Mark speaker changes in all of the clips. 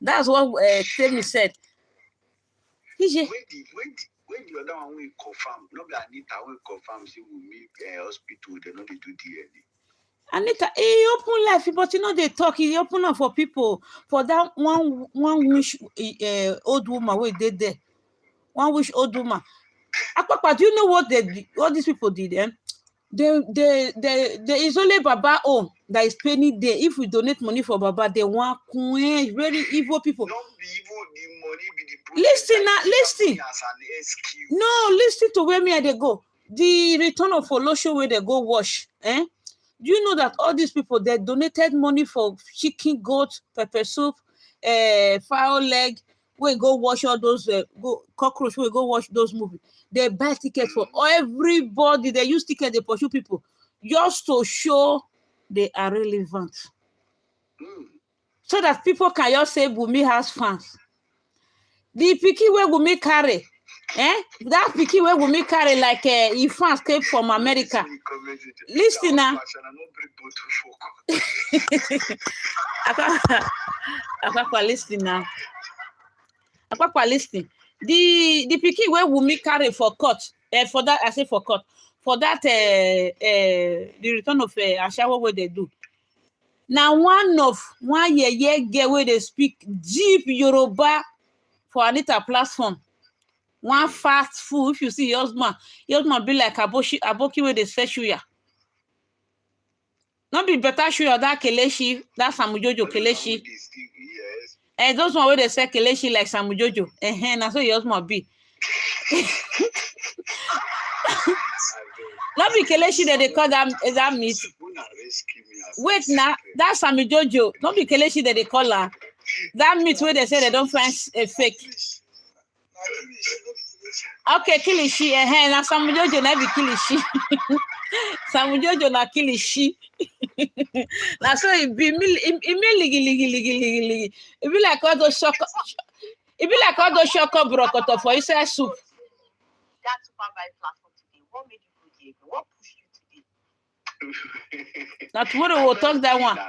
Speaker 1: That's what Temi said.
Speaker 2: When the other one will confirm, no be Anita will confirm, say we meet hospital, they know they do DNA.
Speaker 1: Anita, he open life, but you know they talk. He open up for people for that one wish old woman who did there. One wish old woman. Akpakpa, do you know what these people did? There is only Baba that is paying there. If we donate money for Baba, they want very evil people.
Speaker 2: Not be evil, the money be the
Speaker 1: listen now, listen. No, listen to where me they go. The return of Folosho where they go wash. Do you know that all these people they donated money for chicken, goat, pepper soup, fowl leg? We go watch all those cockroach. We go watch those movies. They buy tickets for everybody. They use tickets. They pursue people just to show they are relevant, so that people can just say Wunmi has fans. The picky where Wunmi carry, that picky where Wunmi carry like if fans came from America. Listen now. Listen now. Apapa listening. The pikin where Wunmi carry for court, for that I say for court, for that the return of Ashawo where they do. Now one year girl where they speak deep Yoruba for Anita platform. One fast food. If you see your husband be like aboki where they say shuya. Not be better shuya that Kelechi, that Samujojo Kelechi. And those one where they say Kelechi like Samujojo. That's what yours must be. Not be Kelechi that they call that meat. Wait now, that's Samujojo. Not be Kelechi that they call her. That meat where they say they don't find a fake. Okay, Kilishi. Now Samujojo na be Kilishi. Samujojo na Kilishi. That's why it be ligi. It be like all those shoko. It be like all those shoko brokoto for inside soup.
Speaker 3: That supervised platform today. What made you go there? What pushed you today?
Speaker 1: Now tomorrow we'll talk that one.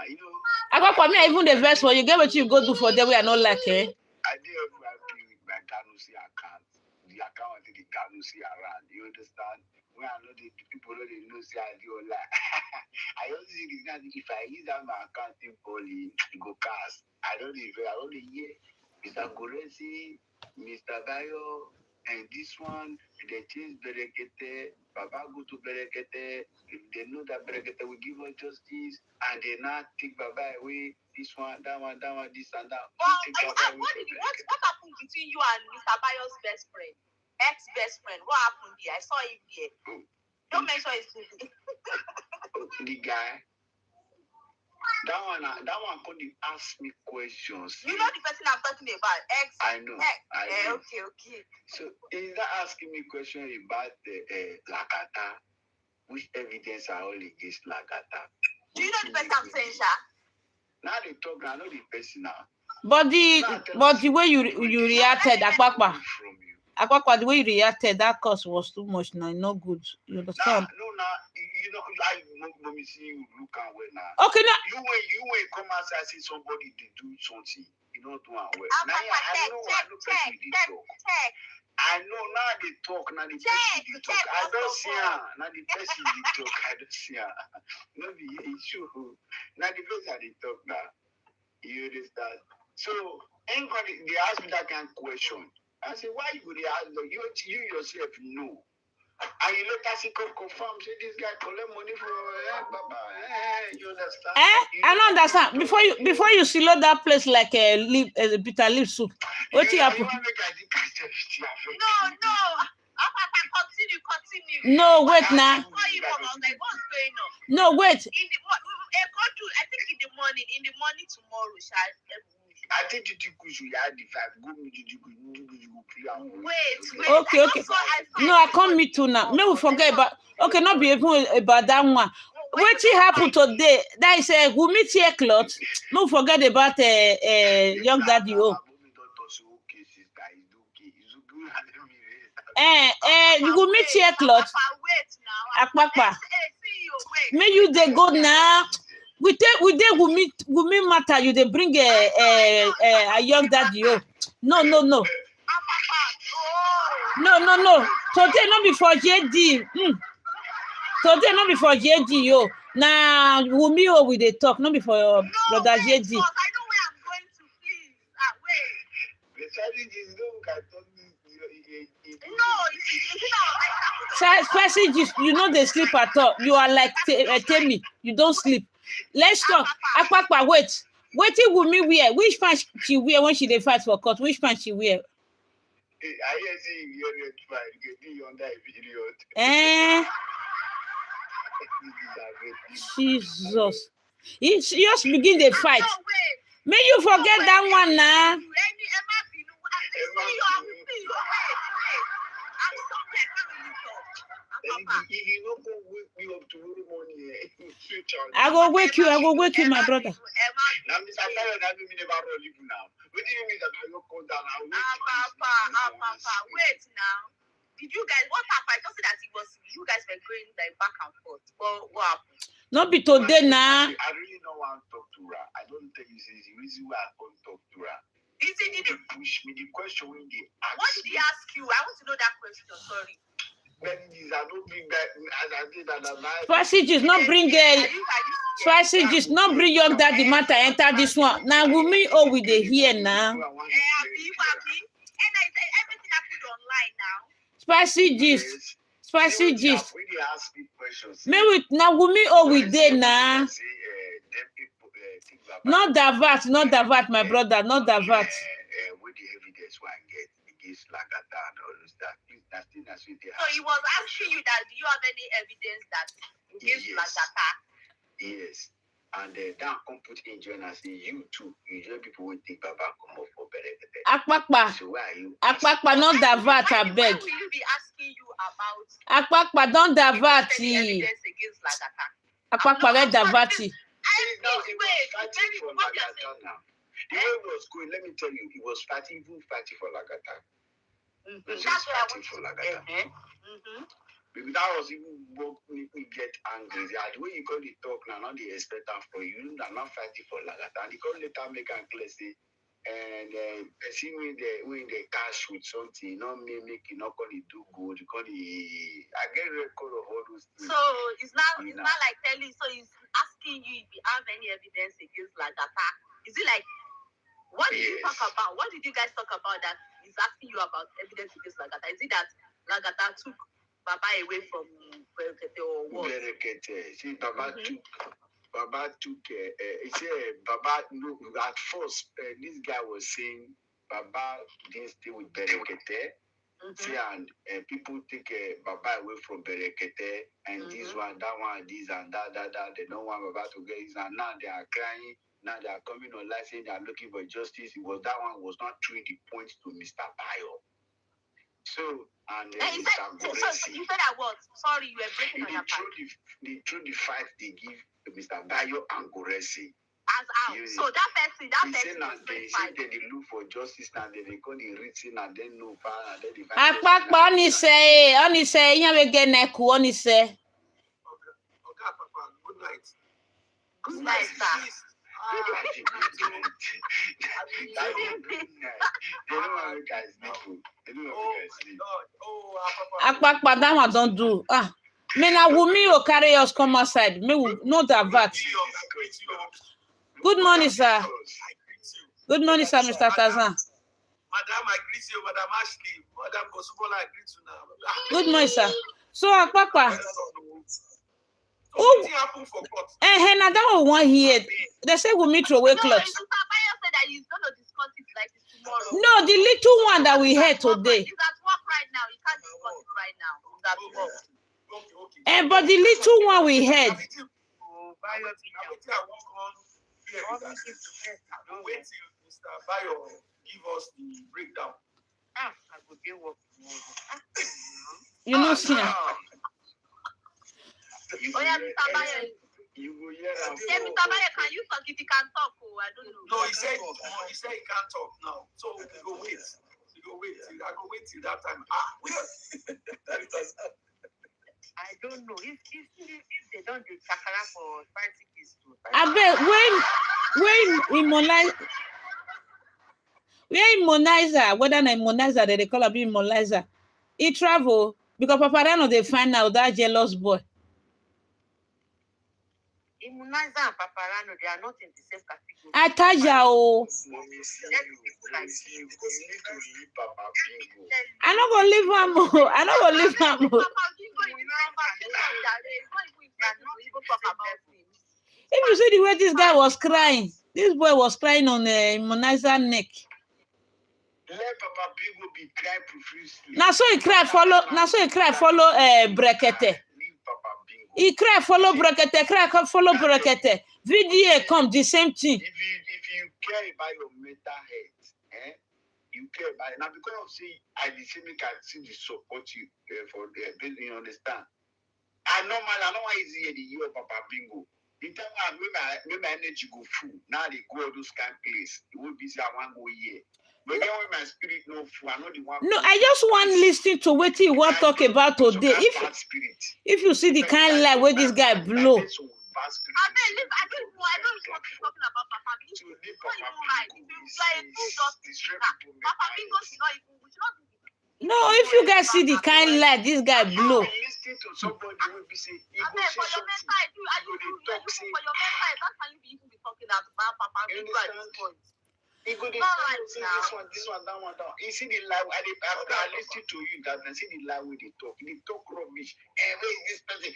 Speaker 1: I got for me even the verse when you get what you go do for them we are not like
Speaker 2: I did happy with my Ganusi account. The account of the Ganusi around. You understand? When I know the people know they know say I do all that. I also see this guy if I use that my account in Poly, it go cast. I don't hear Mr. Goresi, Mr. Bayo, and this one, they change Berekete, Baba go to Berekete, if they know that Berekete will give us justice, and they not take Baba away, this one, that one, this and that.
Speaker 3: What happened between you and Mr. Bayo's best friend? Ex-best friend, what happened here? I saw him here. Don't mention his name.
Speaker 2: The guy. That one couldn't ask me questions.
Speaker 3: You know the person I'm talking about, ex.
Speaker 2: I know.
Speaker 3: Okay.
Speaker 2: So he's not asking me questions about Lagata, which evidence are all against Lagata.
Speaker 3: Do you know the person I'm saying, Sha?
Speaker 2: Now they talk. I know the person now.
Speaker 1: But the way you reacted, Akpakpa. Akpakpa, the way you reacted, that cost was too much now. No good. You understand?
Speaker 2: You know, I me see you look and well now.
Speaker 1: Okay, now
Speaker 2: you when come outside and see somebody they do something, you don't do well. Now I know now they talk, now the person they talk. I don't see her. Now the person they talk, I don't see her. No be issue. Now the person they talk now. You understand? So anybody they ask me that kind of question. I say, why you would ask you yourself know? And you later see confirm, say this guy collect money for Baba. You understand?
Speaker 1: I don't understand. Before you silo that place like a bitter leaf soup. What you happen?
Speaker 3: No. Continue.
Speaker 1: No, wait now.
Speaker 3: I was like, what's going on?
Speaker 1: No, wait.
Speaker 3: I think in the morning tomorrow,
Speaker 2: I think you had the vibe.
Speaker 3: Wait.
Speaker 1: Okay. No, I can't meet you now. No, we forget about. Okay, not be even about that one. What happened today? That is we meet here, Cöūrt. No, forget about young daddy. You go meet here, Cöūrt. Akpakpa. May you they go now. We take Wumi matter. You they bring a young daddy. Oh, no.
Speaker 3: Papa,
Speaker 1: No. Today not before JD. Today not before JD. Yo, now Wumi oh we they talk. Not before your brother
Speaker 3: wait,
Speaker 1: JD.
Speaker 3: boss, I know where I'm going to, please. Wait.
Speaker 2: The challenge is no one can tell me.
Speaker 3: No, it's not.
Speaker 1: Spicy gist, you know they sleep at all. You are like Temi. You don't sleep. Let's talk. Akpakpa, wait. Waiting with me wear. Which pants she wear when she dey fight for court? Which pants she wear?
Speaker 2: I hear saying you're fine. You can be under a video.
Speaker 1: Jesus. He just begin the fight.
Speaker 3: No, wait.
Speaker 1: May you forget that one now. I go wake you, my brother.
Speaker 3: Papa, wait now. Did you guys, what happened? I just said that it was you guys were going like back and forth. What happened?
Speaker 1: Not be today now.
Speaker 2: I really don't want to talk to her. I don't tell you the reason why I can't talk to her.
Speaker 3: Is it
Speaker 2: They push me. The question when they ask
Speaker 3: what did he ask you? I want to know that question. Sorry.
Speaker 2: when these are not bring back as I did that
Speaker 1: Passages not bring passages not bring your daddy matter enter this one. Now we me oh we dey here now.
Speaker 3: And I said everything happened online now.
Speaker 1: Passages. Me with now we me oh we dey now. Not divert, my brother, not divert.
Speaker 2: With the evidence one get against Lagata and all those that.
Speaker 3: So he was asking you that do you have any evidence that against Lagata?
Speaker 2: Yes. And that come put in join and say you too. Usually people will think Baba come up for better.
Speaker 1: Akpakpa.
Speaker 2: So why are you?
Speaker 1: Akpakpa, not divert, I beg.
Speaker 3: Why will you be asking you about
Speaker 1: Akpakpa, don't divert.
Speaker 3: evidence against Lagata?
Speaker 1: Akpakpa, get divert.
Speaker 2: The way it was going, let me tell you, he was fighting for Lagata.
Speaker 3: That's what I want
Speaker 2: for Lagata. Because that was even what make me get angry. The way you call the talk now, not the expect for you, are not fighting for Lagata. And they call later make and clear say, and see when they cash with something, not me making, not call it do good, call it. I get record of all those things.
Speaker 3: So it's not like telling. So he's asking you if you have any evidence against Lagata. Is it like what did you talk about? What did you guys talk about that he's asking you about evidence against Lagata? Is it that Lagata took Baba away from Berekete or what?
Speaker 2: Berekete. See, Baba took. He said Baba. No, at first, this guy was saying Baba didn't stay with Berekete. See, and people take Baba away from Berekete, and this one, that one, this and that. They don't want Baba to get this, and now they are crying. Now they are coming online saying they are looking for justice. It was that one was not throwing the point to Mr. Bayo. So, and
Speaker 3: you said that what? Sorry, you were breaking on your part.
Speaker 2: They threw the fight they give to Mr. Bayo and Goresi.
Speaker 3: As out. So that person
Speaker 2: they say they look for justice and they call the written and then no far and then they find
Speaker 1: Akpakpa only say, you will get neck, only say.
Speaker 2: Okay, Papa, good night.
Speaker 3: Good night, sir.
Speaker 1: Akpakpa, that one don't do. Me na Wumi will carry us come outside. Me will not divert. Good morning, sir. Good morning, sir, Mr. Tazan.
Speaker 4: Madam, I greet you, Madam Ashley. Madam Kosubola, I greet you now.
Speaker 1: Good morning, sir. So, Akpakpa.
Speaker 4: What happened for court?
Speaker 1: Now that one here. They say we meet through away clothes.
Speaker 3: Mr. Bayo said that he's going to discuss it like this tomorrow.
Speaker 1: No, the little one that we had today.
Speaker 3: He's at work right now. He can't discuss it right now. He's at work.
Speaker 4: Okay.
Speaker 1: But the little one we had.
Speaker 4: Wait till Mr. Bayo give us the breakdown.
Speaker 3: I will get work tomorrow.
Speaker 1: You know, see.
Speaker 3: Oh yeah, Mr. Bayo.
Speaker 2: You will hear that.
Speaker 3: Yeah, Mr. Bayo, can you talk if he can talk? I don't know.
Speaker 4: No, he said he can't talk now. So we go wait. I go wait till that time.
Speaker 3: I don't know. If they don't do chakara for 5 cities too.
Speaker 1: I bet when immunizer, whether an immunizer that they call a immunizer, he travel because Paparano they find out that jealous boy.
Speaker 3: Immunizer and Paparano, they are not in the same category.
Speaker 1: I tell you, I not gonna leave him. I not gonna leave him. If you see the way this guy was crying, this boy was crying on the immunizer neck.
Speaker 2: Let Papa Bingo be crying profusely.
Speaker 1: Now so he cry follow. Now so he cry follow Brekete. He cry follow Brekete. Cry follow Brekete. Video come the same thing.
Speaker 2: If you care about your mental health, you care about it. Now because of say I the same can see the support you for the you understand. I know why is here the year of Papa Bingo. The time I when my energy go full, now they go those kind of place. It will be say I want go here. But then when my spirit no full, I know the one.
Speaker 1: No, I just want listening to what he want talk about today. If you see the kind of light where this guy blow.
Speaker 3: I don't know talking about Papa Bingo. It's not even right. If you are a true Papa Bingo should not even.
Speaker 1: No, if you guys see the kind of light this guy blow.
Speaker 2: Listening to somebody will be saying,
Speaker 3: for your mental side, that's how you be talking about Papa Bingo at this point.
Speaker 2: He go this one, that one, down. You see the lie. I listen to you that I see the lie when they talk. They talk rubbish. Where is this person?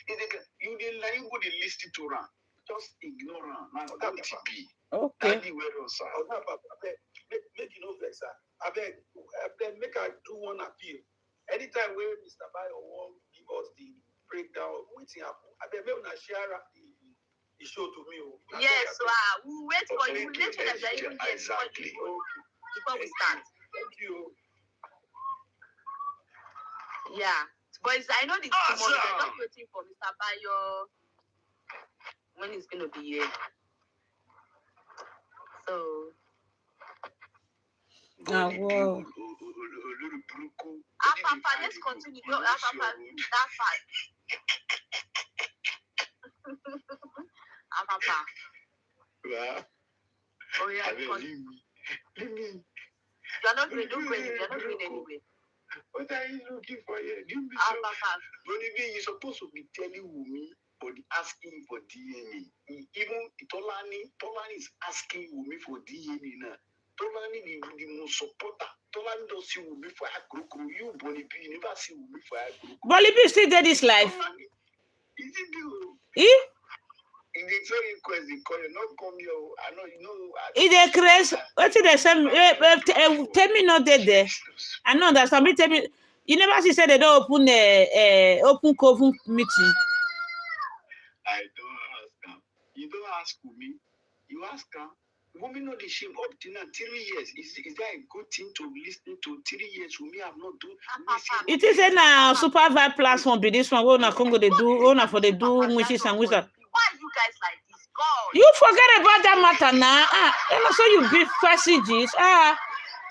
Speaker 2: You didn't lie. You go to listen to her. Just ignore her. Man, that will be.
Speaker 1: Okay.
Speaker 2: That's the way on sir.
Speaker 4: Make you know vex sir. I beg, make I do one appeal. Anytime where Mr. Bayo won't give us the breakdown of what's happening, I beg, maybe not share the show to me.
Speaker 3: Yes, we'll wait for you. We'll let you know that
Speaker 2: Exactly.
Speaker 3: Before we start.
Speaker 4: Thank you.
Speaker 3: Yeah. But I know this tomorrow. We're just waiting for Mr. Bayo when he's going to be here. So.
Speaker 1: Wow.
Speaker 3: Papa, let's continue. No, Papa, that part. Papa. Oh yeah.
Speaker 2: Leave me.
Speaker 3: You're not going anywhere.
Speaker 2: What are you looking for here? Give me
Speaker 3: Papa.
Speaker 2: You're supposed to be telling Wumi or asking for DNA. Even Tolani is asking Wumi for DNA now. Tolani the most supporter. Tolani don't see Wumi for a group. You, Bolibi, you never see Wumi for a group.
Speaker 1: Bolibi still dead this life.
Speaker 2: Is it you?
Speaker 1: Eh?
Speaker 2: In the very request, they call you, not come here. I know, you know.
Speaker 1: If they crazy, what did they say? Tell me not dead there. I know that somebody tell me. You never see say they don't open open coven meeting.
Speaker 2: I don't ask them. You don't ask me. You ask them. Women know the shame up to now 3 years. Is that a good thing to listen to 3 years? Women have not done.
Speaker 1: It is a supervised platform. Be this one. We're not Congo. They do. We're not for they do. Wishes and wizard.
Speaker 3: Why are you guys like this? God.
Speaker 1: You forget about that matter now. And also you be passages.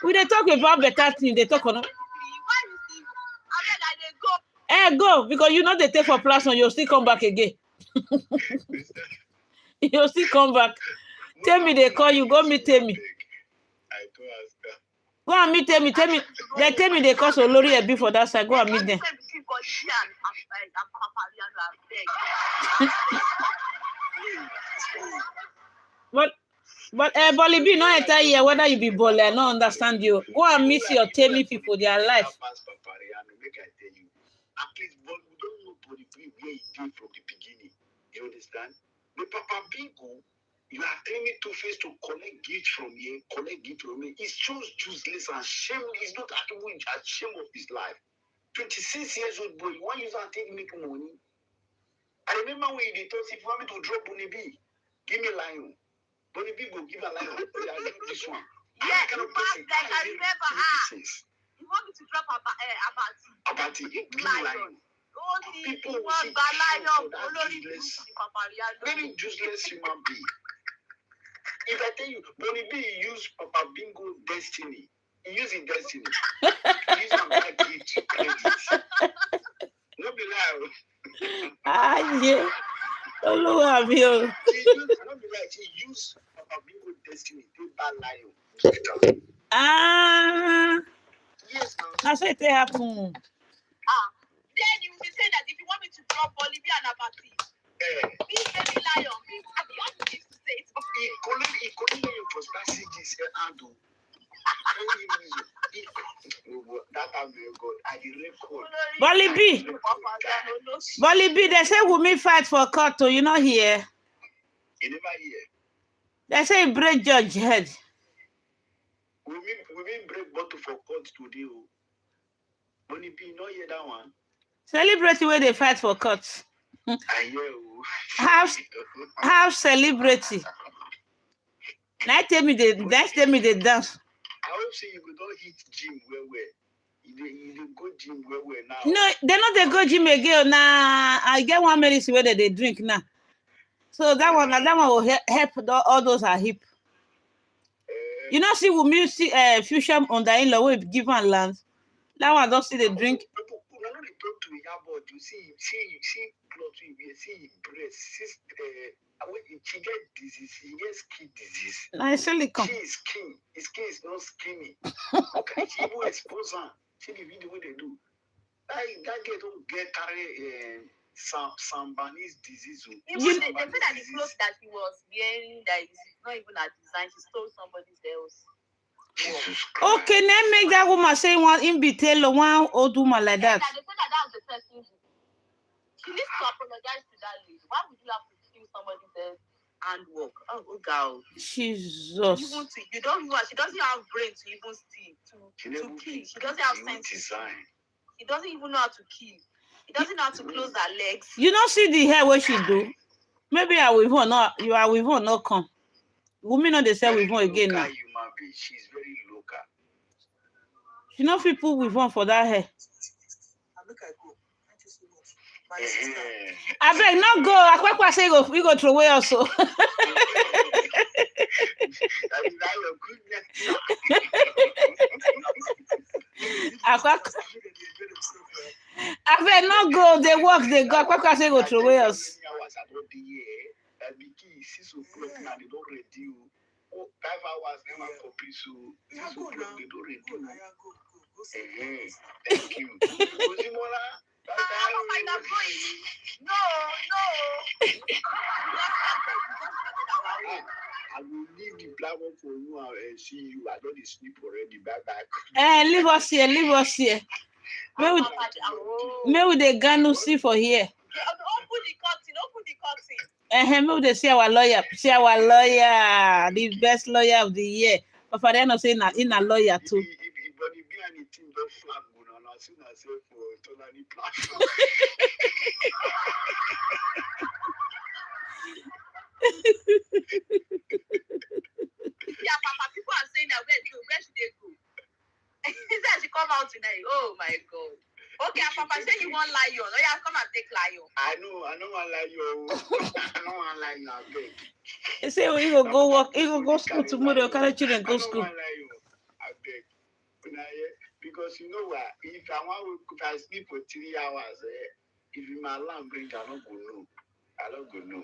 Speaker 1: We they talk about better things. They talk on.
Speaker 3: Why you see? I mean,
Speaker 1: go because you know they take for platform. You'll still come back again. You'll still come back. Tell me they call you. Go meet me.
Speaker 2: I don't ask her.
Speaker 1: Go and meet me. Tell me. They tell me they call Olori Ebi for that side. Go and meet them. But Bolibi no enter here whether you be Boli. I don't understand you. Go and meet your Temi people. Their life.
Speaker 2: Make I tell you. At least we don't know Bolibi where he came from the beginning. You understand? The Papa Bingo. You are claiming Two-Face to collect gifts from here, collect gifts from me. It's just useless and shame. He's not ashamed of his life. 26 years old boy, why you not take make money? I remember when they told if you want me to drop Bonnie B, give me a lion. Bonnie B will give a lion. I give this one.
Speaker 3: Yeah, you must like I remember. You want me to drop
Speaker 2: Abati, give me lion.
Speaker 3: People will see
Speaker 2: very useless human being. If I tell you, Bonnie B use Papa Bingo destiny. He using destiny. He use my gift credit. No be lie.
Speaker 1: Yeah. Olúwa mi o.
Speaker 2: She used Papa Bingo destiny to bad lion. Yes,
Speaker 1: That's what it happen.
Speaker 3: Then you will be saying that if you want me to drop Bolivia and Abati, this baby lion, please, I want you to say it.
Speaker 2: He couldn't for special this handle. That I'm very good. I did record.
Speaker 1: Bolibi, they say Wunmi fight for court, you know here.
Speaker 2: You never hear.
Speaker 1: They say break judge head.
Speaker 2: Wunmi break bottle for court today. Bolibi, you know hear that one?
Speaker 1: Celebrate where they fight for court.
Speaker 2: I hear.
Speaker 1: Have celebrity. Now tell me they dance.
Speaker 2: I hope say you go don't hit gym where. You go gym where now.
Speaker 1: No, they not they go gym again. Now I get one medicine where they drink now. So that one will help all those are hip. You know, see Wunmi fusion on the in-law will give one land. That one don't see the drink.
Speaker 2: You see clothes, you see breast, she get disease, she gets skin disease.
Speaker 1: I silicon.
Speaker 2: She is skin. His skin is not skinny. Okay, she will expose her. See the video what they do. That girl don't get carry Sambanese disease.
Speaker 3: Even they say that the clothes that he was wearing that is not even a design, she stole somebody's else.
Speaker 1: Okay, then make that woman say one in detail, one old woman like that.
Speaker 3: Yeah, they said that was the person. She needs to apologize to that lady. Why would you have to steal somebody's else handwork? Oh God.
Speaker 1: Jesus.
Speaker 3: She doesn't have brain to even steal, to kill. She doesn't have sense. Design. She doesn't even know how to kill. She doesn't know how to close her legs.
Speaker 1: You don't see the hair what she do. Maybe I will not. You are with her not come. Women know they say with her again now.
Speaker 2: She's very local.
Speaker 1: She know people with one for that hair. I beg not go. I say go. We go throw away also. I beg not go. They work. They go. I say go throw away us.
Speaker 2: 5 hours never for peace. Thank you. No. I will leave the platform for you and see you. I don't sleep already. Bye.
Speaker 1: Leave us here. Maybe they gonna see for here.
Speaker 3: Open the curtain.
Speaker 1: Maybe they see our lawyer. The best lawyer of the year. But for them, not saying in a lawyer too.
Speaker 3: Yeah, Papa, people are saying that where should they go? He said she come out tonight. Oh my God. Okay, Papa, say you want lion. Oh yeah, come and take lion.
Speaker 2: I know one lion. I know one lion. I beg.
Speaker 1: He say we go work. He go school tomorrow. Carry children go school.
Speaker 2: I beg. Because you know what? If I sleep for 3 hours, if my alarm ring, I don't go no.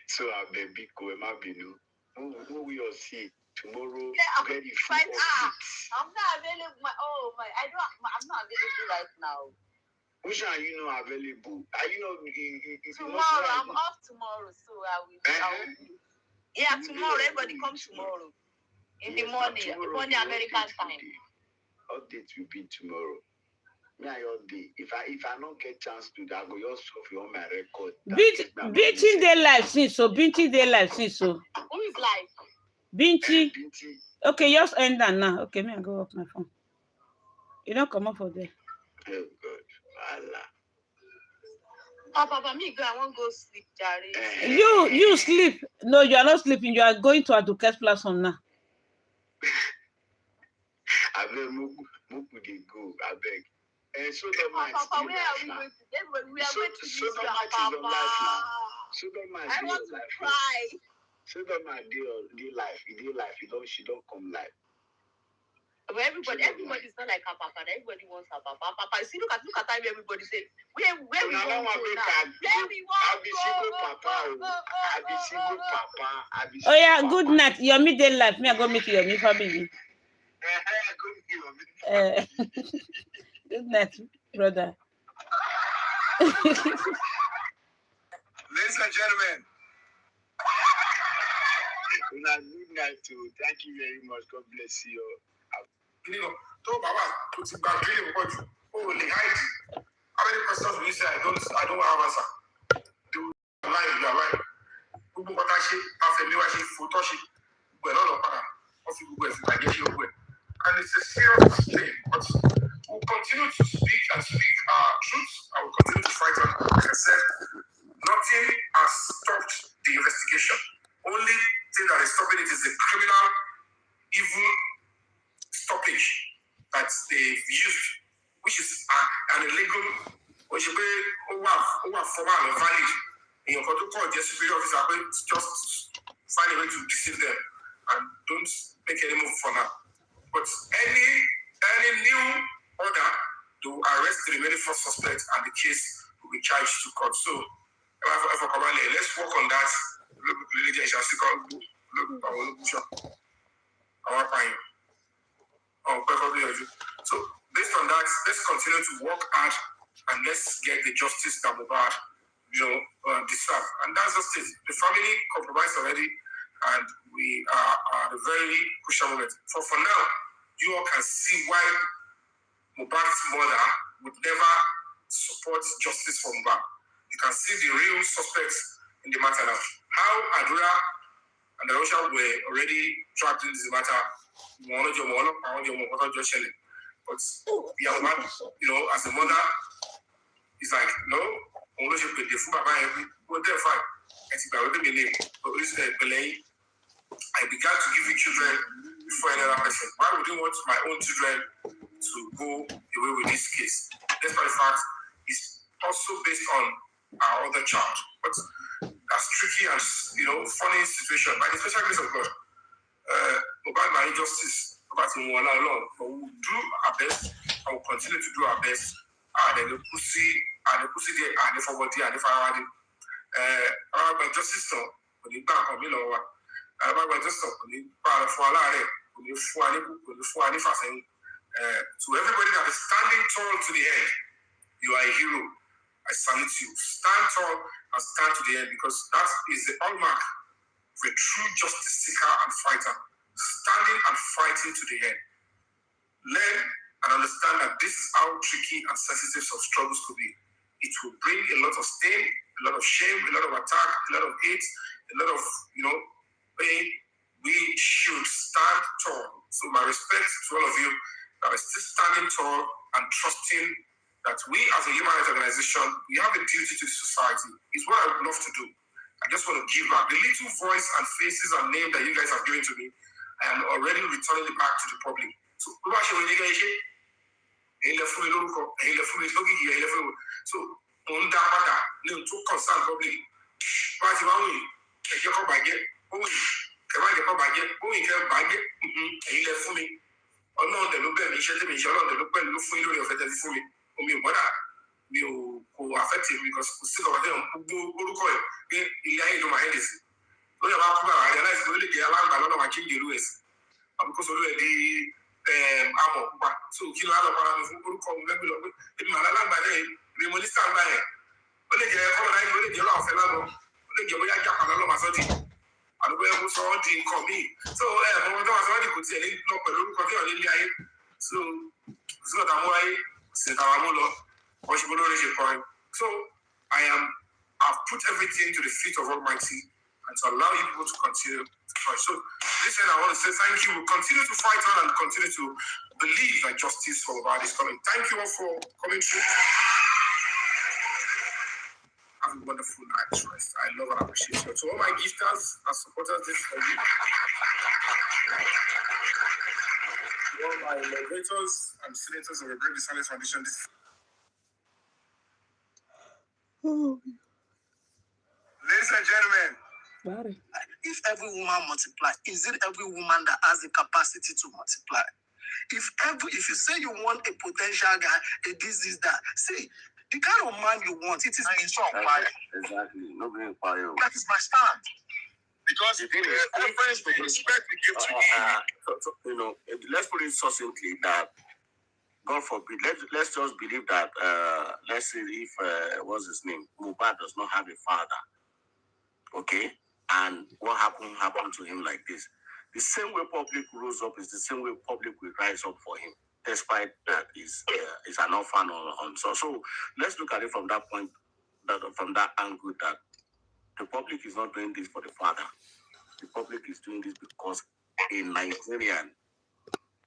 Speaker 2: So I beg go. It might be no. Who we all see tomorrow?
Speaker 3: Yeah,
Speaker 2: ready for
Speaker 3: I'm not available. I'm not available right now.
Speaker 2: Which are you not available? Are you not?
Speaker 3: Tomorrow, I'm off tomorrow, so I will. Yeah, tomorrow. Everybody come tomorrow. In the morning American time.
Speaker 2: Update will be tomorrow. Yeah, your day. If I don't get chance to that, I go just off on my record.
Speaker 1: Binti their life since so. Binti their life since so.
Speaker 3: Who is live?
Speaker 1: Binti. Okay, just end that now. Okay, me I go off my phone. You don't come up for there.
Speaker 2: Oh God, Allah.
Speaker 3: Oh, Papa, me go. I won't go sleep, Jare.
Speaker 1: You sleep. No, you are not sleeping. You are going to Aduke's platform now.
Speaker 2: I beg, Muku they go. I beg. And so the man.
Speaker 3: Papa, where are we going to? We are going to use your Papa.
Speaker 2: So the man.
Speaker 3: I want to cry.
Speaker 2: So the man, they life. She don't come live.
Speaker 3: But everybody's not like her papa. Everybody wants her papa. Papa, see, look at time everybody say, where we want to go now? Where we want to go?
Speaker 1: Oh yeah, good night. Your midday life. Me I go make your family. Good night, brother.
Speaker 2: Ladies and gentlemen, good night too. Thank you very much. God bless you. How many questions will you say I don't have answer? You are lying. And it's a serious thing, but we'll continue to speak our truths. I will continue to fight on. Like I said, nothing has stopped the investigation. Only thing that is stopping it is the criminal evil stoppage that they've used, which is an illegal, which is over formal or valid. In your protocol, the superior officer just find a way to deceive them and don't make any move for now. But any new order to arrest the remaining first suspects and the case will be charged to court. So let's work on that. So based on that, let's continue to work hard and let's get the justice that Mohbad deserve. And that's just it. The family compromised already, and we are at a very crucial moment. For now, you all can see why Mohbad's mother would never support justice for Mohbad. You can see the real suspects in the matter now. How Adura and the Russia were already trapped in this matter. But as a mother, it's like, no, I began to give you children before another person. Why would you want my own children to go away with this case? Despite the fact it's also based on our other child. But that's tricky and funny situation. By the special grace of God, Mohbad married justice about him one alone. But we'll do our best and we'll continue to do our best. And then the pussy there and the forward and the forward. Our justice when you back on me, about just to everybody that is standing tall to the end, you are a hero. I salute you. Stand tall and stand to the end, because that is the hallmark of a true justice seeker and fighter. Standing and fighting to the end. Learn and understand that this is how tricky and sensitive some struggles could be. It will bring a lot of stain, a lot of shame, a lot of attack, a lot of hate, a lot of pain. We should stand tall. So my respect to all of you that are still standing tall and trusting that we as a human rights organization, we have a duty to society. It's what I would love to do. I just want to give back the little voice and faces and name that you guys have given to me. I am already returning it back to the public. So so on that matter, no to concern public. Ọlọ́run dẹ̀ ló bẹ̀ mí iṣẹ́ tí mi ṣe, Ọlọ́run dẹ̀ ló pẹ̀lú ló fún yín lórí ọ̀fẹ́ tẹ́lẹ̀ fún mi. Omi ìbọ́dà mi ò kò affect mi, because kò sí ọ̀rọ̀ tẹ́lẹ̀ gbogbo orúkọ ẹ̀ pé ilé ayé ló máa ń dè sí. Lórí ọba kúrò àwọn àyà láìsí lórí ìjẹ́ aláǹgbà lọ́nà máa change ìlú ẹ̀ sí. Àbúkọ́ sọ lórí ẹ̀ di amọ̀ pupa. So kí ló á lọ para mi fún orúkọ mi lẹ́gbẹ̀ẹ́ lọ pé èmi màá láǹgbà lẹ́yìn remonista ń bá yẹn. Ó lè jẹ́ ọmọ náà, ó lè jẹ́ lọ́ọ̀fẹ́ lánàá, ó lè jẹ́ bóyá jápa lọ́nà máa sọ́ di. Àdúgbò ẹ̀kú sọ ọ́ di nǹkan míì. So ọmọ tó máa sọ ọ́ di kò tiẹ̀ lọ pẹ̀lú orúkọ tí ò ní ilé ayé. So I've put everything to the feet of Almighty and to allow you people to continue to fight. So listen, I want to say thank you. We'll continue to fight on and continue to believe that justice for Mohbad is coming. Thank you all for coming through. Have a wonderful night's rest. I love and appreciate you. To all my gifters and supporters, this is for you. All my moderators and senators of the Brave Silence Foundation. Ladies and gentlemen,
Speaker 5: if every woman multiply, is it every woman that has the capacity to multiply? If you say you want a potential guy, this, that, see, the kind of man you want, it is exactly. Nobody inquire. That is my stand. Because the reference to respect we give to him. Let's put it succinctly that God forbid, let's just believe that let's say if what's his name? Mohbad does not have a father. Okay? And what happened to him like this? The same way public rose up is the same way public will rise up for him, despite that is an orphan on. So let's look at it from that point, from that angle, that the public is not doing this for the father. The public is doing this because a Nigerian,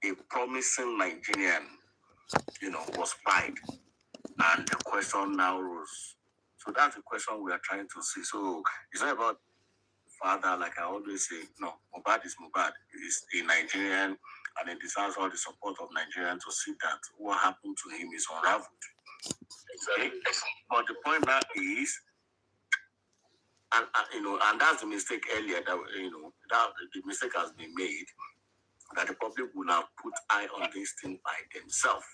Speaker 5: a promising Nigerian, was spied, and the question now rose. So that's the question we are trying to see. So it's not about father, like I always say. No, Mohbad is Mohbad. He is a Nigerian, and it deserves all the support of Nigerians to see that what happened to him is unraveled. Exactly. But the point now is, and that's the mistake earlier that that the mistake has been made, that the public will now put eye on this thing by themselves,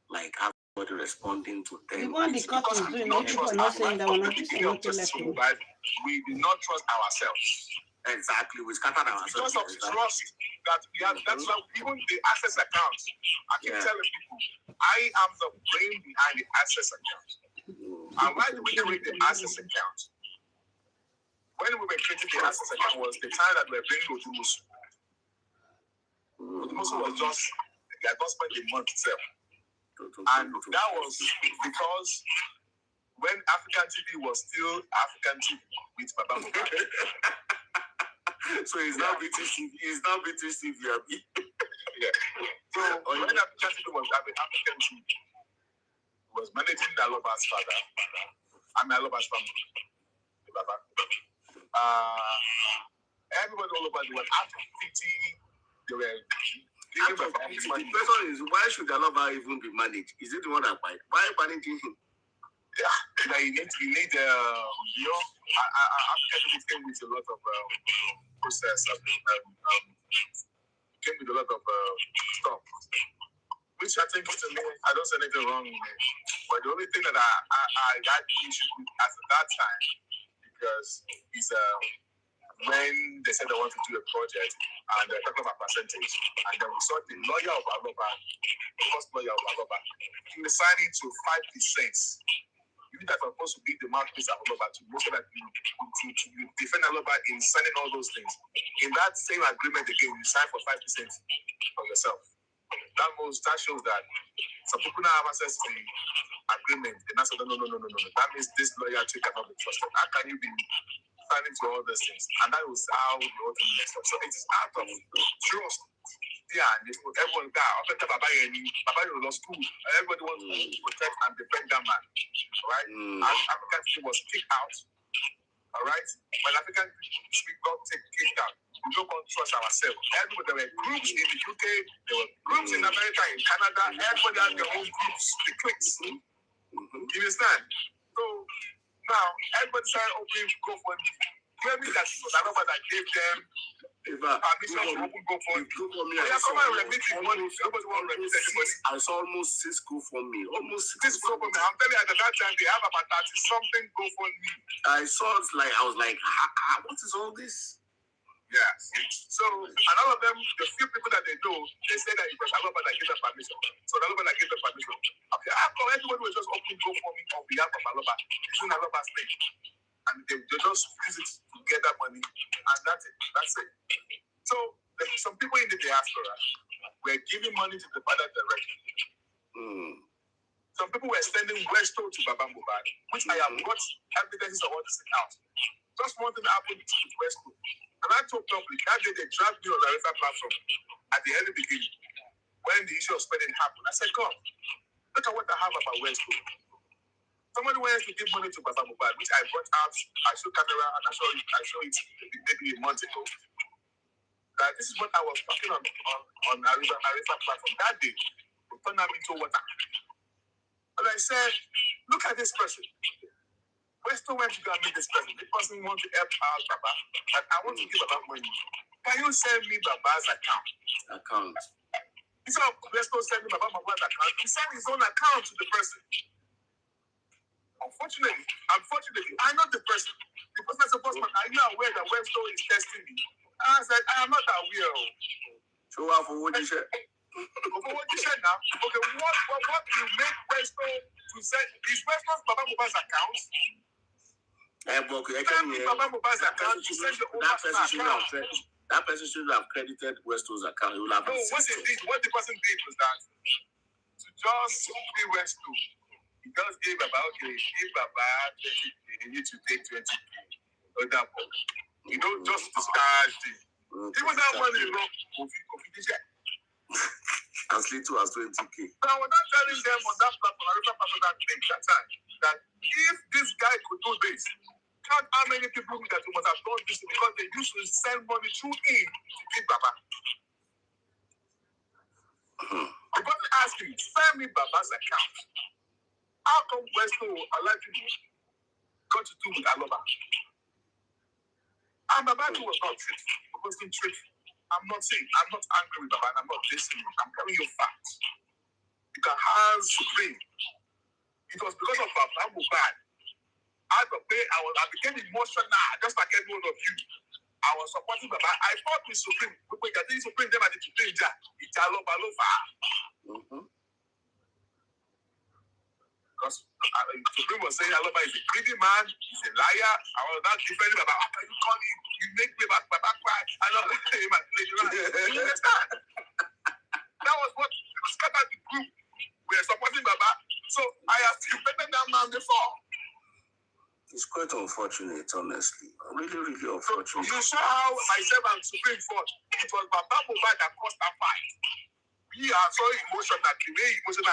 Speaker 5: like everybody responding to them.
Speaker 1: Even the court is doing it, people are not saying that we're not left.
Speaker 5: We do not trust ourselves. Exactly, we scattered ourselves. Because of trust that we have. That's why even the access account. I keep telling people, I am the brain behind the access account. And why did we create the access account? When we were creating the access account was the time that we were bringing Omowummi. Omowummi was just, they had not spent a month itself. And that was because when African TV was still African TV with Baba Mohbad. So it's now British TV. It's now British TV. Yeah. So when African TV was African TV, was managing Aloba's father. Aloba's family. Baba. Everybody all over the world, after 50, they were giving the question is, why should Aloba even be managed? Is it the one that buy? Why managing him? Yeah, you need African came with a lot of process, came with a lot of stuff, which I think to me, I don't say anything wrong with it. But the only thing that I had issue with at that time, because is when they said they want to do a project and they're talking about percentage, and then we saw the lawyer of Aloba, the first lawyer of Aloba, he was signing to 5%. You that are supposed to be the mouthpiece of Aloba to make sure that you defend Aloba in signing all those things. In that same agreement again, you sign for 5% for yourself. That shows that some people now have access to the agreement, and I said, no. That means this loyalty cannot be trusted. How can you be signing to all those things? And that was how the whole thing messed up. So it is out of trust. Yeah, everyone got Baba lost school. Everybody wants to protect and defend that man. Right? And African team was kicked out. Alright? When African team got kicked out, we don't trust ourselves. Everybody, there were groups in the UK, there were groups in America, in Canada, everybody had their own groups, the cliques. You understand? So now everybody started opening GoFundMe. Maybe that was Aloba that gave them permission to open GoFundMe. Yeah, come and remit the money. Nobody want to remit anybody. I saw almost 6 GoFundMe. Almost 6 GoFundMe. I'm telling you, at that time they have about 30-something GoFundMe. I saw it I was like, what is all this? Yes. So, and all of them, the few people that they know, they say that it was Aloba that gave them permission. So Aloba that gave them permission. Okay, how come everybody was just opening GoFundMe on behalf of Aloba, using Aloba's name? And they just use it to get that money, and that's it. So some people in the diaspora were giving money to the father directly. Some people were sending Westo to Baba Mohbad, which I have got evidences of all this thing out. Just one thing happened with Westo. And I told public that day they dragged me on the Arifa platform at the early beginning when the issue of spending happened. I said, God, look at what I have about Westo. Somebody wants to give money to Baba Mohbad, which I brought out, I showed camera and I show it maybe a month ago. That this is what I was talking on Arifa platform. That day, they turned me into water. And I said, look at this person. Westo went to go and meet this person. The person wants to help out Baba. And I want to give Baba money. Can you send me Baba's account? Instead of Westo sending Baba Mohbad's account, he sent his own account to the person. Unfortunately, I know the person. The person said, "Bossman, are you aware that Westo is testing me?" And I said, "I am not aware." So for what you said? For what you said now? Okay, what will make Westo to send is Westo's Baba Mohbad's account? Baba Mohbad's account to send the own account. That person should have credited Westo's account. No, what the person did was that to just be Westo. He just gave about, give Baba 20K, you need to take 20K. Or that one. You know, just to start it. Even that money, you know, as little as 20K. So I was not telling them on that platform, that time, that if this guy could do this, count how many people that you must have done this because they used to send money through him to give Baba. The person asked him, send me Baba's account. How come Westo allowed you got to do with Aloba? And Baba was not truthful. It wasn't truthful. I'm not angry with Baba and I'm not listening. I'm telling you facts. You can have Supreme. It was because of Baba Mohbad. I became emotional just like every one of you. I was supporting Baba. I fought with Supreme. Because Supreme them at the danger. It's Aloba. Because Supreme was saying Aloba is a greedy man, he's a liar. I was not defending Baba. After you call him, you make me Baba cry. I love him. You understand? That was what scattered the group. We are supporting Baba. So I have defended that man before. It's quite unfortunate, honestly. Really, really unfortunate. So you saw how myself and Supreme fought. It was Baba Mohbad that caused that fight. We are so emotional. The way emotional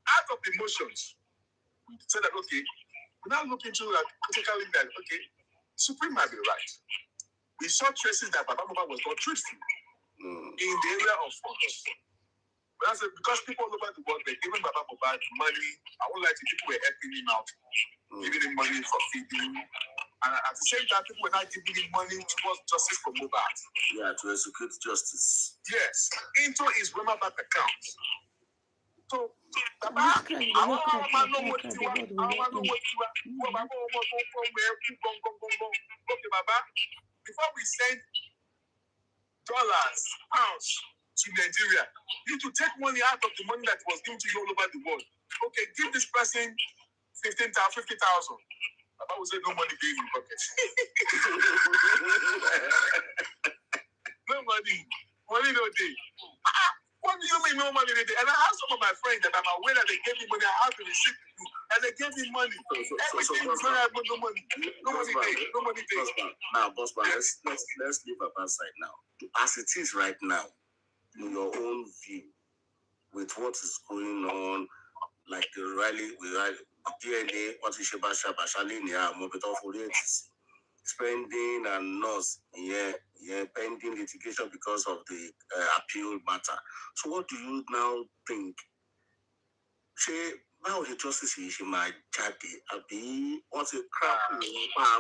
Speaker 5: out of emotions, we said that okay, we now look into that critically that okay, Supreme might be right. We saw traces that Baba Mohbad was not truthful in the area of focus. But I said because people all over the world were giving Baba Mohbad money, I won't lie to you, people were helping him out, giving him money for feeding. And at the same time, people were not giving him money towards justice for Mohbad. Yeah, to execute justice. Yes, into his Roma Bank account. So, Baba, okay, Baba, before we send dollars, pounds to Nigeria, you need to take money out of the money that was given to you all over the world. Okay, give this person 50,000. Baba will say no money in your pocket. No money. Money no day. What do you mean no money no day? And I have some of my friends that I'm aware that they gave me money. I have to receive you. And they gave me money. Everything is very hard, but no money. No money day. No money day. Now, Bossman, let's leave Baba's side now. As it is right now, in your own view, with what is going on, like the rally, DNA, what is spending and loss, pending litigation because of the appeal matter. So what do you now think? Now the justice is my daddy. Abi, what's a crap?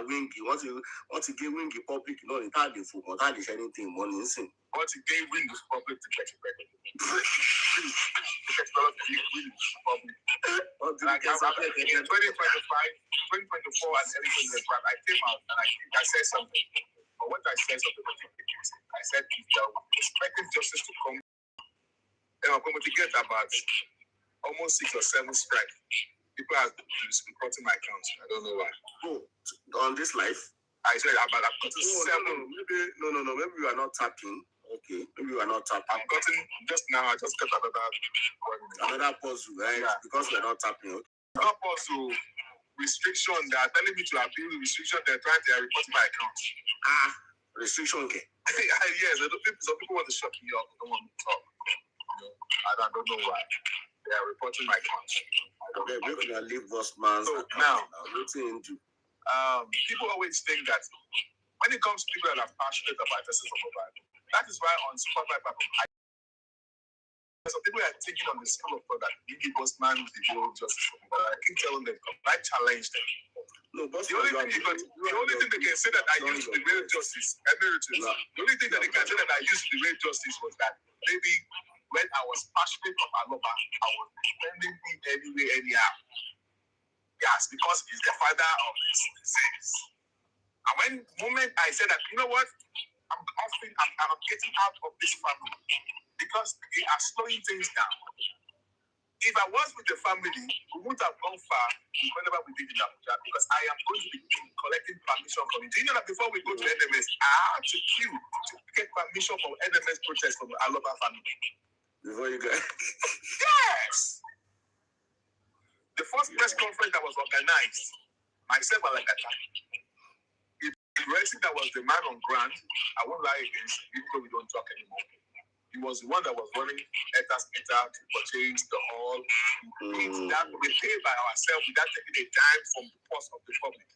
Speaker 5: Wingy, what's a give wingy public? No, it can't be for what I anything money in. What's a gay wingy public to catch a record? In 2025, 2024, and everything I came out and I said something. But what I said something, I said expecting justice to come. And I'm going to get about almost 6 or 7 strikes. People are reporting my accounts. I don't know why. Oh, on this life? I said about I've gotten 7. Maybe no. Maybe you are not tapping. Okay. Maybe you are not tapping. I've gotten just now. I just got another puzzle, right? Yeah. Because we are not tapping. Okay. Another puzzle restriction. They are telling me to appeal the restriction. They are reporting my accounts. Restriction. Okay. Yes. Some people want to shut me up. They don't want me to talk. I don't know why. They are reporting my accounts. Okay, we're going to leave Bossman's account now. People always think that when it comes to people that are passionate about justice for Mohbad, that is why on Spotify platform, some people are taking on the school of thought that maybe Bossman will justice for Mohbad. I keep telling them, I challenge them. The only thing they can say that I used the real justice, emeritus. The only thing that they can say that I used the real justice was that maybe when I was passionate of Aloba, I was defending him anyway, anyhow. Yes, because he's the father of this disease. And when moment I said that, you know what, I'm getting out of this family because they are slowing things down. If I was with the family, we wouldn't have gone far whenever we did in Abuja because I am going to be collecting permission from it. Do you know that before we go to NMS, I had to queue to get permission from NMS protest from the Aloba family? Before you go? Yes! The first press conference that was organized, myself and like that, the person that was the man on ground, I won't lie against, even though we don't talk anymore. He was the one that was running Eta's to purchase the hall. That we pay by ourselves without taking a dime from the purse of the public.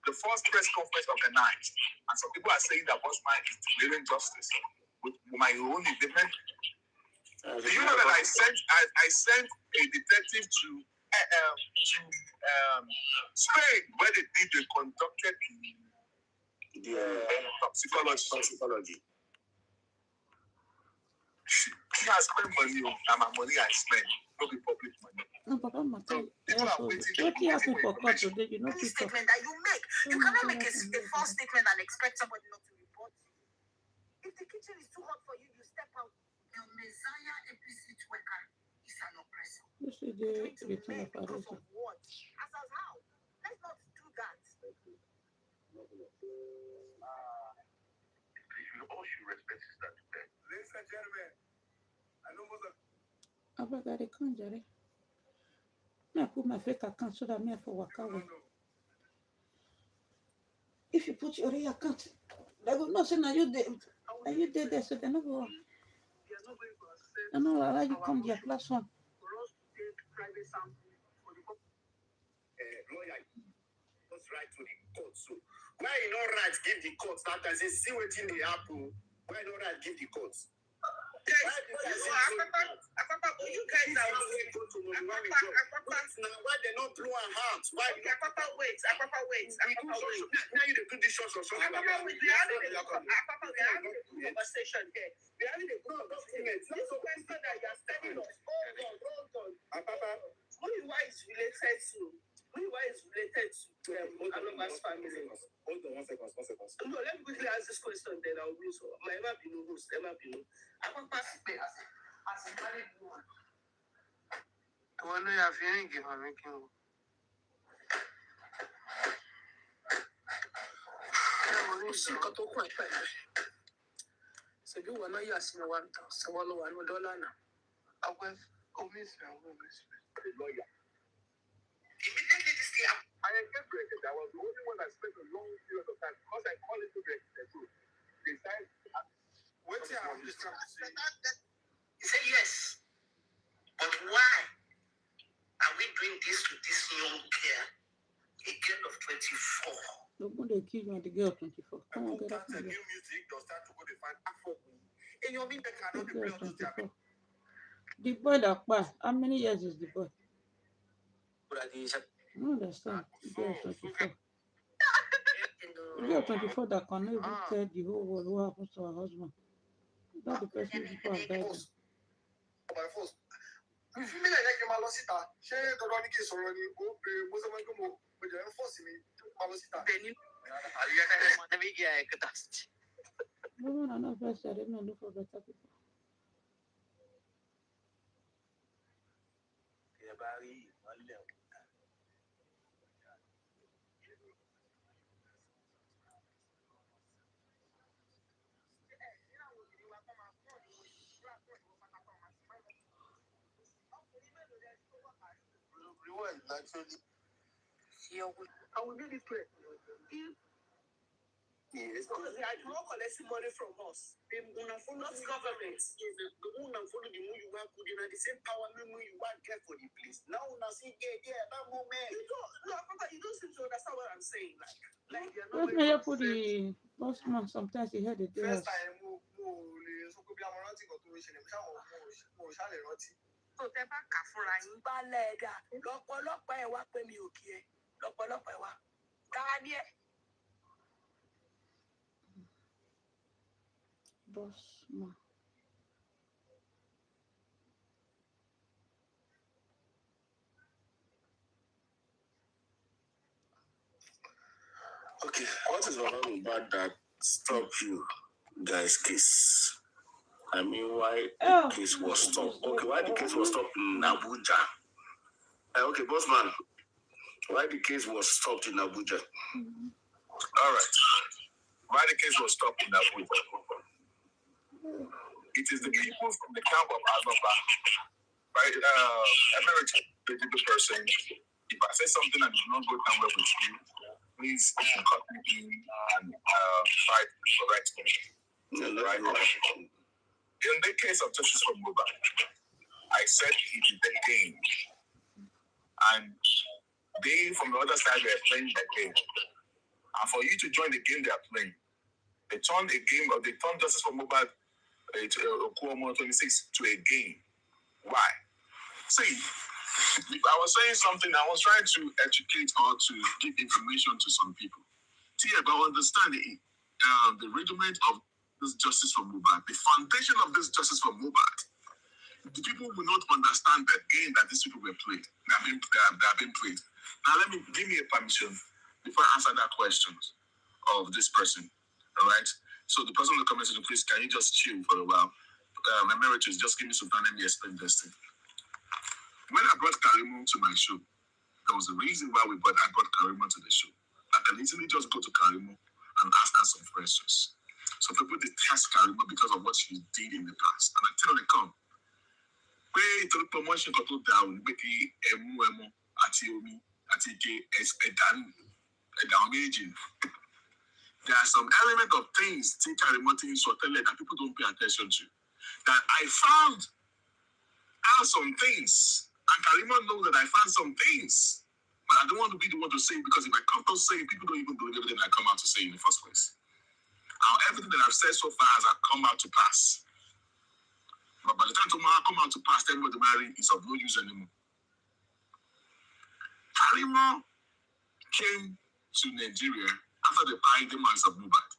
Speaker 5: The first press conference organized, and some people are saying that Bossman is delaying justice with my own independent. Do you know that I sent a detective to Spain where they conducted the toxicology. She has spent money, and my money I spend, not the public money.
Speaker 1: No, Papa,
Speaker 5: So people are waiting.
Speaker 1: what you asking for court today? You know,
Speaker 3: Any statement that you make, you cannot make a false statement and expect somebody not to report you. If the kitchen is too hot for you, you step out. The Messiah APC worker is an oppressor.
Speaker 1: this is the return of
Speaker 3: Because
Speaker 1: Arusha.
Speaker 3: of what? As how? Let's not do that.
Speaker 2: You all should respect sister today.
Speaker 4: Ladies and gentlemen, I know most of
Speaker 1: I got a conjure. I put my fake account so that me for work
Speaker 4: you
Speaker 1: out.
Speaker 4: don't know.
Speaker 1: If you put your real account, they will not say now you did. Are you did there? So they never.
Speaker 4: They are not going to accept
Speaker 1: I know allow you come to your platform.
Speaker 4: for us to take private sample for the
Speaker 2: Lawyer, just write to the court. So why you not write give the court that I say see what in the apple? Why not write give the court?
Speaker 3: You guys are
Speaker 2: why they not blow a heart? Why
Speaker 3: wait.
Speaker 2: now you do this short
Speaker 3: We are having a conversation here. We are having a good document. This question that you are telling us, hold on. Who is related to Aloba's family?
Speaker 2: Hold on, one second.
Speaker 3: No, let me quickly ask this question, then I'll be so. My Emma Bino host, Emma Bino. As a married woman.
Speaker 4: I wonder if you ain't give her making. So you want to use $1,000 now? I will miss
Speaker 2: The lawyer.
Speaker 3: Immediately this thing happened.
Speaker 5: I engaged Brekete. I was the only one that spent a long period of time because I call it to Brekete. So they said,
Speaker 4: What's your just trying to say?
Speaker 3: He said yes. But why are we doing this to this young girl? A girl of 24.
Speaker 1: Look when they kill you and the girl 24. Come on, get up.
Speaker 2: New music, they'll start to go to find Afro. And your people cannot
Speaker 1: The
Speaker 2: play
Speaker 1: girl
Speaker 2: on those
Speaker 1: 24. The boy that passed. How many years is the boy? I don't understand. The girl 24. The girl 24 that cannot even tell the whole world what happens to her husband. That's the person who has died.
Speaker 4: My first. If you mean like my losita, she don't want to get sorry. Most of my go, but you're forcing me. My losita.
Speaker 1: No, no, first I didn't look for better people.
Speaker 4: I will make it clear.
Speaker 3: Yes, because they are not collecting money from us. They not government.
Speaker 2: The one that follow the moon you want put in the same power you want get for the police. Now when I see that moment.
Speaker 3: You don't seem to understand what I'm saying. Like they are
Speaker 1: Let
Speaker 3: not
Speaker 1: me help with the boss man. Sometimes he had the day.
Speaker 4: First time, mo le so ko bi amoranti ko to we ṣẹlẹ̀ mo ṣá mo ṣá lè rántí. tó tẹ́ bá kà fúnra yín. Balẹ̀ ẹ̀dá lọ́pọ̀lọpọ̀ ẹ̀ wá pé mi ò kí ẹ lọ́pọ̀lọpọ̀ ẹ̀ wá. Káàdì ẹ̀.
Speaker 1: Boss ma.
Speaker 5: Okay, what is about that stop you guys case? I mean, why the case was stopped? Okay, why the case was stopped in Abuja? Okay, bossman, why the case was stopped in Abuja? All right, why the case was stopped in Abuja? It is the people from the camp of Azoba, right? Emeritus, the person. If I say something that does not go down well with you, please cut me in and fight for right. Right? In the case of Justice for Mohbad, I said it is the game. And they, from the other side, they're playing the game. And for you to join the game they are playing, they turned Justice for Mohbad Okuomo 26 to a game. Why? See, if I was saying something, I was trying to educate or to give information to some people. See, but understand the regiment of this justice for Mohbad, the foundation of this justice for Mohbad, the people will not understand the game that these people were played. They have been played. Now, give me a permission before I answer that question of this person. All right? So the person in the comment section, please, can you just chill for a while? Emeritus, just give me some time, let me explain this thing. When I brought Karimo to my show, there was a reason why I brought Karimo to the show. I can easily just go to Karimo and ask her some questions. So people detest Karimo because of what she did in the past. And I tell them, come. Promotion down, there are some element of things that people don't pay attention to. That I found out some things. And Karimo knows that I found some things. But I don't want to be the one to say it because if I come to say it, people don't even believe everything I come out to say in the first place. Everything that I've said so far has come out to pass. But by the time tomorrow come out to pass, everybody marry is of no use anymore. Karimo came to Nigeria after the demise of Mohbad.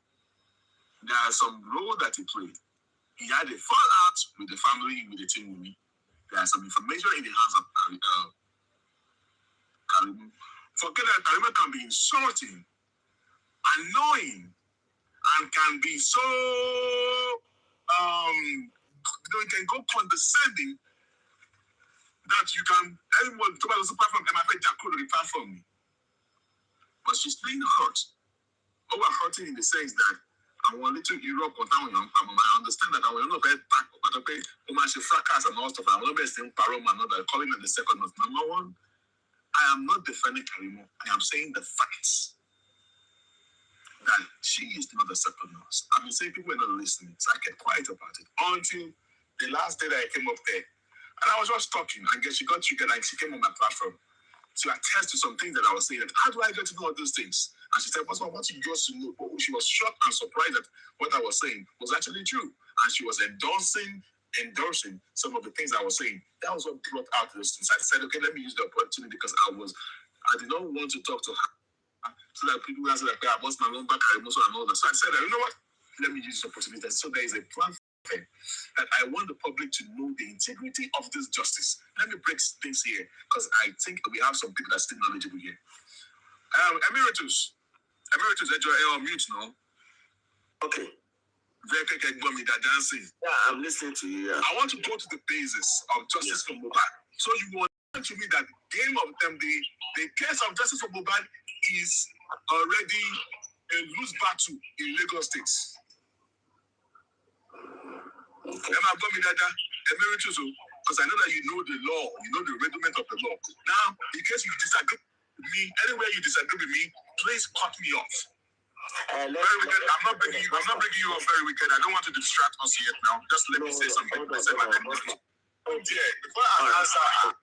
Speaker 5: There are some role that he played. He had a fallout with the family, with the team with me. There are some information in the hands of Karimo. Forget that Karimo can be insulting, annoying, and can be so it can go condescending that you can anyone come out apart from from me. But she's being hurt. Hurting in the sense that I want little Europe or down I understand that I will not pay back, but I pay fracas and all stuff. I will not be saying parom and another calling it the second one. Number one, I am not defending Karimo. I am saying the facts. That she is not a second nurse. I've been saying people are not listening, so I kept quiet about it until the last day that I came up there. And I was just talking, and she got triggered and she came on my platform to attest to some things that I was saying. That, how do I get to know all those things? And she said, what's what you just to know? But she was shocked and surprised that what I was saying was actually true. And she was endorsing some of the things I was saying. That was what brought out those things. I said, okay, let me use the opportunity because I did not want to talk to her. So that people answer that I was my own back, I was and all that. So I said, you know what? Let me use this opportunity. So there is a plan that I want the public to know the integrity of this justice. Let me break things here because I think we have some people that are still knowledgeable here. Emeritus, mute now. Okay. Yeah, I'm listening to you. Yeah. I want to go to the basis of justice for Mohbad. So you want to me that game of them, the case of justice for Mohbad is already a loose battle in Lagos State. Okay. Emeritus, because I know that you know the law, you know the regiment of the law. Now, in case you disagree with me, anywhere you disagree with me, please cut me off. Very wicked. I'm not bringing you off very wicked. I don't want to distract us yet now. Just let me say something. Oh dear, before I answer.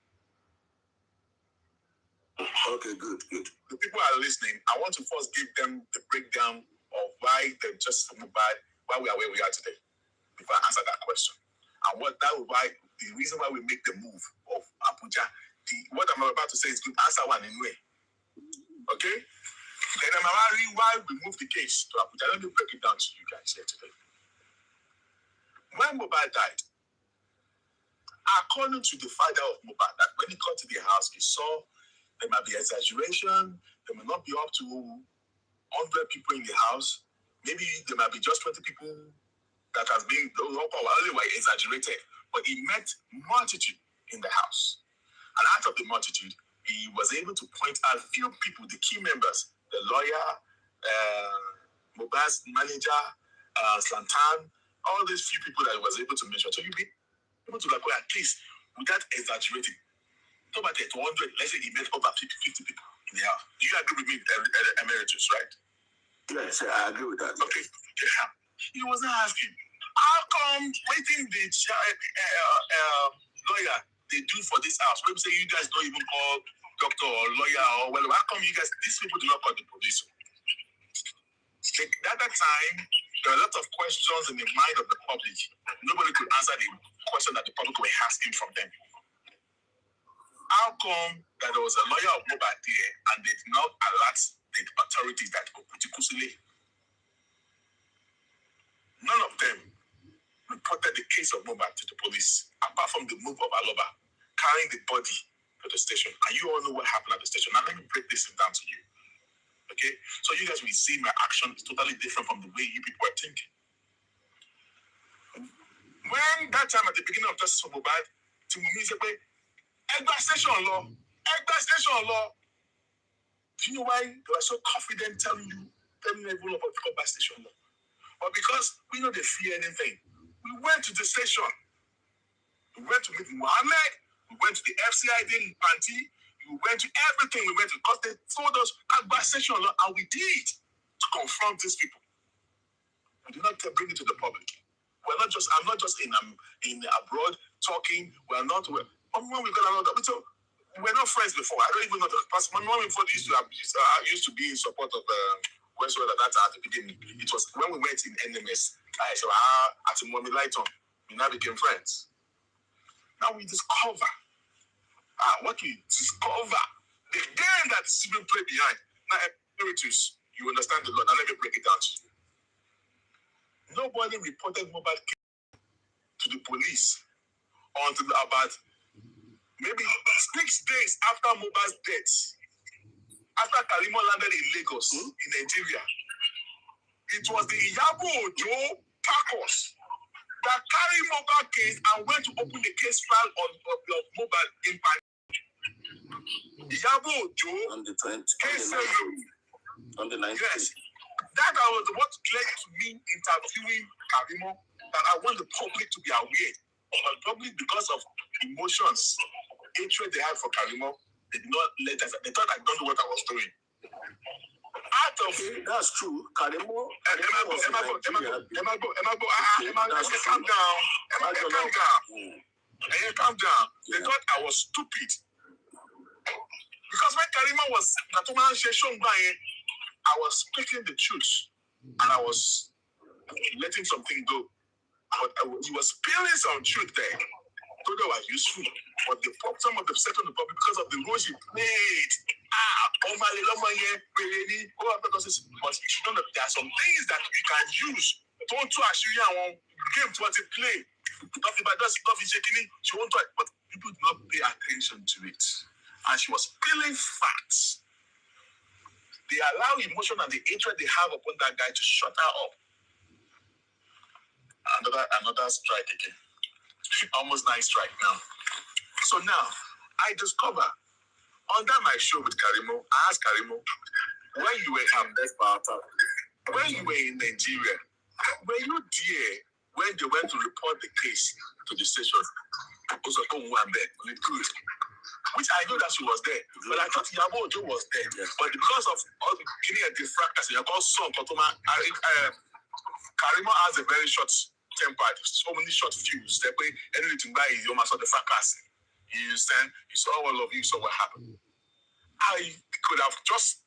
Speaker 5: Okay, good. The people are listening. I want to first give them the breakdown of why the justice for Mohbad, why we are where we are today, before I answer that question. And why the reason why we make the move of Abuja. What I'm about to say is good. Answer one anyway. Okay? Then I'm wondering why we moved the case to Abuja. Let me break it down to you guys here today. When Mohbad died, according to the father of Mohbad, that when he got to the house, he saw there might be exaggeration, there may not be up to 100 people in the house. Maybe there might be just 20 people that has been exaggerated. But he met multitude in the house. And out of the multitude, he was able to point out a few people, the key members, the lawyer, Mohbad's manager, Slantan, all these few people that he was able to mention. So you'll be able to at least, without exaggerating, talk about 100, let's say he met over 50 people in the house. Do you agree with me, Emeritus, right?
Speaker 4: Yes, I agree with that.
Speaker 5: Okay. Yeah. He was asking, how come waiting the lawyer they do for this house? Maybe say you guys don't even call doctor or lawyer or whatever. How come you guys, these people do not call the police? At that time, there are a lot of questions in the mind of the public. Nobody could answer the question that the public were asking from them. How come that there was a lawyer of Mohbad there and they did not alert the authorities that Okutikosile? None of them reported the case of Mohbad to the police, apart from the move of Aloba carrying the body to the station. And you all know what happened at the station. Now let me break this down to you. Okay? So you guys will see my action is totally different from the way you people are thinking. When that time at the beginning of Justice for Mohbad, Timumi said, Egba station law. Do you know why they were so confident telling everyone about the Egba station law? But because we know they fear anything, we went to the station. We went to meet Mohammed. We went to the FCID in Panti. We went to everything. We went to because they told us Egba station law, and we did to confront these people. We did not bring it to the public. I'm not just in abroad talking. We're not. When we got another, we're not friends before. I don't even know the person. My mom before used to be in support of Westworld at that time at the beginning. It was when we met in NMS. I said, at the Mommy Lighton, we now became friends. Now we discover what we discover the game that is being played behind. Now, Emeritus, you understand the law. Now let me break it down to you. Nobody reported Mohbad to the police until about maybe 6 days after Mohbad's death. After Karimo landed in Lagos, in Nigeria, it was the Iyabo Ojo Pacos that carried Mohbad case and went to open the case file on Mohbad in Paris. Iyabo Ojo
Speaker 4: On the 20th. On the 19th.
Speaker 5: Yes. That was what led to me interviewing Karimo, that I want the public to be aware. But the public, because of emotions, hatred they had for Karimo, they did not let us. They thought I don't know what I was doing.
Speaker 4: That's true. Karimo.
Speaker 5: Calm down. They thought I was stupid. Because when Karimo was I was speaking the truth and I was letting something go. He was spilling some truth there. Thought that was useful. But some of them set on the public because of the role she played. But you should know that there are some things that you can use. Don't actually game to what it play. She won't talk, but people do not pay attention to it. And she was spilling facts. They allow emotion and the hatred they have upon that guy to shut her up. Another strike again. Almost 9 strike now. So now, I discover under my show with Karimo, I asked Karimo, when you were in Nigeria, were you there when they went to report the case to the station? Which I knew that she was there, but I thought Iyabo Ojo was there. Yes. But because of all the killing and the fracas, Karimo has a very short temper, so many short fuse. That way, anything by you almost saw the fracas. You understand? You saw all of you, saw what happened. I could have just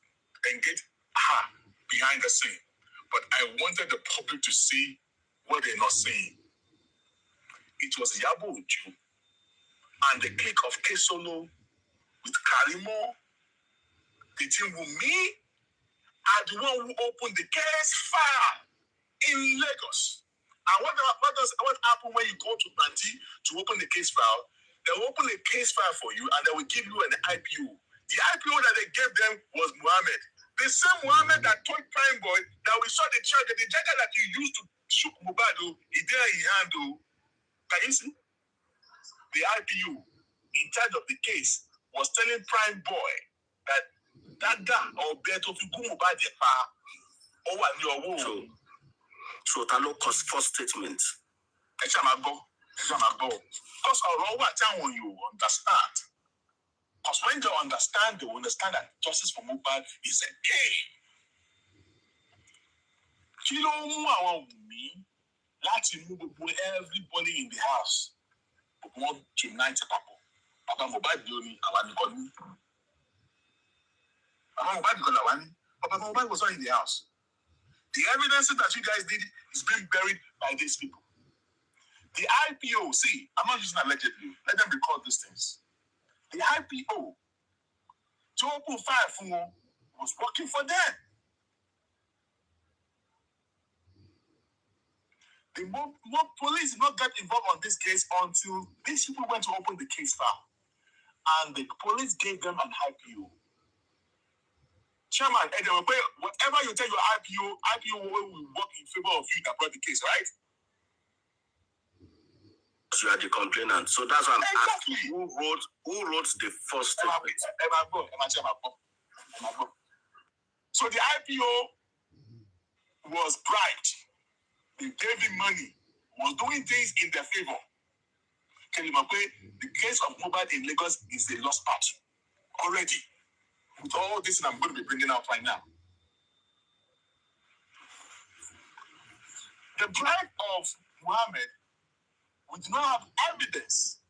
Speaker 5: engaged her behind the scene, but I wanted the public to see what they're not seeing. It was Iyabo Ojo and the clique of Kesolo with Karimo, the team Wunmi, are the one who opened the case file in Lagos. And what happens when you go to Banti to open the case file? They will open a case file for you and they will give you an IPO. The IPO that they gave them was Muhammad. The same Muhammad that told Prime Boy that we saw the charger that you used to shoot Mohbad, he there in hand. Can you see? The IPO in charge of the case was telling Prime Boy that Dada or Beto Figu Mohbad
Speaker 6: So Talo cost first statement.
Speaker 5: Because you understand. Because when they understand that justice for Mohbad is a game. Kilo Omowummi láti mú everybody in the house. Want to unite people. Papa Mohbad ni àwa nìkan ni. Papa Mohbad nìkan làwa ni. Papa Mohbad was not in the house. The evidence that you guys did is being buried by these people. The IPO, see, I'm not using allegedly. Let them record these things. The IPO, to open fire was working for them. The more police did not get involved on this case until these people went to open the case file. And the police gave them an IPO. Chairman, whatever you tell your IPO will work in favor of you that brought the case, right?
Speaker 6: You are the complainant. So that's why I'm asking who wrote the first statement.
Speaker 5: So the IPO was bribed. They gave him money, was doing things in their favor. The case of Mohbad in Lagos is a lost part already. With all this I'm going to be bringing out right now. The bribe of Muhammad, we do not have evidence,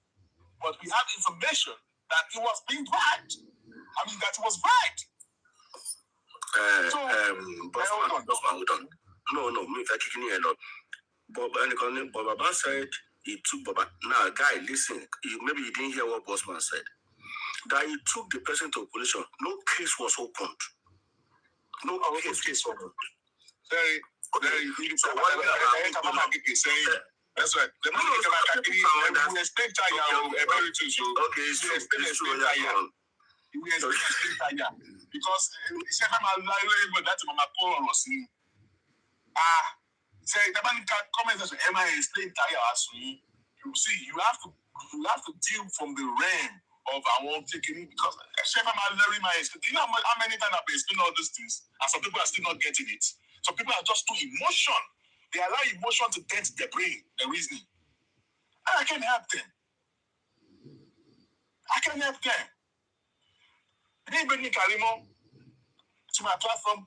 Speaker 5: but we have information that he was being bribed. That he was bribed.
Speaker 6: Hold on. No, me, if I kick in here, but Baba said he took Baba. Now, guy, listen. Maybe you didn't hear what Bossman said. That he took the person to police. No case was opened. No case opened.
Speaker 5: Very. That's right. The money will explain because that's my say the man can comment as explain you see, you have to deal from the realm of our own taking because do you know how many times I've been explaining all these things and some people are still not getting it? Some people are just too emotion. They allow emotion to dent their brain, their reasoning. And I can't help them. They bring Karimo to my platform,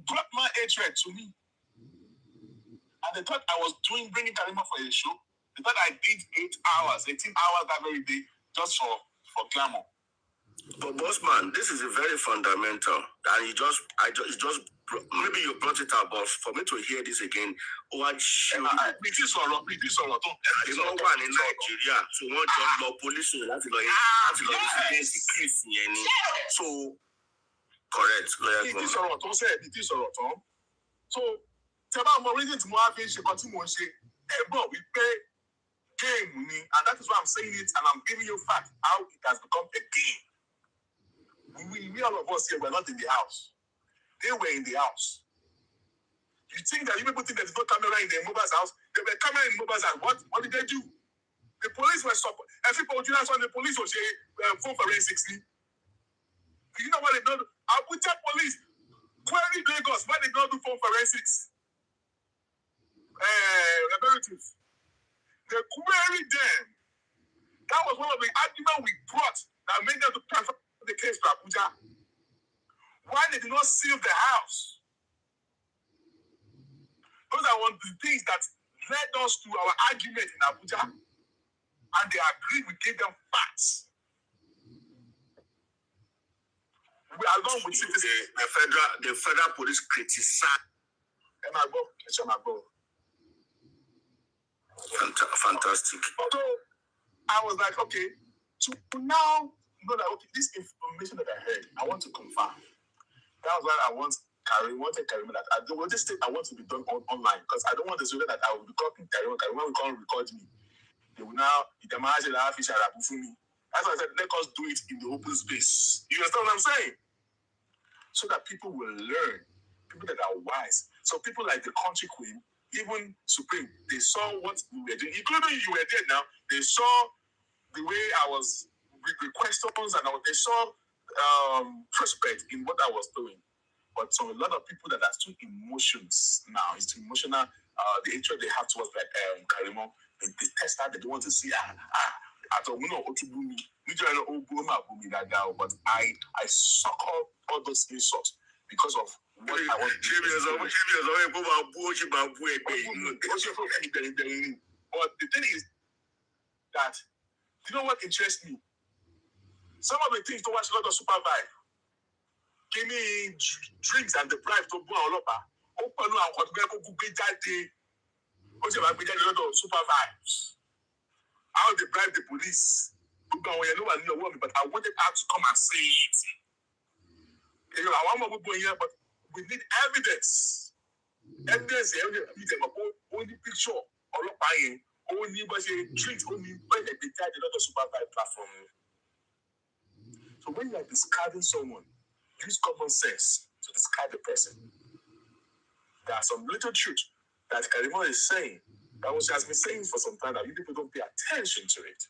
Speaker 5: brought my hatred to me. And they thought I was bringing Karimo for a show. They thought I did 18 hours that very day just for glamour.
Speaker 6: But Bossman, this is a very fundamental, and maybe you brought it up, but for me to hear this again, there's no one in Nigeria, so one just law police, so correct.
Speaker 5: So, tell reason to more we pay game, and that is why I'm saying it, and I'm giving you fact how it has become a game. We all of us here were not in the house. They were in the house. You think that you people think there's no camera in the Mohbad's house? There were camera in Mohbad's house. What did they do? The police were stopped. Every Nigerians on the police was phone forensics. You know what they don't do? Abuja police queried Lagos. Why they don't do phone forensics? Representatives. They queried them. That was one of the arguments we brought that made them to transfer the case to Abuja. Why they did not seal the house? Those are one of the things that led us to our argument in Abuja. And they agreed, we gave them facts. We along with citizens.
Speaker 6: The federal police criticized.
Speaker 5: Fantastic. So I was like, okay. to now know that, okay, this information that I heard, I want to confirm. That was why I wanted Karima that this thing I want to be done online, because I don't want this way that I will be copying Karima will come record me. They will now, that's why I said, let us do it in the open space. You understand what I'm saying? So that people will learn, people that are wise. So people like the country queen, even Supreme, they saw what we were doing. Including you were there now, they saw the way I was with questions, and they saw prospect in what I was doing. But so a lot of people that are still emotions now, it's emotional, the hatred they have towards Karimo, they test that, they don't want to see but I suck up all those insults because of what I want to do. But the thing is that, you know what interests me? Some of the things to watch a lot of super vibe. Give me drinks and the bribe to go all over. Open and what we go get that day. What's about we get a lot of super vibes? How they bribe the police? But I wanted her to come and say it. You know, I want more people here, but we need evidence. Evidence, only picture, all of buying, only but drinks, only when they get a lot of super vibe platform. So when you are discarding someone, use common sense to discard the person. There are some little truth that Karimo is saying, that she has been saying for some time, that you people don't pay attention to it.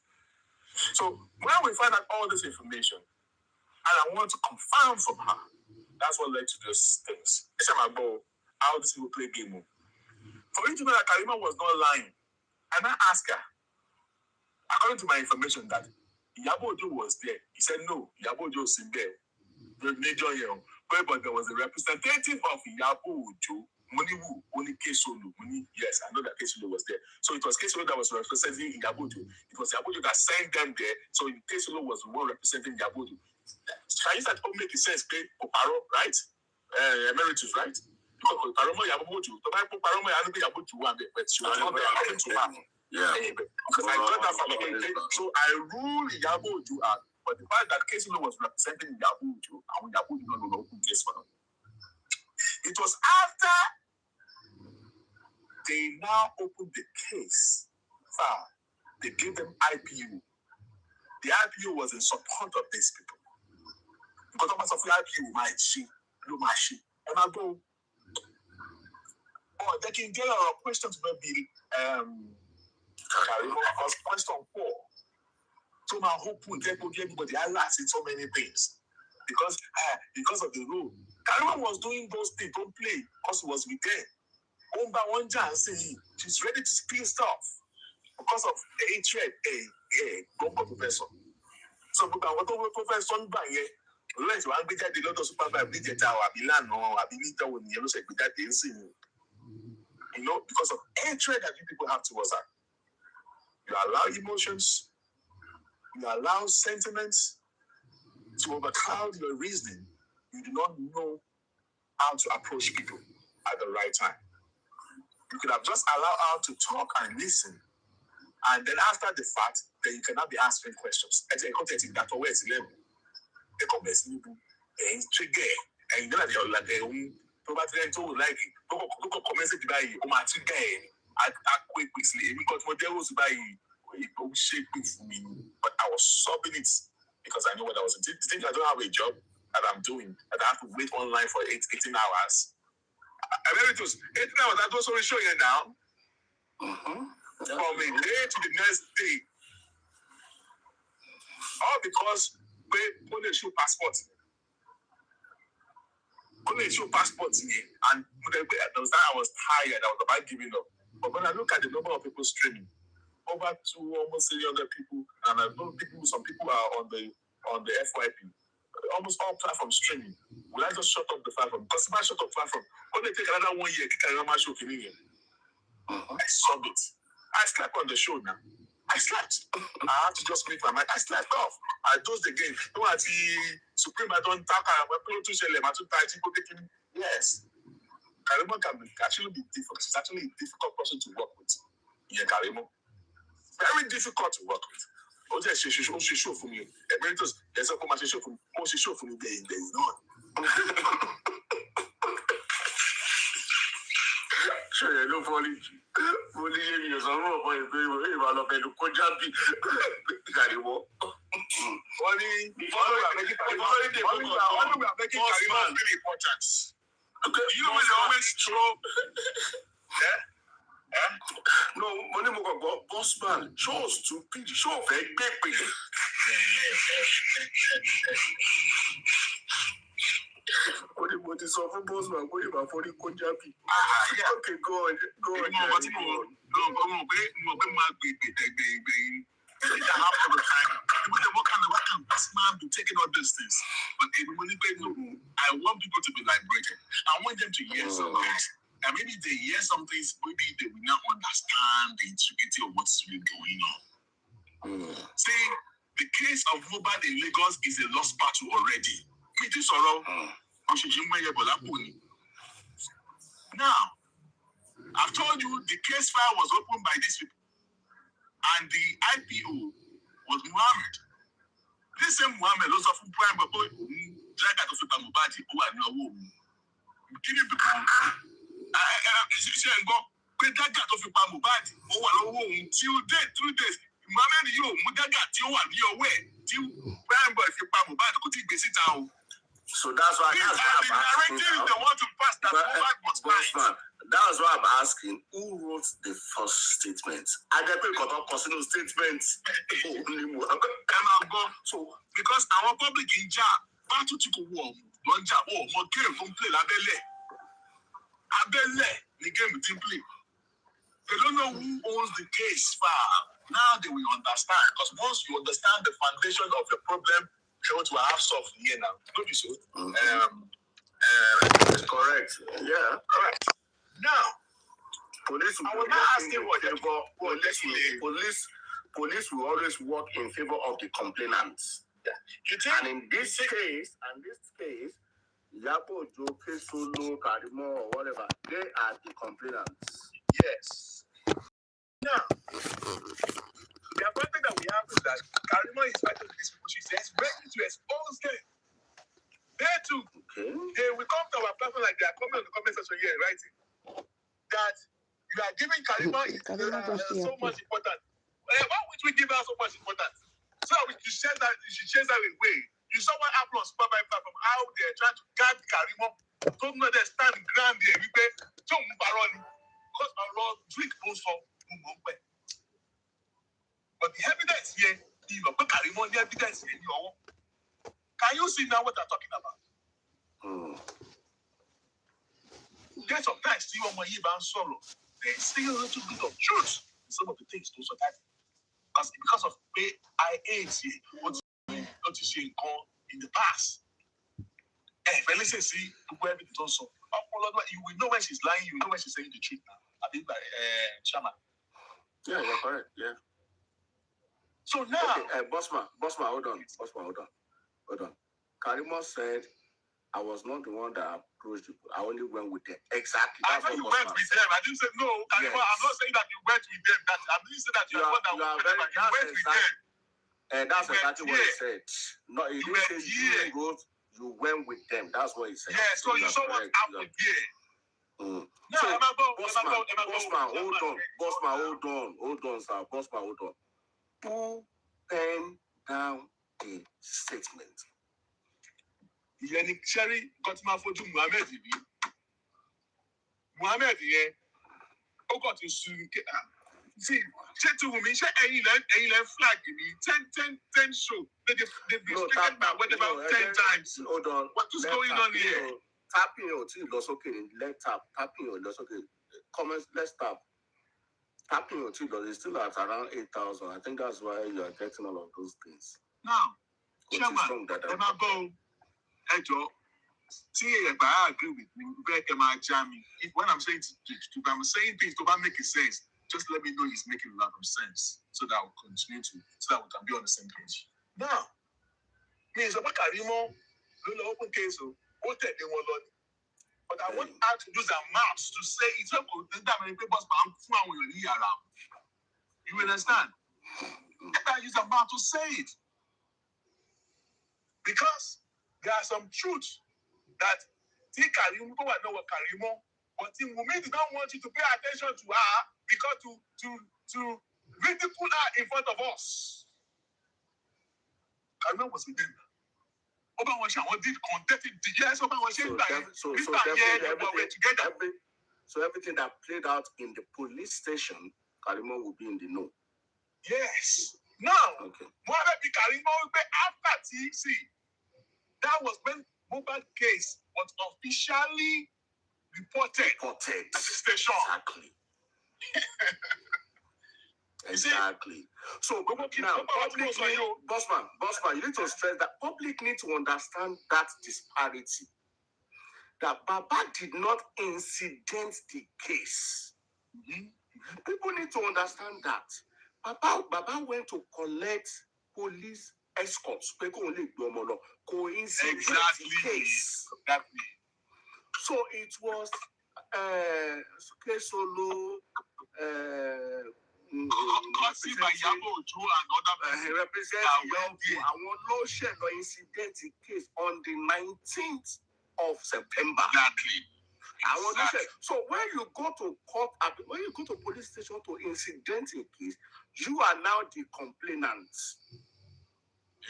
Speaker 5: So when we find out all this information, and I want to confirm from her, that's what led to those things. How these people play game. For you to know that Karimo was not lying, and I asked her, according to my information, that Iyabo Ojo was there. He said, no, Iyabo Ojo was in there. But there was a representative of Iyabo Ojo, Moniwu, only Kesolo. Yes, I know that Kesolo was there. So it was Kesolo that was representing Iyabo Ojo. It was Iyabo Ojo that sent them there. So Kesolo was the one representing Iyabo Ojo. Can you start to make sense? Oparo, right? Emeritus, right? Because Oparo Iyabo Ojo. But she was not there to her. Yeah. Because I got that from the so I rule Iyabo Ojo out. But the fact that Kesolo was representing Iyabo Ojo, and Iyabo Ojo don't know open case for them. It was after they now opened the case. They gave them IPU. The IPU was in support of these people. Because of the IPU, my she, no my she. And I go, oh, they can get a question to maybe question 4. So my hope will get everybody alas in so many things. Because of the rule. Karima was doing those things, don't play, because he was with them. Omba one chance, she's ready to spill stuff because of the hatred, don't go professor. So, but what over professor by here, let's one bit at the lot of super by Bridget Tower, Milan, or Abilita when you say with that dancing. You know, because of hatred that you people have towards her. You allow emotions, you allow sentiments to overcloud your reasoning. You do not know how to approach people at the right time. You could have just allowed her to talk and listen. And then after the fact, then you cannot be answering questions. And you know that you're like probably told like don't comment it by I quit quickly because model was by shape for me. But I was sobbing it because I know what I was doing. I don't have a job that I'm doing, and I have to wait online for 18 hours. Emeritus, 18 hours, that was already showing you now. From a day to the next day. All because we put a show passport. Put a show passport in here, and there was that I was tired, I was about giving up. But when I look at the number of people streaming, over to almost 300 people, and I know some people are on the FYP. Almost all platforms streaming. Will I just shut up the platform? Because if I shut up the platform, when they take another 1 year, I saw it. I slept on the show now. I slept. I had to just make my mind. I slept off. I dozed again. No, I see Supreme. I don't talk. Yes. Karimo can actually be difficult. It's actually a difficult person to work with. Yeah, Karimo. Very difficult to work with. What is she show for me? Emeritus, there's a commercial show for me. What she show for me? There is not. Sure, you know, only you some more for you. I love you. Kojabi, Karibo. Only making importance. Okay, you know when they always show. No, money more boss man. Show stupid. Show fake baby. Only what is over boss man. Go you for the Kojabi. Okay, go on. Go on. What can this man be taking all these things? But I want people to be liberated. I want them to hear some things. And maybe they hear some things, maybe they will not understand the integrity of what's really going on. See, the case of Mohbad in Lagos is a lost battle already. Now, I've told you the case file was opened by these people. And the IPO was Muhammad. This same Muhammad was of prime, but drag out of the Mohbad, who are no woman. Giving people, till day, 2 days. Muhammad, you, Mugaga, you are your way. Till prime boy, if you pam Mohbad, could you visit out? So that's why the narrative they want to pass that Mohbad was fine.
Speaker 6: That's why I'm asking, who wrote the first statement? I get people got personal statements.
Speaker 5: So because our public in jar, battle to go war, don't jar war, more game from play Abele, the game team play. They don't know who owns the case far. Now they will understand. Because once you understand the foundation of the problem, you're going to have solved here now. Don't be so.
Speaker 6: That's correct. Yeah.
Speaker 5: Correct. Now,
Speaker 6: police will
Speaker 5: I was not asking what
Speaker 6: police will always work in favor of the complainants.
Speaker 5: Yeah. You think?
Speaker 6: And in this case, Yapo, Joke, Solo, Karimo, or whatever, they are the complainants.
Speaker 5: Yes. Now, the advantage that we have is that Karimo is fighting with these people. She says ready to expose them. They too.
Speaker 6: Okay.
Speaker 5: They will come to our platform like they are coming on the comment section here, writing that you are giving Karimo so much importance. Why would we give her so much importance? So we should chase her away. You saw what happened on Super Vibe platform, how they are trying to guard Karimo. Don't know they stand ground there. We pay don't move because our drink goes for Mumbai. But the evidence here, you know, Karimo, the evidence here, can you see now what I'm talking about? There's sometimes still on my even sorrow. There's still a little bit of truth in some of the things those are that. Because of AIDS here, what you see in the past. But let's see where it also. You will know when she's lying, you will know when she's saying the truth now. I think by Chama.
Speaker 6: Yeah, you're correct. Yeah.
Speaker 5: So now,
Speaker 6: okay, Bossman, hold on. Karimo said, I was not the one that approached you. I only went with them. Exactly.
Speaker 5: That's what you went with them. I didn't say no. Karimo, yes. I'm not saying that you went with them. I didn't say that you are the one that went with them.
Speaker 6: And that's exactly what he said. No, he didn't say you went with them. That's what he said.
Speaker 5: Yeah, so you saw what happened here.
Speaker 6: No, so, Bossman, hold on, sir. Bossman, hold on. Who penned down the statement?
Speaker 5: Yannick Cherry got my photo Muhammad. Muhammad, yeah. Oh, got to soon. See, check to me, check any flag me. 10 show. They've spoken about whatever 10 times.
Speaker 6: Hold on.
Speaker 5: What is going on here?
Speaker 6: Tapping your team, lost okay. Let's tap. Tapping your lost okay. Comments, let's tap. Tapping your team, is still at around 8,000. I think that's why you are getting all of those things.
Speaker 5: Now, Chairman, Emma Bo, Ejo, see, I agree with you. When I'm saying things to make it sense, just let me know he's making a lot of sense so that we'll continue to, so that we can be on the same page. Now, means about Karimo, no open case, but I want her to use her mouths to say it's not that many papers, but I'm you understand? Let her use her mouth to say it. Because there are some truths that Karimo know what Karimo, but Wunmi did not want you to pay attention to her because to ridicule her in front of us. Karimo was with them. Did contested yes, so
Speaker 6: everything that played out in the police station, Karimo will be in the know.
Speaker 5: Yes. Now,
Speaker 6: okay.
Speaker 5: Karimo after TC, that was when Mohbad case was officially reported at the station.
Speaker 6: Exactly. Exactly. So now, public Bossman, you need to stress that public need to understand that disparity. That Baba did not incident the case.
Speaker 5: Mm-hmm.
Speaker 6: People need to understand that. Baba went to collect police escorts. Coincident the case.
Speaker 5: Exactly.
Speaker 6: So it was Solo
Speaker 5: Kosi by Yabo Ojo and other
Speaker 6: representing Yabo incident case on the 19th of September.
Speaker 5: Exactly.
Speaker 6: So when you go to court, when you go to police station to incident a case, you are now the complainant.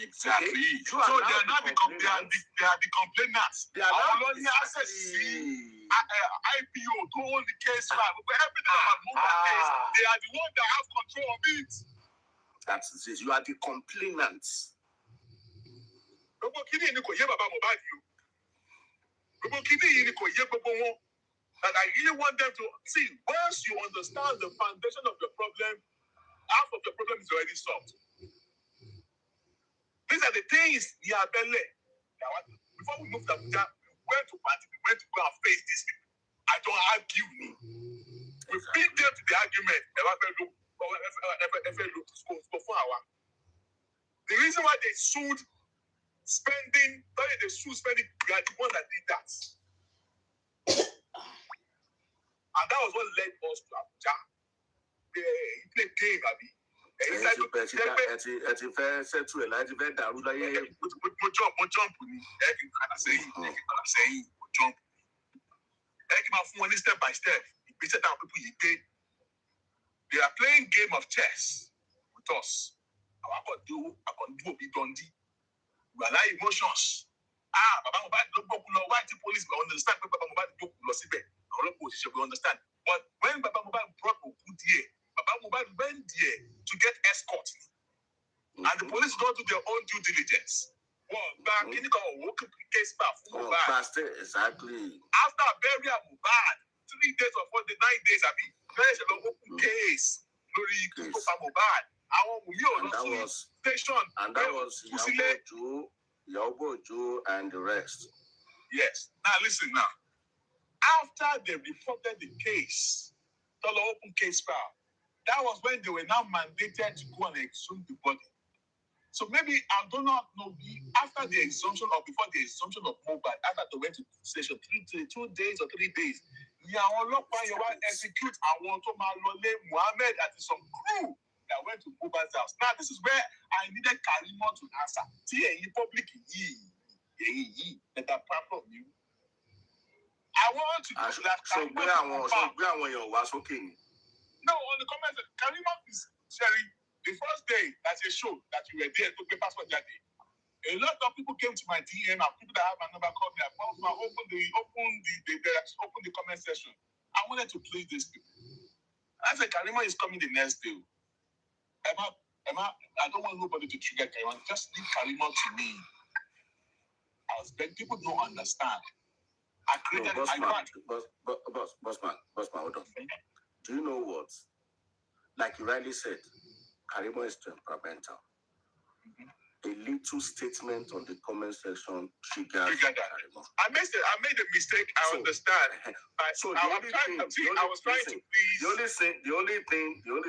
Speaker 5: Exactly. Okay? So they are not the complainants. They are the complainants.
Speaker 6: They are not
Speaker 5: only access IPO to hold the case file. But everything about Mohbad case, they are the ones that have control of it.
Speaker 6: That's it. You are the complainants.
Speaker 5: That I really want them to see. Once you understand the foundation of your problem, half of the problem is already solved. These are the things we are belly. Before we moved to Abuja, we went to party, we went to go and face these people. I don't argue. We beat them to the argument. The reason why they sued spending, we are the ones that did that. And that was what led us to Abuja. They played game, Abi.
Speaker 6: Mo
Speaker 5: jump. Step by step. They are playing game of chess with us. I can do we allow emotions. Baba Mohbad why the police we understand Baba Mohbad we understand. But when Baba Mohbad brought Oku there, Baba Mohbad went there to get escort. And the police don't do their own due diligence. Back in the case
Speaker 6: exactly.
Speaker 5: After burial Mohbad, 3 days or 9 days, there is an open case. Mohbad.
Speaker 6: And that was Yabo Joe and the rest.
Speaker 5: Yes. Now listen now. After they reported the case, the open case file, that was when they were now mandated to go and exhume the body. So maybe I do not know after the exhumption or before the exhumption of Mohbad, after they went to the station 2 days or 3 days, you execute Muhammad and some crew that went to Mohbad's house. Now this is where I needed Karimo to answer. Public that are part of you. I want to do that.
Speaker 6: So where I was okay.
Speaker 5: No, on the comment, Karimo is sharing the first day that's a show that you were there to pay passport that day. A lot of people came to my DM and people that have my number called me. Open the comment section. I wanted to please these people. I said Karimo is coming the next day. Emma, I don't want nobody to trigger Karimo. Just leave Karimo to me. I was begging people don't understand. I created
Speaker 6: Bossman, hold on. Do you know what? Like you rightly said, Karimo is temperamental. A little statement on the comment section triggered Karimo.
Speaker 5: I made a mistake. I understand.
Speaker 6: So the only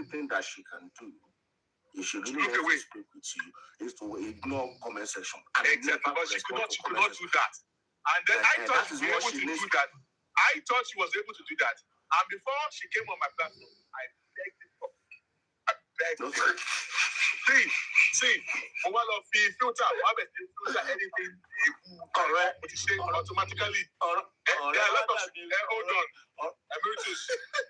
Speaker 6: thing that she can do, if she really wants to speak with you, is to ignore comment section.
Speaker 5: Exactly, but she could not do that. And then I thought she was able to do that. I thought she was able to do that. And before she came on my platform, I begged it. See, one of the filter, filter anything, correct, automatically. There are a lot of, hold on, emeritus.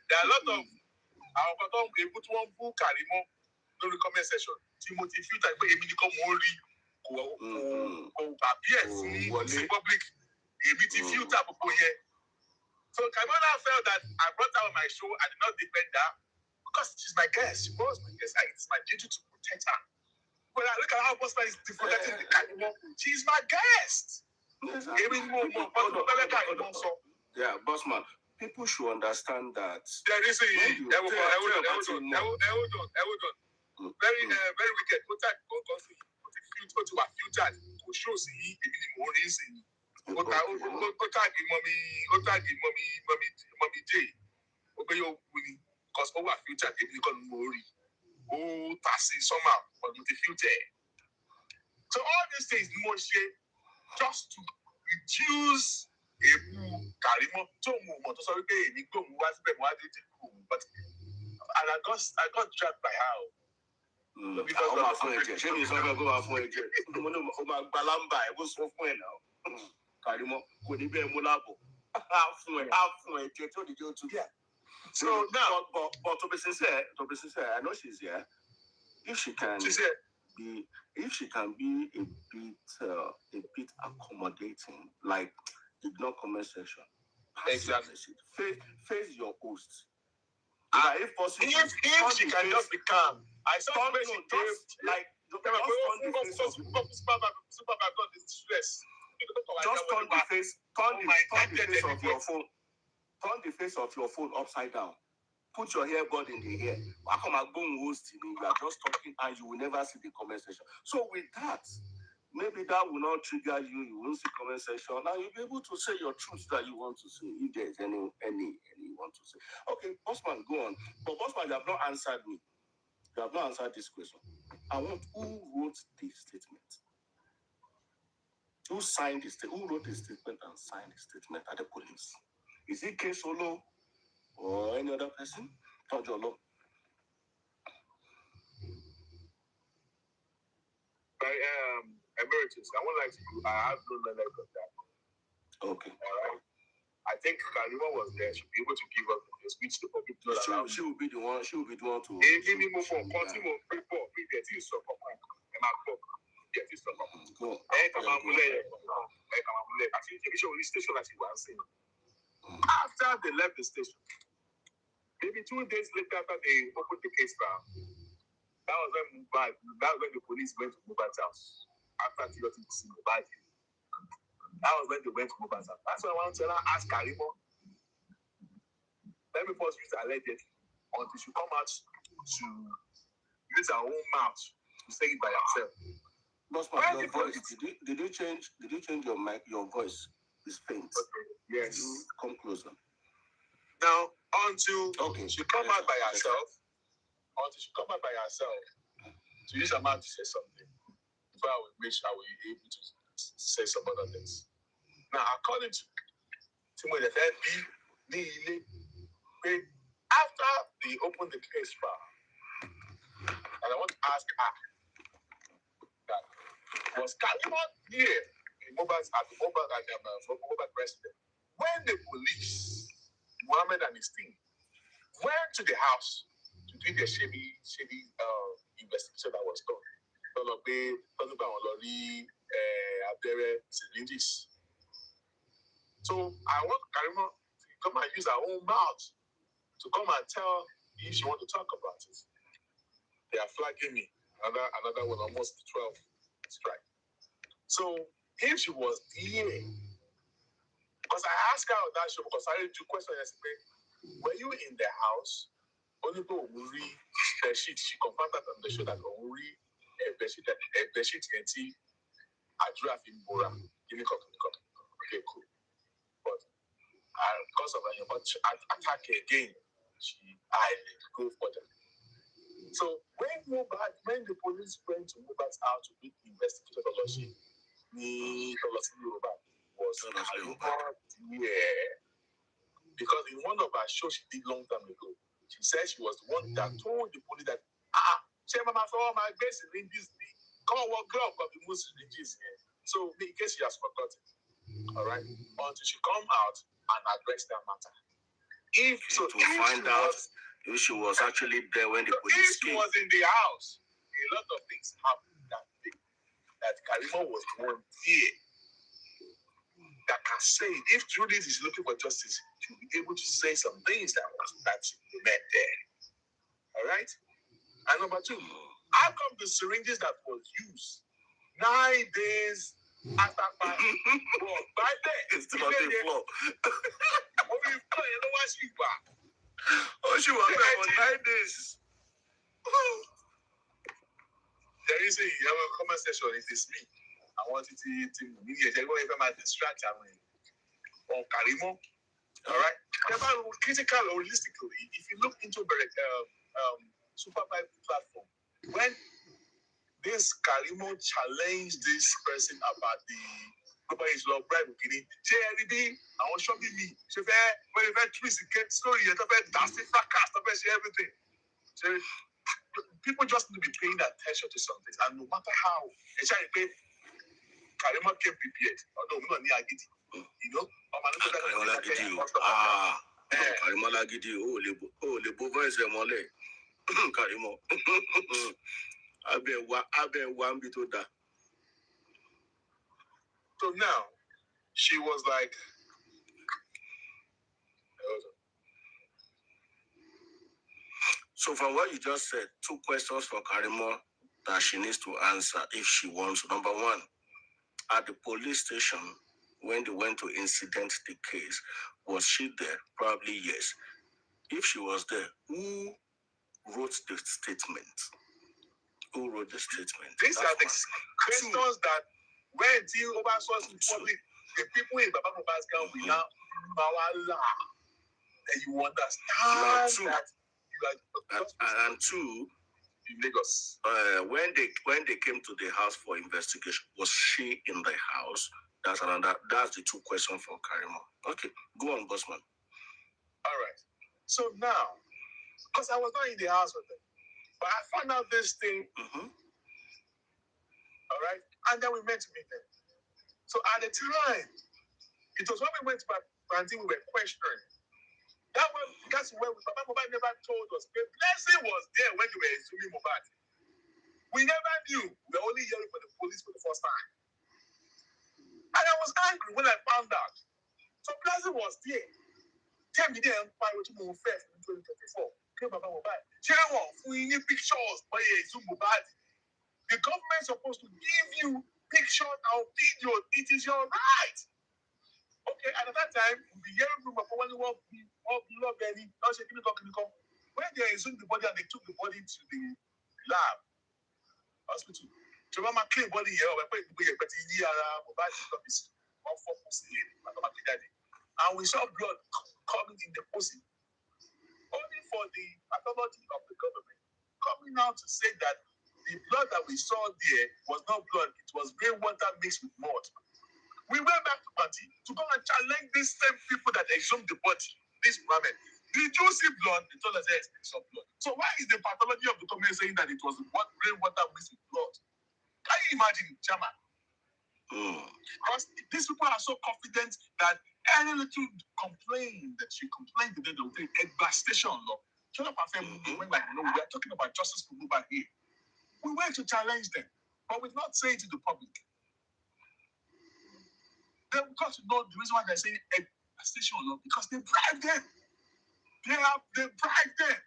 Speaker 5: There are a lot of, our bottom, they put one book, Karimo, no comment section. Timothy filter, but Emily come only, appears in public, Emily filter, so Kamala felt that I brought her on my show, I did not defend her, because she's my guest. She was my guest. It's my duty to protect her. But I look at how Bossman is protecting the Karimo. She's my guest.
Speaker 6: Yeah, Bossman, people should understand that.
Speaker 5: There is a hold on. Very wicked. Mommy J. Because over future, they become Mori. Oh, Tassi, somehow, but with the future. So all these things, just to reduce a Karimo, but and I got dragged by how. So now,
Speaker 6: but to be sincere, I know she's here. If she can be a bit accommodating, like ignore comment section.
Speaker 5: Exactly.
Speaker 6: Face your host.
Speaker 5: If possible, if she can just be calm. I saw when she gave like just turn the face of your phone.
Speaker 6: Turn the face of your phone upside down. Put your earbud in the ear. Why come I go hosting? You are just talking and you will never see the comment section. So with that, maybe that will not trigger you. You won't see comment section. Now you'll be able to say your truth that you want to say. If there's any you want to say. Okay, Bossman, go on. But Bossman, you have not answered me. You have not answered this question. I want who wrote the statement? Who signed the statement? Who wrote the statement and signed the statement at the police? Is it K Solo or any other person? Tojolo.
Speaker 5: By emeritus, I would like to. I have no knowledge of that.
Speaker 6: Okay.
Speaker 5: All right. I think Karima was there. She'll be able to give us the speech to public.
Speaker 6: She will be the one. She will be the one to.
Speaker 5: After they left the station, maybe 2 days later, after they opened the case file, that was when the police went to Mohbad's house. After Cöūrt to see Mohbad, that was when they went to Mohbad's house. That's why I want to ask Karimo. Let me first use allegedly until she come out to use her own mouth to say it by herself.
Speaker 6: Bossman, your voice. Did you change your mic? Your voice is faint.
Speaker 5: Okay. Yes.
Speaker 6: Come closer.
Speaker 5: Now, until she come out by herself, to use her mouth to say something, before I will make sure I will be able to say some other things. Now, according to Timothy, after they opened the case file, and I want to ask her, that was Karimo here in Mohbad's president when the police, Mohammed and his team, went to the house to do the shady investigation that was done. So I want Karimo to come and use her own mouth to come and tell if she want to talk about it. They are flagging me. Another one, almost 12 strike. So if she was here, because I asked her on that show, because I did 2 questions yesterday, were you in the house? Only go Omowummi the sheet. She confirmed that on the show that Omowummi the sheet NT Adra Fimbora. Okay, cool. But because of her attack again, I go for them. So when the police went to Mohbad's house to meet the investigator, was because in one of her shows she did long time ago, she said she was the one that told the police that Chairman of all my basic in Disney. Come on, what club of the most religious here. So, in case she has forgotten, all right, until she come out and address that matter. If so,
Speaker 6: to find out if she was actually there when the police came.
Speaker 5: If she was in the house, a lot of things happened that day. That Karimo was the one there that can say, if truly is looking for justice, she'll be able to say some things that she met there. All right? And number two, how come the syringes that was used 9 days after my well, by then
Speaker 6: It's still on the floor. Oh, she was there for 9 days.
Speaker 5: There is a comment section. It is me. I wanted to distract on Karimo. All right. Critical holistically, if you look into Super Bible platform, when this Karimo challenged this person about the global Islam bribe, I was showing me. When you twist the get story, you have that's the fracas, everything. So people just need to be paying attention to something, and no matter how, Karimo came prepared. Although we don't need agidi, you know.
Speaker 6: Karimo lagidi, oh, le bovo is mole. Karimo, abe one bit of that.
Speaker 5: So now, she was like,
Speaker 6: so from what you just said, 2 questions for Karimo that she needs to answer if she wants. Number one, at the police station, when they went to incident the case, was she there? Probably yes. If she was there, who wrote the statement? Who wrote the statement?
Speaker 5: These are the questions that when the oversource in public, the people in Baba Mohbad's camp will now and you understand that you are
Speaker 6: and two,
Speaker 5: in Lagos.
Speaker 6: When they came to the house for investigation, was she in the house? That's the 2 questions for Karimo. Okay, go on, Bossman.
Speaker 5: All right. So now, because I was not in the house with them, but I found out this thing.
Speaker 6: Mm-hmm.
Speaker 5: All right, and then we met to meet them. So at the time, it was when we went to Banting, we were questioning. That's when Baba Mohbad never told us. The blessing was there when they were assuming Mohbad. We never knew. We were only hearing from the police for the first time. And I was angry when I found out. So blessing was there. Tell me the empire which moved first in 2024. Came Baba Mohbad. We need pictures by Mohbad. The government is supposed to give you pictures and videos. It is your right. Okay, and at that time, the hearing room of only one love any. When they exhumed the body and they took the body to the lab, hospital. So Mama clean body here, and we saw blood coming in the pussy. Only for the pathology of the government coming out to say that the blood that we saw there was not blood, it was rainwater mixed with mud. We went back to party to go and challenge these same people that exhumed the body, this woman. Did you see blood? They told us yes, they saw blood. So why is the pathology of the government saying that it was rainwater mixed with blood? Can you imagine, Chairman? Because these people are so confident that any little complaint that you complain to them, they'll take a gas station law. Shut up and say, we are talking about justice for Mohbad here. We went to challenge them, but we did not say it to the public. They've got to know the reason why they're saying a station law, because they bribed them. They bribed them.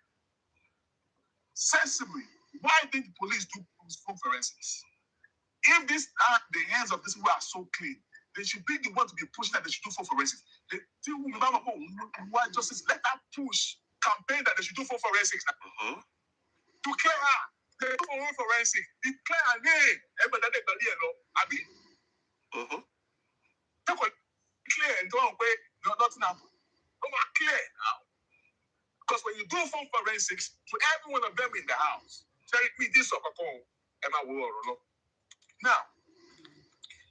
Speaker 5: Sensibly, why did the police do phone forensics? If these are the hands of these people are so clean, they should be the one to be pushing that they should do phone forensics. Why justice let her push campaign that they should do phone forensics to clear her. They do phone forensics. They clear her name. Everybody clear and don't wait. Nothing happened. Clear now. Because when you do phone forensics to every one of them in the house, tell me this or now,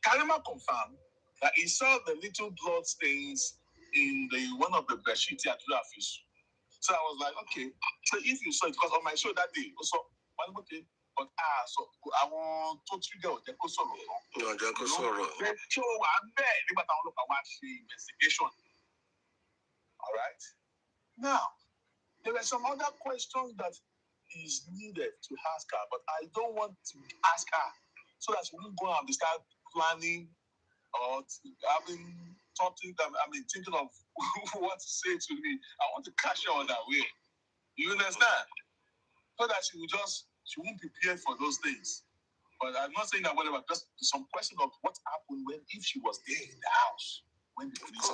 Speaker 5: Karimo confirmed that he saw the little blood stains in one of the bedsheets at the office. So I was like, okay. So if you saw it, because on my show that day, also okay, but so I want to trigger the Kosoro.
Speaker 6: No, the Kosoro.
Speaker 5: So I'm there. They got look at the investigation. All right. Now, there are some other questions that is needed to ask her, but I don't want to ask her so that she won't go and start planning or having something that thinking of what to say to me. I want to catch her on that way. You understand? So that she won't prepare for those things. But I'm not saying that whatever, just some question of what happened if she was there in the house when the police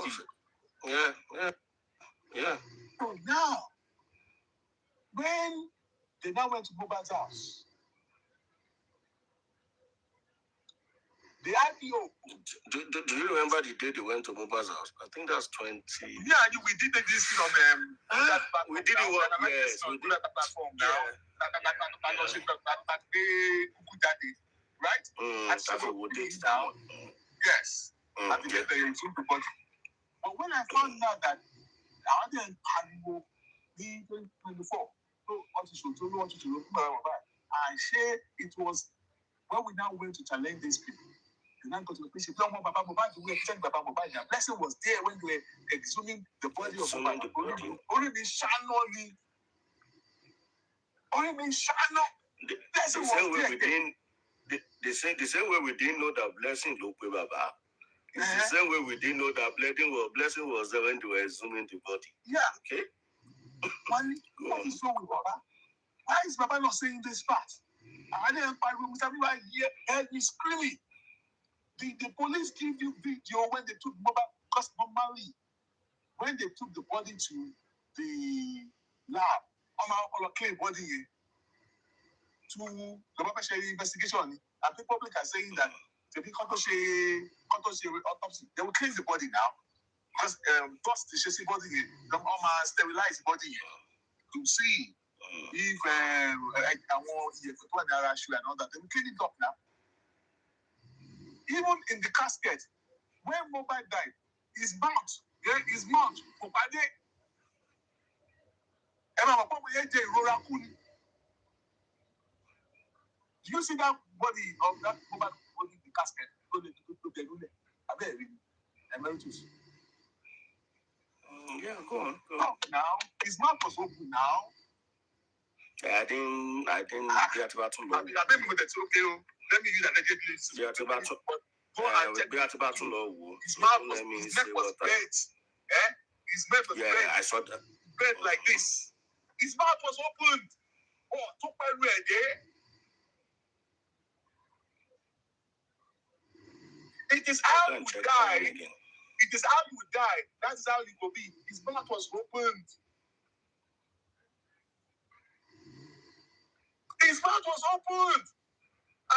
Speaker 5: came.
Speaker 6: Yeah.
Speaker 5: So now, when they now went to Mohbad's house, the IPO.
Speaker 6: Do you remember the day they went to Mohbad's house? I think that's 20.
Speaker 5: Yeah, we did this thing on that platform.
Speaker 6: We did it what? Yes,
Speaker 5: we did that platform now. Right? That's what we did now. Yes. I think they took the body. But when I found out that I didn't have the 2024, I say it was when we now went to challenge these people. And then go to the place. The blessing was there when they were exhuming the body of Mohbad. Only the Shannon. The blessing was there.
Speaker 6: The same way we didn't know that blessing looked Baba. It's the same way we didn't know that blessing was there when they were exhuming the body.
Speaker 5: Yeah.
Speaker 6: Okay.
Speaker 5: What is wrong with Baba? Why is Baba not saying this part? I didn't find everybody here heard me screaming. The police give you video when they took Mohbad, because normally when they took the body to the lab, on a clean body to the Mohbad investigation, and the public are saying that the autopsy, they will clean the body now because first the body, sterilize the body to see if I want and all that. They will clean it up now. Even in the casket, when Mohbad died, his mouth, Mohbad. Do you see that body of that Mohbad body in the casket? Emeritus.
Speaker 6: Yeah, go on.
Speaker 5: Now, his mouth was open now.
Speaker 6: I didn't get about to
Speaker 5: Let me use an allegedly. Go and check about his mouth was his neck was bent. His neck was bent.
Speaker 6: I saw that.
Speaker 5: Bent like this. His mouth was opened. Took my red, It is how you die. It is how you die. That is how you will be. His mouth was opened. His mouth was opened.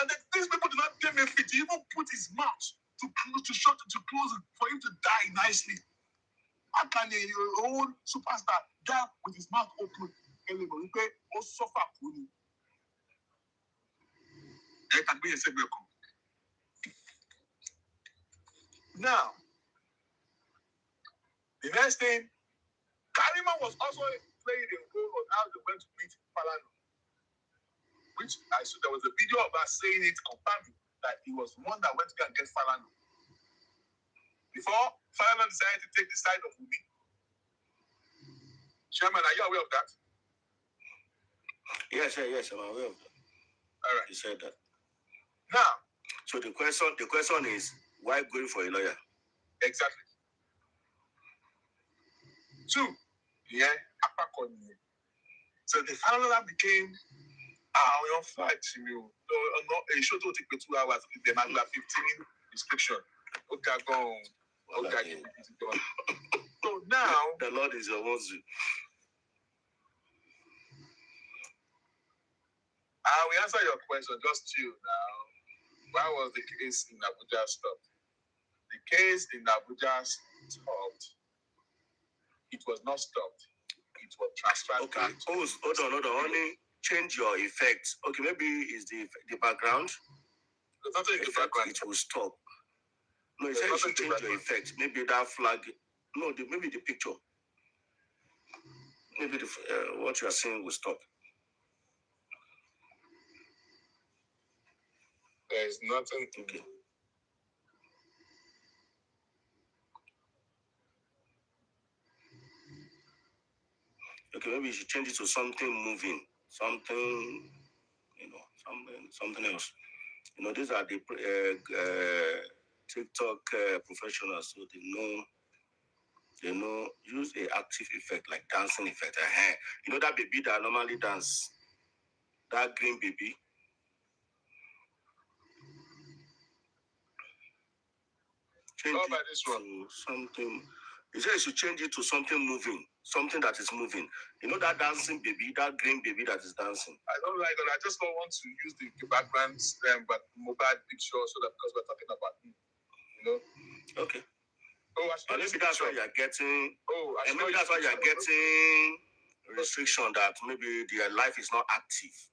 Speaker 5: And these people do not give me fit. He even put his mouth to close it for him to die nicely. How can a old superstar die with his mouth open? Now, the next thing, Karima was also playing a role on how they went to meet Falana. Which I saw there was a video of us saying it, confirming that he was one that went to go and get Falana. Before Falana decided to take the side of Wumi. Chairman, are you aware of that?
Speaker 6: Yes, I'm aware of that.
Speaker 5: All right.
Speaker 6: You said that.
Speaker 5: Now,
Speaker 6: so the question is, why going for a lawyer?
Speaker 5: Exactly. 2, so the Falana became our fight. A show to take 2 hours. They might have 15 restriction. Okay, go. Okay. So now
Speaker 6: the Lord is your onesie.
Speaker 5: I will answer your question. Just chill now. Why was the case in Abuja stopped? The case in Abuja stopped. It was not stopped. It was transferred.
Speaker 6: Okay. Hold on. Only change your effects. Okay, maybe it's the background.
Speaker 5: There's nothing in the background.
Speaker 6: It will stop. No, it says you should change your effects. Maybe that flag. No, maybe the picture. Maybe what you are saying will stop.
Speaker 5: There's nothing.
Speaker 6: Okay. Okay, maybe you should change it to something moving, something, something else. These are the TikTok professionals, so they know, use a active effect like dancing effect. That baby that normally dance, that green baby. Change it to something. He said you should change it to something moving, something that is moving. That dancing baby, that green baby that is dancing.
Speaker 5: I don't like it. I just don't want to use the background but Mohbad picture so that because we're talking about him,
Speaker 6: Okay.
Speaker 5: Oh,
Speaker 6: and maybe that's why you're getting. And maybe that's why you're getting restriction that maybe their life is not active.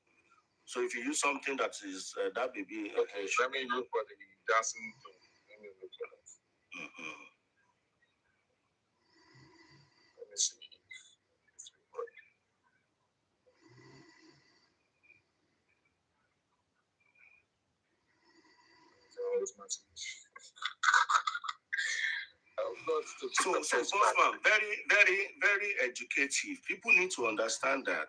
Speaker 6: So if you use something that is that baby.
Speaker 5: Okay, let me look for the dancing thing. Let me look at it.
Speaker 6: Mm-hmm.
Speaker 5: Let me see.
Speaker 6: So Bossman, very, very, very educative. People need to understand that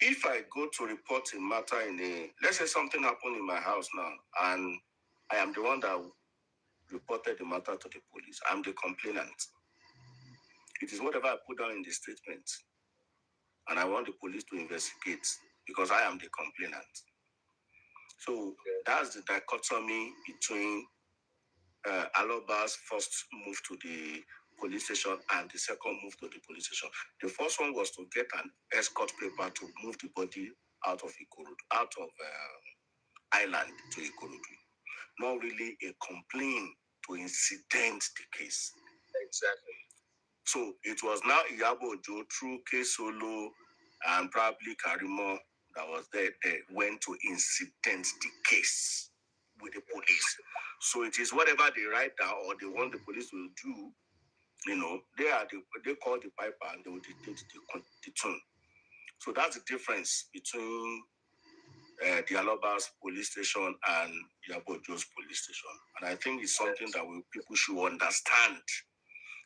Speaker 6: if I go to report a matter let's say something happened in my house now, and I am the one that reported the matter to the police, I'm the complainant. It is whatever I put down in the statement, and I want the police to investigate because I am the complainant. So that's the dichotomy between Aloba's first move to the police station and the second move to the police station. The first one was to get an escort paper to move the body out of Island to Ikorodu. Not really a complaint to incident the case.
Speaker 5: Exactly.
Speaker 6: So it was now Iyabo Ojo through K-Solo and probably Karimo that was there went to incident the case with the police. So it is whatever they write down or they want the police to do, they call the piper and they will dictate the tune. So that's the difference between the Aloba's police station and Iyabo Ojo's police station. And I think it's something that people should understand.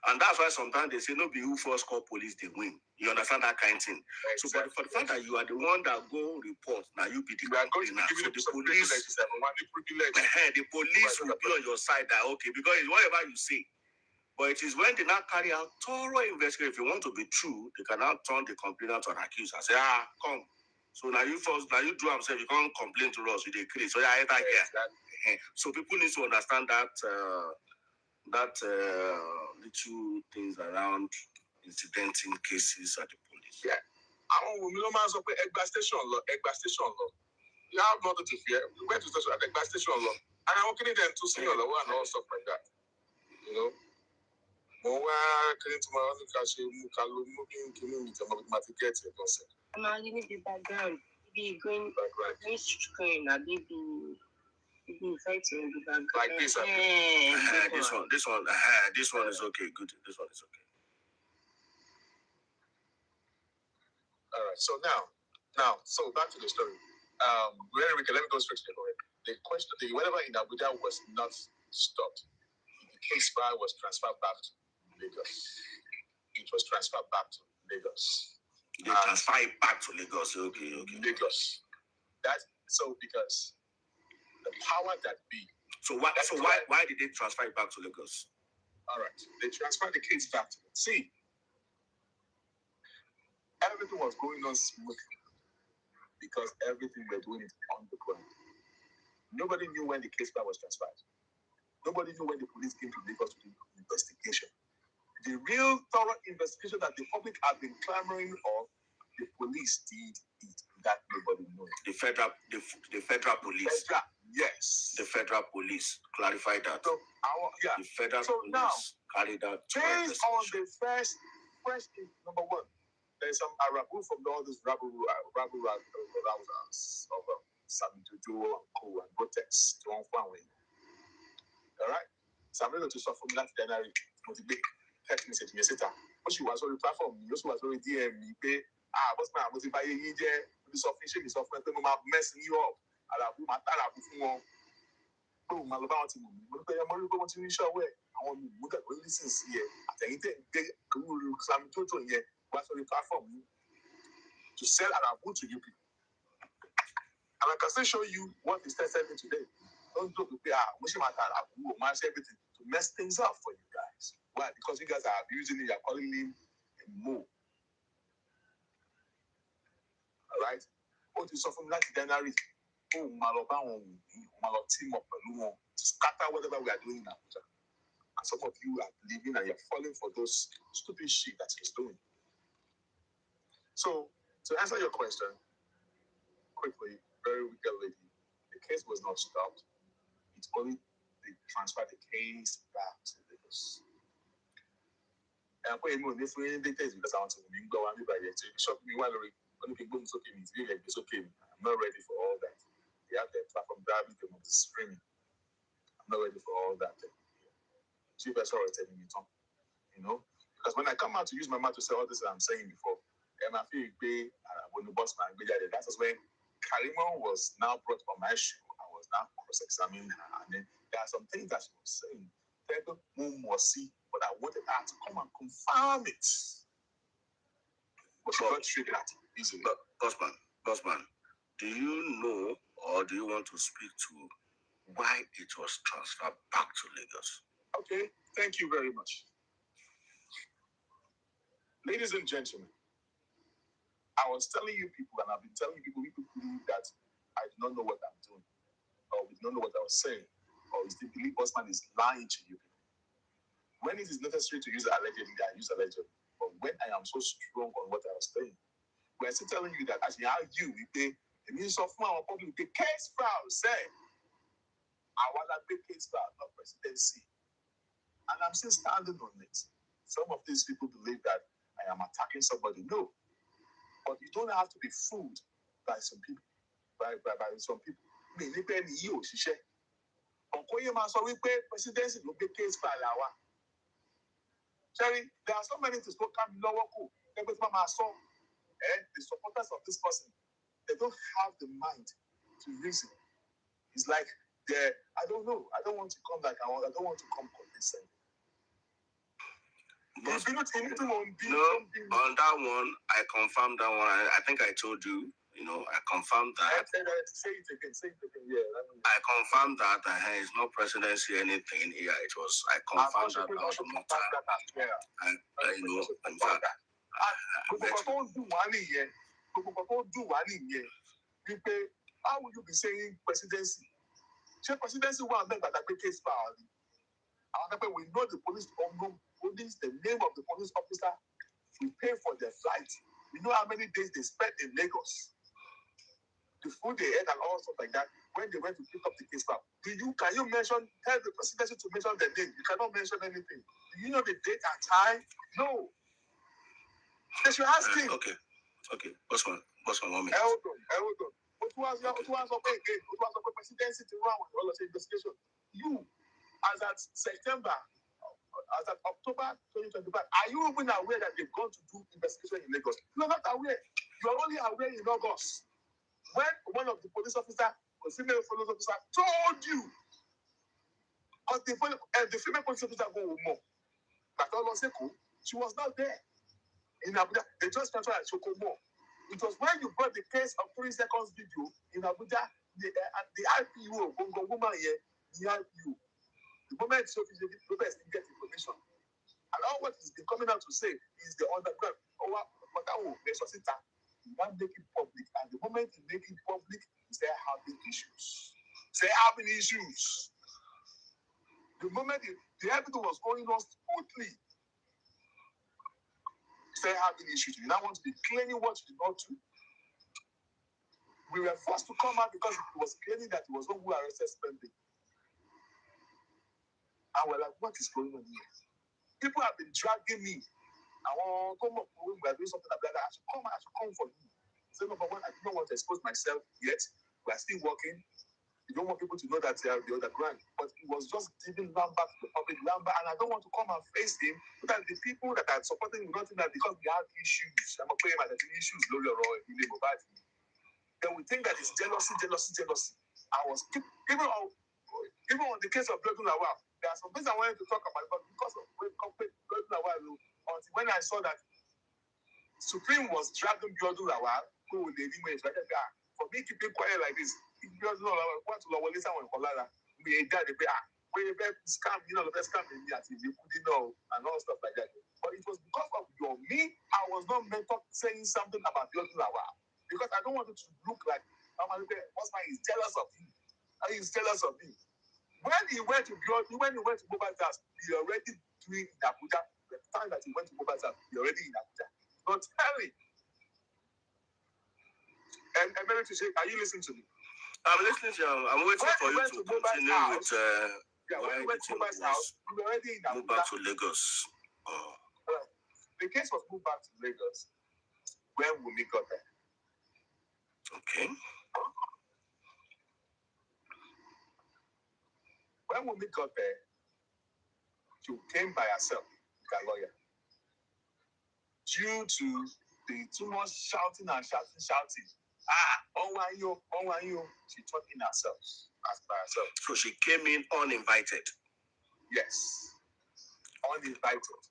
Speaker 6: And that's why sometimes they say, no, be who first call police, they win. You understand that kind of thing? Exactly. So for the fact that you are the one that go report, now you be the complainer. So the police, the police will be on your side that, okay, because it's whatever you say. But it is when they now carry out thorough investigation. If you want to be true, they can now turn the complainant to an accuser and say, come. So now you do themselves, you can't complain to us with a case. So enter here. Exactly. So people need to understand that little things around incidenting cases at the police.
Speaker 5: Yeah. Egba station. You have nothing to fear. We went to station at Egba station. And I'm working them to see and all stuff like that.
Speaker 3: You need the background. Be going screen and be fighting the background.
Speaker 5: Like this.
Speaker 6: This one is okay. Good. This one is okay.
Speaker 5: All right. So so back to the story. Let me go straight to the point. The question, whatever in Abuja was not stopped. The case file was transferred back to Lagos. It was transferred back to Lagos.
Speaker 6: They transfer it back to Lagos. Okay.
Speaker 5: Lagos. Because the power that be.
Speaker 6: So why did they transfer it back to Lagos?
Speaker 5: All right. They transferred the case back to them. See, everything was going on smoothly because everything we're doing is on the ground. Nobody knew when the case file was transferred. Nobody knew when the police came to Lagos to do the investigation. The real thorough investigation that the public have been clamoring of, the police did it. That nobody knows.
Speaker 6: The federal police.
Speaker 5: Yes.
Speaker 6: The federal police. Clarify that.
Speaker 5: So,
Speaker 6: the federal police carried out.
Speaker 5: Based on the first number one, there's some Arabu from all these Rabu rousers of Sami Jojo and Co and Botex to Onfaway. All right? So I'm going to suffer from that January. Motivate. Text message me. But she was on the platform. You also was on the DM me. What's my motivation? The sufficient is of messing you up. àràbù máa tàràbù fún wọn pé òun máa lọ bá wọn ti mọ̀ mí mo ní pé ẹ mọ́ rí pé wọ́n ti ní iṣẹ́ ọwọ́ ẹ̀ àwọn olùmúdà ló ní sìn sí ẹ àtẹ̀yìn tẹ̀ ń gbé kúrú sàmìtótó yẹn wá sórí platform yìí to sell àràbù to you people. And I can still show you what is selling today. Don't joke with we should match everything to mess things up for you guys. Why? Because you guys are abusing it, you're calling him a mo. Alright? What you suffer from that January? Oh, Maloba, team up to scatter whatever we are doing now. And some of you are believing and you're falling for those stupid shit that he's doing. So, to answer your question, quickly, very wicked lady, the case was not stopped. It's only they transferred the case back to Lagos. And I'm putting more different details because I want to go and by it. Shock me while only people it's okay, it's okay. I'm not ready for all that. They have their platform driving them on the screen. I'm not ready for all that. Chief SR telling me, Tom, you know, because when I come out to use my mouth to say all this that I'm saying before, and I feel when the boss man that was when Karimo was now brought on my shoe. I was now cross-examining her, and then there are some things that she was saying. But I wanted her to come and confirm it. But she got triggered easily. Bossman, do you know or do you want to speak to why it was transferred back to Lagos? Okay, thank you very much. Ladies and gentlemen, I was telling you people, and I've been telling people believe that I do not know what I'm doing, or we do not know what I was saying, or is the belief Bossman is lying to you people. When it is necessary to use allegedly, I use allegedly. But when I am so strong on what I was saying, we're still telling you that as you argue, we pay the Minister of Man or public, the case file say, I want to big case file, not presidency. And I'm still standing on it. Some of these people believe that I am attacking somebody. No. But you don't have to be fooled by some people. By some people. I mean, presidency will be case file. Cherry, there are so many things that come lower. The supporters of this person, they don't have the mind to reason. It's like I don't know. I don't want to come like I don't want to come condescending. No, on that one, I confirmed that one. I think I told you, I confirmed that. Say it again, yeah. I confirmed that it's not presidency anything here. It was, I confirmed that was not time. In fact, how would you be saying presidency? Presidency was meant by the case file. We know the police, the name of the police officer. We pay for their flight. We know how many days they spent in Lagos. The food they ate and all stuff like that. When they went to pick up the case file, can you tell the presidency to mention their name? You cannot mention anything. Do you know the date and time? No. They should ask him. Okay. Bossman, 1 minute. Hold on. What was the presidency to run with all of the investigation? You, as at September, as at October 2025, are you even aware that they've gone to do investigation in Lagos? You're not aware. You're only aware in August. When one of the police officers, the female police officer, told you, but the female police officer go more. But she was not there. In Abuja, they just transferred Shokomo. It was when you brought the case of 3 seconds video in Abuja, the IPU, Bongo woman here, the IPU. The moment so the progress in get information. And all what is coming out to say is the underground. You want to make it public. And the moment you make it public, they're having issues. The moment the everything was going on smoothly, they're having issues. You now want to be claiming what you did not do. We were forced to come out because it was claiming that it was not who arrested spending. And we're like, what is going on here? People have been dragging me. I want to come up when we are doing something like that. I should come for you. So number one, I don't want to expose myself yet. We are still working. You don't want people to know that they are the underground. But it was just giving Lamba to the public Lamba, and I don't want to come and face him so that the people that are supporting him, nothing that because we have issues. I'm afraid that the issues, Mohbad. then we think that it's jealousy. I was even on the case of Blood Lawal, there are some things I wanted to talk about, but because of Blood Lawal, until when I saw that Supreme was dragging Blood Lawal, who would leave me, for me keeping quiet like this, Blood Lawal, what to Lawal, listen, when Kolara, we died, we scam, the best scam in me, you couldn't know, and all stuff like that. But it was because of me, I was not meant to saying something about Blood Lawal, because I don't want it to look like Osman is jealous of him. He's jealous of him. When he went to Mohbad's house, he already doing in Abuja. The time that he went to Mohbad's house, he already in Abuja. But tell me, and Mary to say, are you listening to me?
Speaker 6: I'm listening to you. I'm waiting for you to continue with
Speaker 5: when he went to Mohbad's house, he was already in Abuja.
Speaker 6: Move back to Lagos. Oh.
Speaker 5: The case was moved back to Lagos when Wunmi got there.
Speaker 6: Okay.
Speaker 5: When Wunmi got there, she came by herself with her lawyer. Due to the too much shouting, she turned in herself, as by herself.
Speaker 6: So she came in uninvited.
Speaker 5: Yes, uninvited.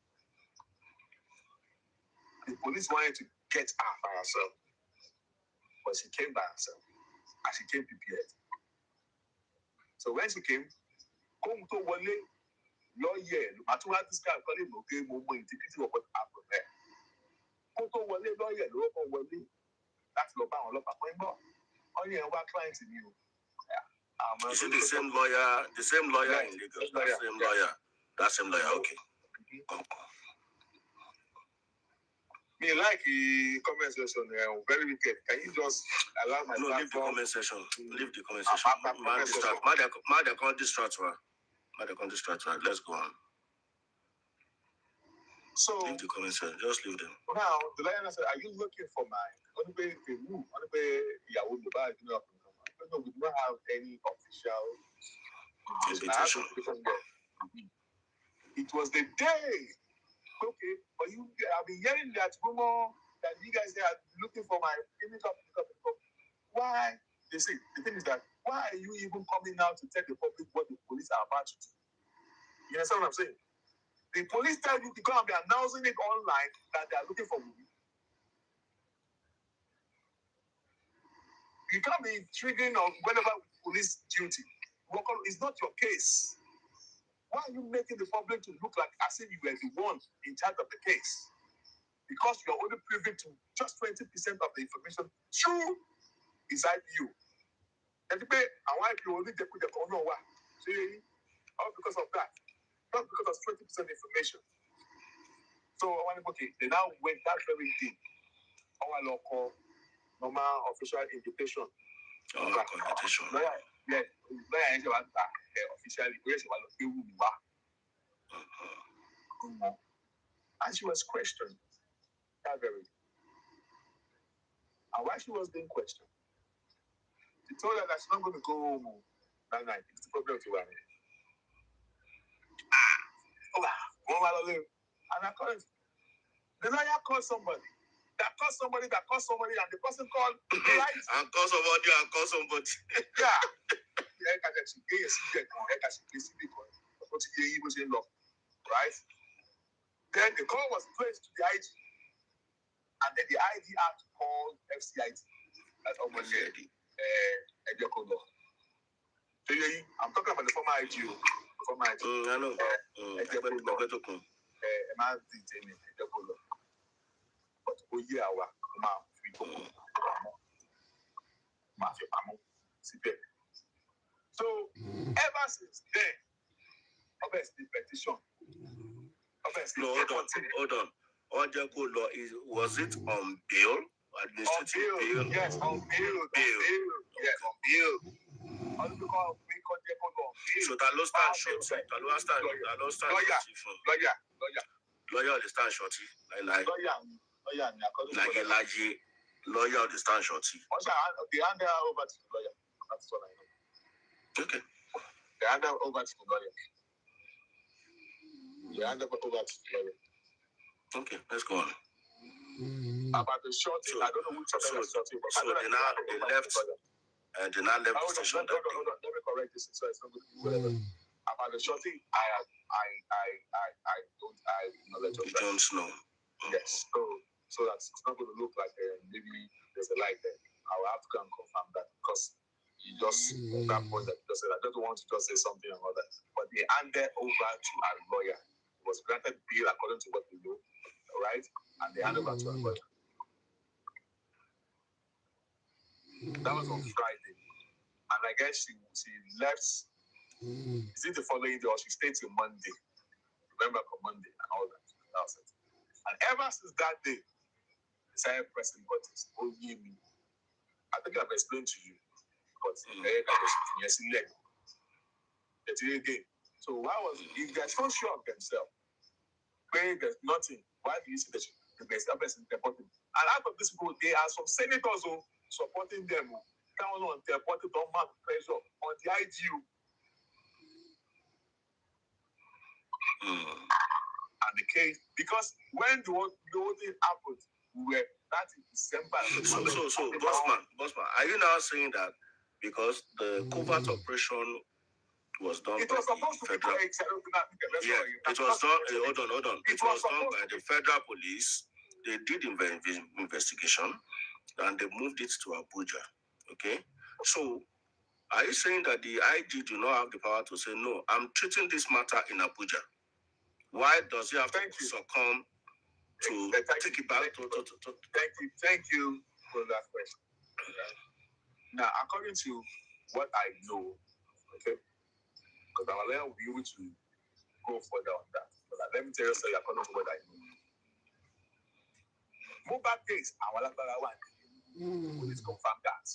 Speaker 5: The police wanted to get her by herself, but she came by herself, and she came prepared. So when she came, come to Wale, lawyer, Matula described calling okay, integrity of what happened there. Come to Wale, lawyer, local Wale, that's Loban or Lopan. Only one client in you.
Speaker 6: Is it the same lawyer? The same lawyer in Lagos? That same lawyer, okay.
Speaker 5: Me like the comment section, very wicked. Can you just allow my
Speaker 6: leave the comment section. Leave the comment section. Mother can't distract her. Let's go on.
Speaker 5: So
Speaker 6: leave the comment section. Just leave them.
Speaker 5: Now the lawyer said, "Are you looking for my only way to move? Only way Yahoo Dubai? No, we do not have any official
Speaker 6: invitation.
Speaker 5: It was the day. Okay, but I've been hearing that rumor that you guys are looking for my image up. Why? They say the thing is that why are you even coming out to tell the public what the police are about to do? You understand what I'm saying? The police tell you to come and be announcing it online that they are looking for Wunmi. You can't be triggering on whenever police duty. It's not your case. Why are you making the public to look like as if you were the one in charge of the case? Because you are only privy to just 20% of the information true inside you. And why you only take the corner? See, all because of that. Not because of 20% information. So they now went that very day. Our local normal official invitation.
Speaker 6: Invitation.
Speaker 5: Officially, and she was questioned that very day. And while she was being questioned, she told her that she's not going to go home that night. It's the problem to her. And I called the lawyer called somebody. That called somebody, and the person called right.
Speaker 6: And call somebody.
Speaker 5: Yeah. Right? Then the call was placed to the IG. And then the IG had to call FCIT. That's almost I'm talking about the former IG.
Speaker 6: I know.
Speaker 5: So ever since then, obviously petition.
Speaker 6: No, hold on. Was it on bail? Administrative bail?
Speaker 5: Yes, on bail. Yes, on bail.
Speaker 6: So that low stand shorty. Lawyer the stand shorty. Lawyer the stand shorty.
Speaker 5: They hand her over to the lawyer. That's what I know.
Speaker 6: Okay.
Speaker 5: They hand her over to the lawyer. Okay, let's go on. About the shorty, I don't know which of them is shorty, but
Speaker 6: so they left the station.
Speaker 5: Hold on. Let me correct this so it's not going to be whatever. About the shorty, I don't knowledge of that.
Speaker 6: Don't know.
Speaker 5: Yes. So that's it's not going to look like maybe there's a light there. I will have to go and confirm that because you just that point that you just said I don't want to just say something or other. But they handed over to our lawyer. It was granted bail according to what we know, right? And they handed over to our lawyer. That was on Friday. And I guess she left. Is it the following day or she stayed till Monday? Remember for Monday and all that. That was it. And ever since that day, they started pressing buttons. Oh, me. I think I've explained to you. But again. So why was if they're so sure of themselves, when there's nothing, why do you say that there's a person supporting? And out of this people, there are some senators who supporting them. Count on their party don't mark pressure on the IGU. And the case because when the whole thing happened, we were that in December.
Speaker 6: So Bossman, are you now saying that because the covert operation was done by the federal? Yeah, it was done. Hold on. It was done by the federal police. They did investigation and they moved it to Abuja. Okay, so are you saying that the IG do not have the power to say no? I'm treating this matter in Abuja. Why does he have to succumb to take it back?
Speaker 5: Thank you for that question. Now, according to what I know, okay, because our lawyer will be able to go further on that. But let me tell you something according to what I know. Mohbad case, our one will confirm that.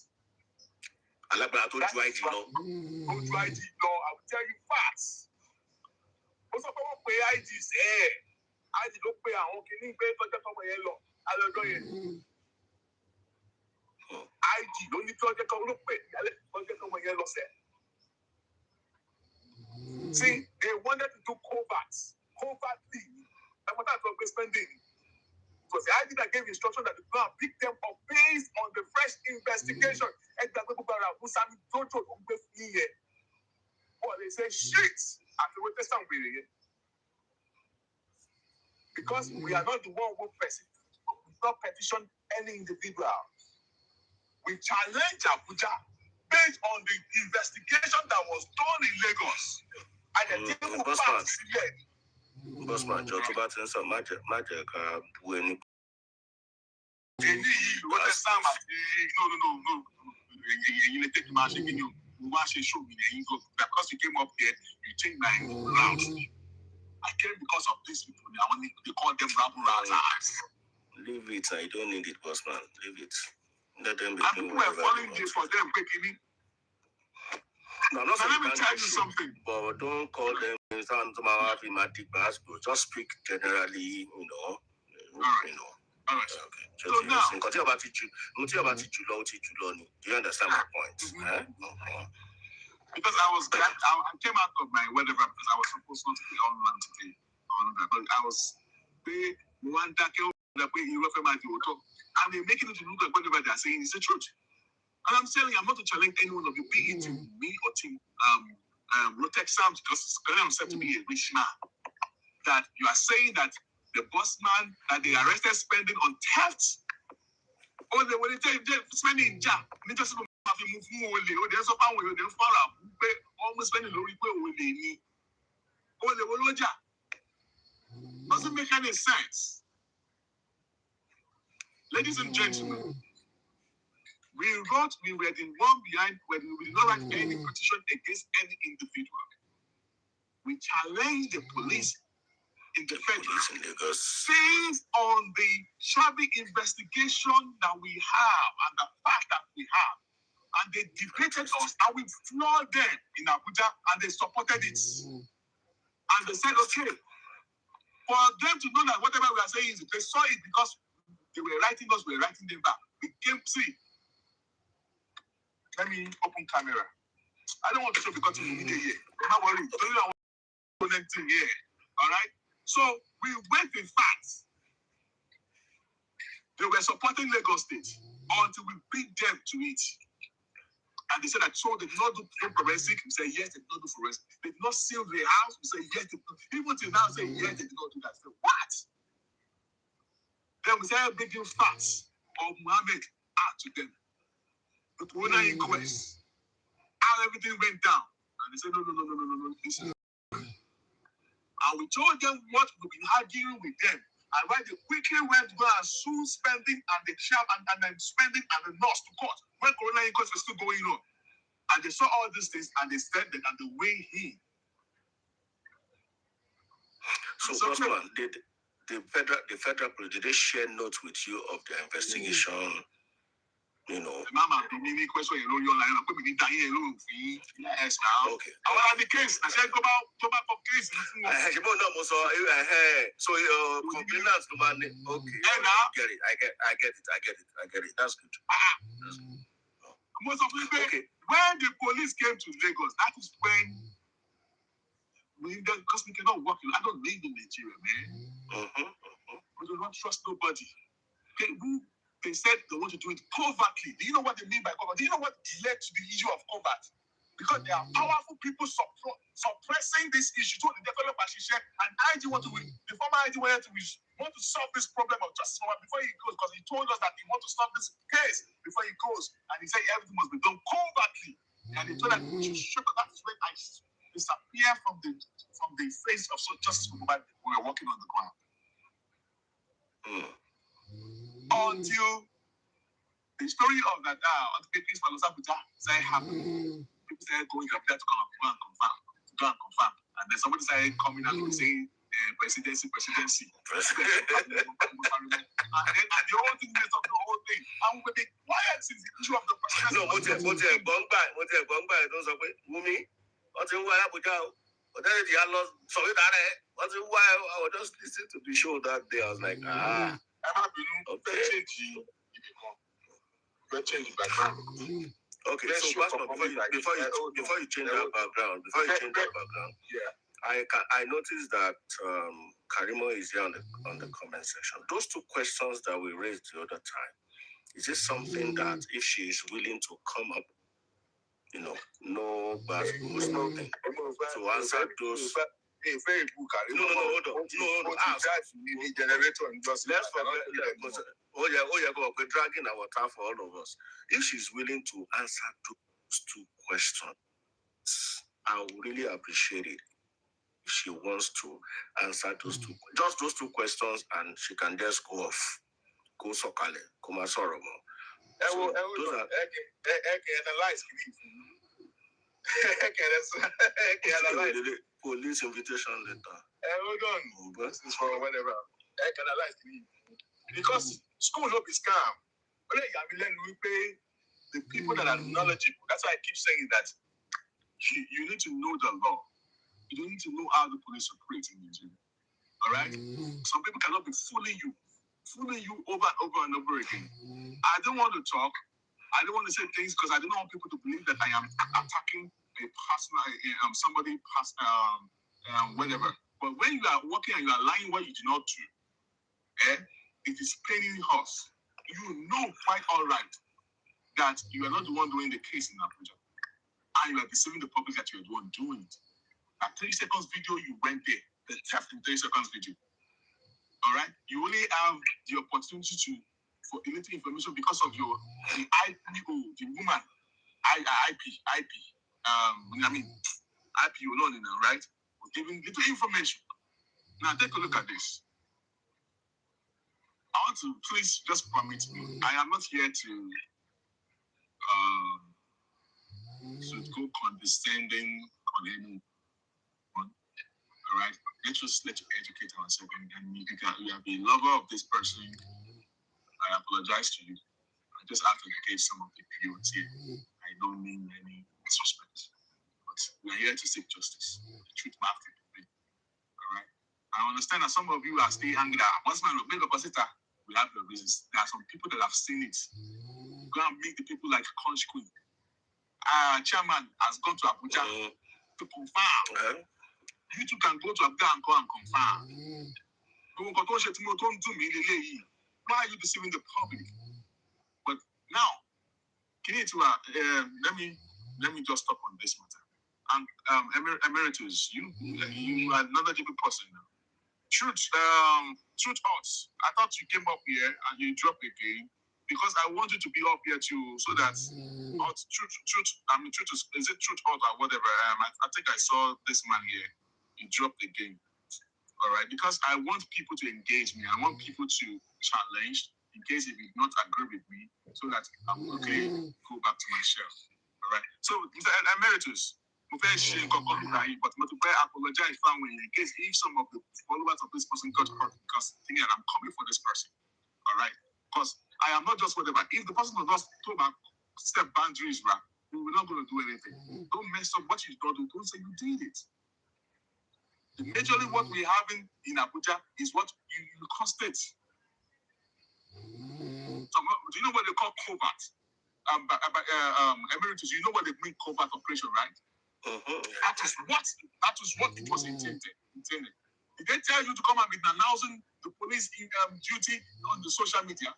Speaker 6: Alagbara told you IG law.
Speaker 5: I will tell you facts. Most of them pay IG's IG don't pay our own killing pay for the law. I don't know. IG don't need to pay. See, they wanted to do covertly. That's what that's what we're spending. It was the IG that gave instruction that the plan pick them up based on the fresh investigation. And that people are Musami Jojo on this year. But they say shit after what they sound really. Because we are not the one who not petition any individual. We challenge Abuja based on the investigation that was done in Lagos. And the people participated.
Speaker 6: Bossman, Joe, to batten some magic, when
Speaker 5: No. You take the magic in you. Because you came up here, you take my route. I came because of these people. They call them rabble routers.
Speaker 6: Leave it. I don't need it, Bossman. Leave it. Let them be.
Speaker 5: And people were falling for them quickly.
Speaker 6: No, not
Speaker 5: let me tell you something.
Speaker 6: But don't call them. Just speak generally, All right.
Speaker 5: All right.
Speaker 6: Okay.
Speaker 5: So now,
Speaker 6: do you understand my point?
Speaker 5: Because I came out of my whatever because I was supposed not to be online today. But I was one and they're making it to look like whatever they're saying is the truth. And I'm telling you, I'm not to challenge any one of you, be it me or team Rotex Sounds, because it's going to be a rich man. That you are saying that the boss man that they arrested spending on theft, or they were spending in jail, they just have to move more, or there's a power, or they're far up, almost spending low repay, or they need, or they will lodge. Doesn't make any sense. Ladies and gentlemen, we were the one behind when we did not write any petition against any individual. We challenged the police in the federal based on the shabby investigation that we have and the fact that we have. And they debated us and we floored them in Abuja and they supported it. And they said, okay, for them to know that whatever we are saying is they saw it because they were writing us, we were writing them back. We came see. Let me open camera. I don't want to show because it's a video here. Don't worry. I want connecting here. All right. So we went with facts. They were supporting Lagos State until we beat them to it. And they said that so they did not do forensic. We say yes, they did not do forensic. They did not seal the house. We say yes, they did not. Even till now, say yes, they did not do that. So what? Then we started bringing facts of Mohammed out to them. The corona inquest, how everything went down. And they said, no. Listen. And we told them what we've been arguing with them. And why they quickly went to go and sue spending and the shop and then spending and the nurse to court when corona inquest was still going on. And they saw all these things and they said that and the way he.
Speaker 6: So, Bossman, did the federal police, did they share notes with you of their investigation? You know.
Speaker 5: Mama, the mini question, you're like, I'm going to be dying alone. Yes, now. Okay. I want the case. I said, go back for case. So your complainants, okay. I get it. That's good. Most of the okay. When the police came to Lagos, that is when because we cannot work. I don't live in Nigeria, man. We do not trust nobody. They said they want to do it covertly. Do you know what they mean by covert? Do you know what led to the issue of covert? Because there are powerful people suppressing this issue to the developer. And IG want to, the former IG want to solve this problem of justice before he goes, because he told us that he wants to stop this case before he goes. And he said everything must be done covertly. And he told us we should shut up. That is when I disappear from the face of justice for Mohbad when we were walking on the ground. Until the story of that the case for Los Abuja started happening, people started going up there to go and confirm. And then somebody started coming and saying presidency. And the whole thing messed up the whole thing. And we've been quiet since the issue of the presidency. No, Mohbad, those are Wumi. But then I was just listening to the show that day. I was like, Okay, so before you change that background, I noticed that Karimo is here on the comment section. Those two questions that we raised the other time, is this something that if she is willing to come up, no bad rules, nothing, to answer those? Very good. No, hold on. No, ask. The generator and just let's forget. We're dragging our time for all of us. If she's willing to answer those two questions, I would really appreciate it. If she wants to answer those just those two questions, and she can just go off. Go Sokale, Kumasoromo. Police invitation letter. Hold on. This is for whatever. Because school hope is calm. The people that are knowledgeable. That's why I keep saying that you need to know the law. You need to know how the police operate in Nigeria. All right? Some people cannot be fooling you over and over again. I don't want to talk. I don't want to say things because I don't want people to believe that I am attacking a personal, somebody, whatever. But when you are working and you are lying what you do not do, it is paining us. You know quite all right that you are not the one doing the case in Abuja. And you are deceiving the public that you are the one doing it. That 30 seconds video, you went there. The theft in 30 seconds video. All right? You only have the opportunity for little information because of the IPO, the woman, IP. IPO, right? We're giving little information. Now take a look at this. I want to please just permit me. I am not here to go condescending on anyone. All right? Let's educate ourselves, and you have been a lover of this person. I apologize to you. I just have to educate some of the viewers here. I don't mean any disrespect, but we are here to seek justice. The truth matters. All right? I understand that some of you are still angry. Once man of make a positor, we have the reasons. There are some people that have seen it. Go and meet the people like Conch Queen. Chairman has gone to Abuja to confirm. You two can go to Abuja and go and confirm. Why are you deceiving the public. But now, let me just talk on this matter. And Emeritus, you are a knowledgeable person now. Cöūrt, I thought you came up here and you dropped again because I wanted to be up here too, so that Cöūrt is it Cöūrt or whatever? I think I saw this man here. He dropped again. All right, because I want people to engage me. I want people to challenge in case if you do not agree with me, so that I will go back to my shelf. All right. So, Mr. Emeritus, but I apologize in case if some of the followers of this person got hurt because thinking that I'm coming for this person. All right. Because I am not just whatever. If the person does not step boundaries, right, we're not going to do anything. Don't mess up what you don't do. Don't say you did it. Majorly what we have in Abuja is what you constate. So, do you know what they call covert? Emeritus, you know what they mean covert operation, right? That is what it was intended. Did they tell you to come and be announcing the police duty on the social media?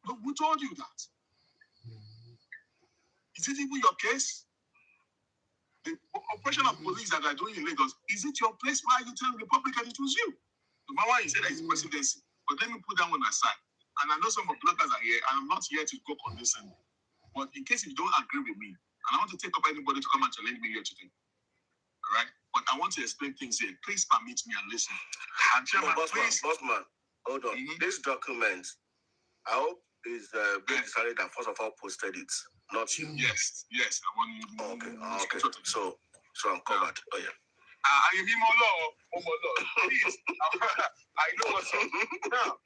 Speaker 5: No, who told you that? Is it even your case? The operation of police that are doing in Lagos, is it your place? Why are you telling the public that it was you? No matter why you said that it's presidency. But let me put that one aside. And I know some of the bloggers are here, and I'm not here to go condescend. But in case you don't agree with me, and I want to take up anybody to come and challenge me here today. All right? But I want to explain things here. Please permit me and listen. And Chairman,
Speaker 6: Bossman, hold on. This document, I hope is being decided that first of all posted it. Not you.
Speaker 5: Yes. I want you.
Speaker 6: Okay. So I'm covered. Oh yeah.
Speaker 5: I give more law. Please. I know what's up. Now,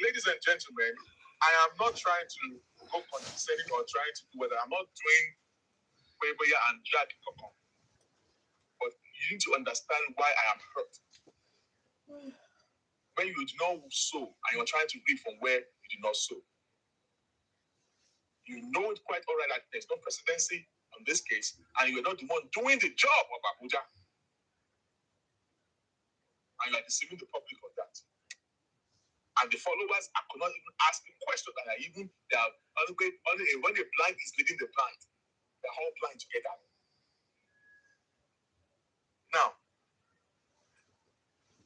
Speaker 5: ladies and gentlemen, I am not trying to go condescending or trying to do whether I'm not doing Kweboya and Jack Kokon. But you need to understand why I am hurt. When you do not sow and you're trying to read from where you did not sow. You know it quite all right that there's no presidency on this case, and you're not the one doing the job of Abuja. And you are deceiving the public on that. And the followers are not even asking questions that are even, when the blind is leading the blind, they're all blind together. Now,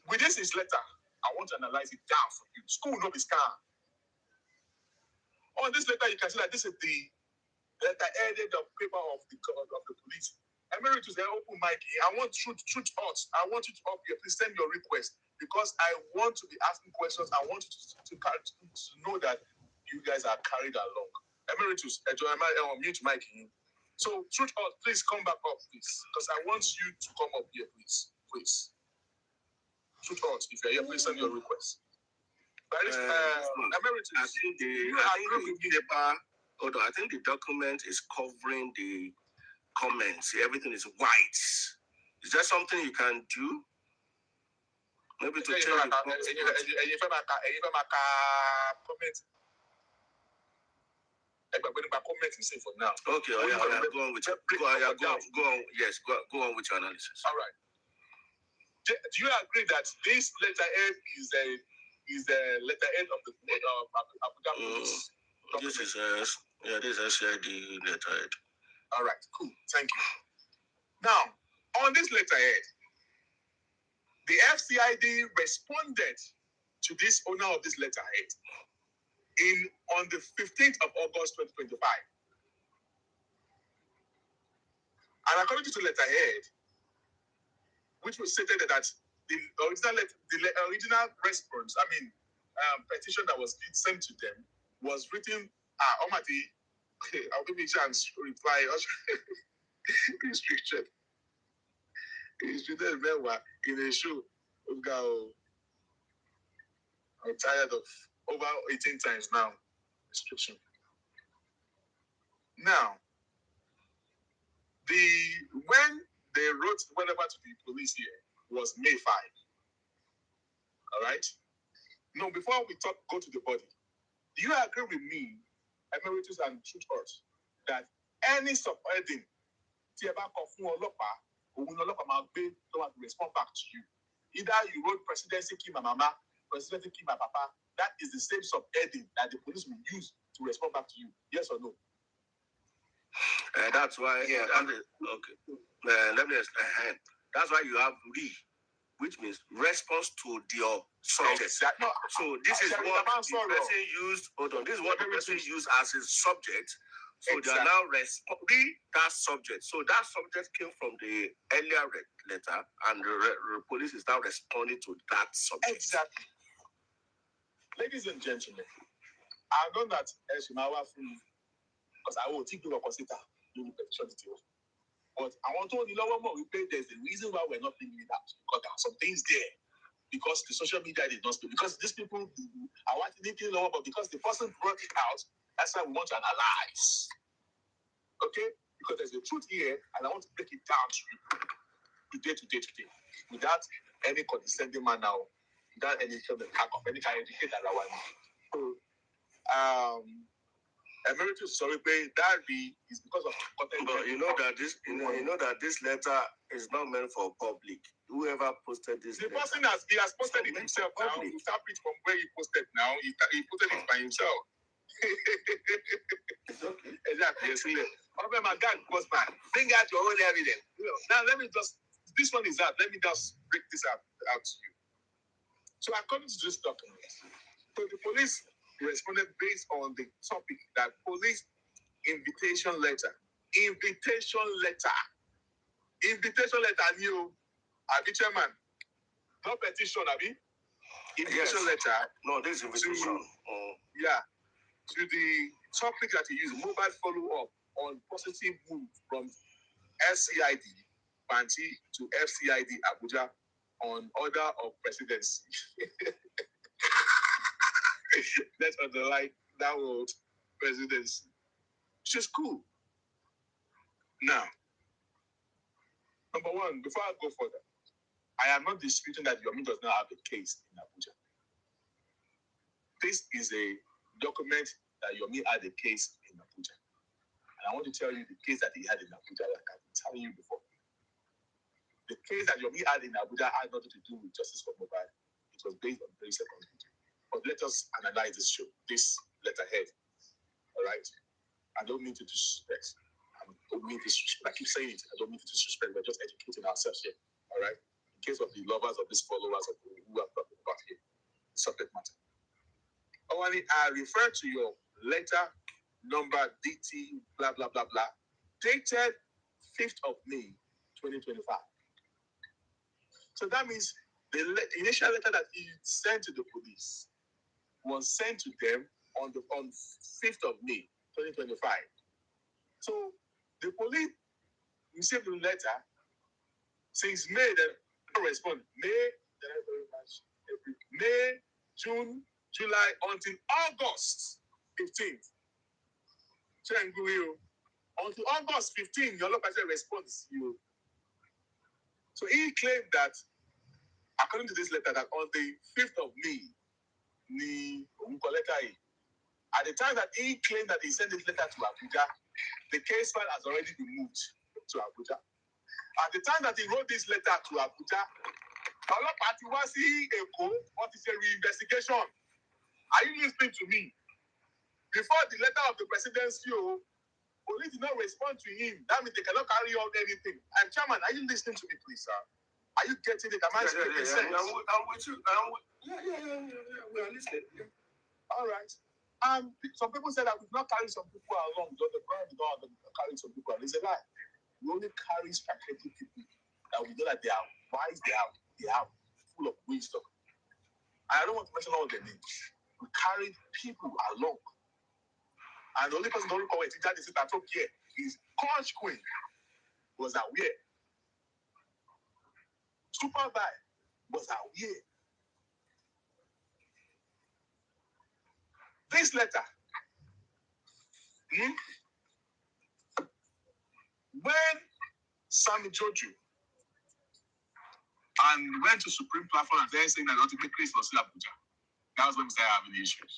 Speaker 5: with this letter, I want to analyze it down for you. School no be scam. On this letter, you can see that this is the letter headed of paper of the police. Emeritus, they open mic. I want Cöūrt. I want you to up here. Please send your request because I want to be asking questions. I want you to know that you guys are carried along. Emeritus, mute mic. So Cöūrt, please come back up, please, because I want you to come up here, please. Cöūrt, if you're here, please send your request. Emeritus,
Speaker 6: I think the document is covering the comments. Everything is white. Is that something you can do? Maybe to change the comment.
Speaker 5: For now.
Speaker 6: Okay, go on with your analysis.
Speaker 5: All right. Do you agree that this letterhead is the letterhead of the Abuja police?
Speaker 6: This is SID letterhead.
Speaker 5: All right, cool. Thank you. Now, on this letterhead, the FCID responded to this owner of this letterhead on the 15th of August 2025. And according to the letterhead, which was stated that the original response, petition that was sent to them was written, Omati, I'll give you a chance to reply. He's restricted in a show. I'm tired of over 18 times now. Restriction. Now, when they wrote whatever to the police here was May 5. All right? No, before we go to the body, do you agree with me, Emeritus and Cöūrt, that any subheading, respond back to you? Either you wrote presidency Kimamama president killed my papa, that is the same subheading that the police will use to respond back to you. Yes or no?
Speaker 6: That's why. Yeah. Okay. Let me explain. That's why you have which means response to your subject.
Speaker 5: Exactly. No,
Speaker 6: so this is what the person used. Hold on. This is what the person used as a subject. So they are now responding that subject. So that subject came from the earlier letter, and the police is now responding to that subject.
Speaker 5: Exactly. Ladies and gentlemen, I know that because I will take you a consider you petition details. But I want to know more. There's a reason why we're not bringing it out, because there are some things there. Because the social media did not speak. Because these people are wanting to know, but because the person brought it out, that's why we want to analyze. Okay? Because there's a truth here, and I want to break it down to you today, without any condescending manner, without any kind of educate that one. So, Emeritus Sorry, that is because of content.
Speaker 6: But you know that this letter is not meant for public. Whoever posted this,
Speaker 5: the person has posted it himself now. You tap it from where he posted now. He posted it by himself.
Speaker 6: It's okay.
Speaker 5: Exactly. Yes, okay, my God, postman, bring out your own evidence. Now let me this one is out. Let me just break this out to you. So according to this document, so the police responded based on the topic that police invitation letter, new Abi chairman, no petition, Abi. Invitation letter.
Speaker 6: No, this invitation.
Speaker 5: To the topic that you use, Mohbad follow up on positive move from FCID Banti to FCID Abuja on order of presidency. Let's underline that word, presidency. Which is cool. Now, number one, before I go further, I am not disputing that Yomi does not have a case in Abuja. This is a document that Yomi had a case in Abuja. And I want to tell you the case that he had in Abuja, like I've been telling you before. The case that Yomi had in Abuja had nothing to do with justice for Mohbad. It was based on very second degree. But let us analyze this letterhead. All right? I don't mean to disrespect. I don't mean disrespect. I keep saying it. I don't mean to disrespect. We're just educating ourselves here. All right? In case of the lovers of these followers of who I'm talking about here, the subject matter. Only I refer to your letter number DT blah blah blah blah, dated 5th of May 2025. So that means the initial letter that he sent to the police was sent to them on 5th of May 2025. So the police received the letter since May. They don't respond. May, June, July until August 15th. Until August 15th, your local response you. So he claimed that, according to this letter, that on the 5th of May, at the time that he claimed that he sent this letter to Abuja, the case file has already been moved to Abuja. At the time that he wrote this letter to Abuja, what is a reinvestigation? Are you listening to me? Before the letter of the presidency, police did not respond to him. That means they cannot carry out anything. And chairman, are you listening to me, please, sir? Are you getting it? Am I speaking sense?
Speaker 6: I'm with you. Yeah. We are listening. Yeah.
Speaker 5: All right. Some people say that we not carry some people along. The brand don't carry some people. It's a lie. We only carry strategic people that we know that they are wise, they are full of wisdom. I don't want to mention all their names. We carried people along. And the only person don't recall it is Coach Queen was aware. Super Vibe was aware. This letter, when Sammy Joju and went to Supreme Platform and they're saying that the ultimate case was still Abuja, that was when we started having issues.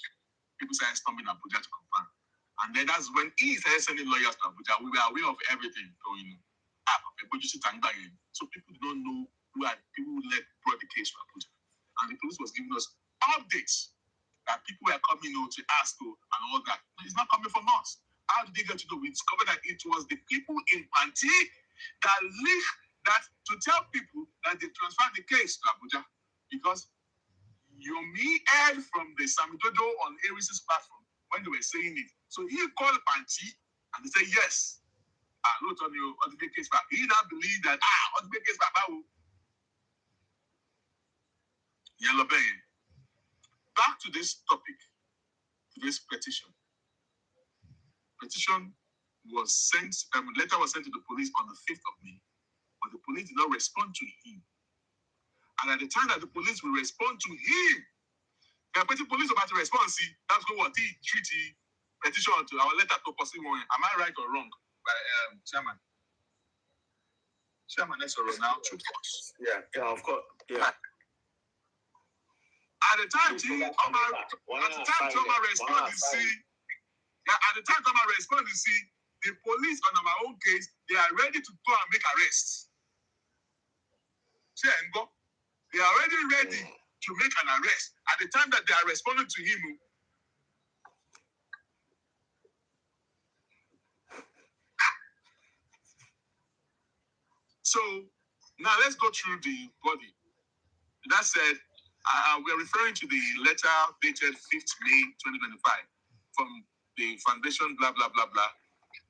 Speaker 5: People started storming Abuja to confirm. And then that's when he started sending lawyers to Abuja. We were aware of everything going on. So people don't know who are people who brought the case to Abuja. And the police was giving us updates that people were coming to ask and all that. It's not coming from us. How did they get to know? We discovered that it was the people in Panti that leaked that to tell people that they transferred the case to Abuja. Because Yomi heard from the Samidodo on Aries' platform when they were saying it. So he called Panti and they said, yes, I wrote on your ultimate case back. He now believed that, ultimate case back. Yellow Bay. Back to this topic, to this petition. Petition was sent, letter was sent to the police on the 5th of May, but the police did not respond to him. And at the time that the police will respond to him, the police about to respond, see, that's what he treaty petition to our letter to pursue one. Am I right or wrong? By Chairman. Chairman, that's all now.
Speaker 6: Yeah, of course. Yeah.
Speaker 5: At the time, Thomas responded, see. Yeah, at the time Thomas responded, see, the police on our own case, they are ready to go and make arrests. They are already ready to make an arrest. At the time that they are responding to him, so now let's go through the body. That said, we're referring to the letter dated 5th May 2025 from the foundation, blah, blah, blah, blah.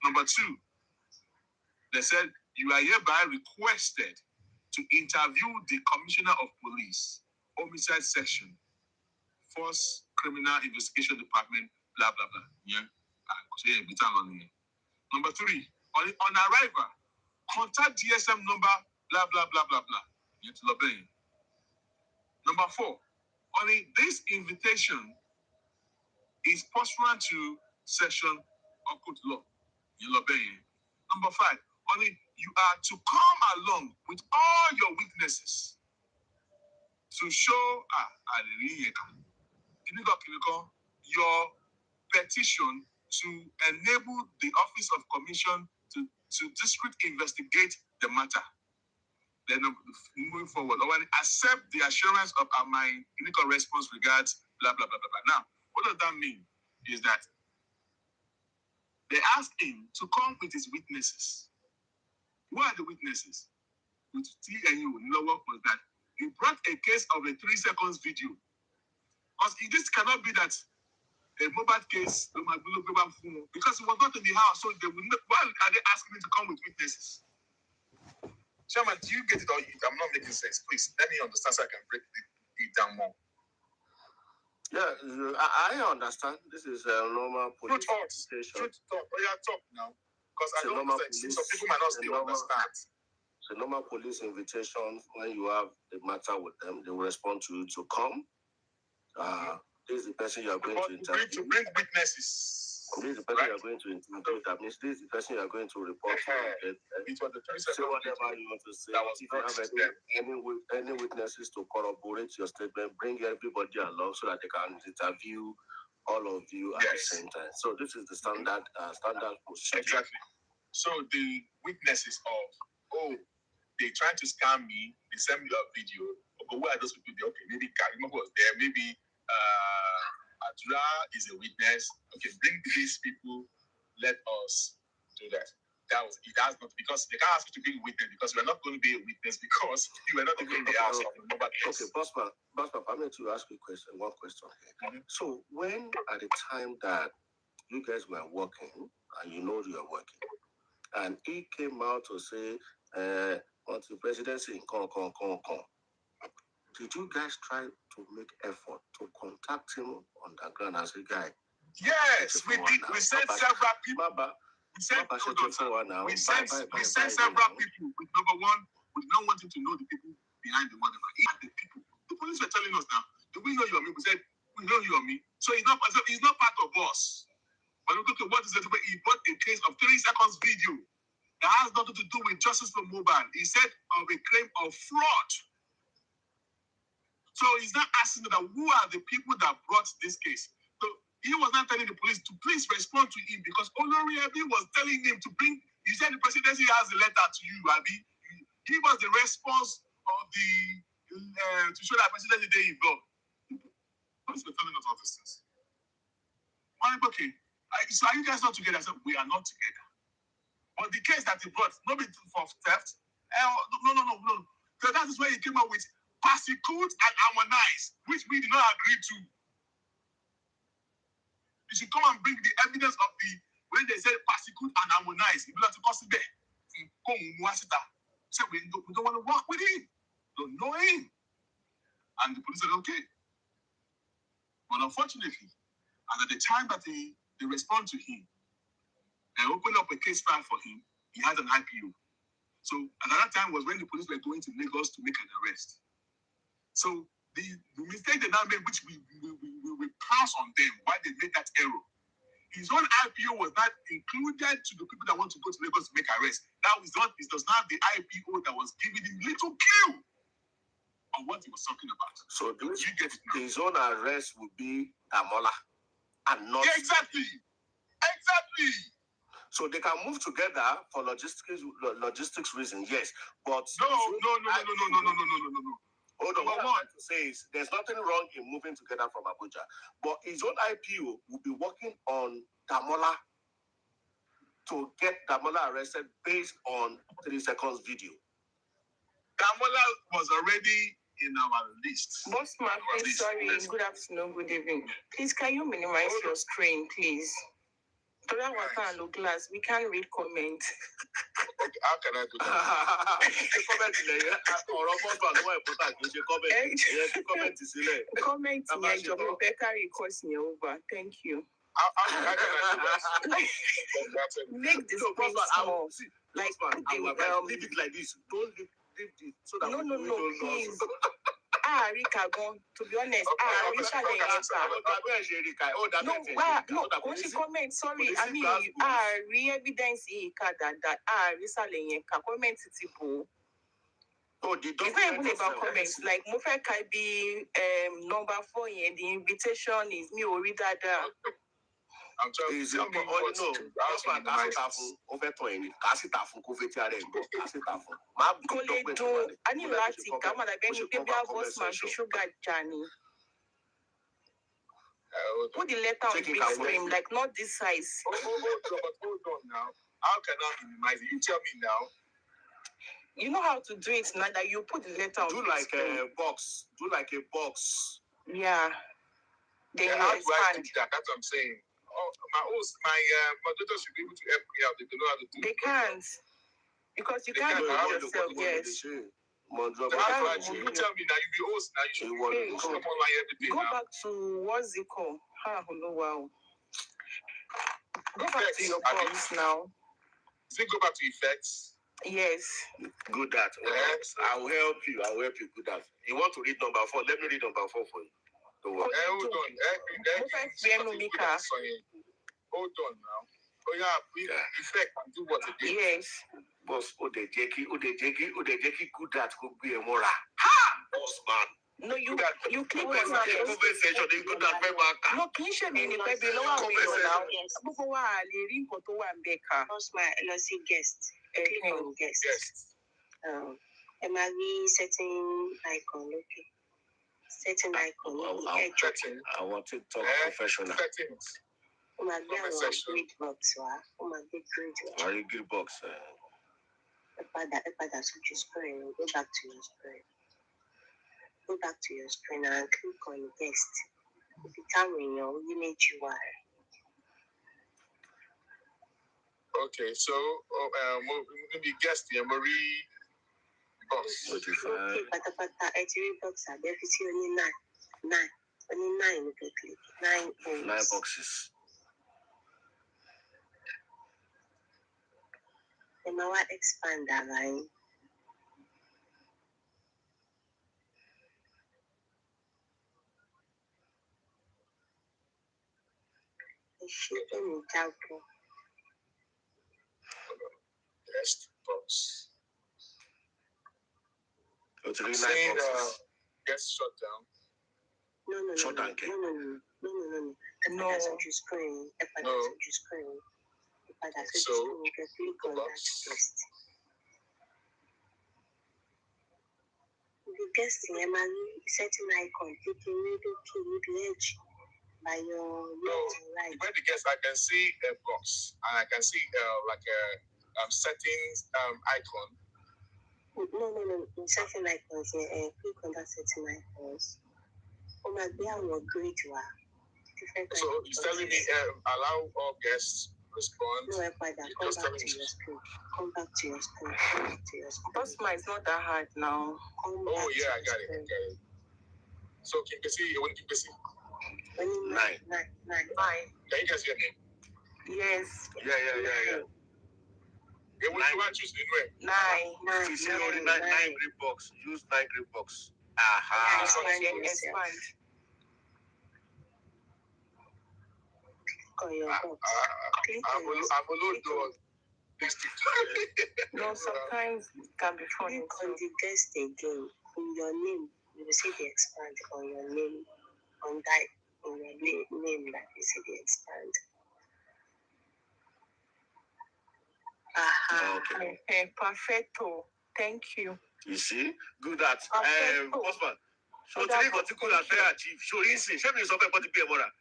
Speaker 5: Number 2, they said, you are hereby requested to interview the Commissioner of Police, Homicide Section, Force Criminal Investigation Department, blah, blah, blah. Yeah. Number 3, on arrival, contact DSM number, blah, blah, blah, blah, blah. Number 4, only this invitation is pursuant to section of Cöūrt law. Number 5, only you are to come along with all your witnesses to show your petition to enable the Office of Commission to discreet investigate the matter. Then moving forward, I want to accept the assurance of my clinical response regards blah, blah, blah, blah, blah. Now, what does that mean? Is that they asked him to come with his witnesses. Who are the witnesses? With TNU, what was that? He brought a case of a 3 seconds video. Because this cannot be that a Mohbad case, because he was not in the house, so they will not, why are they asking him to come with witnesses? Chairman, do you get it or I'm not making sense? Please, let me understand so I can break it down more.
Speaker 6: Yeah, I understand. This is a normal police station.
Speaker 5: Truth talk. Oh, yeah, talk now. Because I don't understand. Some people might not still understand.
Speaker 6: It's a normal police invitation. When you have a matter with them, they will respond to you to come. This is the person you are going to interview.
Speaker 5: To bring witnesses.
Speaker 6: This is the person you are going to interview. That means this is the person you are going to report to.
Speaker 5: It was the 30
Speaker 6: say whatever you want to say. If you have any witnesses to corroborate your statement, bring everybody along so that they can interview all of you at the same time. So this is the standard procedure.
Speaker 5: Exactly. So the witnesses of, they tried to scam me, they sent me a video. Okay, where are those people? Okay, maybe Karima was there, maybe Adura is a witness. Okay, bring these people, let us do that. It has not, because they can't ask you to be a witness because we're not going to be a witness because you were not even in the house of the Mohbad case.
Speaker 6: Okay, Bossman, I'm going to ask you one question. Mm-hmm. So when at the time that you guys were working and you know you are working, and he came out to say, until presidency, come. Did you guys try to make effort to contact him on the ground and say, guy?
Speaker 5: Yes, we did. We sent several people. We sent several people with number 1, we don't want him to know the people behind the whatever. The people. The police were telling us now, do we know you or me? We said, we know you or me. So he's not part of us. But look at what is it? He brought a case of 3 seconds video that has nothing to do with justice for Mohbad. He said of a claim of fraud. So he's not asking that who are the people that brought this case. So he was not telling the police to please respond to him because Olori Ebi was telling him to bring. You said the presidency has a letter to you, Abi. Give us the response of the to show that presidency they involved. police were telling us all these things. I'm like, okay, so are you guys not together? I said, we are not together. But the case that he brought, not be for theft. No. So that is where he came up with persecute and harmonize, which we did not agree to. You should come and bring the evidence of when they say persecute and harmonize. If you have to consider, say we don't want to work with him, don't know him. And the police said, okay. But unfortunately, at the time that they respond to him, they open up a case file for him, he has an IPO. So another time was when the police were going to Lagos to make an arrest. So the mistake they now made, which we pass on them, why they made that error. His own IPO was not included to the people that want to go to Lagos to make arrest. That was not, it does not have the IPO that was giving him little clue on what he was talking about. So his own arrest would be Damola and not... Yeah, exactly. So they can move together for logistics reasons, yes. But no. Hold on, what I want to say is there's nothing wrong in moving together from Abuja. But his own IPO will be working on Damola to get Damola arrested based on 3 seconds video. Damola was already in our list.
Speaker 7: Bossman, please, sorry, good afternoon, good evening. Please, can you minimize your screen, please? Glass, we can't read comments.
Speaker 5: How can I do that?
Speaker 7: Comment your Rebecca request me over. Thank you.
Speaker 5: How can I do that?
Speaker 7: Make this space small. Like
Speaker 5: leave it like this. Don't leave it so that
Speaker 7: no, please. Rika, to be honest, comment, sorry, I mean, evidence that comment it's not even about comments, like Mufa Kaibi number 4 here, the invitation is me or read that.
Speaker 5: I'm telling
Speaker 7: put the letter on big screen, like not this size.
Speaker 5: Hold on now. How can I minimize it? You tell me now.
Speaker 7: You know how to do it now that you put the letter on
Speaker 5: do like a box. Do like a box.
Speaker 7: Yeah.
Speaker 5: Then how do I do that? That's what I'm saying. My daughter should be able to help me out. They don't know how to do it.
Speaker 7: They can't. Because you can't do it yourself, yes.
Speaker 5: You tell me now, you be host now. You should come online every day.
Speaker 7: Go back to what's it called? Wow. Go back to your box now.
Speaker 5: Does it go back to effects?
Speaker 7: Yes.
Speaker 5: Good at. I'll help you. Good at. You want to read number 4? Let me read number 4 for you. Hold on. Hold on now. Oh yeah, effect and do what it is.
Speaker 7: Yes.
Speaker 5: Boss, Odejeki, good at could be a mora. Ha! Boss man.
Speaker 7: No, you click on
Speaker 5: conversation. Good at
Speaker 7: no, can you show me any baby? No one will now. Before I leave, go to one baker.
Speaker 8: Boss my LC guest. Click on guest. Am I setting icon? Okay. Setting icon.
Speaker 5: I want to talk professional. Settings.
Speaker 8: Grid box.
Speaker 5: Are you grid box?
Speaker 8: Go back to your screen. Go back to your screen and click on guest. Determine your image UI.
Speaker 5: Okay, so maybe guest here, Marie box.
Speaker 8: Okay, box are there. If you only 9, okay, click 9
Speaker 5: boxes.
Speaker 8: Then I want expand that line.
Speaker 5: Guest box.
Speaker 8: No.
Speaker 5: Guest shut down.
Speaker 8: No.
Speaker 5: Shut down.
Speaker 8: No. Screen. So you can click on that guest. The guest in Emily certain icon, taking middle key with the edge by your left and right.
Speaker 5: When the guest, I can see a box and I can see like a settings icon.
Speaker 8: No. In certain icons, click on that certain icons. Oh my God, what grade you are.
Speaker 5: So it's telling me allow all guests respond.
Speaker 8: No, come back to your screen. Come back to your screen.
Speaker 7: Postman is not that hard now.
Speaker 5: Oh yeah, I got it. So can you see? When you see?
Speaker 8: 9.
Speaker 5: Can you guys hear me?
Speaker 7: Yes.
Speaker 5: Yeah. Which one choose the way?
Speaker 7: 9.
Speaker 6: You see only 9 grip box. Use 9 grip box.
Speaker 7: Expand.
Speaker 8: On your box.
Speaker 5: I'm alone doing this.
Speaker 7: No, sometimes it can be funny.
Speaker 8: Click on the guest again. In your name, you will see the expand on your name. On that, in your name, that you see the expand.
Speaker 7: Okay, perfecto. Thank you.
Speaker 6: You see? Good at Postman. So
Speaker 7: That's
Speaker 6: today particular fair achieve. Show easy. Show me something about the be more.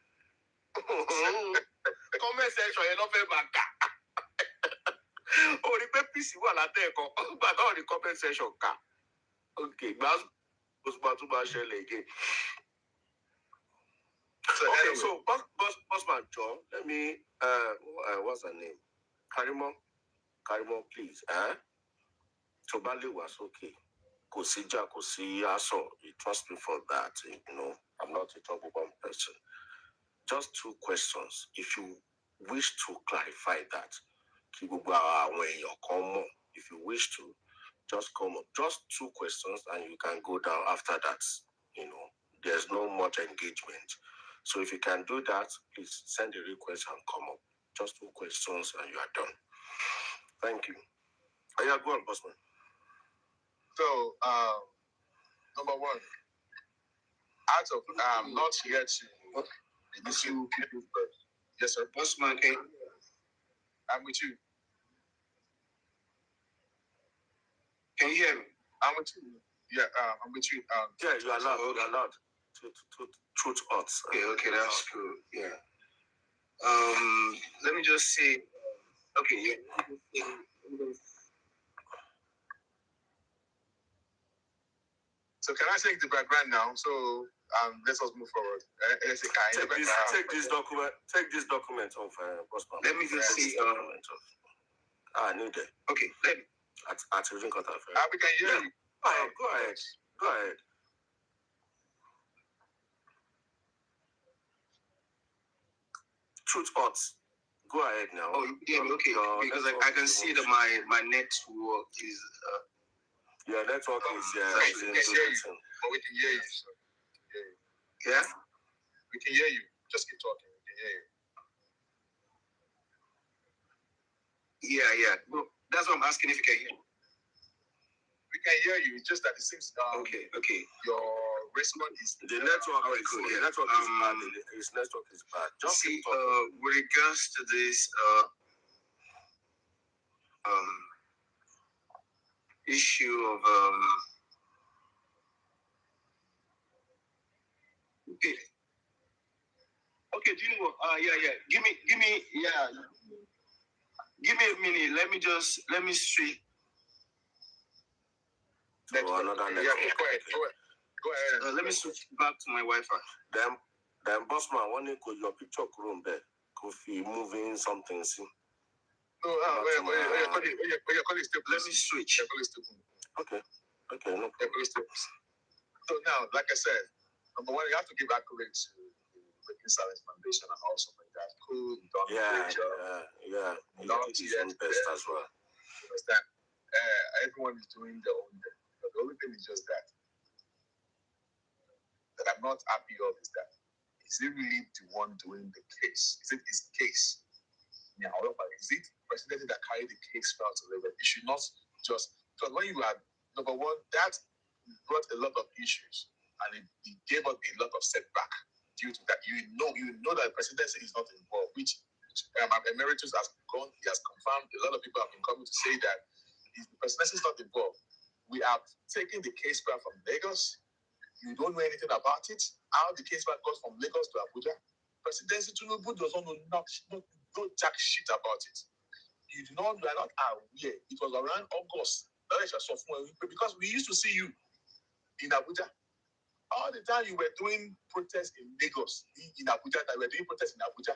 Speaker 5: Comment section, you're not very bad.
Speaker 6: Oh, the PC wà látẹ̀ kan. But all the comment section ká. Okay, gbaz Postman tún máa ṣẹlẹ̀ again. Okay, so Postman John, let me what's her name? Karimo, please. Tobali was okay. Kò sí jà, kò sí aso. You trust me for that. You know, I'm not a troublesome person. Just 2 questions. If you wish to clarify that, if you wish to, just come up. Just 2 questions, and you can go down after that. You know, there's no much engagement. So if you can do that, please send a request and come up. Just 2 questions, and you are done. Thank you. Yeah, go on, Bossman.
Speaker 5: So, number 1, out of not yet to these 2 people. Yes, sir. Bossman, I'm with you. Can you hear me? I'm with you. Yeah, I'm with you.
Speaker 6: Yeah, you are allowed. Okay. You are allowed to Cöūrt.
Speaker 2: Okay, that's cool. Yeah. Let me just say. Okay. Yeah.
Speaker 5: So can I take the background now? So let us move forward.
Speaker 6: Take this document of Bossman.
Speaker 2: Let me just see.
Speaker 6: I need it.
Speaker 2: Okay. Let me.
Speaker 6: At reading contact.
Speaker 5: We can hear you.
Speaker 6: Go ahead. Cöūrt. Go ahead now.
Speaker 2: Oh, yeah, okay. Because I can see that my network is.
Speaker 6: Your network is
Speaker 5: we can hear you. But we can hear you. So,
Speaker 2: yeah?
Speaker 5: We can hear you. Just keep talking. We can hear
Speaker 2: you. Yeah. Well, that's what I'm asking if you can hear.
Speaker 5: We can hear you. It's just that it seems
Speaker 2: okay.
Speaker 5: Your response is
Speaker 6: the network.
Speaker 2: Cool.
Speaker 6: The network is bad. His network is bad. Just
Speaker 2: see, with regards to this issue of okay, do you know what? Yeah. Give me a minute. Let me switch.
Speaker 6: Another network.
Speaker 5: Yeah, go ahead.
Speaker 2: Let me switch back to my Wi-Fi.
Speaker 6: Then Bossman, when you go your picture room there, could be moving something. See?
Speaker 5: No, your colleague still.
Speaker 2: Let me switch.
Speaker 6: Okay, no problem.
Speaker 5: So now, like I said, number 1, you have to give accolades to the Silence Foundation and also like that. Cool, done a great job.
Speaker 6: Yeah. He did his own best as well.
Speaker 5: You understand? Everyone is doing their own thing. But the only thing is just that I'm not happy of is that is he really the one doing the case? Is it his case? Yeah, is it the president that carried the case file to level? It should not just because when you are number 1, that brought a lot of issues and it gave us a lot of setback due to that. You know that the presidency is not involved, which Emeritus has gone, he has confirmed. A lot of people have been coming to say that the presidency is not involved. We have taken the case file from Lagos You don't know anything about it. How the case got from Lagos to Abuja. Presidency Tinubu does not know jack shit about it. You are not aware. It was around August. Because we used to see you in Abuja. All the time you were doing protests in Lagos, in Abuja, that you were doing protests in Abuja.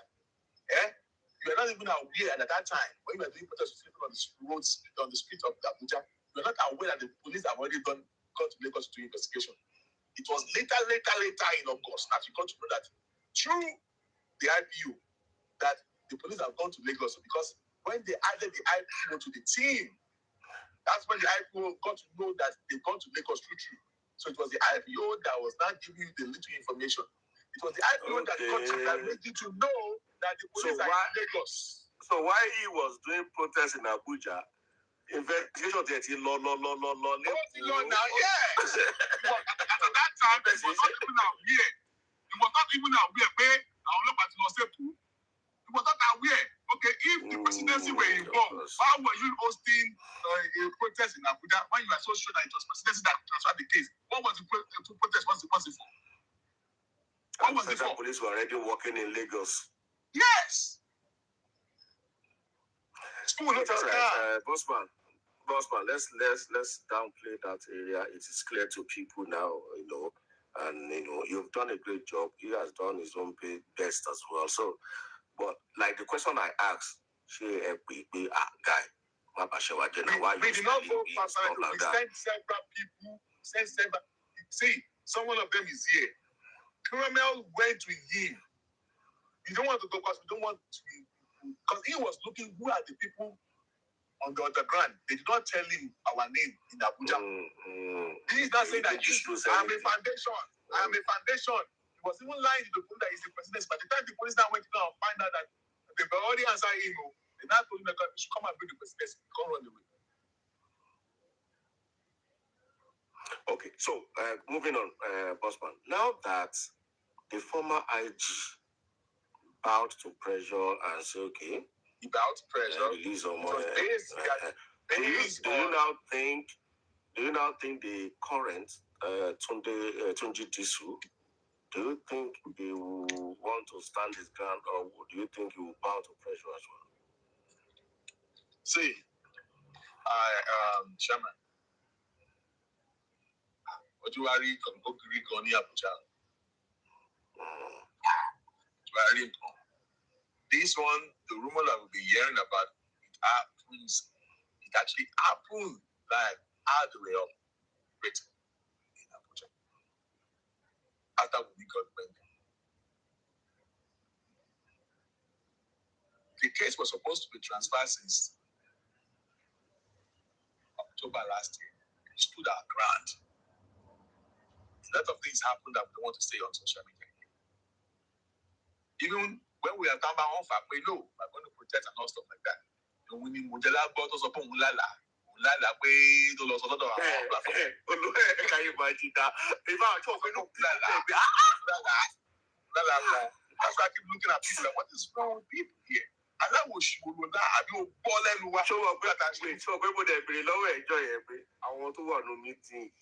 Speaker 5: You were not even aware at that time when you were doing protests on the roads, on the streets of Abuja. You were not aware that the police have already gone to Lagos to do investigation. It was later in August that you got to know that through the IPO that the police have gone to Lagos, because when they added the IPO to the team, that's when the IPO got to know that they've gone to Lagos through. So it was the IPO that was not giving you the little information. It was the IPO that made you to know that the police are in Lagos.
Speaker 6: So why he was doing protests in Abuja, investigation that he law now, yes.
Speaker 5: At that time, it was not even aware. It was not even aware where our local people. It was not aware. Okay, if the presidency were involved, why were you hosting a protest in Abuja when you were so sure that it was presidency that transferred the case? What was the protest? What's it for? What was it for?
Speaker 6: Police were already working in Lagos.
Speaker 5: Yes.
Speaker 6: Bossman, let's downplay that area. It is clear to people now, and you've done a great job. He has done his own best as well. So, but like the question I asked, guy, we did not
Speaker 5: go personally. We sent several people. See, some one of them is here. Caramel went to him. We don't want to go because we don't want to, because he was looking who are the people on the underground. They did not tell him our name in Abuja. He is not saying that I'm a foundation. I'm a foundation. He was even lying to the people that he's the president. By the time the police now went to go and find out that they've already answered him, they now told him that he should come and bring the presidency. He can't run away.
Speaker 6: Okay, so moving on, Bossman. Now that the former IG bowed to pressure and said, okay,
Speaker 5: he bowed to pressure.
Speaker 6: Release on more. Do you now think the current Tunji Disu, do you think he will want to stand his ground, or do you think he will bow to pressure as well?
Speaker 5: See, Chairman, Ojuwari Kongogiri Goni Abuja. This one, the rumor that we'll be hearing about, it actually happened like all the way up Britain in Abuja. After we got banned. The case was supposed to be transferred since October last year. We stood our ground. A lot of things happened that we don't want to say on social media. Even when we are talking about we know we're going to protect and all stuff like that. We need Mujela Botos upon Ulala. Ulala, way to los other. Can
Speaker 6: you imagine that? If I talk about
Speaker 5: Ulala. That's why I keep looking at people like, what is wrong with people here? And that was Shuluna. I do ball and watch over that.
Speaker 6: So people they be low enjoy it. I want to want no meeting.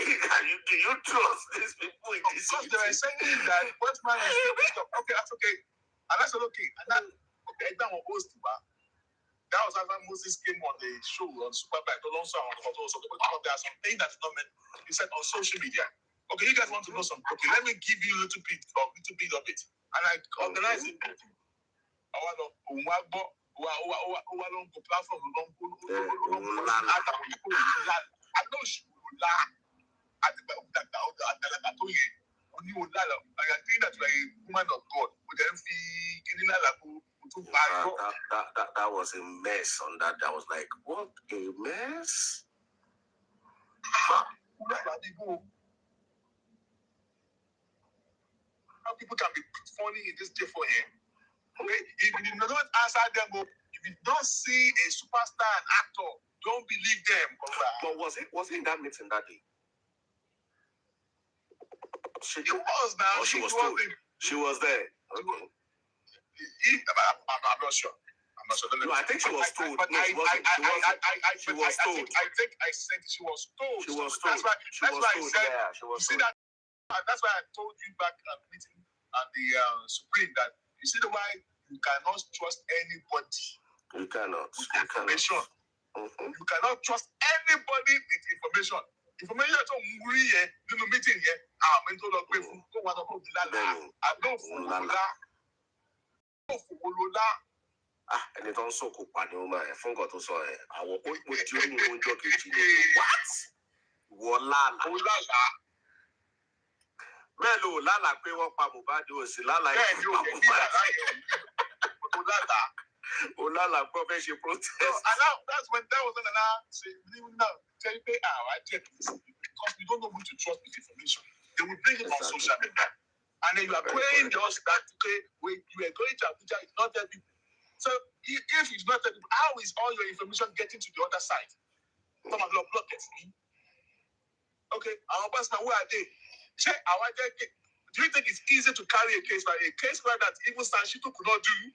Speaker 6: Do you trust these people in this?
Speaker 5: Because they were saying that what man is doing. Okay, that's okay. And that's okay. And that okay, that was host. That was after Moses came on the show on Superbike. Also on the photos. So there are some things that's not meant to be said on social media. Okay, you guys want to know something? Okay, let me give you a little bit of it. And I organize it. I want to platform. I know she will laugh. I think that you are a woman of God.
Speaker 6: That was a mess on that. I was like, what a mess.
Speaker 5: How people can be funny in this day for him. Okay? If you do not answer them, if you don't see a superstar and actor, don't believe them.
Speaker 6: But was it in that meeting that day?
Speaker 5: She was now.
Speaker 6: Oh, she was there. She was there. Okay.
Speaker 5: I'm not sure.
Speaker 6: No, I think she was told. She was told.
Speaker 5: I think I said she was told.
Speaker 6: She was told.
Speaker 5: That's why I said. You see that And that's why I told you back at the meeting at the Supreme that you see the why you cannot trust anybody.
Speaker 6: You cannot.
Speaker 5: With information. You cannot trust anybody with information. Information is on meeting here. I'm into the way for go one of the lala. I don't for lala.
Speaker 6: Ẹni tó ń sọ̀kò pàdé ọmọ ẹ̀ fún nǹkan tó sọ ẹ̀ àwọn ó di ó ní oúnjẹ kejì ní what? Wọ́n lálàá. Bẹ́ẹ̀ ló lálàá pé wọ́n pa Mohbad ó sì lálàá
Speaker 5: yìí pa Mohbad.
Speaker 6: Ó lálàá pé wọ́n fẹ́ ṣe protest.
Speaker 5: And now that's when that was another say now tell you I get this because we don't know who to trust with information. They will bring it on social media. And then you are playing just that okay, when you are going to Abuja, it's not that people. So if it's not that, how is all your information getting to the other side? Some of your block it. Okay, our person, who are they? Check our do you think it's easy to carry a case like that even Sanshitu could not do?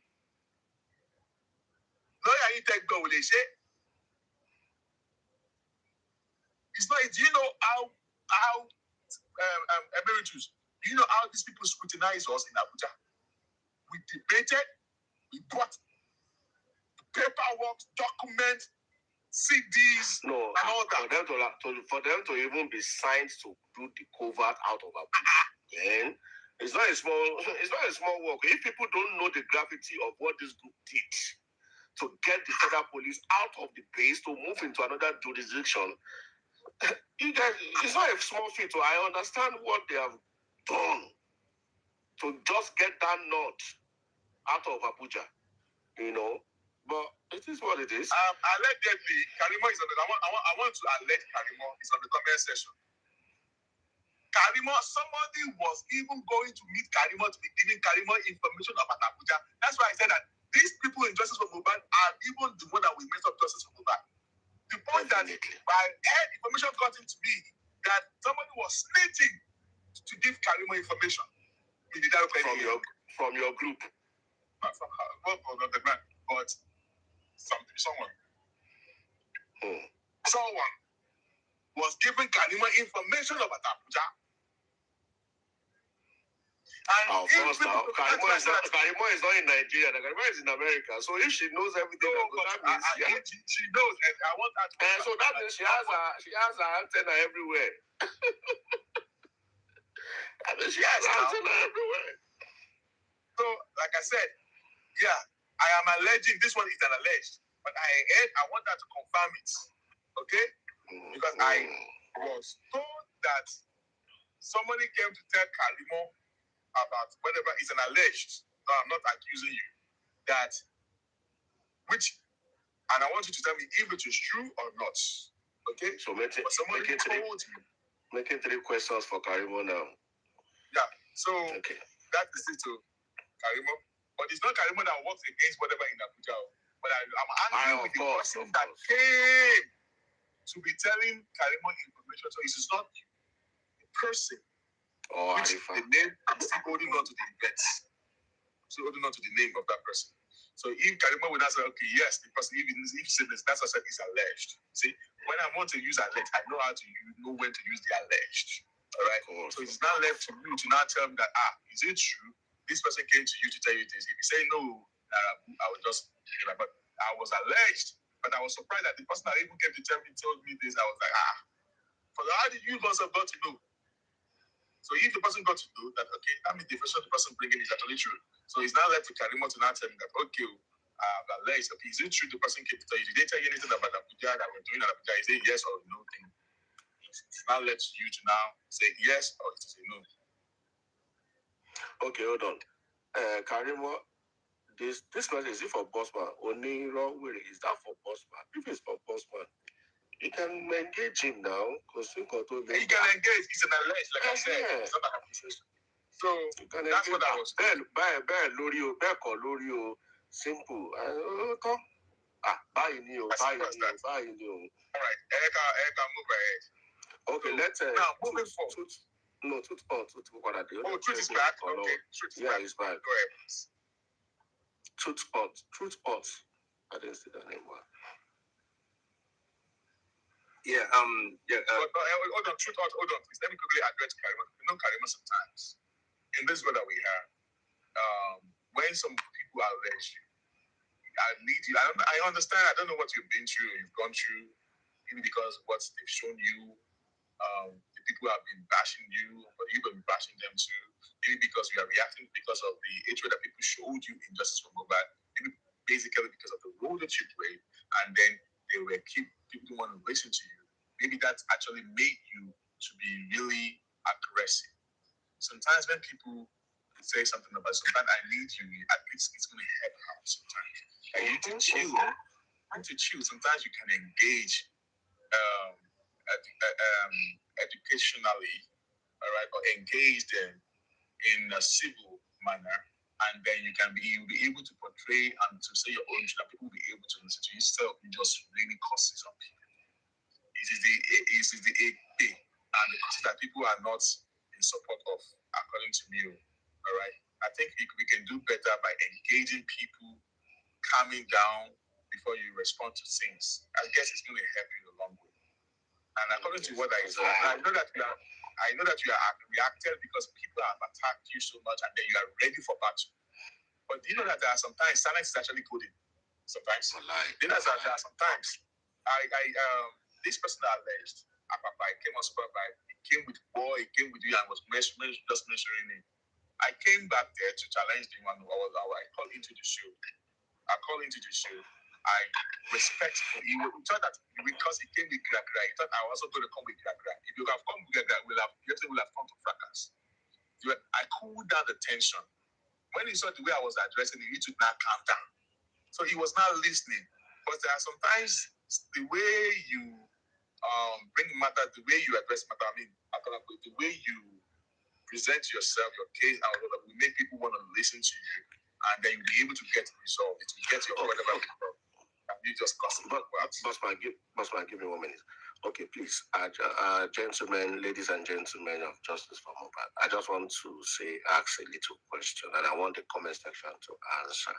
Speaker 5: Lawyer, you take go with it, say. It's not. Do you know how emeritus? Do you know how these people scrutinize us in Abuja? We debated, we brought paperwork, documents, CDs, and all that.
Speaker 6: For them to even be signed to do the covert out of Abuja, then it's not a small work. If people don't know the gravity of what this group did to get the federal police out of the base to move into another jurisdiction, you guys, it's not a small feat. So I understand what they have done to just get that nod out of Abuja, but it is what it is.
Speaker 5: Allegedly, Karimo is on the. I want to allege Karimo is on the comment section. Karimo, somebody was even going to meet Karimo to be giving Karimo information about Abuja. That's why I said that these people in Justice for Mohbad are even the one that will mess up Justice for Mohbad. The point that by information got into me that somebody was snitching to give Karimo information.
Speaker 6: From your group.
Speaker 5: From the ground, but someone was giving Karimo information about Abuja. And
Speaker 6: of course now, Karimo is not in Nigeria. Karimo is in America. So if she knows everything, that means
Speaker 5: she knows, and I want that.
Speaker 6: So that means she has her antenna everywhere. She has her antenna everywhere.
Speaker 5: So, like I said, yeah, I am alleging. This one is an alleged, but I want her to confirm it, okay? Because I was told that somebody came to tell Karimo about whatever is an alleged. No, I'm not accusing you. And I want you to tell me if it is true or not, okay?
Speaker 6: So making three questions for Karimo now.
Speaker 5: Yeah. So that is it to Karimo. But it's not Karimo that works against whatever in Abuja. But I'm angry with the person that came to be telling Karimo information. So it's not the person. Which the name, I'm still holding on to the events. Still holding on to the name of that person. So if Karimo would answer, okay, yes, the person, if you say this, that's what I said is alleged. See, when I want to use alleged, I know how to know when to use the alleged. All right. So it's not left to you to now tell me that is it true? This person came to you to tell you this. If you say no, I will just, but I was alleged, but I was surprised that the person that even came to told me this. I was like, but how did you guys have got to know? So if the person got to know that, okay, that means the person bringing is actually true. So it's now left to Karimo to now tell me that, okay, alleged, okay, is it true the person came to tell you? Did they tell you anything about Abuja that we're doing at Abuja? Is it yes or no thing? It's now left to you to now say yes or to say no.
Speaker 6: Okay, hold on. Karimo, this question is it for Bossman? Oniro, is that for Bossman? If it's for Bossman, you can engage him now. Because you can engage.
Speaker 5: It's an alleged, like I said. It's not an accusation. So that's what I was saying.
Speaker 6: Lorio, simple. Bye.
Speaker 5: All right, Eka, move ahead.
Speaker 6: Okay, let's
Speaker 5: now moving forward.
Speaker 6: Truth
Speaker 5: is back. Okay, Truth is back.
Speaker 6: It's back.
Speaker 5: Go ahead, please.
Speaker 6: Cöūrt. I didn't see that name.
Speaker 5: Hold on, please. Let me quickly address Karima. You know Karima sometimes. In this world that we have, when some people are alleged, I need you. I understand. I don't know what you've been through, you've gone through, even because what they've shown you, the people have been bashing you, but you've been bashing them too. Maybe because you are reacting because of the hatred that people showed you in Justice for Mohbad. Maybe basically because of the role that you played, and then people didn't want to listen to you. Maybe that actually made you to be really aggressive. Sometimes when people say something about sometimes I need you, at least it's going to help out sometimes. I need to chill. Sometimes you can engage educationally, all right, or engage them in a civil manner, and then you'll be able to portray and to say your own, so that people will be able to listen to you instead of just raining curses on people. It is the AP and the causes that people are not in support of, according to me. All right, I think we can do better by engaging people, calming down before you respond to things. I guess it's going to help you a long way. And according to what I said, I know that you are reacted because people have attacked you so much, and then you are ready for battle. But do you know that there are sometimes silence is actually good? Sometimes. You know that there are sometimes this person that alleged Apapa came on spot by, he came with war, he came with you and was just mentioning him. I came back there to challenge him, and I called into the show. I respect him. He thought that because he came with Gragra, he thought I was also going to come with Gragra. If you have come with Gragra, we'll have come to fracas. I cooled down the tension. When he saw the way I was addressing him, he took now calm down. So he was not listening. But there are sometimes the way you bring matter, the way you address matter, the way you present yourself, your case, and all that will make people want to listen to you, and then you'll be able to get resolved. It will get your whatever problem. And you just
Speaker 6: Bossman, give me 1 minute. Okay, please, gentlemen, ladies and gentlemen of Justice for Mohbad, I just want to ask a little question, and I want the comment section to answer.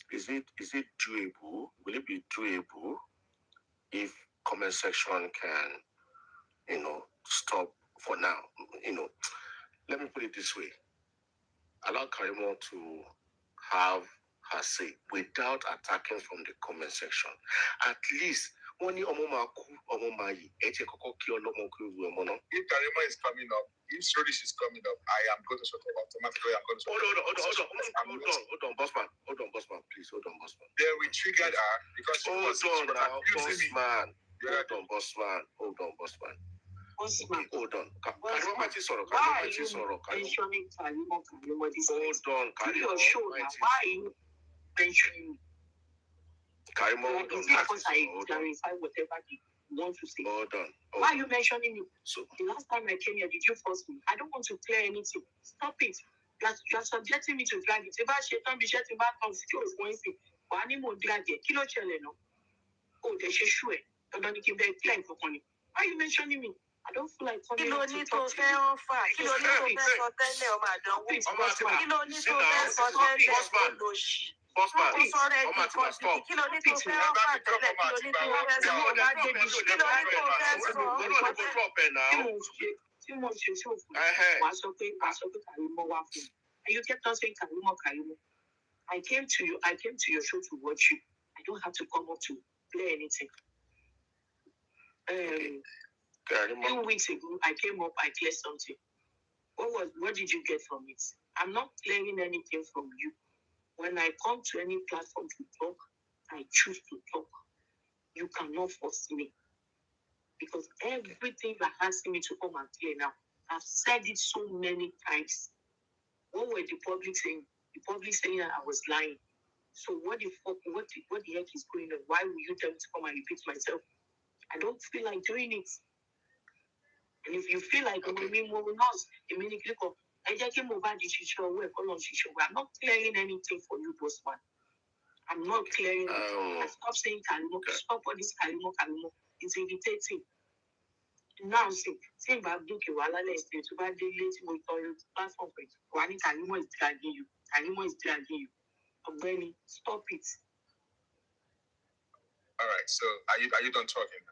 Speaker 6: Is it doable? Will it be doable if comment section can, stop for now? Let me put it this way: allow Karimo to have her say without attacking from the comment section. At least when you if Karima
Speaker 5: is coming up, if Shodish is coming up, I am going to sort of automatically. I'm going to
Speaker 6: hold on, bossman. Please, hold on, bossman.
Speaker 5: Then we triggered her because she was
Speaker 6: bossman. Hold on, bossman. Okay, hold on.
Speaker 8: Why are you mentioning Karimo?
Speaker 6: Hold on, Karimo.
Speaker 8: Why are you mentioning
Speaker 6: Karimo?
Speaker 8: Is it because I clarify whatever you want to say?
Speaker 6: Hold on.
Speaker 8: Why are you mentioning me?
Speaker 6: So,
Speaker 8: the last time I came here, did you force me? I don't want to clear anything. Stop it. You're subjecting me to drag it. If I can't be shutting back on skills, going to why drag it? Kilo chele no. Oh, they should sure. Why are you mentioning me? I don't feel like coming to talk to you. And you kept on saying Karimo. I came to your show to watch you. I don't have to come up to play anything. A few weeks ago, I came up, I cleared something. What did you get from it? I'm not clearing anything from you. When I come to any platform to talk, I choose to talk. You cannot force me. Because everything you're asking me to come and clear now, I've said it so many times. What were the public saying? The public saying that I was lying. So what the heck is going on? Why will you tell me to come and repeat myself? I don't feel like doing it. And if you feel like I'm not clearing anything for you, bossman. I'm not clearing it. Stop saying Karimo. Stop all this Karimo. It's irritating. Now, see, back to bad platform. Karimo is dragging you. Benny, stop it.
Speaker 5: All right. So are you done talking?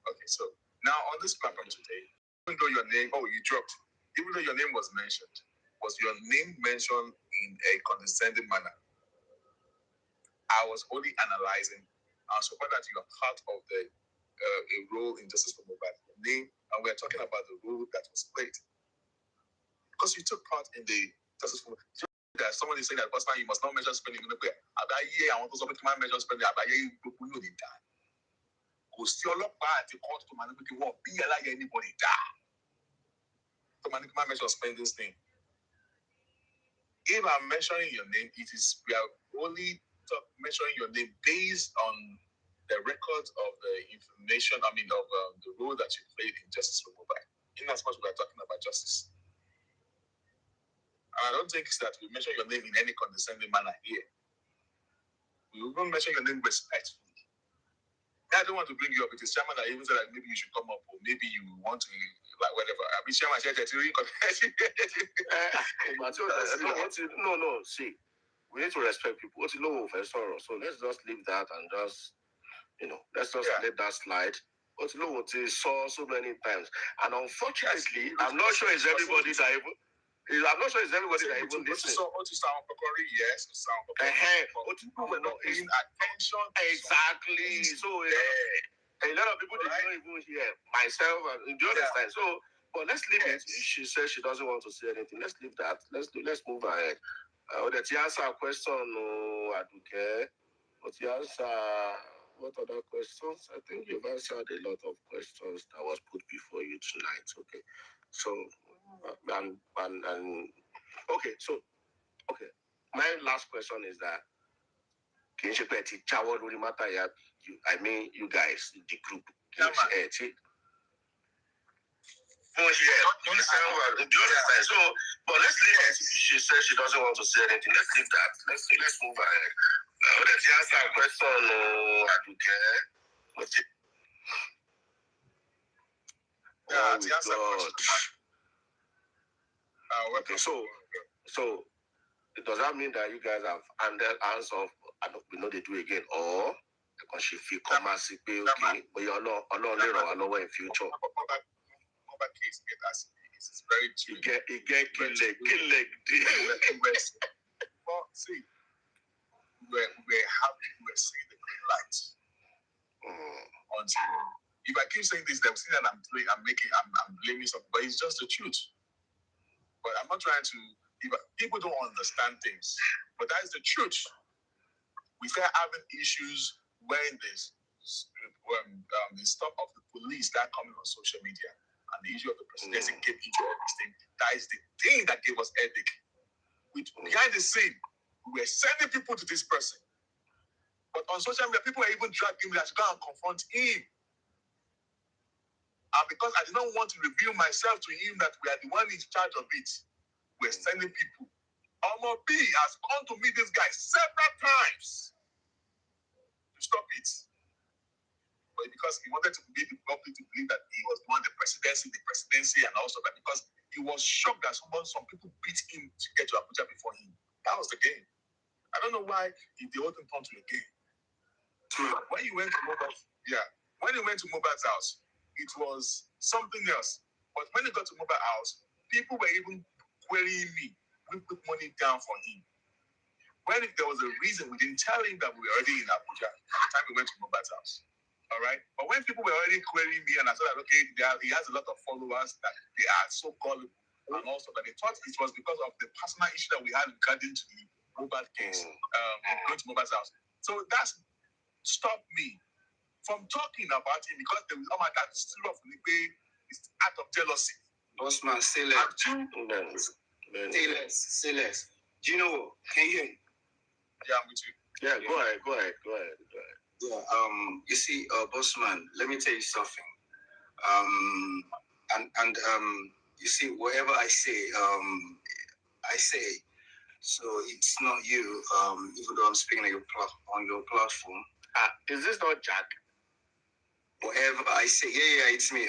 Speaker 5: Okay. So now on this platform today, even though your name, you dropped, even though your name was mentioned, was your name mentioned in a condescending manner? I was only analyzing and so far that you are part of a role in Justice for Mohbad. Name, and we're talking about the role that was played. Because you took part in the Justice for Mohbad. That someone is saying that personally you must not measure spending. I want to measure spending. Die. Kò sí ọlọ́pàá àti court tó máa ní pé kí wọ́n bí aláyẹ anybody die. So man, mention spending thing. If I'm mentioning your name, we are only mentioning your name based on the records of the information. Of the role that you played in Justice for Mohbad. In as much we are talking about justice, and I don't think that we mention your name in any condescending manner here. We will mention your name respectfully. I don't want to bring you up. It is chairman that even said that maybe you should come up, or maybe you want to, like, whatever. I mean, chairman said that you
Speaker 6: No. See, we need to respect people. So let's just leave that and just, let's just let that slide. So many times, and unfortunately, I'm not sure it's everybody that even. I'm not sure it's everybody that even listens.
Speaker 5: Yes,
Speaker 6: people were not paying attention. Exactly. So a lot of people did not even hear myself. And do you understand? So, but let's leave it. She says she doesn't want to say anything. Let's leave that. Let's move ahead. That you answer a question, I don't care. But you answer what other questions? I think you've answered a lot of questions that was put before you tonight. Okay. So okay. My last question is that you guys, the group. Do you understand? So, but let's leave it. She says she doesn't want to say anything. Let's leave that. Let's move ahead. Let's answer a question. I don't care. What's it? Okay, so does that mean that you guys have handled hands off? We know they do again, or because she feel come and say okay, but you're not in future.
Speaker 5: Mohbad case is very true.
Speaker 6: It get kill leg.
Speaker 5: Well, see, we're seeing the green light. Until if I keep saying this, they'll see that I'm blaming something, but it's just the truth. But I'm not trying to. People don't understand things, but that is the truth. We start having issues when there's the stuff of the police that coming on social media, and the issue of the presidency came into everything. That is the thing that gave us headache. Behind the scene, we were sending people to this person, but on social media, people were even dragging me to go and confront him. And because I did not want to reveal myself to him that we are the one in charge of it, we're sending people. Omowummi has gone to meet this guy several times to stop it. But because he wanted to make the public to believe that he was doing the presidency and also that because he was shocked that some people beat him to get to Abuja before him. That was the game. I don't know why the whole thing turned to a game. So when he went to Mohbad's house, it was something else. But when he got to Mohbad's house, people were even querying me. We put money down for him. When there was a reason, we didn't tell him that we were already in Abuja at the time we went to Mohbad's house. All right? But when people were already querying me and I saw that, okay, he has a lot of followers, that they are so gullible, and also that they thought it was because of the personal issue that we had regarding to the Mohbad case, going to Mohbad's house. So that's stopped me from talking about him because there was that still of it's out of jealousy.
Speaker 9: Bossman, say less. Say less. Do you know what? Can you hear me?
Speaker 5: Yeah, I'm with you.
Speaker 6: Yeah, go ahead.
Speaker 9: Yeah, you see, Bossman, let me tell you something. You see, whatever I say, so it's not you, even though I'm speaking on your platform.
Speaker 6: Is this not Jack?
Speaker 9: Whatever I say, yeah, it's me.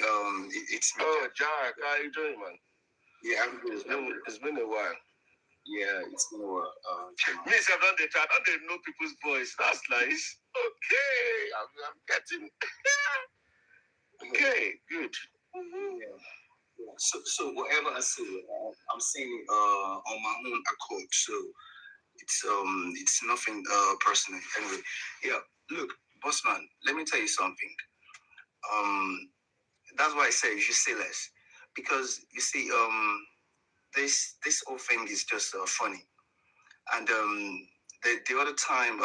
Speaker 9: It's me.
Speaker 6: Oh, Jack, how are you doing, man?
Speaker 9: Yeah, I'm good.
Speaker 6: It's been a while.
Speaker 9: Yeah, it's more
Speaker 6: Me, I don't know people's voice. That's nice. Okay, I'm getting. Okay, good.
Speaker 9: Yeah. So whatever I say, I'm saying it on my own accord. So it's nothing personal. Anyway, yeah. Look, boss man, let me tell you something. That's why I say you should say less, because you see, this whole thing is just funny. And the other time,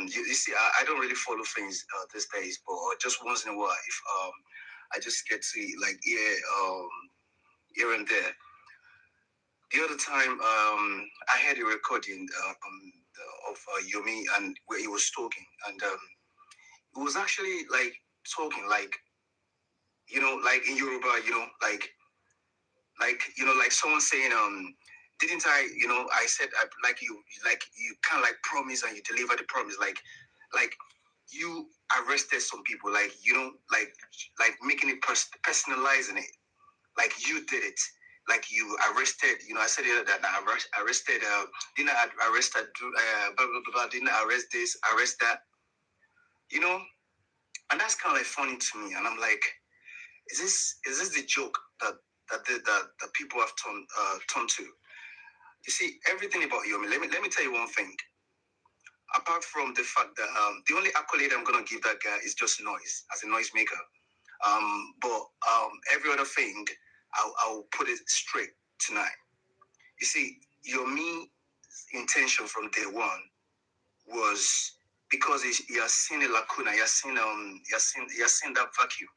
Speaker 9: you see, I don't really follow things these days, but just once in a while, if I just get to like here and there. The other time, I had a recording of Yomi, and where he was talking, and it was actually like talking like, like in Yoruba, like someone saying, didn't I, I said like you kind of like promise and you deliver the promise, like you arrested some people, like making it personalizing it, like you did it, like you arrested, I said that I arrested, didn't I arrest that, blah, blah, blah, didn't I arrest this, arrest that, and that's kind of like funny to me, and I'm like, is this the joke that the people have turned to? You see, everything about Yomi. Let me tell you one thing. Apart from the fact that the only accolade I'm gonna give that guy is just noise, as a noise maker. But every other thing, I'll put it straight tonight. You see, Yomi's intention from day one was because he has seen a lacuna, he has seen that vacuum.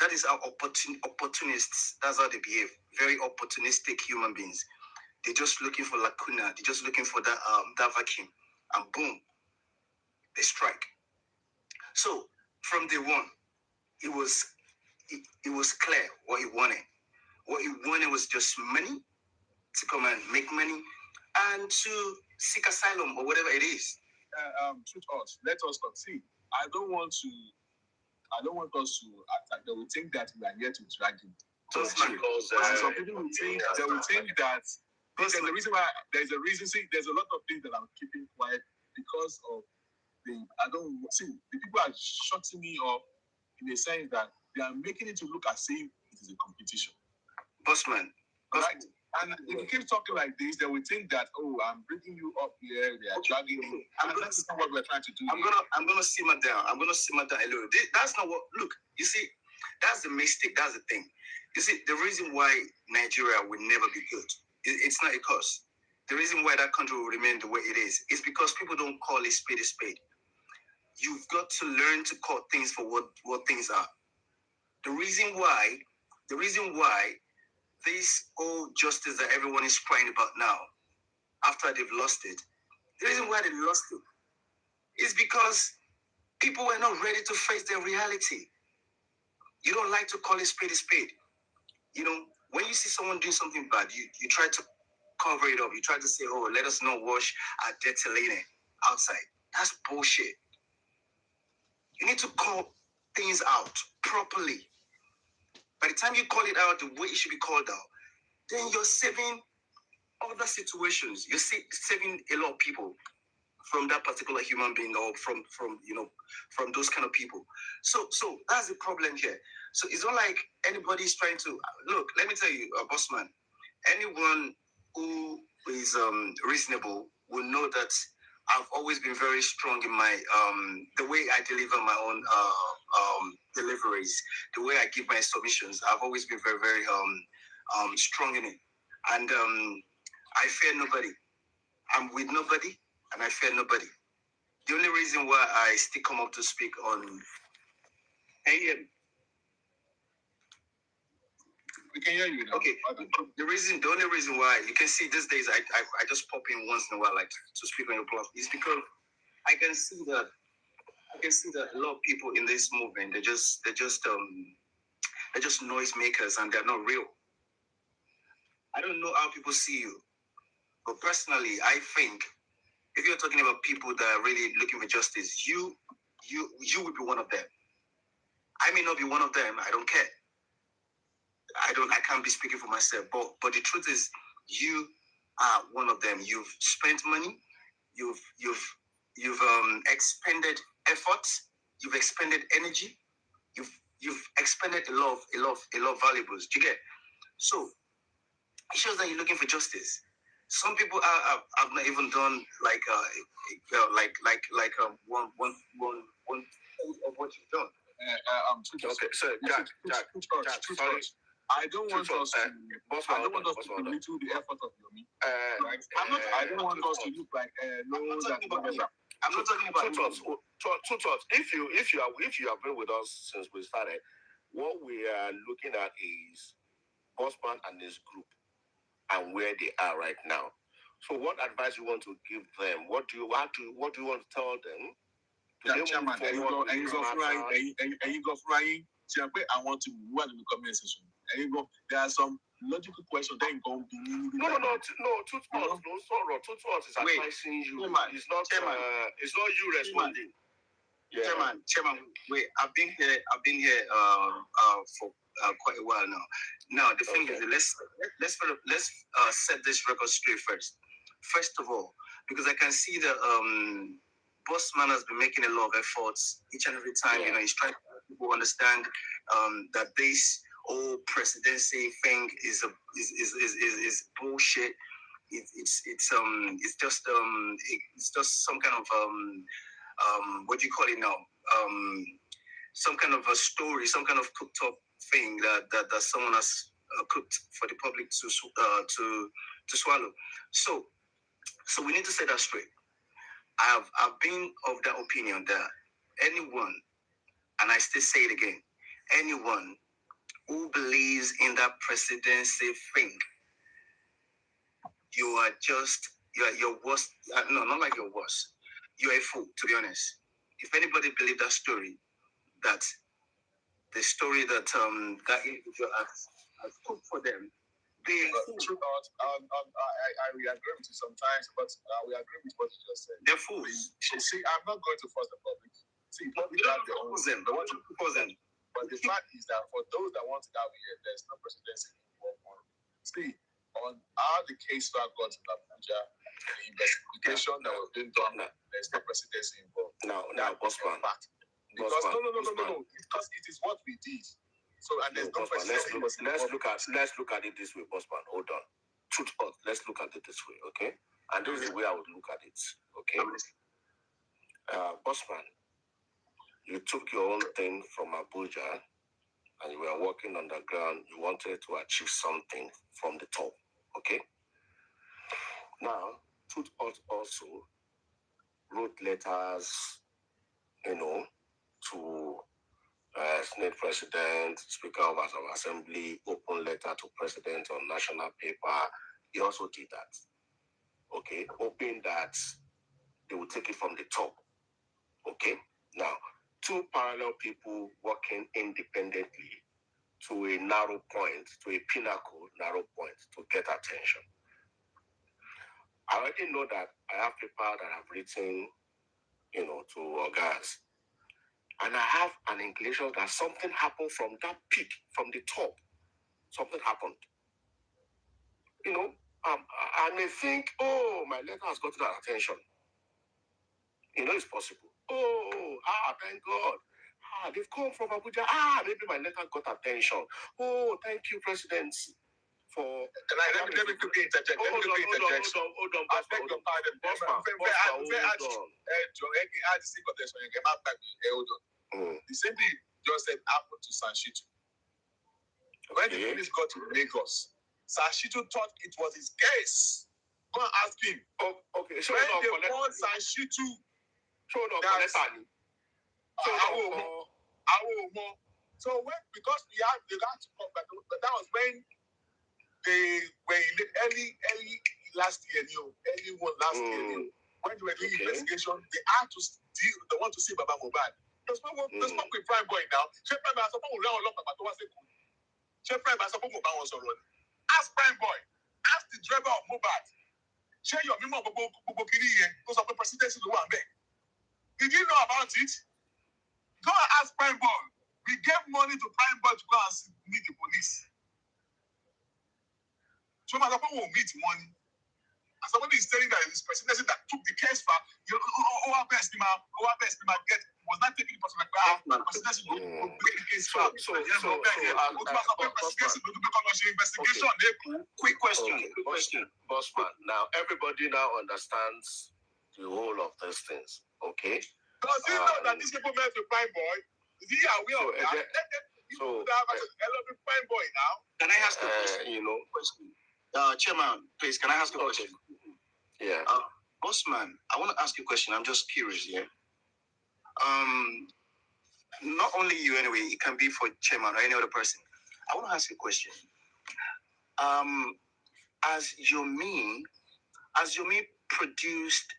Speaker 9: That is how opportunists, that's how they behave. Very opportunistic human beings. They're just looking for lacuna. They're just looking for that vacuum. And boom, they strike. So from day one, it was clear what he wanted. What he wanted was just money, to come and make money, and to seek asylum or whatever it is.
Speaker 5: Let us concede. I don't want us to attack. They will think that we are here to drag him.
Speaker 6: Some
Speaker 5: people will think that. There's a reason. See, there's a lot of things that I'm keeping quiet because of the people are shutting me up in the sense that they are making it to look as if it is a competition.
Speaker 6: Bossman.
Speaker 5: Right? And if you keep talking like this, they will think that, I'm bringing you up here, they are dragging you. And that's not what we're trying to do.
Speaker 6: I'm gonna simmer down. I'm gonna simmer down a little. That's not what. Look, you see, that's the mistake. That's the thing. You see, the reason why Nigeria will never be good, it's not a cause. The reason why that country will remain the way it is because people don't call a spade a spade. You've got to learn to call things for what things are. The reason why this old justice that everyone is crying about now, after they've lost it, the reason why they lost it is because people were not ready to face their reality. You don't like to call a spade a spade. When you see someone doing something bad, you try to cover it up. You try to say, let us not wash our dirty linen outside. That's bullshit. You need to call things out properly. By the time you call it out the way it should be called out, then you're saving other situations. You're saving a lot of people from that particular human being, or from those kind of people. So that's the problem here. So it's not like anybody's trying to look. Let me tell you, Bossman, anyone who is reasonable will know that I've always been very strong in my the way I deliver my own deliveries, the way I give my submissions. I've always been very, very strong in it, and I fear nobody. I'm with nobody, and I fear nobody. The only reason why I still come up to speak on AM.
Speaker 5: We can hear you now.
Speaker 6: Okay. The only reason why you can see these days I just pop in once in a while, like to speak on your platform, is because I can see that a lot of people in this movement, they're just noise makers, and they're not real. I don't know how people see you, but personally, I think if you're talking about people that are really looking for justice, you would be one of them. I may not be one of them. I don't care. I can't be speaking for myself, but the truth is,
Speaker 9: You are one of them. You've spent money. You've expended effort. You've expended energy. You've expended a lot of valuables. Do you get? So it shows that you're looking for justice. Some people have not even done one of what you've done.
Speaker 5: Okay, so Jack, sorry. I don't want us to belittle the effort of Yomi. I don't want us to look like
Speaker 9: I'm not talking about
Speaker 6: Two thoughts. If you have been with us since we started, what we are looking at is Bossman and his group and where they are right now. So what advice you want to give them? What do you want to tell them?
Speaker 5: Chairman, I want to move in the comment section. There are some logical questions that go be.
Speaker 6: No. Two thoughts is advising you. It's not you responding.
Speaker 9: Yeah. Chairman, wait. I've been here for quite a while now. Now the thing is, let's set this record straight first. First of all, because I can see that Bossman has been making a lot of efforts each and every time.
Speaker 6: Yeah.
Speaker 9: He's trying to make people understand that this whole presidency thing is bullshit. It's just some kind of what do you call it now? Some kind of a story, some kind of cooked up thing that someone has cooked for the public to swallow. So we need to set that straight. I've been of that opinion that anyone, and I still say it again, anyone who believes in that presidency thing, you're worse. No, not like you're worse. You're a fool, to be honest. If anybody believes that story, that the story that individual has cooked for them,
Speaker 5: I will agree with you sometimes, but we agree with what you just said.
Speaker 9: They're fools.
Speaker 5: See, I'm not going to force the public. See, public have their own. But the fact is that for those that want it out here, there's no presidency involved. See, on how the case got in Abuja, the investigation that was being done, there's no presidency involved.
Speaker 6: Now, Bossman.
Speaker 5: Because no. Because it is what we did. So, and there's no presidency.
Speaker 6: Let's look at it this way, Bossman. Hold on. Let's look at it this way, okay? And this is the way I would look at it, okay? Bossman, you took your own thing from Abuja and you were working on the ground. You wanted to achieve something from the top, okay? Now, Cöūrt also wrote letters, to Senate President, Speaker of our Assembly, open letter to President on national paper. He also did that, okay? Hoping that they will take it from the top, okay? Now, two parallel people working independently to a narrow point, to a pinnacle narrow point to get attention. I already know that I have people that have written, to Ogas. And I have an inclination that something happened from that peak, from the top. Something happened. I may think, my letter has gotten that attention. It's possible. Thank God. They've come from Abuja. Maybe my letter got attention. Thank you, President.
Speaker 5: Let me quickly interject. Hold on. I beg your pardon. The same thing just said happened to Sanshitu. When the police got to Lagos, Sanshitu thought it was his case. Go and ask him.
Speaker 6: Okay, so
Speaker 5: when they called Sanshitu, so because they got to come back, but that was when they were early last year, year, when they were doing investigation, they had to deal. They want to see Baba Mohbad. There's no with Prime Boy now. Ask Prime Boy. Ask the driver of Mohbad. Share your memo of because of the presidency. Did you know about it? Go and ask Prime Boy. We gave money to Prime Boy to go and meet the police. So my papa will meet money. And somebody is telling that this person that took the case far, our best get was not taking the person like that. Go break the case far.
Speaker 6: Quick question. Bossman, now everybody now understands the whole of these things, okay?
Speaker 5: Does he know that these people met a fine boy? Is he aware of that? So, fine boy now.
Speaker 9: Can I ask a question? Chairman, please, can I ask a question?
Speaker 6: Yeah.
Speaker 9: Bossman, I want to ask you a question. I'm just curious here. Not only you anyway, it can be for chairman or any other person. I want to ask you a question. As Yomi produced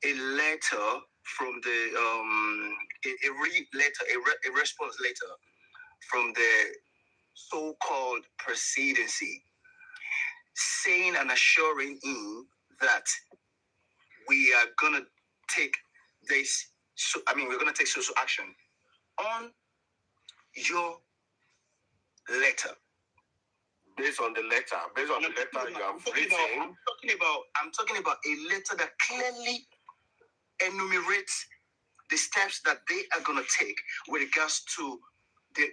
Speaker 9: a letter from the a response letter from the so-called presidency, saying and assuring him that we are gonna take this. We're gonna take social action on your letter.
Speaker 6: Based on the letter you have written.
Speaker 9: I'm talking about a letter that clearly enumerates the steps that they are gonna take with regards to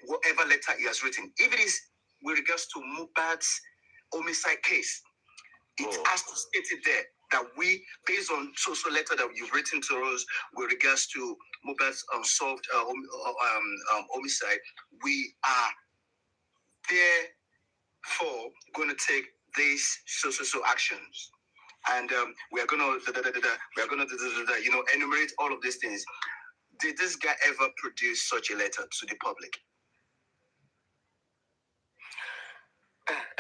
Speaker 9: whatever letter he has written. If it is with regards to Mohbad's homicide case, it has to state it there that we, based on social letter that you've written to us with regards to Mohbad's unsolved homicide, we are therefore going to take these social actions, and we are going to enumerate all of these things. Did this guy ever produce such a letter to the public?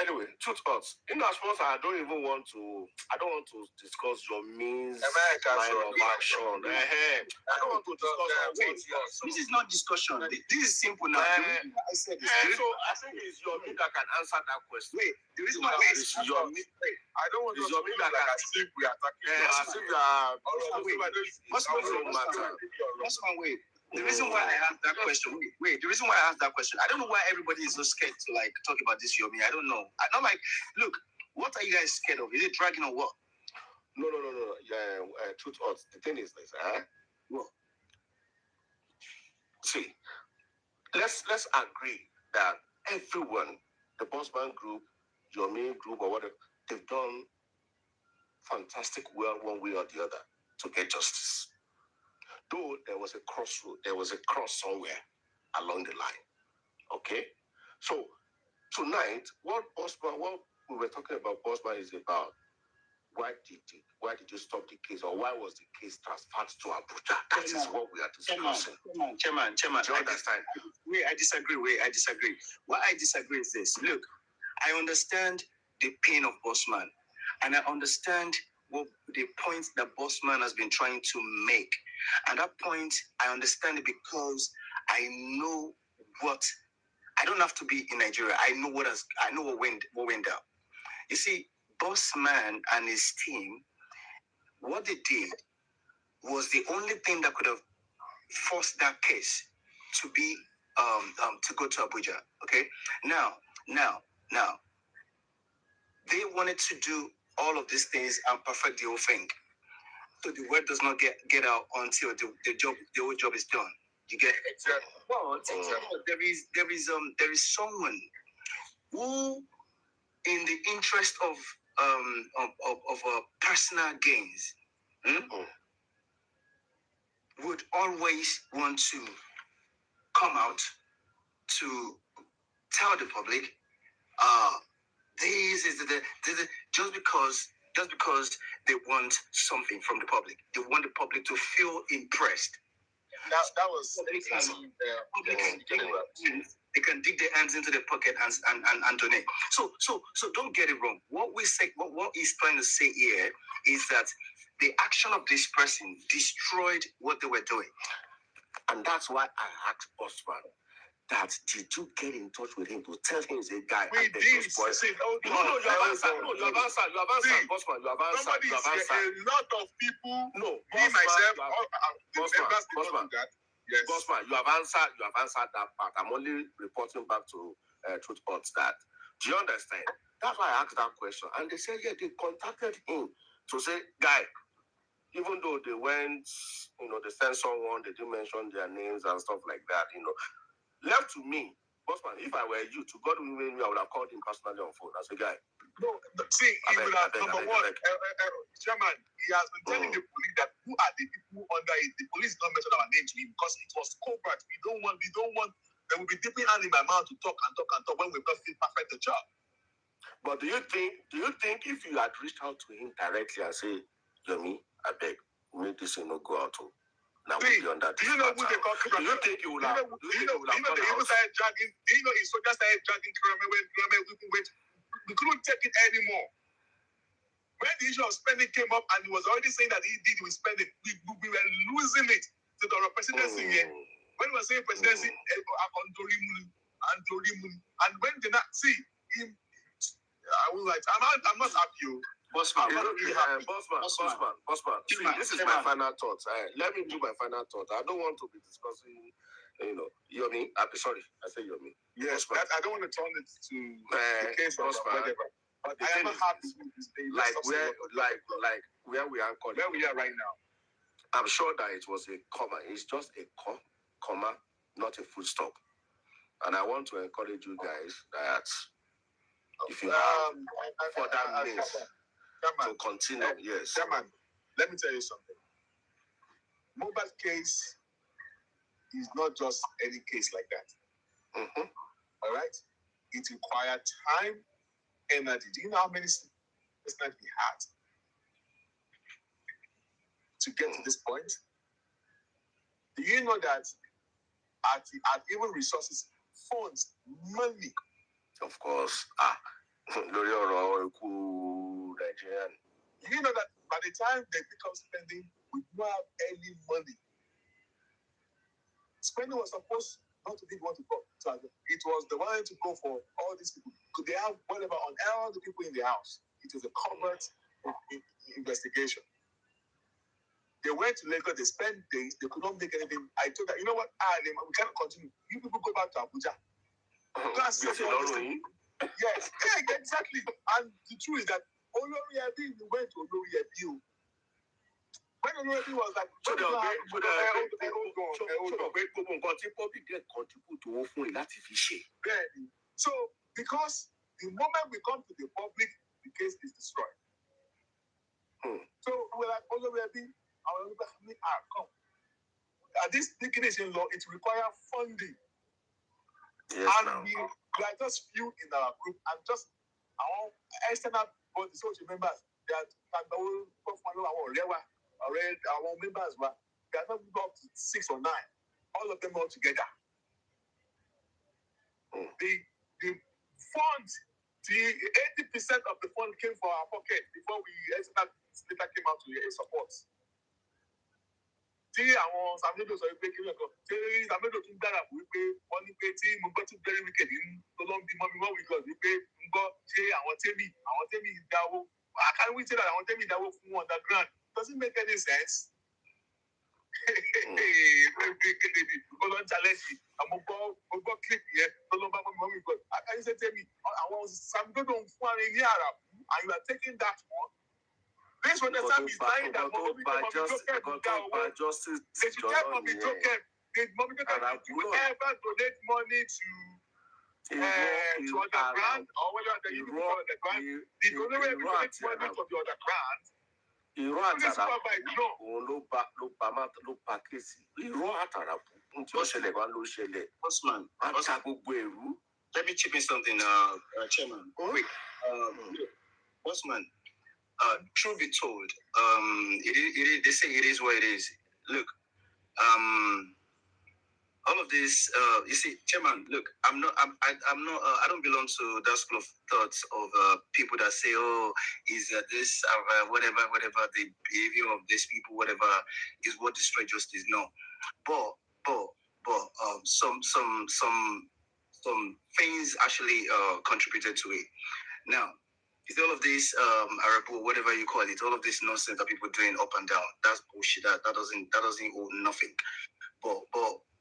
Speaker 6: Anyway, truth us. In as much I don't want to discuss your means line of action. I don't want to discuss.
Speaker 9: This is not discussion. This is simple now. I said this.
Speaker 6: So I think it's your me that can answer that question.
Speaker 9: Wait, the reason why
Speaker 5: it's your me. I don't want to
Speaker 6: your me that can
Speaker 5: see we are attacking.
Speaker 9: Wait. The reason why I asked that question, I don't know why everybody is so scared to talk about this Yomi. I don't know. I'm like, look, what are you guys scared of? Is it dragging or what?
Speaker 6: No. Truth or the thing is this,
Speaker 9: What?
Speaker 6: See, let's agree that everyone, the Bossman group, Yomi group, or whatever, they've done fantastic well one way or the other to get justice. Though there was a crossroad, there was a cross somewhere along the line. Okay? So tonight, what we were talking about Bossman is about why did you stop the case, or why was the case transferred to Abuja? That is what we are discussing.
Speaker 9: Chairman.
Speaker 6: Do you understand?
Speaker 9: I disagree. What I disagree is this. Look, I understand the pain of Bossman, and I understand what the point that Bossman has been trying to make. And that point, I understand it because I know what. I don't have to be in Nigeria. I know what went down. You see, Bossman and his team, what they did was the only thing that could have forced that case to be to go to Abuja. Okay, now they wanted to do all of these things and perfect the whole thing, so the word does not get out until the whole job is done. You get it? Exactly. Well, there is someone who, in the interest of personal gains, would always want to come out to tell the public, this is just because they want something from the public. They want the public to feel impressed.
Speaker 5: That was
Speaker 9: they can dig their hands into their pocket and donate. So don't get it wrong. What he's trying to say here is that the action of this person destroyed what they were doing.
Speaker 6: And that's why I asked Bossman that did you get in touch with him to tell him he's a guy?
Speaker 5: We did.
Speaker 6: You have answered. Bossman, you have answered.
Speaker 5: A lot of people.
Speaker 6: No,
Speaker 5: me myself.
Speaker 6: Bossman. Yes. Bossman, you have answered that part. I'm only reporting back to Cöūrt that Do you understand? That's why I asked that question. And they said, yeah, they contacted him to say, guy, even though they went, they sent someone, they didn't mention their names and stuff like that, Left to me, bossman, if I were you, to God who made me, I would have called him personally on phone. I said, guy.
Speaker 5: No, see, he would have, number one, Chairman, he has been telling the police that who are the people under it. The police did not mention our name to him because it was Cöūrt. We don't want, they will be dipping hand in my mouth to talk when we've not still perfect the job.
Speaker 6: But do you think if you had reached out to him directly and say, Yomi, I beg, make this thing not go out to now we'll be on that.
Speaker 5: Do you know who they call Cöūrt?
Speaker 6: Do you think you will have?
Speaker 5: Do you know they even started dragging? Do you know his soldiers started dragging Cöūrt when we couldn't take it anymore. When the issue of spending came up and he was already saying that he did with spending, we were losing it to the presidency here. When we were saying presidency, and when they not see him, I was like, I'm not happy.
Speaker 6: Bossman, Bossman. See, this is my final thoughts. Let me do my final thoughts. I don't want to be discussing, Yomi. Sorry, I say Yomi.
Speaker 5: Yes, I don't want to turn it to the case of whatever. But I am happy with this day.
Speaker 6: Where we are calling.
Speaker 5: Where we are right now.
Speaker 6: I'm sure that it was a comma. It's just a comma, not a full stop. And I want to encourage you guys that if you have further means to continue, yes.
Speaker 5: Chairman, let me tell you something. Mohbad case is not just any case like that.
Speaker 6: Mm-hmm.
Speaker 5: All right? It required time, energy. Do you know how many sleepless nights we had to get to this point? Do you know that at even resources, funds, money?
Speaker 6: Of course. Nigerian.
Speaker 5: You know that by the time they become spending, we don't have any money. Spending was supposed not to be the one to go. So it was the one to go for all these people. Could they have whatever on all the people in the house? It was a covert investigation. They went to Lagos, they spent days, they could not make anything. I told them, you know what? We cannot continue. You people go back to Abuja. Yes, exactly. And the truth is that Olori Ebi, we went to Olori Ebi. When Olori was like, so because the moment we come to the public, the case is destroyed. So we're like, Olori Ebi, our family come. At this beginning in law, it requires funding. Yes, and we are just few in our group and just our external body, social members that our members were they are not up to 6 or 9, all of them all together. The fund, the 80% of the fund came from our pocket before we external later came out to support. Tí àwọn Sàmúlò sọ pé kí lóko tí Sàmúlò tún dára fún wípé wọ́n ní pé tí mo gbọ́ tún very wicked tó ló ń bí mọ́mí wọ́n wíkọ̀ wípé ń gbọ́ ṣé àwọn tẹ́mì dáwó can we say that àwọn tẹ́mì dáwó fún underground? Does it make any sense? Ó lọ ń challenge mo gbọ́ clip yẹn tó ló ń bá mọ́mí wíkọ̀ can you say tẹ́mì àwọn Sàmúlò ń fún ara ní àrà and you are taking that one. This when the time is lying that mommy Joker they should get mommy Joker. Did mommy Joker ever donate money to underground or whether the people for underground? Did only way we donate money for the underground?
Speaker 9: Let me chip in something, Chairman. Quick, Bossman. Truth be told, they say it is what it is. Look, all of this, you see, Chairman. Look, I don't belong to that school of thoughts of people that say, oh, is this whatever the behavior of these people, whatever is what destroy justice. No, but some things actually contributed to it. Now. It's all of this Arabu, whatever you call it, all of this nonsense that people doing up and down. That's bullshit. That doesn't hold nothing. But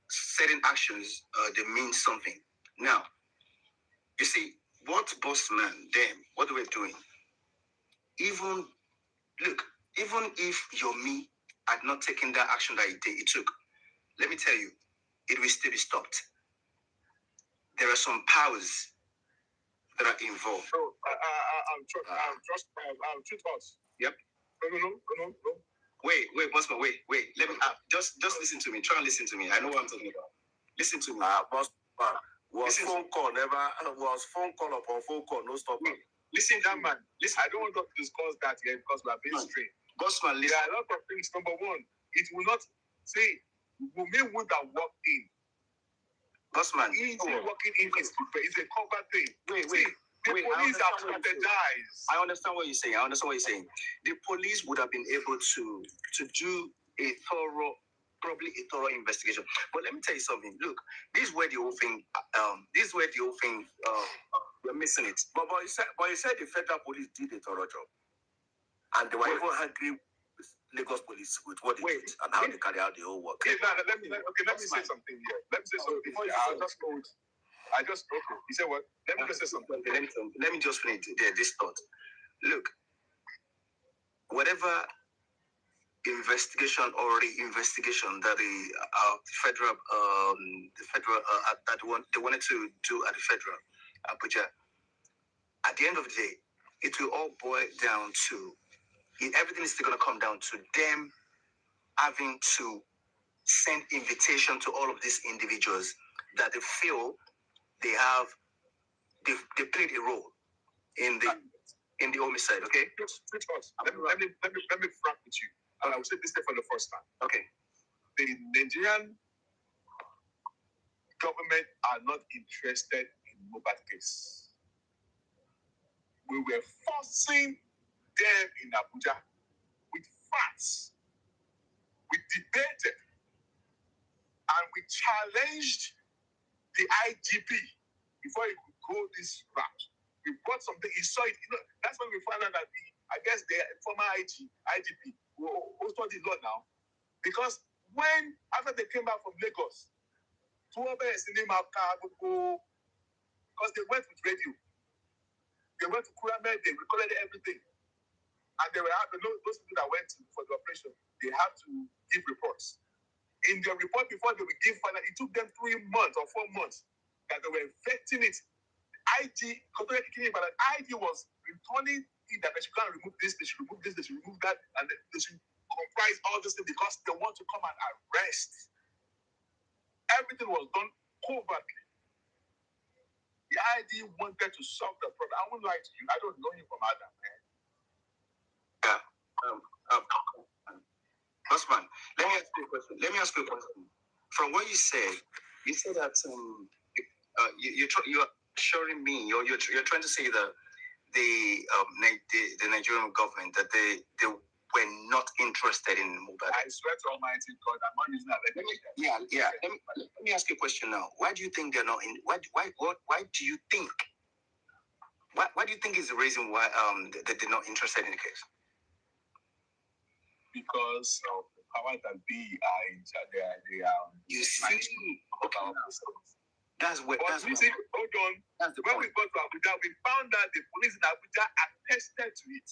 Speaker 9: certain actions they mean something. Now, you see, what bossman, them, what we're doing, even if Yomi had not taken that action that it took, let me tell you, it will still be stopped. There are some powers that are involved.
Speaker 5: So, two thoughts.
Speaker 9: Yep.
Speaker 5: No.
Speaker 9: Wait, bossman, wait. Let me just listen to me. Try and listen to me. I know what I'm talking about. Listen to me.
Speaker 6: Bossman, was phone call upon phone call, no stop.
Speaker 9: Listen,
Speaker 5: That man, listen, I don't want to discuss that here because we are being straight.
Speaker 9: bossman,
Speaker 5: There
Speaker 9: listen.
Speaker 5: are a lot of things. Number one, it will not say Wunmi would have walked in.
Speaker 9: Bossman,
Speaker 5: Walking in is a cover thing.
Speaker 9: Wait.
Speaker 5: The police have strategized.
Speaker 9: I understand what you're saying. The police would have been able to do a thorough investigation. But let me tell you something. Look, this is where the whole thing. We're missing it.
Speaker 6: But you said the federal police did a thorough job, and they were even angry with Lagos police with what they did and how they carry out the whole work.
Speaker 5: Okay, now, let me say something here. Let me say something. I just You say what? Let me just say something.
Speaker 9: Let me just finish this thought. Look, whatever investigation or reinvestigation that the federal they wanted to do at the federal Abuja, at the end of the day, it will all boil down to everything is still going to come down to them having to send invitation to all of these individuals that they feel they played a role in the homicide. Okay.
Speaker 5: Let me frank with you, and I will say this for the first time.
Speaker 9: Okay.
Speaker 5: The Nigerian government are not interested in Mohbad case. We were forcing them in Abuja with facts. We debated and we challenged the IGP before he could go this route. We brought something, he saw it. That's when we found out that the former IGP who studied law now, because after they came back from Lagos, because they went with radio. They went to Kurame, they recorded everything. And they were those people that went for the operation, they had to give reports. In their report before they would give final, it took them 3 months or 4 months that they were vetting it. IG was returning it that they should come and remove this, they should remove this, they should remove that, and they should comprise all this thing because they want to come and arrest. Everything was done covertly. The ID wanted to solve the problem. I won't lie to you. I don't know him from Adam, man.
Speaker 9: Bossman, let me ask you a question. From what you said that you're assuring me, you're trying to say that the Nigerian government that they were not interested in Mohbad.
Speaker 5: I swear to Almighty God, I'm not using that.
Speaker 9: Yeah. Let me ask you a question now. Why do you think they're not in? Why do you think? Why do you think is the reason why that they're not interested in the case?
Speaker 5: Because of the power that be they are.
Speaker 9: You see, okay. That's where.
Speaker 5: Hold on. When we got to Abuja, we found that the police in Abuja attested to it.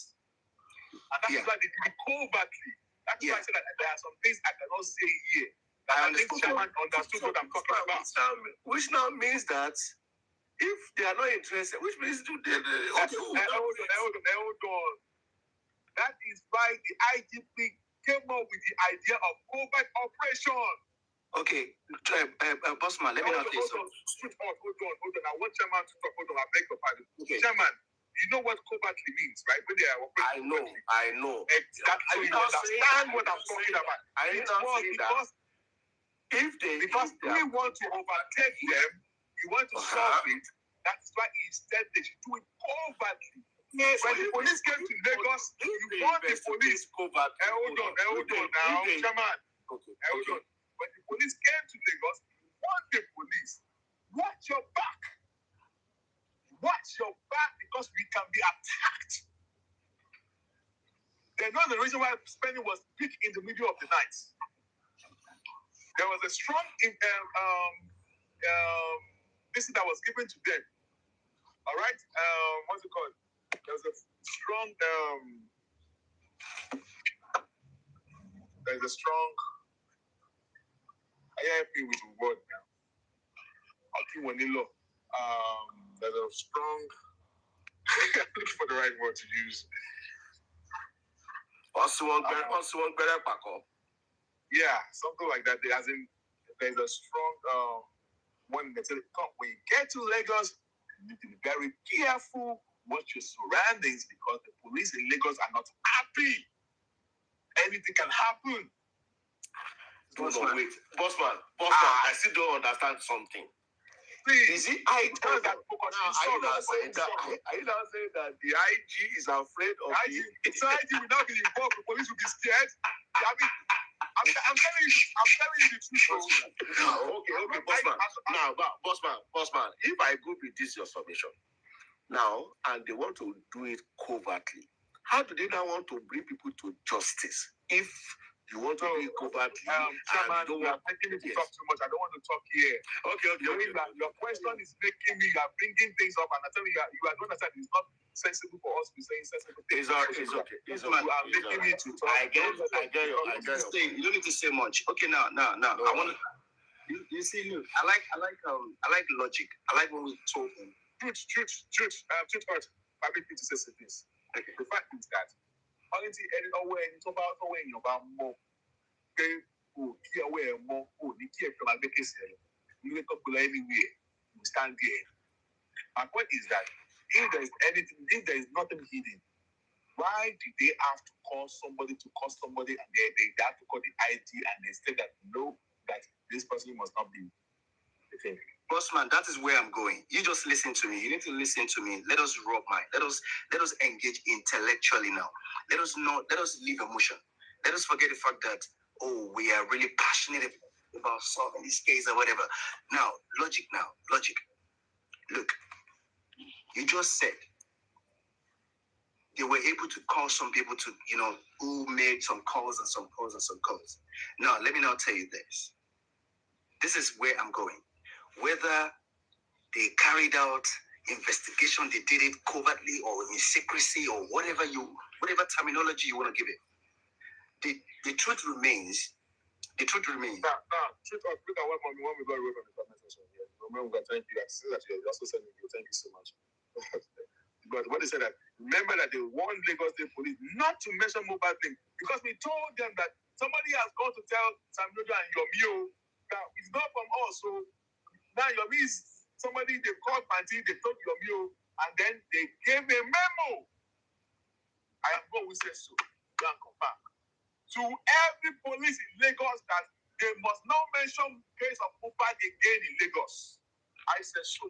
Speaker 5: And that's why they did it covertly. That's why I said that there are some things I cannot say here. I think Chairman understood what I'm talking about.
Speaker 6: Which now means that if they are not interested, which means
Speaker 5: hold on. That is why the IGP came up with the idea of covert operation.
Speaker 9: Okay, Bossman, let me not say so.
Speaker 5: Hold on. I want Chairman to talk. Hold on, I beg your pardon. Okay. Chairman, you know what covertly means, right? When they are operating.
Speaker 6: I know.
Speaker 5: Exactly. So you understand what I'm talking about. Because we want to overtake them, we want to solve it. That's why instead they should do it covertly. When the police came to Lagos, you want the police covert. Hold on now, Chairman. Hold on. When the police came to Lagos, you want the police. Watch your back. Watch your back because we can be attacked. They know the reason why spending was big in the middle of the night. There was a strong message that was given to them All right. What's it called? There's a strong. There's a strong. I help you with the word now. There's a strong. I'm looking for the right word to use. Yeah, something like that. As in, there's a strong one that said, "Come when you get to Lagos, you need to be very careful. Watch your surroundings because the police in Lagos are not happy. Anything can happen."
Speaker 6: Bossman, I still don't understand something.
Speaker 5: Please,
Speaker 6: Is it
Speaker 5: are you not saying that the IG is afraid of the IG will not be involved? The police will be scared. I mean, I'm telling you the truth.
Speaker 6: Okay, Bossman. If I go with this your submission now, and they want to do it covertly, how do they now want to bring people to justice if you want to do it covertly?
Speaker 5: Chairman, you are making me to talk too much. I don't want to talk here. Okay. Your question is making me. You are bringing things up, and I tell you, you are going to say it's not sensible for us to be saying sensible things.
Speaker 6: It's okay.
Speaker 5: You are making me to talk.
Speaker 6: I get you. You don't need to say much. Okay, now. I want to. You see, look, I like logic. I like when we talking.
Speaker 5: Truth. Permit me to say this. Okay. The fact is that only any away in your more. Okay, key away more. The key from a vacation. You wake up anywhere. You stand there. My point is that if there is nothing hidden, why do they have to call somebody and they have to call the ID and they say that no, that this person must not be the thing?
Speaker 9: Bossman, that is where I'm going. You just listen to me. You need to listen to me. Let us rub mind. Let us engage intellectually now. Let us leave emotion. Let us forget the fact that we are really passionate about solving this case or whatever. Now, logic. Look, you just said they were able to call some people to, who made some calls and some calls. Now, let me now tell you this. This is where I'm going. Whether they carried out investigation, they did it covertly or in secrecy or whatever terminology you want to give it. The truth remains.
Speaker 5: Now, truth when we got away from the comment section here. Remember, thank you. I see that you're also sending you. Thank you so much. But what they said that remember that they warned Lagos State Police not to mention Mohbad name because we told them that somebody has gone to tell Sam Nojo and Yomi. Now it's not from us, so now Yomi is somebody they called Panty, they told Yomi, and then they gave a memo. I am going to say so. Go and come back to every police in Lagos that they must not mention case of Mohbad again in Lagos. I said so.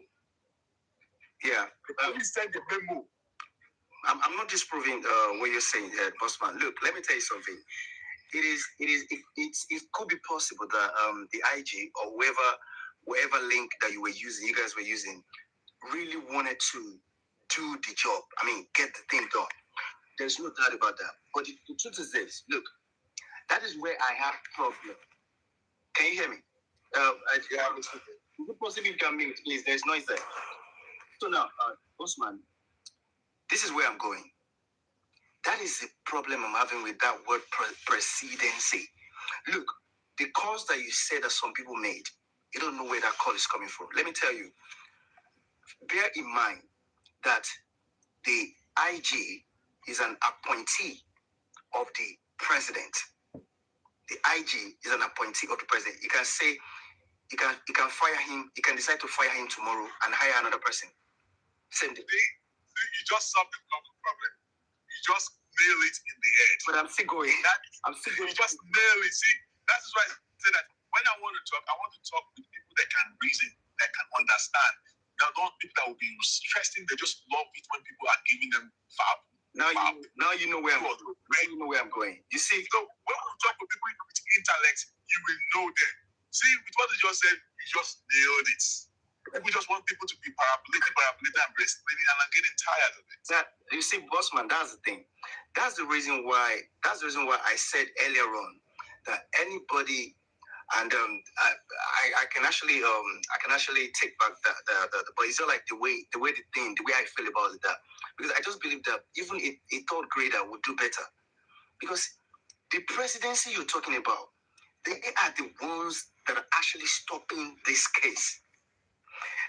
Speaker 9: Yeah.
Speaker 5: The police sent the memo.
Speaker 9: I'm not disproving what you're saying, Bossman. Look, let me tell you something. It could be possible that the IG or whoever link that you guys were using, really wanted to do the job. I mean, get the thing done. There's no doubt about that. But the truth is this. Look, that is where I have problem. Can you hear me? Is it possible you can mute, please? There's noise there. So now, Bossman, this is where I'm going. That is the problem I'm having with that word presidency. Look, the calls that you said that some people made, you don't know where that call is coming from. Let me tell you, bear in mind that the IG is an appointee of the president. The IG is an appointee of the president. You can say, you can fire him, you can decide to fire him tomorrow and hire another person. Send it.
Speaker 5: You just solved the problem. You just nail it in the head.
Speaker 9: But I'm still going.
Speaker 5: You just nail it. See, that's why I say that when I want to talk with people that can reason, that can understand. Now, not people that will be stressing. They just love it when people are giving them fab.
Speaker 9: Now you know where I'm going. You see,
Speaker 5: so when we talk to people with intellect, you will know them. See, with what you just said, you just nailed it. People just want people to be paraplegic and breastfeeding, and I'm getting tired of it.
Speaker 9: You see, Bossman, that's the thing. That's the reason why I said earlier on that anybody And I can actually take back the but it's not like the way I feel about it, that because I just believe that even a third grader would do better, because the presidency you're talking about, they are the ones that are actually stopping this case.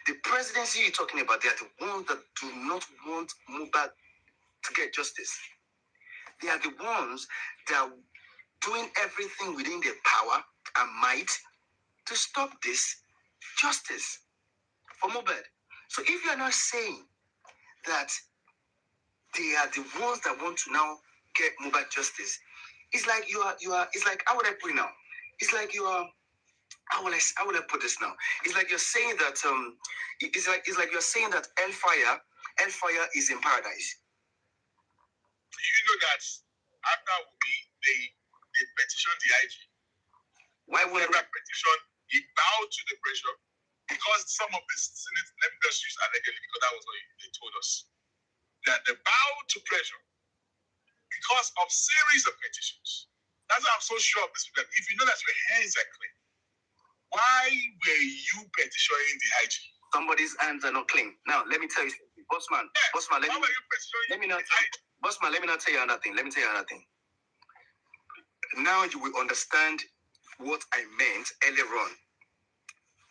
Speaker 9: The presidency you're talking about, they are the ones that do not want Mohbad to get justice. They are the ones that are doing everything within their power and might to stop this justice for Mohbad. So if you are not saying that they are the ones that want to now get Mohbad justice, it's like it's like, how would I put it now? It's like you are, how would I put this now? It's like you're saying that it's like you're saying that hellfire is in paradise.
Speaker 5: You know that after they petitioned the IG.
Speaker 9: Why would
Speaker 5: they petition? He bowed to the pressure because some of the Senate, let me just use allegedly because that was what they told us, that they bowed to pressure because of series of petitions. That's why I'm so sure of this. That if you know that your hands are clean, why were you petitioning the IG? Somebody's hands are not clean. Now let me tell you something, Bossman. Yes. Bossman, let me not tell you another thing. Let me tell you another thing. Now you will understand what I meant earlier on,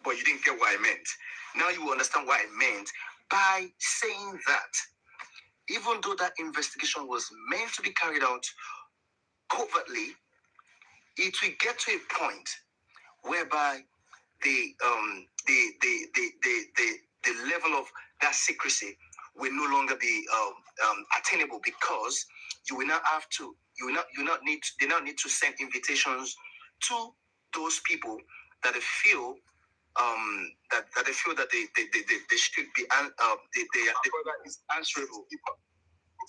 Speaker 5: but you didn't get what I meant. Now you will understand what I meant by saying that even though that investigation was meant to be carried out covertly, it will get to a point whereby the level of that secrecy will no longer be attainable, because you will not have to. They now need to send invitations to those people that they feel that they feel that they should be is answerable. It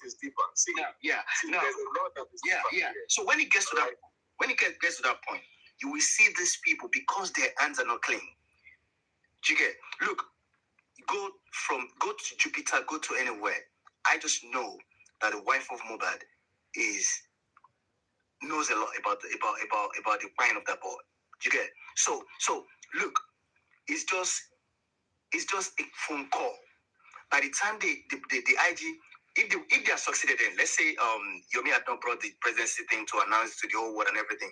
Speaker 5: is deeper. See,
Speaker 9: yeah.
Speaker 5: See, there's a lot that is deeper.
Speaker 9: Yeah. So when it gets to that point, you will see these people, because their hands are not clean. Do you get? Look, go to Jupiter, go to anywhere. I just know that the wife of Mohbad knows a lot about the wine of that boy. Do you get? So look, it's just a phone call. By the time the IG, if they are succeeded in, let's say Yomi had not brought the presidency thing to announce to the whole world and everything,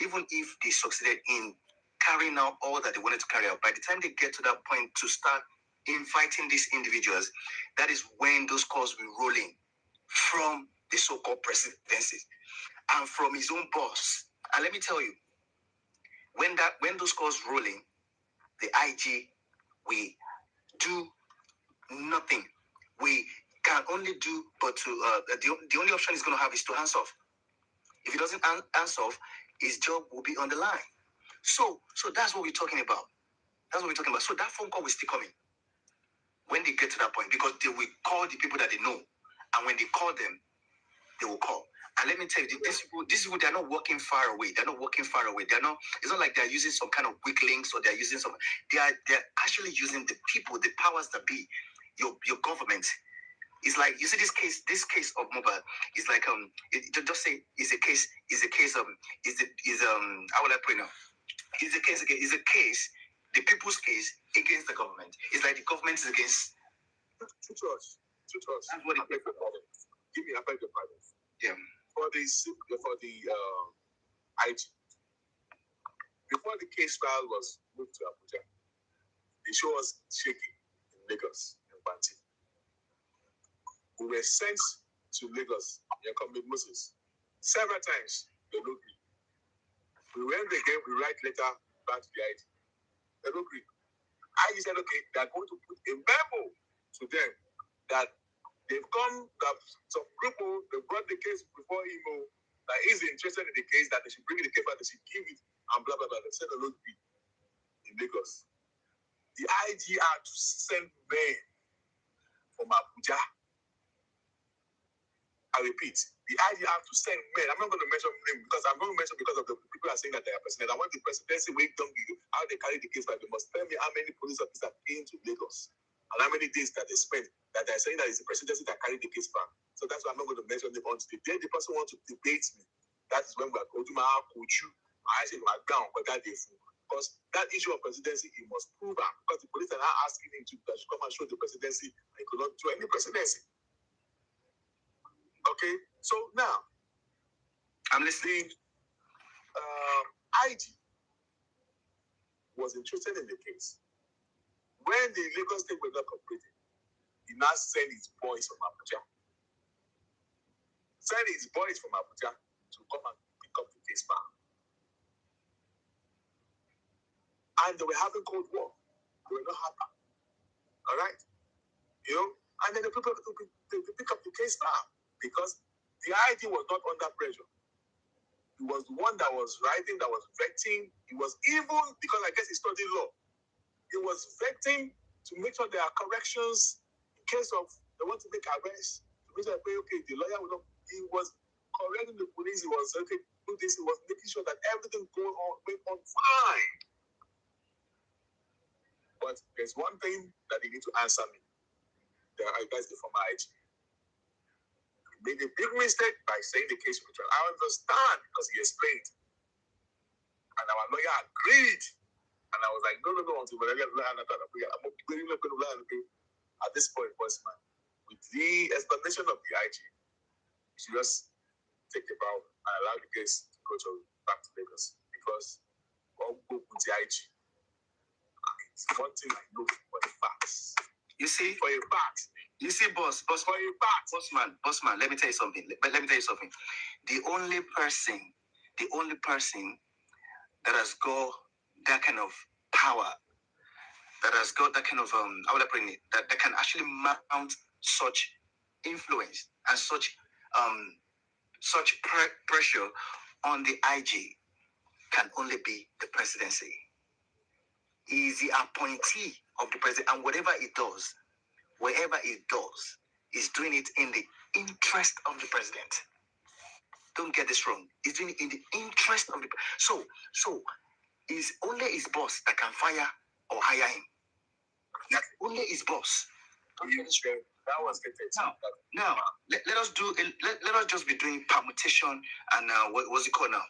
Speaker 9: even if they succeeded in carrying out all that they wanted to carry out, by the time they get to that point to start inviting these individuals, that is when those calls will roll in from the so-called presidency and from his own boss. And let me tell you, when those calls roll in, the IG will do nothing. We can only do but to the only option he's going to have is to hands off. If he doesn't hands off, his job will be on the line. So that's what we're talking about. So that phone call will still coming when they get to that point, because they will call the people that they know, and when they call them, they will call. And let me tell you, these people, they're not working far away. They're not. It's not like they're using some kind of weak links, or they're using some. They're actually using the people, the powers that be, your government. It's like, you see this case of Mohbad. It's like just say how will I put it now? Is a case, the people's case against the government. It's like the government is against.
Speaker 5: To trust.
Speaker 9: That's what it is.
Speaker 5: Give me a better price.
Speaker 9: Yeah.
Speaker 5: For the IG. Before the case file was moved to Abuja, the show was shaking in Lagos and Banti. We were sent to Lagos with Moses several times. They don't agree. We went again, we write letter back to the IG. They don't agree. IG said, okay, they're going to put a memo to them that they've come, that some people, they brought the case before Imo, that is interested in the case, that they should bring the case back, they should give it, and blah, blah, blah. They said they don't agree in Lagos. The IG had to send men from Abuja. I repeat, the IG have to send men. I'm not going to mention names because I'm going to mention because of the people are saying that they are president. I want the presidency wait down how they carry the case, but they must tell me how many police officers came to Lagos and how many days that they spent that they're saying that it's the presidency that carried the case back. So that's why I'm not going to mention them until the day the person wants to debate me. That is when we are going to could you I say my down, but that is because that issue of presidency, he must prove that because the police are now asking him to come and show the presidency, and he could not do any presidency. Okay, so now I'm listening. IG was interested in the case. When the Lagos State were not cooperating, he now sent his boys from Abuja. Send his boys from Abuja to come and pick up the case back. And they were having Cold War. They were not happy. All right? You know? And then the people pick up the case back because the ID was not under pressure. He was the one that was writing, that was vetting. He was even, because I guess he studied law, he was vetting to make sure there are corrections in case of they want to make arrests. To make sure, okay, the lawyer will not. He was correcting the police. He was okay, do this. He was making sure that everything went on fine. But there's one thing that they need to answer me. That's the former IG. He made a big mistake by saying the case was wrong. I understand because he explained. And our lawyer agreed. And I was like, no, until I get I'm very not going to learn. At this point, Bossman, with the explanation of the IG, you should just take the bow and allow the case to go back to Lagos. Because all go with the IG. It's one thing I know for the facts. You see, for a fact. You see, boss, for a fact. Bossman, let me tell you something. The only person that has got that kind of power, that has got that kind of how would I put it, that can actually mount such influence and such pressure on the IG can only be the presidency. He is the appointee of the president, and wherever he does, he's doing it in the interest of the president. Don't get this wrong. He's doing it in the interest of the so it's only his boss that can fire or hire him. That's only his boss. That was the thing. Now, let us just be doing permutation and what's it called now?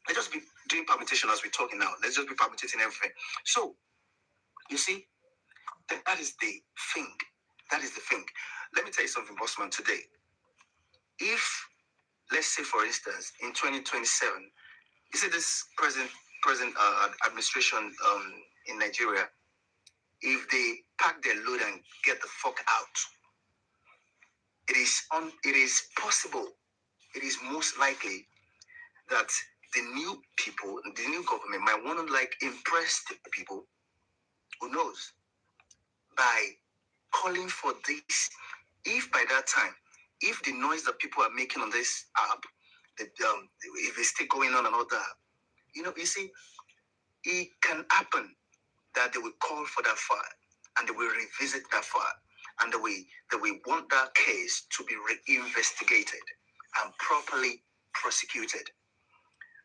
Speaker 5: Let's just be doing permutation as we're talking now. Let's just be permutating everything. So, you see, that is the thing. Let me tell you something, Bossman, today. If, let's say, for instance, in 2027, you see this present administration in Nigeria, if they pack their load and get the fuck out, it is possible, it is most likely that the new people, the new government might want to impress the people, who knows, by calling for this. If by that time, if the noise that people are making on this app, if it's still going on and all that, you see, it can happen that they will call for that file and they will revisit that file and they will want that case to be reinvestigated and properly prosecuted.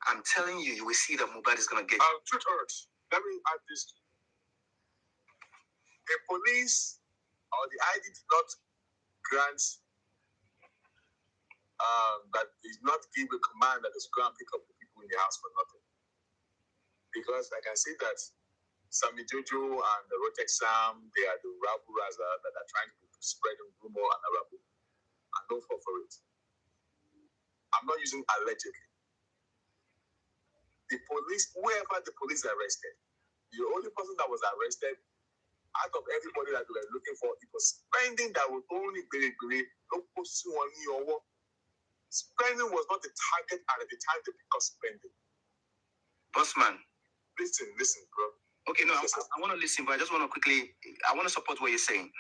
Speaker 5: I'm telling you, you will see that Mohbad is going to get... Cöūrt, let me add this to you. The police or the ID did not grant, that did not give a command that is going to pick up the people in the house for nothing. Because I can see that Sammy Jojo and the Rotex Sam, they are the rabble that are trying to spread rumor and rabble. And don't fall for it. I'm not using allegedly. The police, whoever the police arrested, the only person that was arrested out of everybody that they were looking for, it was spending that would only be spending was not the target, and at the time they picked up spending. Bossman, listen, bro. Okay, no, I want to listen, but I just want to quickly, I want to support what you're saying.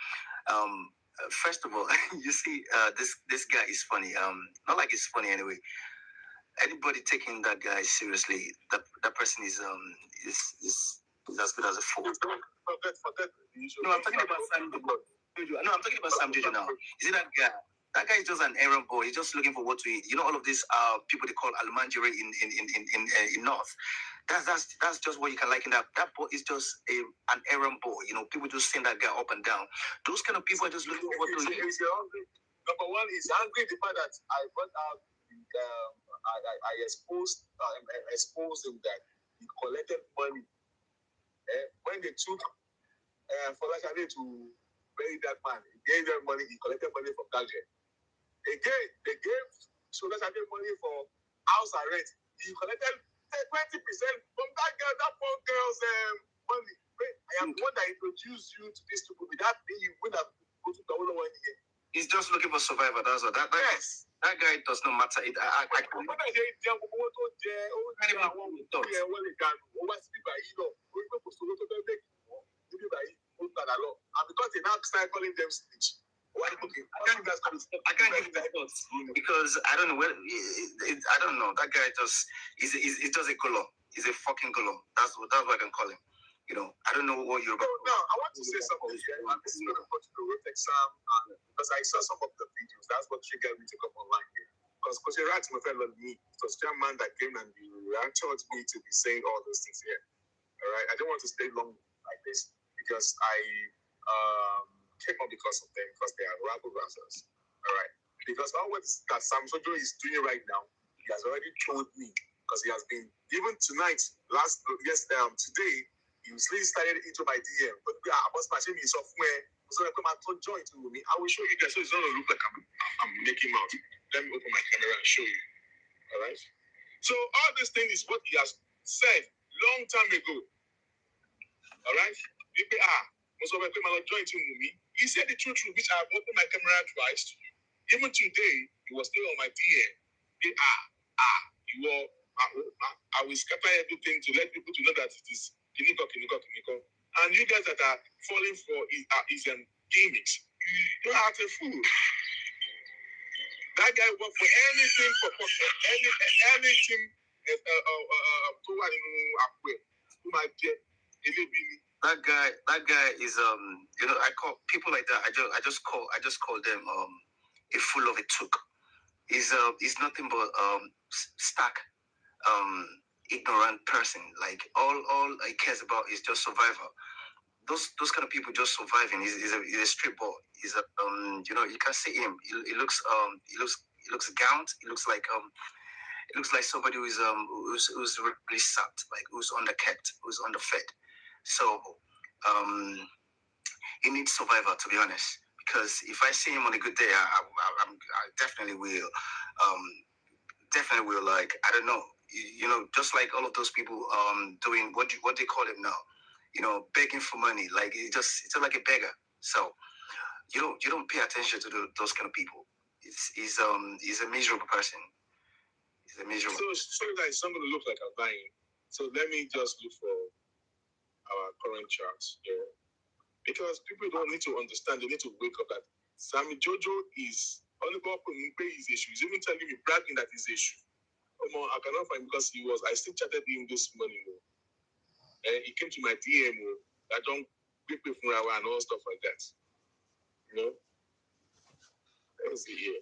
Speaker 5: First of all, you see, this guy is funny. Not like he's funny anyway. Anybody taking that guy seriously, that person is as good as a fool. No, I'm talking about Sam Jojo. No, I'm talking about Sam Jojo now. You see that guy? That guy is just an errand boy. He's just looking for what to eat. You know, all of these people they call almanjiri in North. That's just what you can liken that. That boy is just an errand boy. You know, people just send that guy up and down. Those kind of people are just looking for what to eat. Number one, he's angry the fact that I brought out I exposed him that he collected money. When they took Folashade to bury that man, he gave them money. He collected money from that girl. Again, they gave Folashade money for house rent. He collected 20% from that girl, that poor girl's money. I am the one that introduced you to these people. Without me, you would have go to the other one here. He's just looking for survivor. That's all. Yes. That guy does not matter. But because they now start calling them snitch. I can't give that because I don't know where. I don't know. That guy just is just a color. He's a fucking color. That's what I can call him. You know, I don't know what you're about. No, I want to say something here. This is going to go to the road exam because I saw some of the videos. That's what triggered me to come online here. Because Cöūrt fell on me. It was a man that came and encouraged me to be saying all those things here. All right, I don't want to stay long like this because I came up because of them because they are rabble rousers. All right, because all what that Sam Sojo is doing right now, he has already told me because he has been even tonight, today. He started into my DM, but I was matching me software. So I come and join to me. I will show you guys. So it's not going to look like I'm making out. Let me open my camera and show you. All right. So all this thing is what he has said long time ago. All right. He said the truth, which I have opened my camera twice to you. Even today, he was still on my DM. I will scatter everything to let people to know that it is Kiniko. And you guys that are falling for his gimmicks, you are a fool. That guy worked for anything anything. That guy is I call people like that. I just call them a fool of a took. He's nothing but stark ignorant person. Like all he cares about is just survival. Those kind of people just surviving. He's a street boy. He's a you can see him. He looks gaunt. He looks like somebody who's really sapped, like who's underkept, who's underfed. So he needs survivor, to be honest. Because if I see him on a good day, I definitely will. Definitely will. Like I don't know. Just like all of those people doing what they call it now, begging for money. Like it's just like a beggar. So you don't pay attention to those kind of people. He's a miserable person. He's a miserable. So guys, I'm gonna look like I'm lying. So let me just look for our current charts here, because people don't need to understand. They need to wake up that Sammy Jojo is only going to pay his issue. He's even telling me bragging that his issue. I cannot find because I still chatted him this morning. He came to my DM. I don't people from and all stuff like that. Let me see here.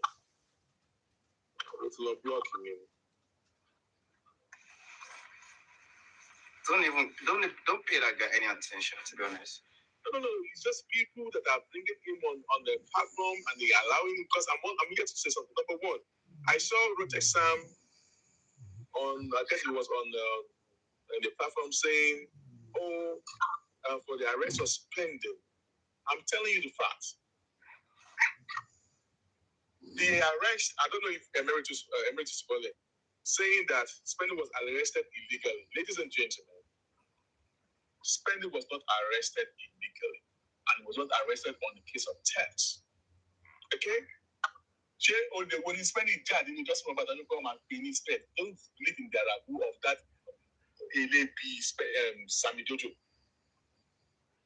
Speaker 5: It's not blocking him. Don't pay that guy any attention, to be honest. No. It's just people that are bringing him on the platform and they are allowing him. Because I'm here to say something. Number one, I saw Rotex Sam I guess it was on the platform saying, for the arrest of spending. I'm telling you the facts. The arrest, I don't know if Emeritus Bole, saying that Spending was arrested illegally. Ladies and gentlemen, Spending was not arrested illegally, and he was not arrested on the case of theft. Okay? When he's spending charge, you just remember that you come and pay his spend. Don't believe in the ragu of that Sammy Jojo.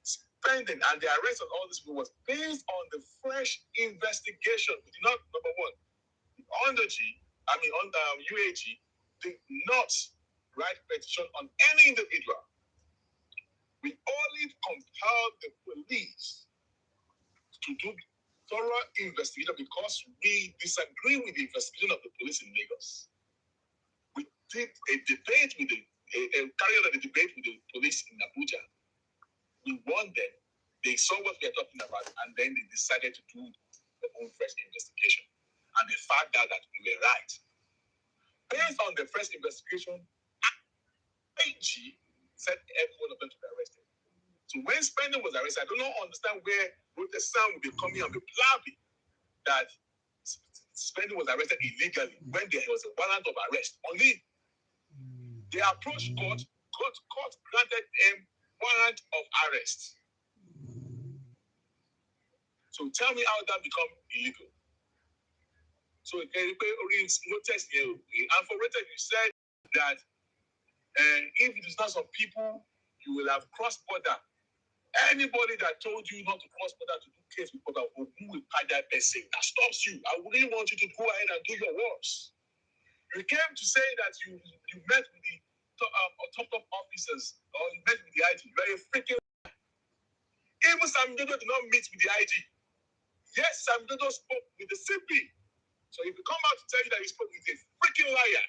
Speaker 5: Spending and the arrest of all these people was based on the fresh investigation. We did not, number one, under UAG, did not write petition on any individual. We only compelled the police to do thorough investigation because we disagree with the investigation of the police in Lagos. We did a debate with carried out a debate with the police in Abuja. We won them. They saw what we are talking about, and then they decided to do their own fresh investigation. And they found out that we were right. Based on the first investigation, AG said every one of them to be arrested. So when Spending was arrested, I do not understand where the sound would be coming and be blabbing that Spending was arrested illegally when there was a warrant of arrest. Only they approached court granted them warrant of arrest. So tell me how that become illegal. So can you pay notice here? And for Rita, you said that if it is not some people, you will have crossed border. Anybody that told you not to cross border to do case with border will pay that person. That stops you. I wouldn't want you to go ahead and do your works. You came to say that you met with the top officers or you met with the IG. You are a freaking. Even Sam Dodo did not meet with the IG. Yes, Sam Dodo spoke with the CP. So if you come out to tell you that he spoke with a freaking liar,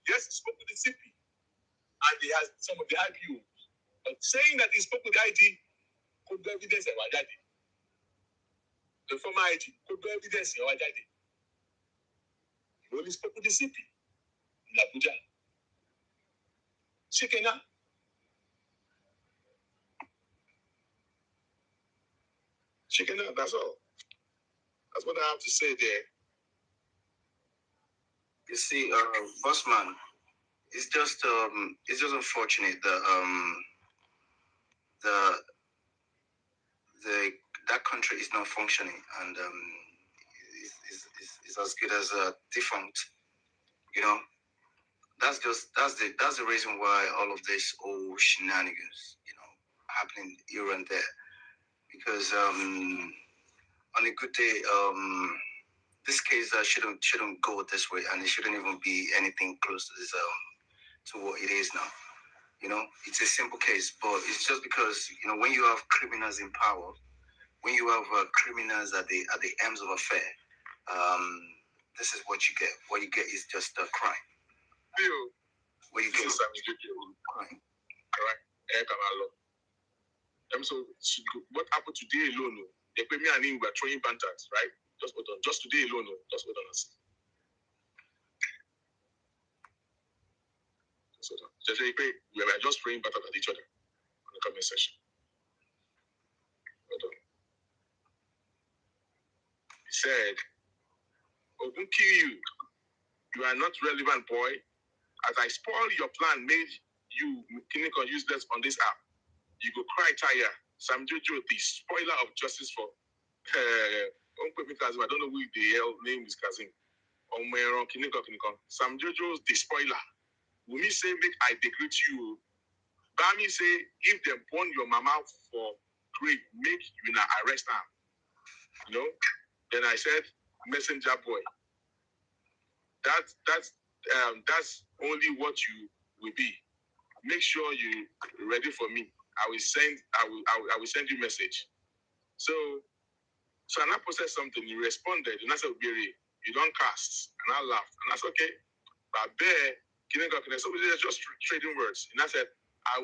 Speaker 5: yes, he spoke with the CP. And he has some of the IPOs. But saying that he spoke with the IG could be evidence in our daddy. The former IG could be evidence in our daddy. He only spoke with the CP in Abuja. Shikena. Shikena, that's all. That's what I have to say there.
Speaker 9: You see, Bossman, it's just unfortunate that that country is not functioning and is as good as defunct. You know, that's the reason why all of this old shenanigans, happening here and there. Because on a good day, this case shouldn't go this way, and it shouldn't even be anything close to this to what it is now. It's a simple case, but it's just because when you have criminals in power, when you have criminals at the ends of affair, this is what you get. What you get is just a crime. What you get is crime.
Speaker 5: All right. So what happened today alone? They pay me and him were throwing banters, right? Just today alone, just hold on a second. We were just throwing banters at each other on the comment section. Hold on. He said, Ogun kill you. You are not relevant, boy. As I spoil your plan, made you clinical useless on this app. You go cry tire. Sam Jojo, the spoiler of justice for I don't know who the hell name is Kazim. Sam Jojo's the spoiler. When me say make I degrade you, Bami say if them born your mama for great, make you not arrest her. Then I said messenger boy. That's only what you will be. Make sure you ready for me. I will send you message. So I posted something. He responded, and I said, you don't cast. And I laughed. And I said, okay. But there, so they're just trading words. And I said, I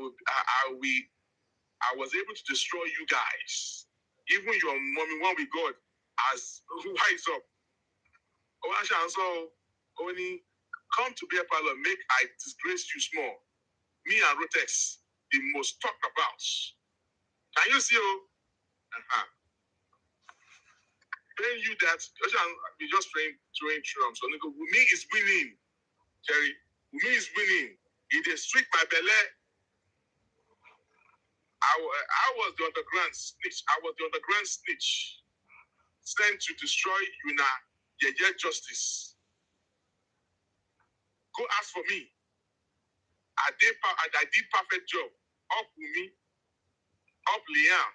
Speaker 5: was able to destroy you guys. Even your mommy, when we got as wise up. Only come to beer parlor, make I disgrace you small. Me and Rotex, the most talked about. Can you see? Paying you that, we just throwing trumps. So Wumi is winning, Jerry. Wumi is winning. He dey streak my belly. I was the underground snitch. Sent to destroy Una Yeye justice. Go ask for me. I did perfect job. Up Wumi, up Liam.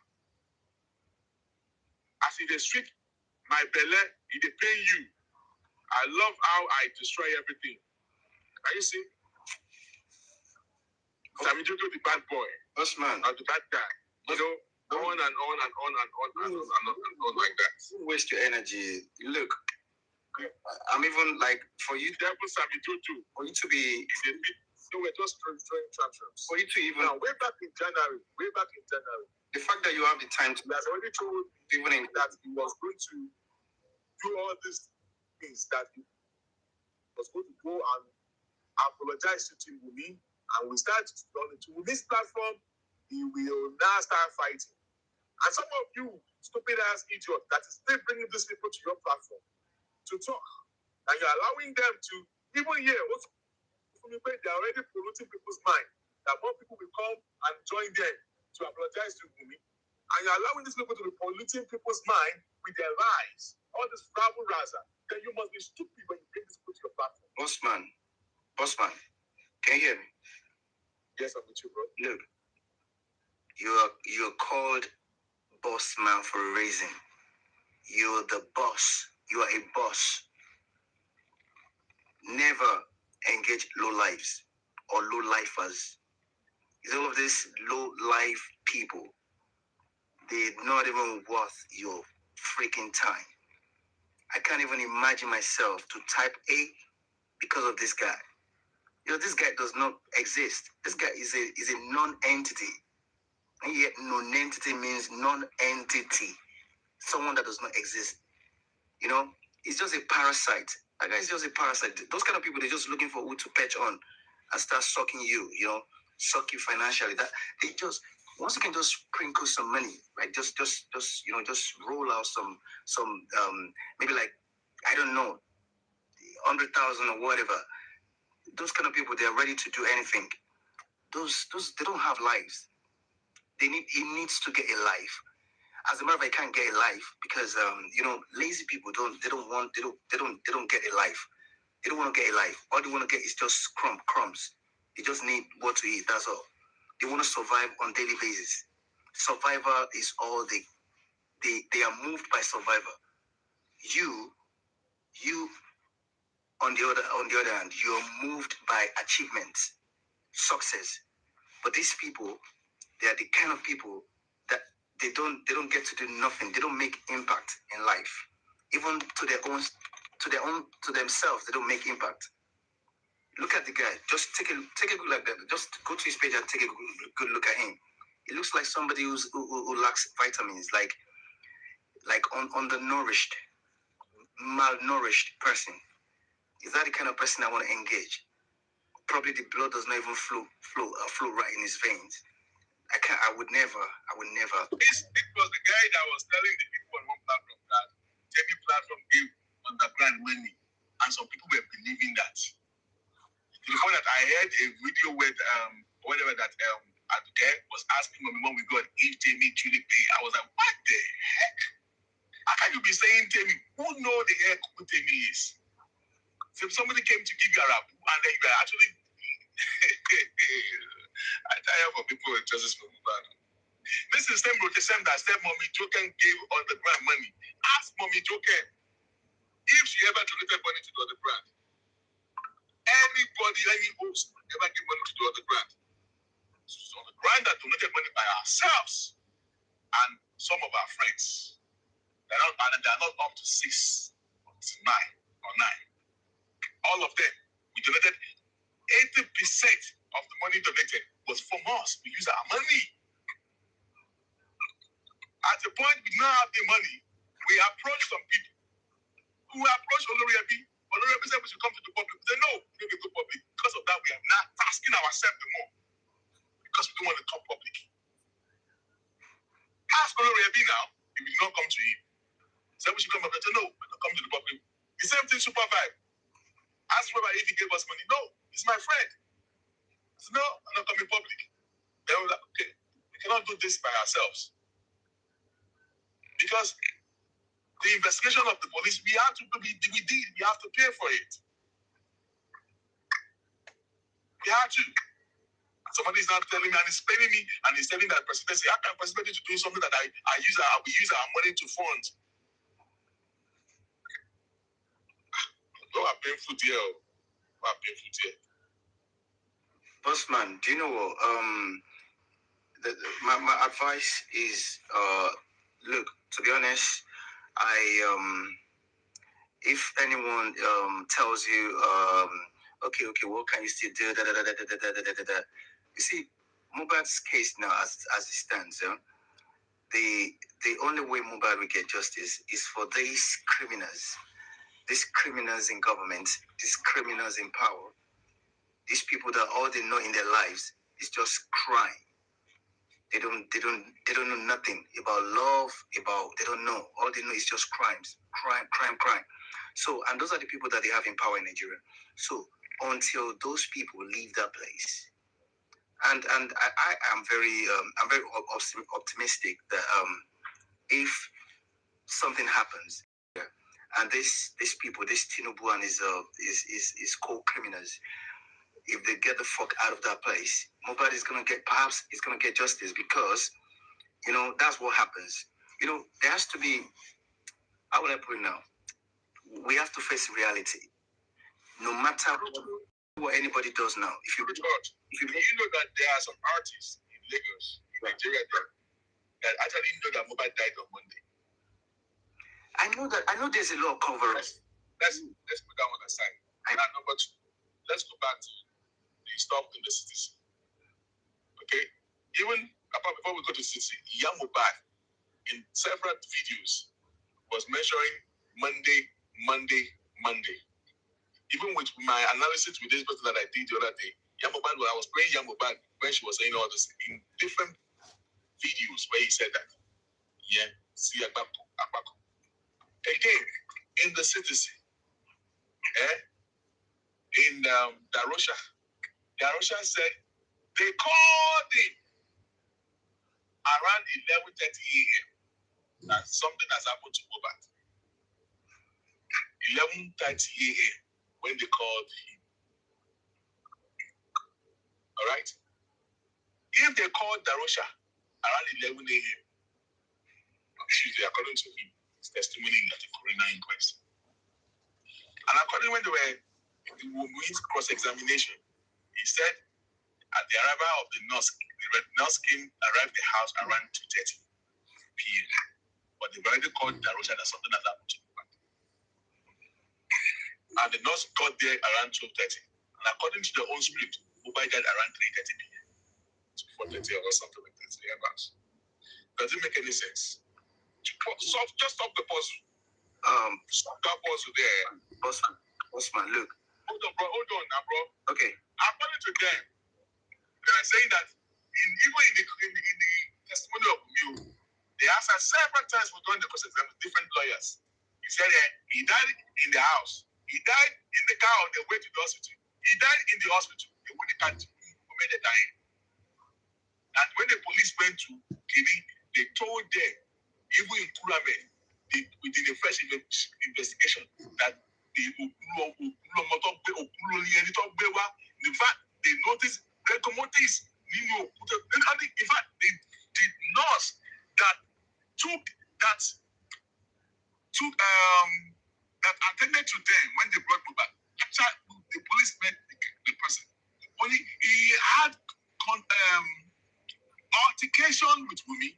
Speaker 5: As he dey streak my belly, he dey pay you. I love how I destroy everything. Can you see? Sammy Jojo, the bad boy.
Speaker 9: Boss man.
Speaker 5: Or the bad guy. On and on like that.
Speaker 9: Don't waste your energy. Look, I'm even like, for you,
Speaker 5: Devil Sammy Jojo.
Speaker 9: For you to be...
Speaker 5: So we're just throwing tantrums.
Speaker 9: For you to even...
Speaker 5: Now, way back in January,
Speaker 9: the fact that you have the time to...
Speaker 5: He has already told
Speaker 9: even
Speaker 5: that he was going to do all these things that he was going to go and apologize to Wunmi, and we start on Wunmi's platform. He will now start fighting. And some of you stupid ass idiots that is still bringing these people to your platform to talk, and you're allowing them to even here. They're already polluting people's mind. That more people will come and join them to apologize to Wunmi. And you're allowing these people to be polluting people's mind with their lies. All this rabble razzle. Then you must be stupid when you bring these people to your platform.
Speaker 9: Bossman, can you hear me?
Speaker 5: Yes, I'm with you, bro.
Speaker 9: Look, you're called Bossman for a reason. You're the boss. You are a boss. Never engage low lives or low lifers. All of these low life people, they're not even worth your freaking time. I can't even imagine myself to type A because of this guy. This guy does not exist. This guy is a non-entity. And yet non-entity means non-entity. Someone that does not exist. It's just a parasite. That guy is just a parasite. Those kind of people, they're just looking for who to patch on and start sucking you, suck you financially. That they just, once you can just sprinkle some money, right? Just roll out some maybe like, I don't know, 100,000 or whatever. Those kind of people, they're ready to do anything. Those they don't have lives. He needs to get a life. As a matter of fact, I can't get a life because lazy people don't get a life. They don't want to get a life. All they want to get is just crumbs. They just need what to eat. That's all. They want to survive on daily basis. Survivor is all they are moved by survivor. You on the other hand, you are moved by achievements, success. But these people, they are the kind of people that they don't get to do nothing. They don't make impact in life. Even to themselves, they don't make impact. Look at the guy. Just take a good look at that. Just go to his page and take a good look at him. It looks like somebody who lacks vitamins, like undernourished, malnourished person. Is that the kind of person I want to engage? Probably the blood does not even flow right in his veins. I would never.
Speaker 5: This was the guy that was telling the people on one platform that Jamie platform gave underground money, and some people were believing that. To the point that I heard a video with whatever that Aduke was asking when we got if Jamie truly pay. I was like, what the heck? How can you be saying Jamie? Who know the heck who Jamie is? So if somebody came to give you a rap and then you are actually I tire for people with justice for Mohbad. This is the same that said Mommy Joken gave underground money. Ask Mommy Joken if she ever donated money to the underground. Anybody, any host ever give money to the underground. So the brand that donated money by ourselves and some of our friends. They're not up to 6 or 9 or 9. All of them, we donated 80% of the money donated was from us. We use our money. At the point we now have the money, we approach some people who approach Oloriabi. Oloriabi said we should come to the public. We say no, we don't go public. Because of that, we are not tasking ourselves more. Because we don't want to come public. Ask Oloriabi now, he will not come to you. Say we should come public. Say no, we don't come to the public. The same thing, Super Vibe. Ask Robert if he gave us money. No, he's my friend. So no, I'm not coming public. Then we're like, okay, we cannot do this by ourselves. Because the investigation of the police, we have to pay for it. We have to. Somebody is not telling me and he's paying me and he's telling that presidency, how can presidency do something that we use our money to fund? We're paying food here. We're paying food here.
Speaker 9: Bossman, do you know what? My advice is, look, to be honest, if anyone tells you, okay, what can you still do? You see, Mohbad's case now, as it stands, the only way Mohbad will get justice is for these criminals these criminals in government, these criminals in power, these people that all they know in their lives is just crime. They don't know nothing about love, they don't know. All they know is just crimes, crime. So, and those are the people that they have in power in Nigeria. So until those people leave that place, and I am very optimistic that if something happens, and these people, this Tinubu and his co-criminals, if they get the fuck out of that place, Mohbad is gonna get justice, because that's what happens. There has to be, how would I put it now? We have to face reality. No matter what anybody does now. If you
Speaker 5: know that there are some artists in Lagos, in Nigeria, that actually know that Mohbad died on Monday.
Speaker 9: I know there's a lot of cover-ups.
Speaker 5: Let's put that one aside. And number two, let's go back to the stuff in the city. Okay? Even before we go to the city, Mohbad in several videos was mentioning Monday. Even with my analysis with this person that I did the other day, Mohbad, I was playing Mohbad when she was saying all this in different videos where he said that. Yeah, see Akbako. Again, in the citizen, in Darosha said they called him around 11:30 a.m. that something has happened to Mohbad. 11:30 a.m. when they called him. All right? If they called Darosha around 11 a.m. on Tuesday, according to him, his testimony at the coroner inquest. And according when they were in cross-examination, he said at the arrival of the nurse came arrived at the house around 2:30 p.m. But they've already called Darosha that something has happened to Mohbad. And the nurse got there around 12:30. And according to the own script, Mohbad died around 3:30 p.m. to 4:30 or something like that. Does it make any sense? Just stop the puzzle. Stop that puzzle there.
Speaker 9: Bossman, look.
Speaker 5: Hold on now, bro.
Speaker 9: Okay.
Speaker 5: According to them, they are saying that even in the testimony of you, they asked us several times for doing the process with different lawyers. He said he died in the house. He died in the car on the way to the hospital. He died in the hospital. They wouldn't catch him. Who made it dying. And when the police went to Kini, they told them, even in Kuramen, within the first investigation, that the in fact, they noticed Rekomotis. In fact, the nurse that attended to them when they brought Mohbad. Actually, the police met the person. Only he had altercation with Wumi.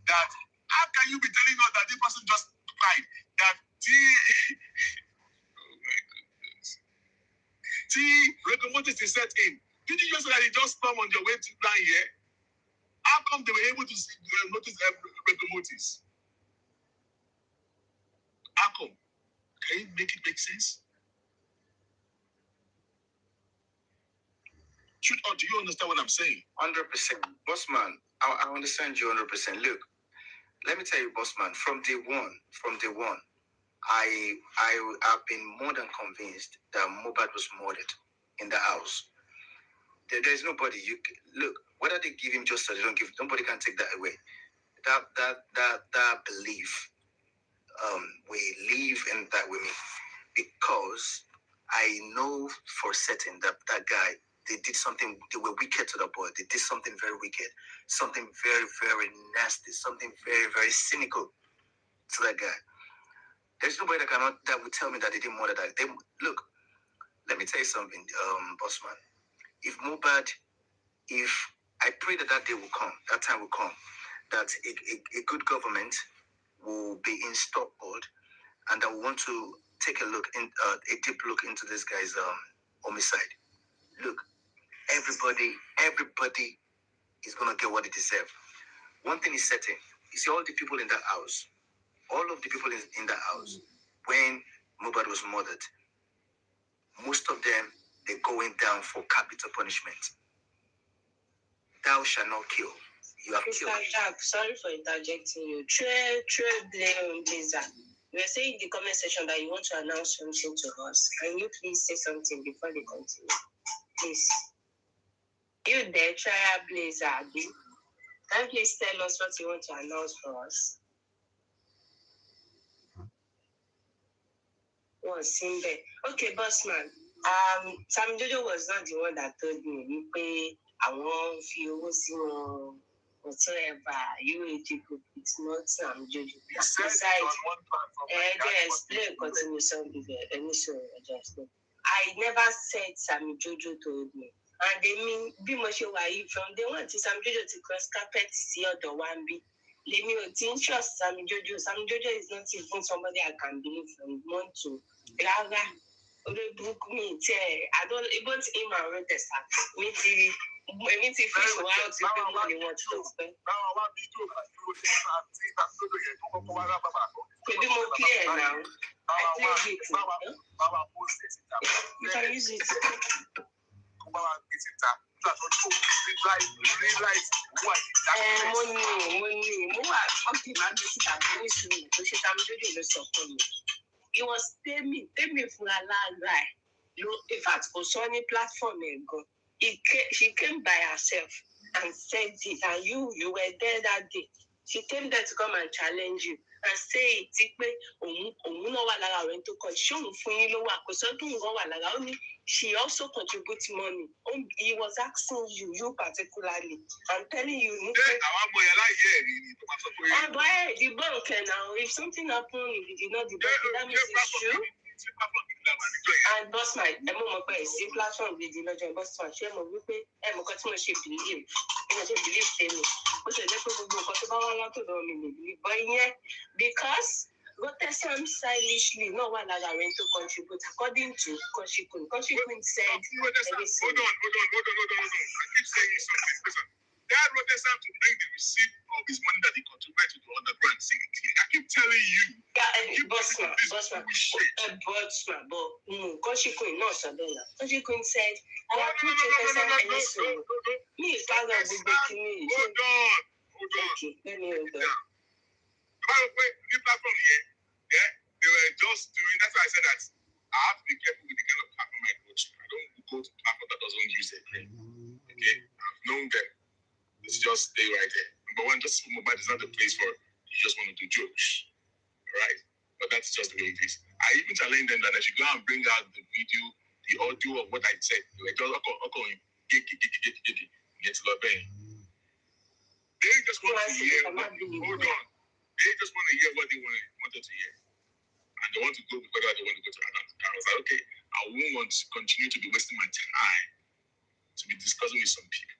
Speaker 5: That how can you be telling us that this person just died? That oh my goodness. Rekomotis is set in. Did you just say that he just come on your way to down here? How come they were able to notice Rekomotis? How come? Can you make it make sense? Or do you understand what I'm saying?
Speaker 9: 100%. Bossman, I understand you 100%. Look, let me tell you, Bossman, from day one, I have been more than convinced that Mohbad was murdered in the house. There's nobody look, whether they give him justice or they don't give, nobody can take that away. That belief, we live in that with me, because I know for certain that guy, they did something, they were wicked to the boy. They did something very wicked, something very, very nasty, something very, very cynical to that guy. There's nobody that would tell me that they didn't murder that. Look, let me tell you something, Bossman. If I pray that day will come, that time will come, that a good government will be installed, and that will want to take a deep look into this guy's homicide. Look, everybody is gonna get what they deserve. One thing is certain: you see all the people in that house, all of the people in that house, when Mohbad was murdered. Most of them, they're going down for capital punishment. Thou shalt not kill. You have killed.
Speaker 8: Mr. Jack, sorry for interjecting you. Trailblazer. You were saying in the comment section that you want to announce something to us. Can you please say something before they continue? Please. You there, Trailblazer, Abi? Can you please tell us what you want to announce for us? What's in there? Okay, bossman. Sam Jojo was not the one that told me. I want you whatsoever you people, it's not Sam Jojo. Besides, explain continuation just. I never said Sam Jojo told me. And they mean be much away from they want Sam Jojo to cross carpet see other one be. Let me trust Sam Jojo. Sam Jojo is not even somebody I can believe from month to rather. Book me, I don't able to in my register. Me fish out to pay money what to spend. Could be more clear now. I think you can use it. He was telling me for a long guy. In fact, on any platform, she came by herself and said it, and you were there that day. She came there to come and challenge you and say it. She also contributes money. He was asking you particularly. I'm telling you. The bank now, if something happened, if you did not debunk it, that means it's true. And boss my see platform with the lodge and boss my share my believe. Believe but yeah, because Rotterdam stylishly no one that went to contribute according to Koshikun. Koshikun said
Speaker 5: hold on. I keep saying something. Listen, that Rotterdam to bring the receipt of his money that he contributed to the underground. See, I keep telling you. Bossman,
Speaker 8: but Koshikun not so there. Koshikun said, I appreciate me father will be to me.
Speaker 5: Hold on.
Speaker 8: Okay, let me hold on.
Speaker 5: By the way, the platform here, they were just doing. That's why I said that I have to be careful with the kind of platform I go to. I don't go to platform that doesn't use it. Okay, I've known them. Let's just stay right there. Number one, just Mohbad is not the place for you just want to do jokes, right? But that's just the way it is. I even challenged them that I should go and bring out the video, the audio of what I said. They were just get to love them. They just want to hear. Hold on. They just want to hear what they wanted to hear. And they want to go because they want to go to another. I was like, okay, I won't want to continue to be wasting my time to be discussing with some people.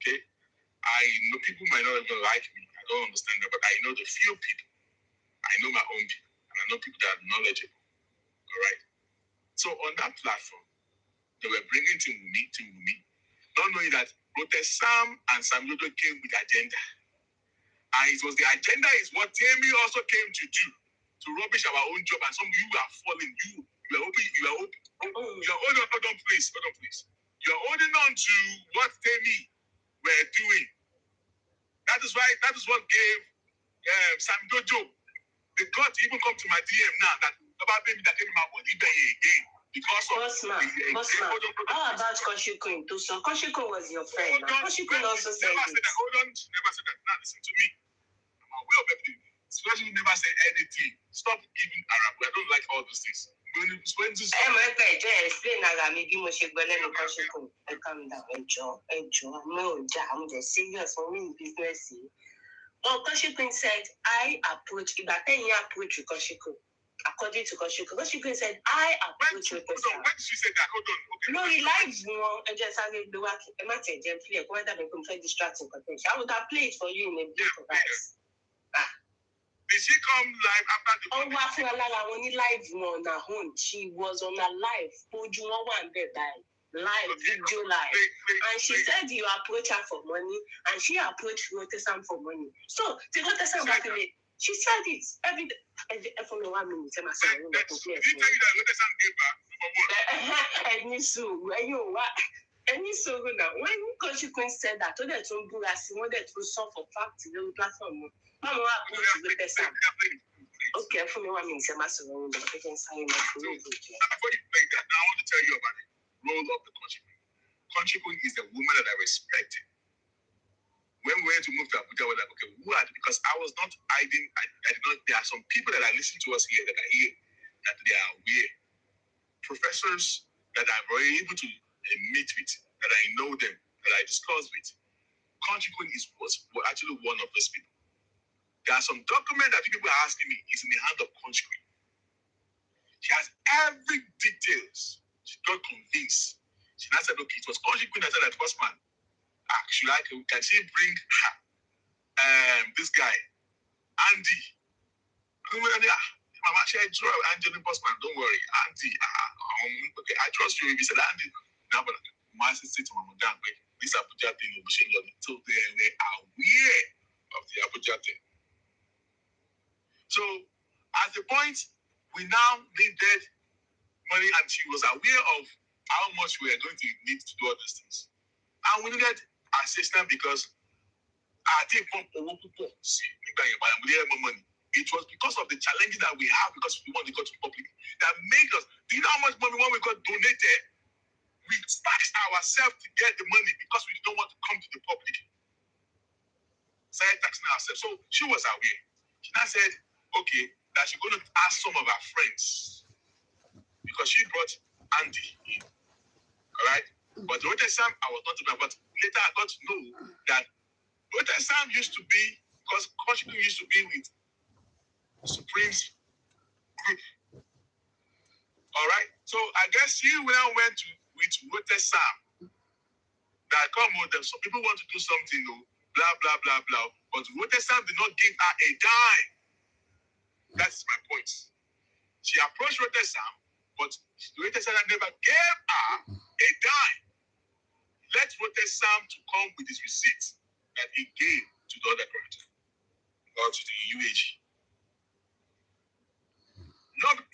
Speaker 5: Okay? I know people might not even like me. I don't understand that, but I know the few people. I know my own people. And I know people that are knowledgeable. All right? So on that platform, they were bringing to me, not knowing that Sam and Sam Jojo came with agenda. And it was the agenda is what Temi also came to do, to rubbish our own job. And some of you are falling. You are holding on, please. You are holding on to what Temi were doing. That is what gave Sam Jojo the gut to even come to my DM now that about baby that came out again. Because of
Speaker 8: Bossman. How about Koshikun? Koshikun was your friend. Koshikun also said
Speaker 5: never said that. Hold on. Never said that. Now listen to me. I'm aware of everything. Especially never said anything. Stop giving Arab. I don't like all those things. Explain
Speaker 8: calm down. I'm just serious for me business. Koshikun said, I approach Koshikun. According to Koshikun, Koshikun said, I approach
Speaker 5: Hold on. When she said that, hold on. Okay.
Speaker 8: No, he lied more. And just having the work. I might say, whether they can play distracting content. I would have played for you in a blink of eyes.
Speaker 5: Did she come live after the
Speaker 8: She was on a live. Live, video live. And she said you approach her for money, and she approached Rotterdam for money. So, to Rotterdam back in it.
Speaker 7: She said it every day. For 1 minute, I'm saying,
Speaker 5: did he tell you that Lotte Sam gave back?
Speaker 7: and so when you what? And so now, when Consequence said that, to that will go as one that will solve for fact in the platform. Mama, the person. Okay, for me, 1 minute, I'm saying, I can sign my
Speaker 5: before you play that, now I want to tell you about the role of the Country Queen. Country Queen is the woman that I respected. When we went to move to Abuja, I was like, okay, who are they? Because I was not hiding. I did not. There are some people that are listening to us here that are here, that they are aware. Professors that I'm very able to meet with, that I know them, that I discuss with. Country Queen was actually one of those people. There are some documents that people are asking me is in the hand of Country Queen. She has every details. She got convinced. She now said, okay, it was Country Queen that said that first man. Can she bring this guy, Andy? Mama, she draw Andy Postman. Don't worry, Andy. Okay, I trust you. If you said Andy, now but my sister to Mama Dan, this Abuja thing will be changing. So they are aware of the Abuja thing. So at the point we now needed money, and she was aware of how much we are going to need to do all these things, and we needed assistance because I think money. It was because of the challenges that we have because we want to go to public that made us. Do you know how much money when we got donated? We taxed ourselves to get the money because we don't want to come to the public. Started taxing ourselves. So she was aware. She now said, okay, that she's going to ask some of our friends because she brought Andy in. All right? But Lotte Sam, I was not talking about. Later, I got to know that Lotte Sam used to be, because Country used to be with Supreme's group. All right? So I guess she now went with Lotte Sam. That come on, some people want to do something, blah, blah, blah, blah. But Lotte Sam did not give her a dime. That's my point. She approached Lotte Sam, but Lotte Sam never gave her a dime. Let Lotte Sam to come with his receipt that he gave to the other character or to the UAG.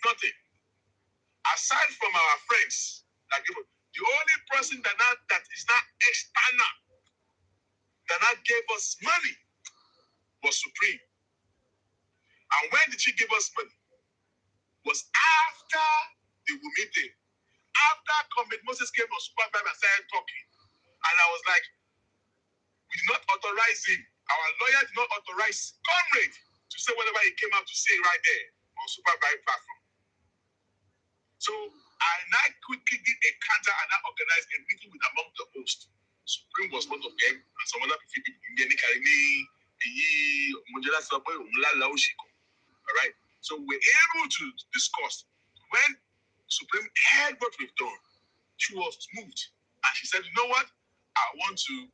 Speaker 5: Nothing. Aside from our friends, that give, the only person that is not external that not gave us money was Supreme. And when did she give us money? Was after the meeting. After Comrade Moses came on Super 5 and started talking. And I was like, we did not authorize him. Our lawyer did not authorize Comrade to say whatever he came out to say right there on Super 5 platform. So I now quickly did a counter and I organized a meeting with among the hosts. Supreme was one of them, and some other people in all right. So we're able to discuss. When Supreme heard what we've done, she was moved. And she said, you know what? I want to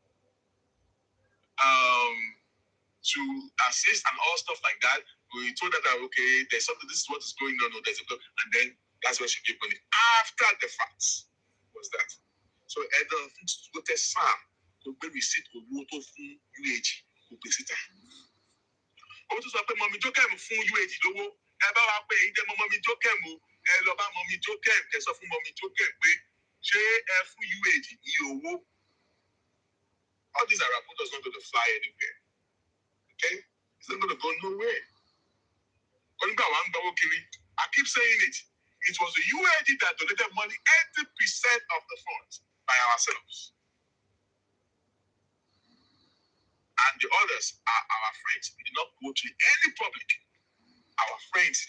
Speaker 5: assist and all stuff like that. We told her that, okay, there's something, this is what is going on, and then that's when she gave money. After the facts was that. So at the Lotte Sam, who be receipt of water from UAG, who be sitting. Ó tún sọ pé mọ̀mí Jókèm fún UAG lówó. Ẹ bá wa pé ìdẹ́ mọ̀mí Jókèm o. Ẹ lọ bá mọ̀mí Jókèm. Ẹ sọ fún mọ̀mí Jókèm pé ṣé ẹ fún UAG ní owó. All these Arapo does not going to fly anywhere. Okay? It's not going to go nowhere. I keep saying it. It was the UAG that donated money, 80% of the funds by ourselves. And the others are our friends. We did not go to any public. Our friends.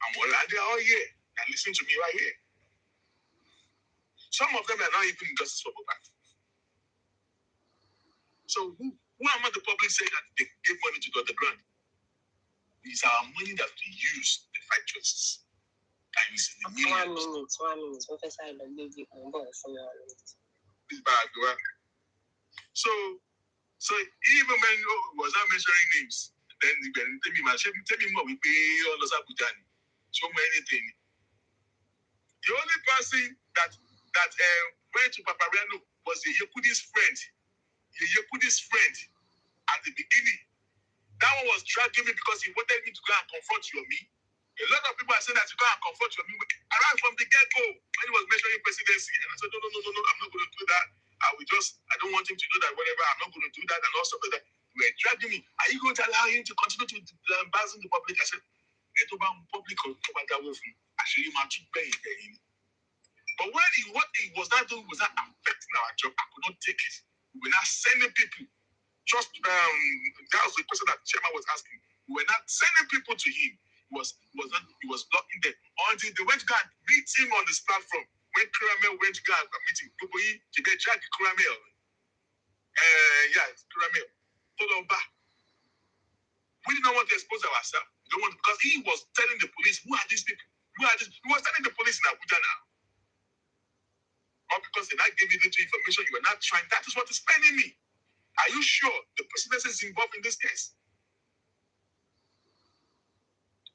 Speaker 5: And they are all here. And listen to me right here. Some of them are not even in justice for Mohbad. So who am I the public saying that they give money to the underground? It's our money that we use to fight justice. And it's in the millions.
Speaker 7: 1 minute. Professor, I don't give you a number for your minute.
Speaker 5: So even when was not mentioning names, then you can tell me more. We pay all those Abujani. So many things. The only person that went to Papareno was the Yekudi's friend. The Yekudi's friend at the beginning. That one was dragging me because he wanted me to go and confront Yomi. A lot of people are saying that you go and confront Yomi right from the get-go when he was mentioning presidency. And I said, no, I'm not going to do that. I don't want him to do that, whatever. I'm not going to do that and all stuff like that. You were dragging me. Are you going to allow him to continue to embarrass the public? I said, public actually, but what he was not doing was not affecting our job. I could not take it. We were not sending people. That was the question that the chairman was asking. We were not sending people to him. He was blocking them until they went to go and meet him on this platform. When Kuramel went to go and meet him, they dragged Kuramel. Kuramel. Follow back. We did not want to expose ourselves. Because he was telling the police, who are these people? He was telling the police in Abuja now. Or because they not giving little information, you were not trying. That is what is paining me. Are you sure the presidency is involved in this case?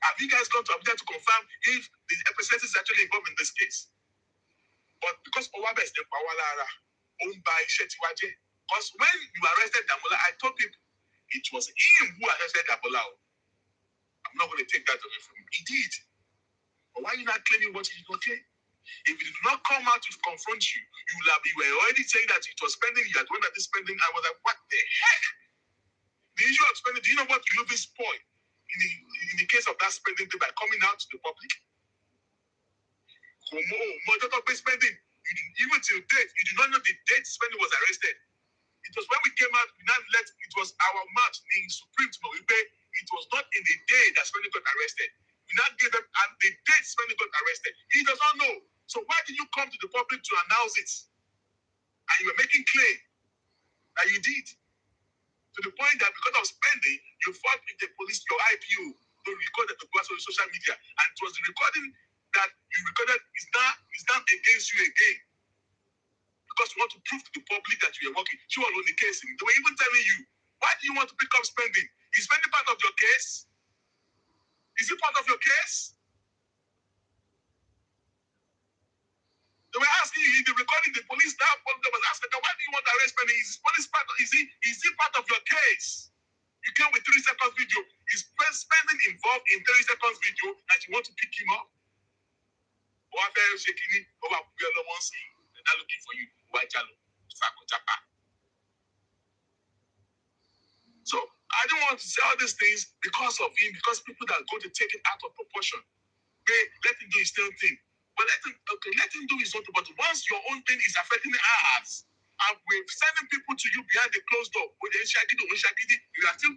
Speaker 5: Have you guys gone to Abuja to confirm if the presidency is actually involved in this case? But because Owaba is the Pawalara, owned by Shetiwaje, because when you arrested Damola, I told people it was him who arrested Damola. I'm not going to take that away from him. He did. But why are you not claiming what he did not claim? If he did not come out to confront you, you were already saying that it was spending, you had one that is spending. I was like, what the heck? The issue of spending, do you know what you will spoil in the case of that spending thing by coming out to the public? Spending, even till date, you do not know the date spending was arrested. It was when we came out, it was our match, the Supreme Court. It was not in the day that spending got arrested. We now gave them, and the date spending got arrested. He does not know. So why did you come to the public to announce it? And you were making claim that you did. To the point that because of spending, you fought with the police, your IPO, to record it to go on social media. And it was the recording that you recorded is now against you again. Because you want to prove to the public that you are working. She was on the case. They were even telling you, why do you want to pick up spending? Is spending part of your case? Is it part of your case? They were asking you in the recording, the police now was asking, why do you want to arrest spending? Is police part of, is it part of your case? You came with 3 seconds video. Is spending involved in 30 seconds video that you want to pick him up? Or after shaking it, over they're not looking for you. So I don't want to say all these things because of him, because people that are going to take it out of proportion. Let him do his own thing. But let him do his own thing. But once your own thing is affecting ours, and we're sending people to you behind the closed door, you are still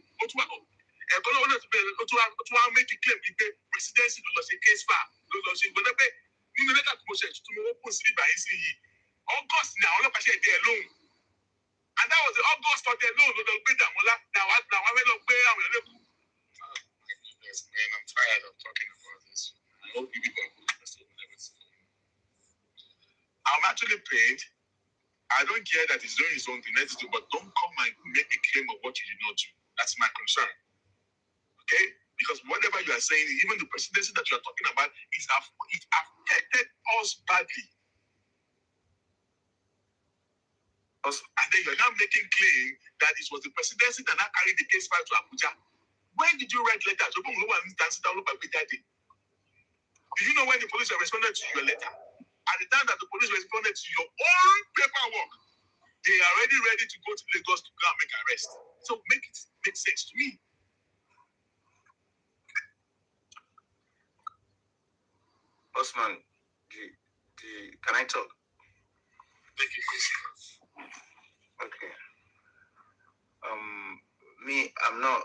Speaker 5: make it clear the presidency was a case file. August now, all of us are there alone. And that was the August of the loan. I'm tired of talking about this. I hope you people are good. I'm actually paid. I don't care that he's doing his own thing, but don't come and make a claim of what you did not do. That's my concern. Okay? Because whatever you are saying, even the presidency that you are talking about, it affected us badly. And then you're now making claim that it was the presidency that now carried the case file to Abuja. When did you write letters? Do you know when the police responded to your letter? At the time that the police responded to your own paperwork, they are already ready to go to Lagos to go and make arrest. So make it make sense to me.
Speaker 9: Osman, can I talk?
Speaker 5: Thank you, Chris.
Speaker 9: Okay. I'm not.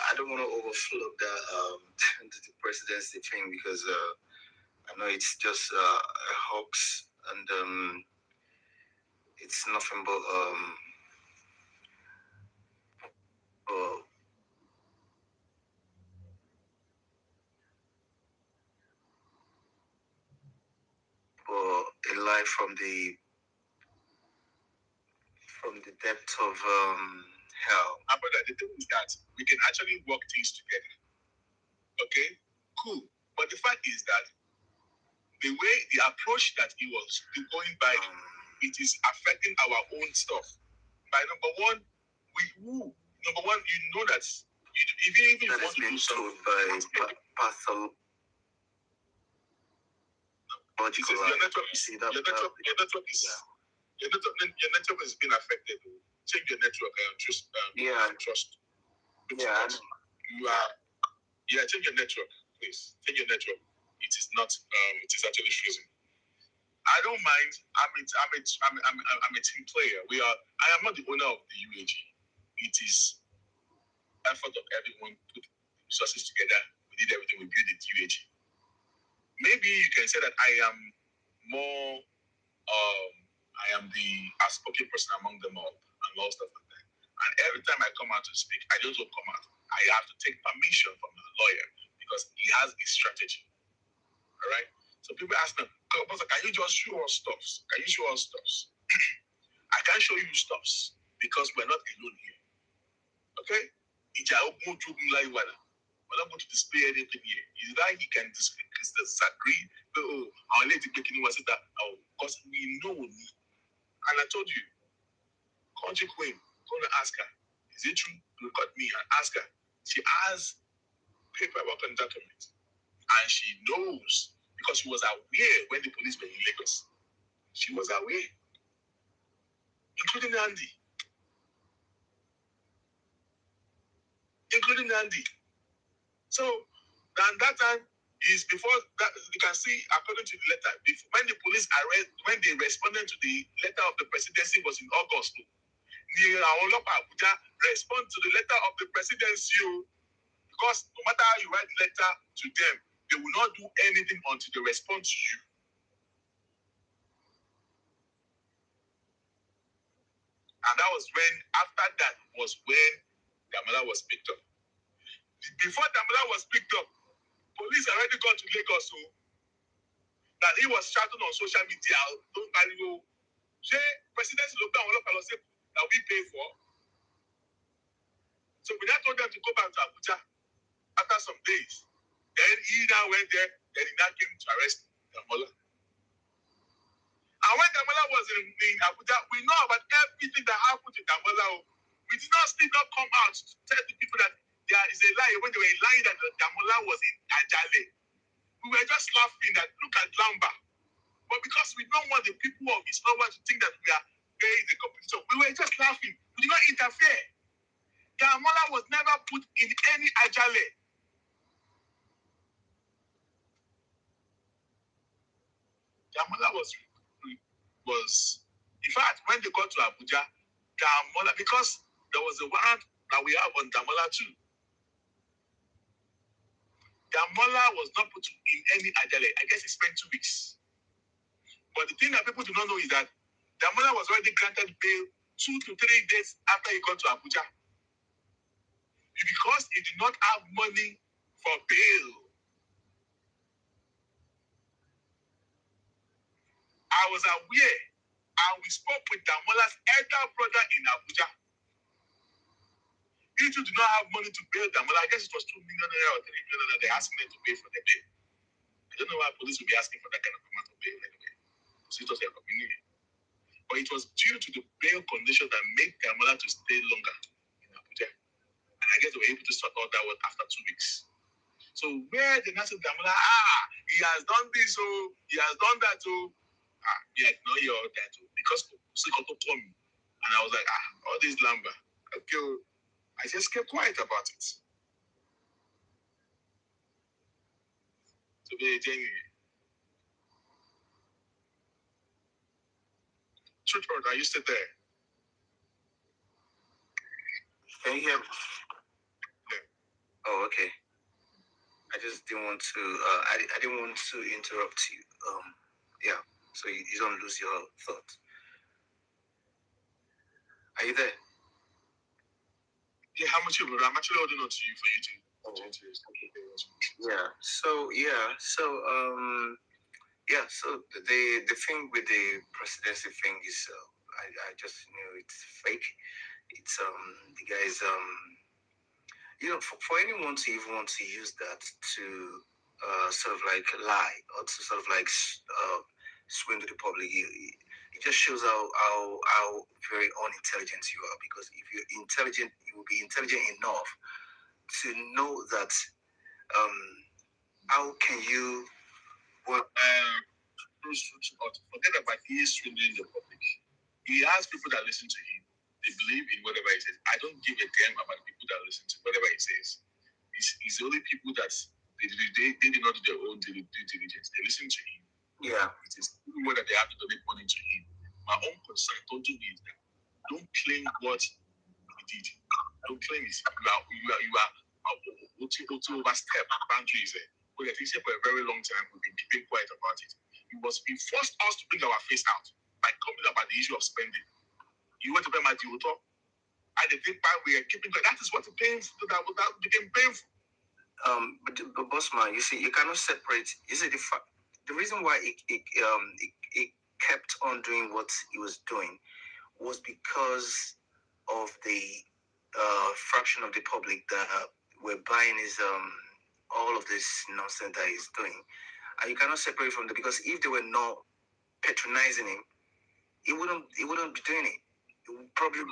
Speaker 9: I don't want to overflow the presidency thing because I know it's just a hoax and it's nothing but a lie from the depth of hell.
Speaker 5: But the thing is that we can actually work things together. Okay? Cool. But the fact is that the approach that he was going by, it is affecting our own stuff. By number one, you know that Even
Speaker 9: that has been told by pathological.
Speaker 5: Your network is your network is being affected. Change your network and trust. Trust.
Speaker 9: Yeah.
Speaker 5: Change your network, please. Change your network. It is not. It is actually freezing. I don't mind. I'm a team player. I am not the owner of the UAG. It is effort of everyone put resources together. We did everything. We built the UAG. Maybe you can say that I am more. I am the outspoken person among them all, and all stuff like that. And every time I come out to speak, I don't come out. I have to take permission from the lawyer because he has a strategy. All right. So people ask them, can you just show us stuffs? Can you show us stuffs? I can't show you stuffs because we're not alone here. Okay? We're not going to display anything here. Either he can disagree, I'll let it because we know. And I told you, country queen, go to ask her, is it true? Look at me and ask her. She has paperwork and documents. And she knows because she was aware when the police were in Lagos. She was aware, including Andy. So, and that time is before that. You can see, according to the letter, when the police when they responded to the letter of the presidency was in August. The respond to the letter of the presidency because no matter how you write letter to them, they will not do anything until they respond to you. And that was after that was when Damola was picked up. Before Damola was picked up, police already got to Lagos, so that he was shouting on social media, don't carry you. Presidency looked down all of that we pay for. So we now told them to go back to Abuja after some days. Then he now went there, then he now came to arrest Damola. And when Damola was in Abuja, we know about everything that happened to Damola. We did not still not come out to tell the people that there is a lie when they were lying that Damola was in Ajale. We were just laughing that look at Lamba. But because we don't want the people of his power to think that we are paying the competition, we were just laughing. We did not interfere. Damola was never put in any Ajale. Damola was in fact when they got to Abuja, Damola, because there was a warrant that we have on Damola too. Damola was not put in any Ajale. I guess he spent 2 weeks. But the thing that people do not know is that Damola was already granted bail 2 to 3 days after he got to Abuja. Because he did not have money for bail. I was aware, and we spoke with Damola's elder brother in Abuja. He too did not have money to bail Damola. I guess it was 2 million or 3 million that they asking them to pay for the bail. I don't know why police would be asking for that kind of amount of bail anyway. So it was a community. But it was due to the bail condition that made Damola to stay longer in Abuja. And I guess they were able to sort all that out after 2 weeks. So where the National Damola, he has done this, he has done that, yeah, no, hear all that, because Sikoto told me. And I was like, all this Lamba. Okay, I just kept quiet about it. So they Cöūrt, are you still there?
Speaker 9: Can you hear me? Yeah. Oh, okay. I just didn't want to. I didn't want to interrupt you. Yeah. So you don't lose your thoughts. Are you there?
Speaker 5: Yeah. How much I'm actually holding on to you for you to.
Speaker 9: Yeah. So the thing with the presidency thing is, I just knew it's fake. It's the guys for anyone to even want to use that to sort of like lie or to sort of like swindle the public, it just shows how very unintelligent you are. Because if you're intelligent, you will be intelligent enough to know that how can you
Speaker 5: forget about his streaming the public. He has people that listen to him. They believe in whatever he says. I don't give a damn about the people that listen to whatever he says. It's only people that they did not do their own due diligence. They listen to him.
Speaker 9: Yeah.
Speaker 5: It is whether they have to donate money to him. My own concern, don't do is that. Don't claim what he did. Don't claim it. You are overstep boundaries. But I think for a very long time we've been keeping quiet about it. He forced us to bring our face out by coming about the issue of spending. You want to pay my due talk? And the thing we are keeping that is what that became painful.
Speaker 9: But Bossman, you see, you cannot separate. You see, the reason why it kept on doing what he was doing was because of the fraction of the public that were buying his all of this nonsense that he's doing. And you cannot separate from that, because if they were not patronizing him, he wouldn't be doing it. He would probably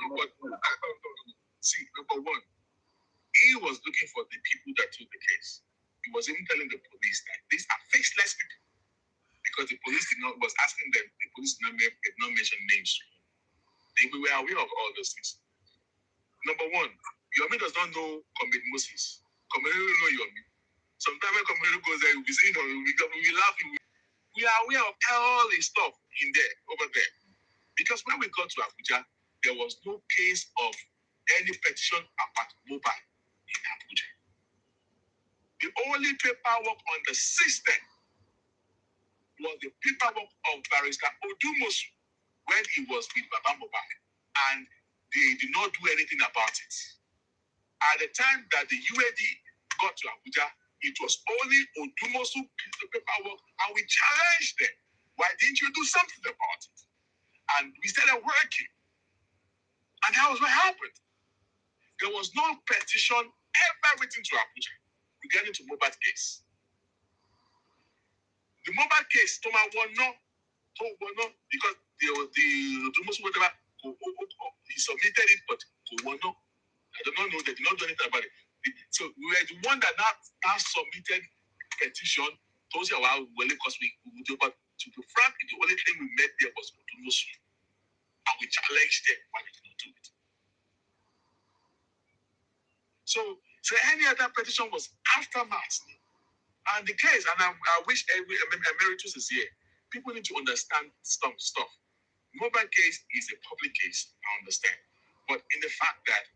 Speaker 5: see, number one, he was looking for the people that took the case. He was even telling the police that these are faceless people, because the police was asking them. The police did not mention names to him. We were aware of all those things. Number one, Yomi does not know Comrade Moses. Comrade don't know Yomi. Sometimes when Comrade goes there, we'll be saying, we laugh. We are aware of all the stuff in there, over there. Because when we got to Abuja, there was no case of any petition about Mohbad in Abuja. The only paperwork on the system was the paperwork of Barrister Odumosu when he was with Baba Mohbad, and they did not do anything about it. At the time that the UAD got to Abuja, it was only Odumosu picked the paperwork, and we challenged them. Why didn't you do something about it? And we started working. And that was what happened. There was no petition ever written to Abuja regarding to Mohbad case. The Mohbad case, because the Odumosu whatever, he submitted it, but I do not know, they did not do anything about it. So we were the one that now submitted petition, told you well, because we do, but to be frank, the only thing we met there was Odumosu. And we challenged them why they did not do it. So any other petition was aftermath. And the case, and I wish every emeritus is here. People need to understand some stuff. Mohbad case is a public case, I understand. But in the fact that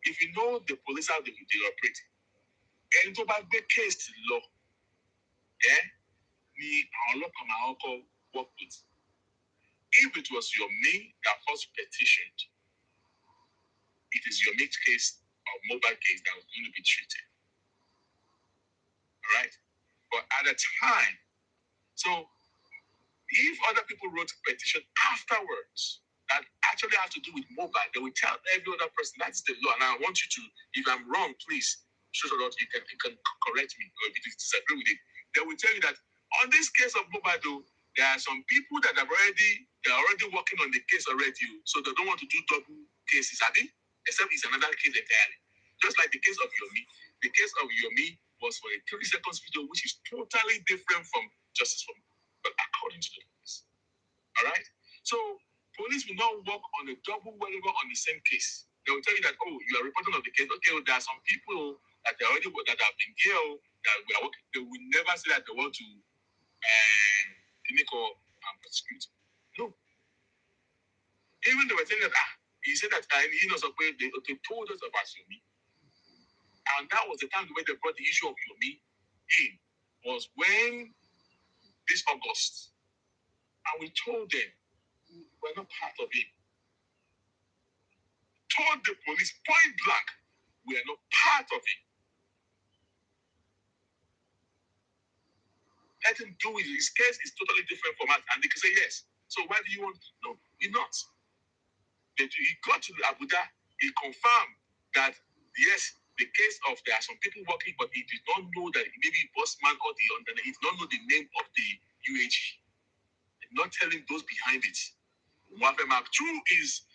Speaker 5: if you know the police how they operate, and to back the case to law, work with. If it was Yomi that first petitioned, it is Yomi's case or Mohbad case that was going to be treated. All right? But at the time, so if other people wrote a petition afterwards that actually has to do with Mohbad, they will tell every other person that's the law. And I want you to, if I'm wrong, please, you can correct me, or if you disagree with it. They will tell you that on this case of Mohbad, though, there are some people that they're already working on the case already, so they don't want to do double cases, except it's another case entirely. Just like the case of Yomi. The case of Yomi was for a 30 seconds video, which is totally different from Justice for Me, but according to the police. All right? So police will not work on a double whatever on the same case. They will tell you that, oh, you are reporting of the case. Okay, well, there are some people that they already that have been here that we are working. They will never say that they want to prosecute. No. Even they were saying that he said that he knows they told us about Yomi. And that was the time when they brought the issue of Yomi in, was when this August. And we told them we're not part of it. Told the police point blank, we are not part of it. Let him do it. His case is totally different from us. And they can say yes. So why do you want? No, we're not. He got to Abuja, he confirmed that yes, the case of there are some people working, but he did not know that maybe Bossman or he did not know the name of the UAG. He did not telling those behind it. What True is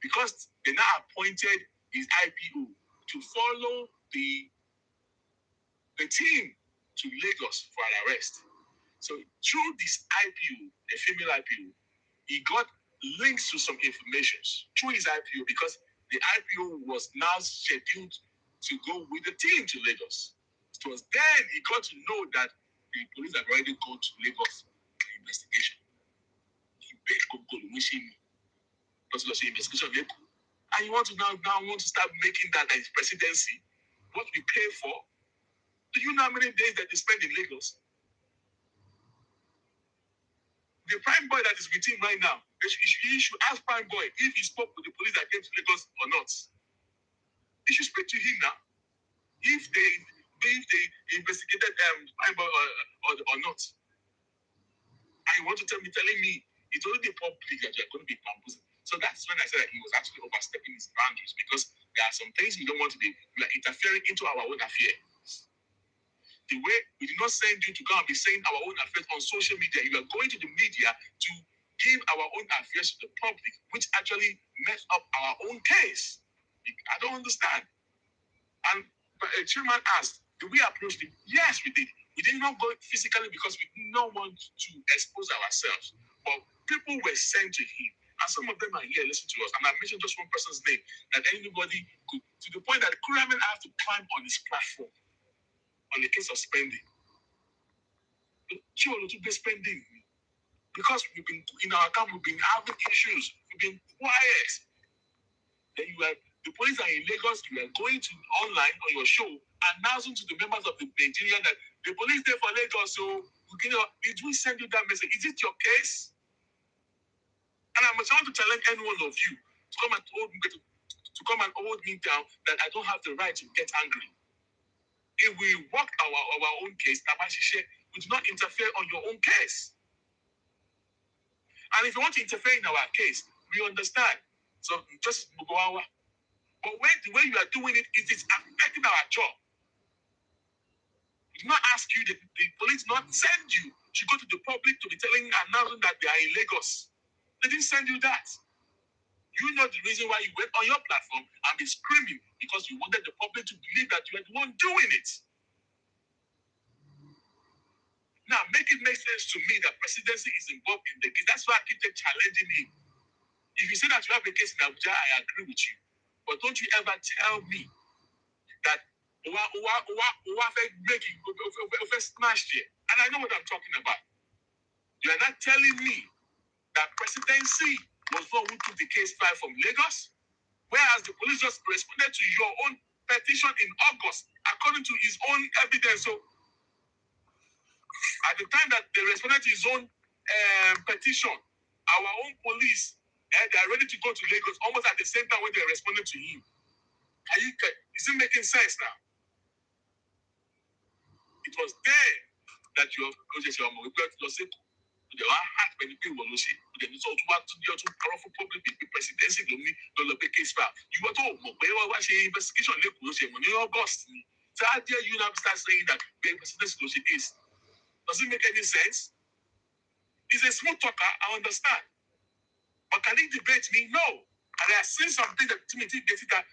Speaker 5: because they now appointed his IPO to follow the team to Lagos for an arrest. So through this IPO, a female IPO, he got links to some informations through his IPO because the IPO was now scheduled to go with the team to Lagos. It was then he got to know that the police have already gone to Lagos for investigation. And you want to now want to start making that his presidency what we pay for. Do you know how many days that they spend in Lagos? The prime boy that is with him right now, you should ask prime boy if he spoke with the police that came to Lagos or not. You should speak to him now. If they investigated prime boy or not. And you want to telling me it's only the public that you're going to be bamboozled. So that's when I said that he was actually overstepping his boundaries because there are some things we don't want to be interfering into our own affairs. The way we did not send you to go and be saying our own affairs on social media, you are going to the media to give our own affairs to the public, which actually messed up our own case. I don't understand. And a chairman asked, did we approach him? Yes, we did. We did not go physically because we did not want to expose ourselves. But people were sent to him. And some of them are here listening to us. And I mentioned just one person's name that anybody could, to the point that the Kuramen have to climb on his platform on the case of spending. Spending. Because we've been in our camp, we've been having issues, we've been quiet. Then you are the police are in Lagos, you are going to online on your show, announcing to the members of the Nigeria that the police there for Lagos, so did we send you that message? Is it your case? And I'm trying to challenge any one of you to come and hold me down that I don't have the right to get angry. If we work our own case, we do not interfere on your own case. And if you want to interfere in our case, we understand. So just go our. But the way you are doing it, it is affecting our job. We do not ask you, the police not send you to go to the public to be announcing that they are in Lagos. They didn't send you that. You know the reason why you went on your platform and be screaming because you wanted the public to believe that you are the one doing it. Now, make it make sense to me that presidency is involved in the case. That's why I keep challenging him. If you say that you have a case in Abuja, I agree with you. But don't you ever tell me that smashed here. And I know what I'm talking about. You are not telling me that presidency was the one who took the case file from Lagos, whereas the police just responded to your own petition in August, according to his own evidence. So, at the time that they responded to his own petition, our own police, they are ready to go to Lagos almost at the same time when they responded to him. Is it making sense now? It was there that your project, your there are half many people who say, then it's all too powerful public presidency, case file. You were told, investigation in August. So how dare you now start saying that the presidency is? Does it make any sense? He's a smooth talker, I understand. But can he debate me? No. And I have seen something that Timothy gets it that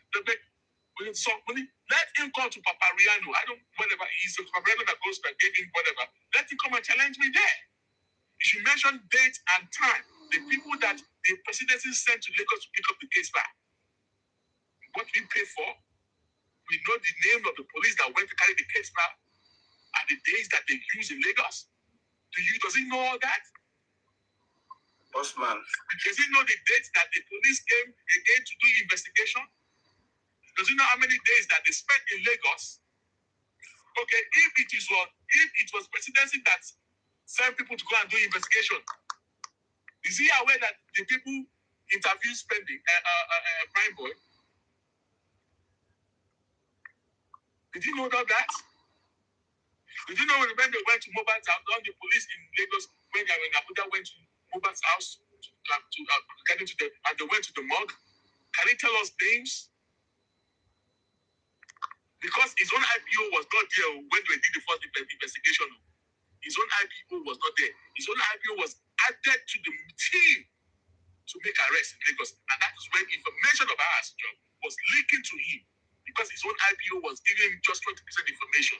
Speaker 5: let him come to Papariano. I don't, whatever, he's a Papariano that goes to get him, whatever. Let him come and challenge me there. You should mention date and time. The people that the presidency sent to Lagos to pick up the case back. What we pay for, we know the name of the police that went to carry the case back and the days that they use in Lagos. Does he know all that?
Speaker 6: Bossman.
Speaker 5: Does he know the dates that the police came again to do investigation? Does he know how many days that they spent in Lagos? Okay, if it was presidency that sent people to go and do investigation, is he aware that the people interview spending prime boy? Did you know about that? Did you know when they went to Mohbad's house, all the police in Lagos, when Abuja went to Mohbad's house to get into and they went to the morgue? Can he tell us names? Because his own IPO was not there when they did the first investigation. His own IPO was not there. His own IPO was added to the team to make arrests in Lagos. And that is when information of ours was leaking to him. because his own IPO was giving him just 20% information.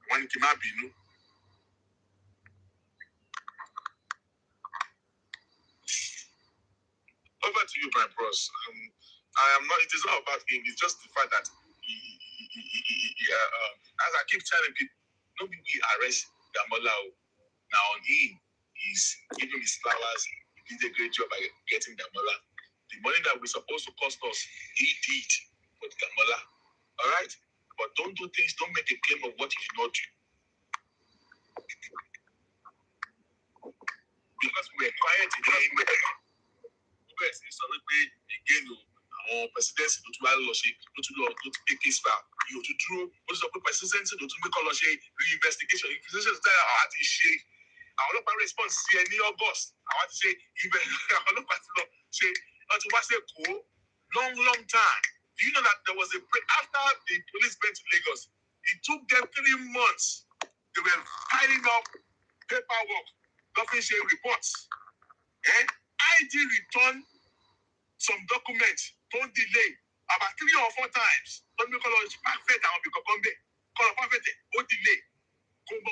Speaker 5: One Kimabinu. Over to you, my bros. I am not. It is not about him. It's just the fact that as I keep telling people, nobody will arrest Damola. Now on him, he's giving his flowers. He did a great job by getting Damola. The money that was supposed to cost us, he did for Damola. All right, but don't do things. Don't make a claim of what you did not do. Because we were quiet again. Again, our presidency to take case file. You to draw what's the presidency to make a reinvestigation. Investigation is I want to response in August. I want to say, even I want to say, long time. Do you know that there was a break after the police went to Lagos? It took them 3 months. They were piling up paperwork, nothing saying reports. And IG returned some documents, don't delay, about 3 or 4 times. Don't make all it's perfect, I will be complete. Call perfect, don't delay. In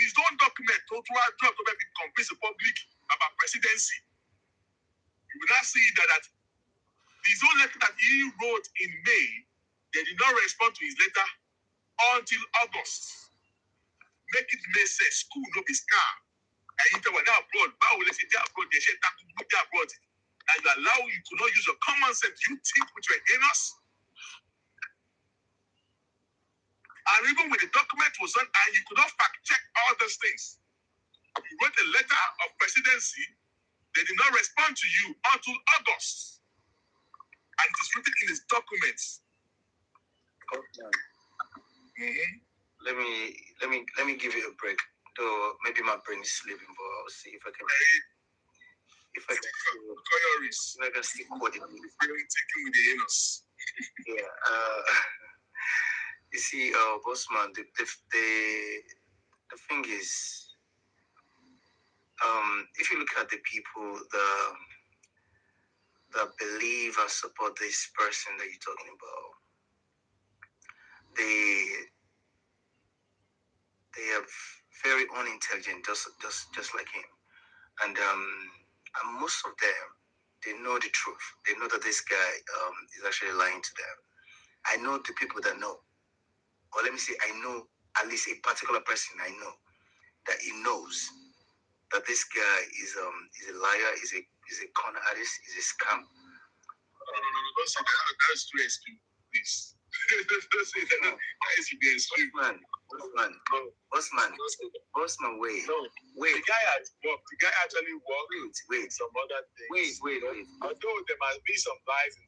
Speaker 5: his own document, to convince the public about presidency. You will not see that his own letter that he wrote in May, they did not respond to his letter until August. Make it make sense. School no be scam. And you tell when they're abroad, they say they're abroad, they say they're abroad. And you allow you to not use your common sense. You think with your anus. And even when the document was done, and you could not fact check all those things. You wrote a letter of presidency, they did not respond to you until August. And it is written in his documents.
Speaker 9: Let me give you a break. Though maybe my brain is sleeping, but I'll see if I can. If I can still coordinate.
Speaker 5: Taking with the anus.
Speaker 9: Yeah. You see, Bossman, the thing is, if you look at the people that believe and support this person that you're talking about, they are very unintelligent, just like him, and most of them, they know the truth. They know that this guy is actually lying to them. I know the people that know, or let me say, I know at least a particular person I know that he knows that this guy is a liar, is a con artist, is a scam.
Speaker 5: No, don't say that. That's too extreme, please. Don't say that. That is to be extreme.
Speaker 9: Bossman, wait.
Speaker 5: No, wait. The guy has worked. The guy actually worked. Wait. Some other things.
Speaker 9: Wait.
Speaker 5: Although there must be some lies in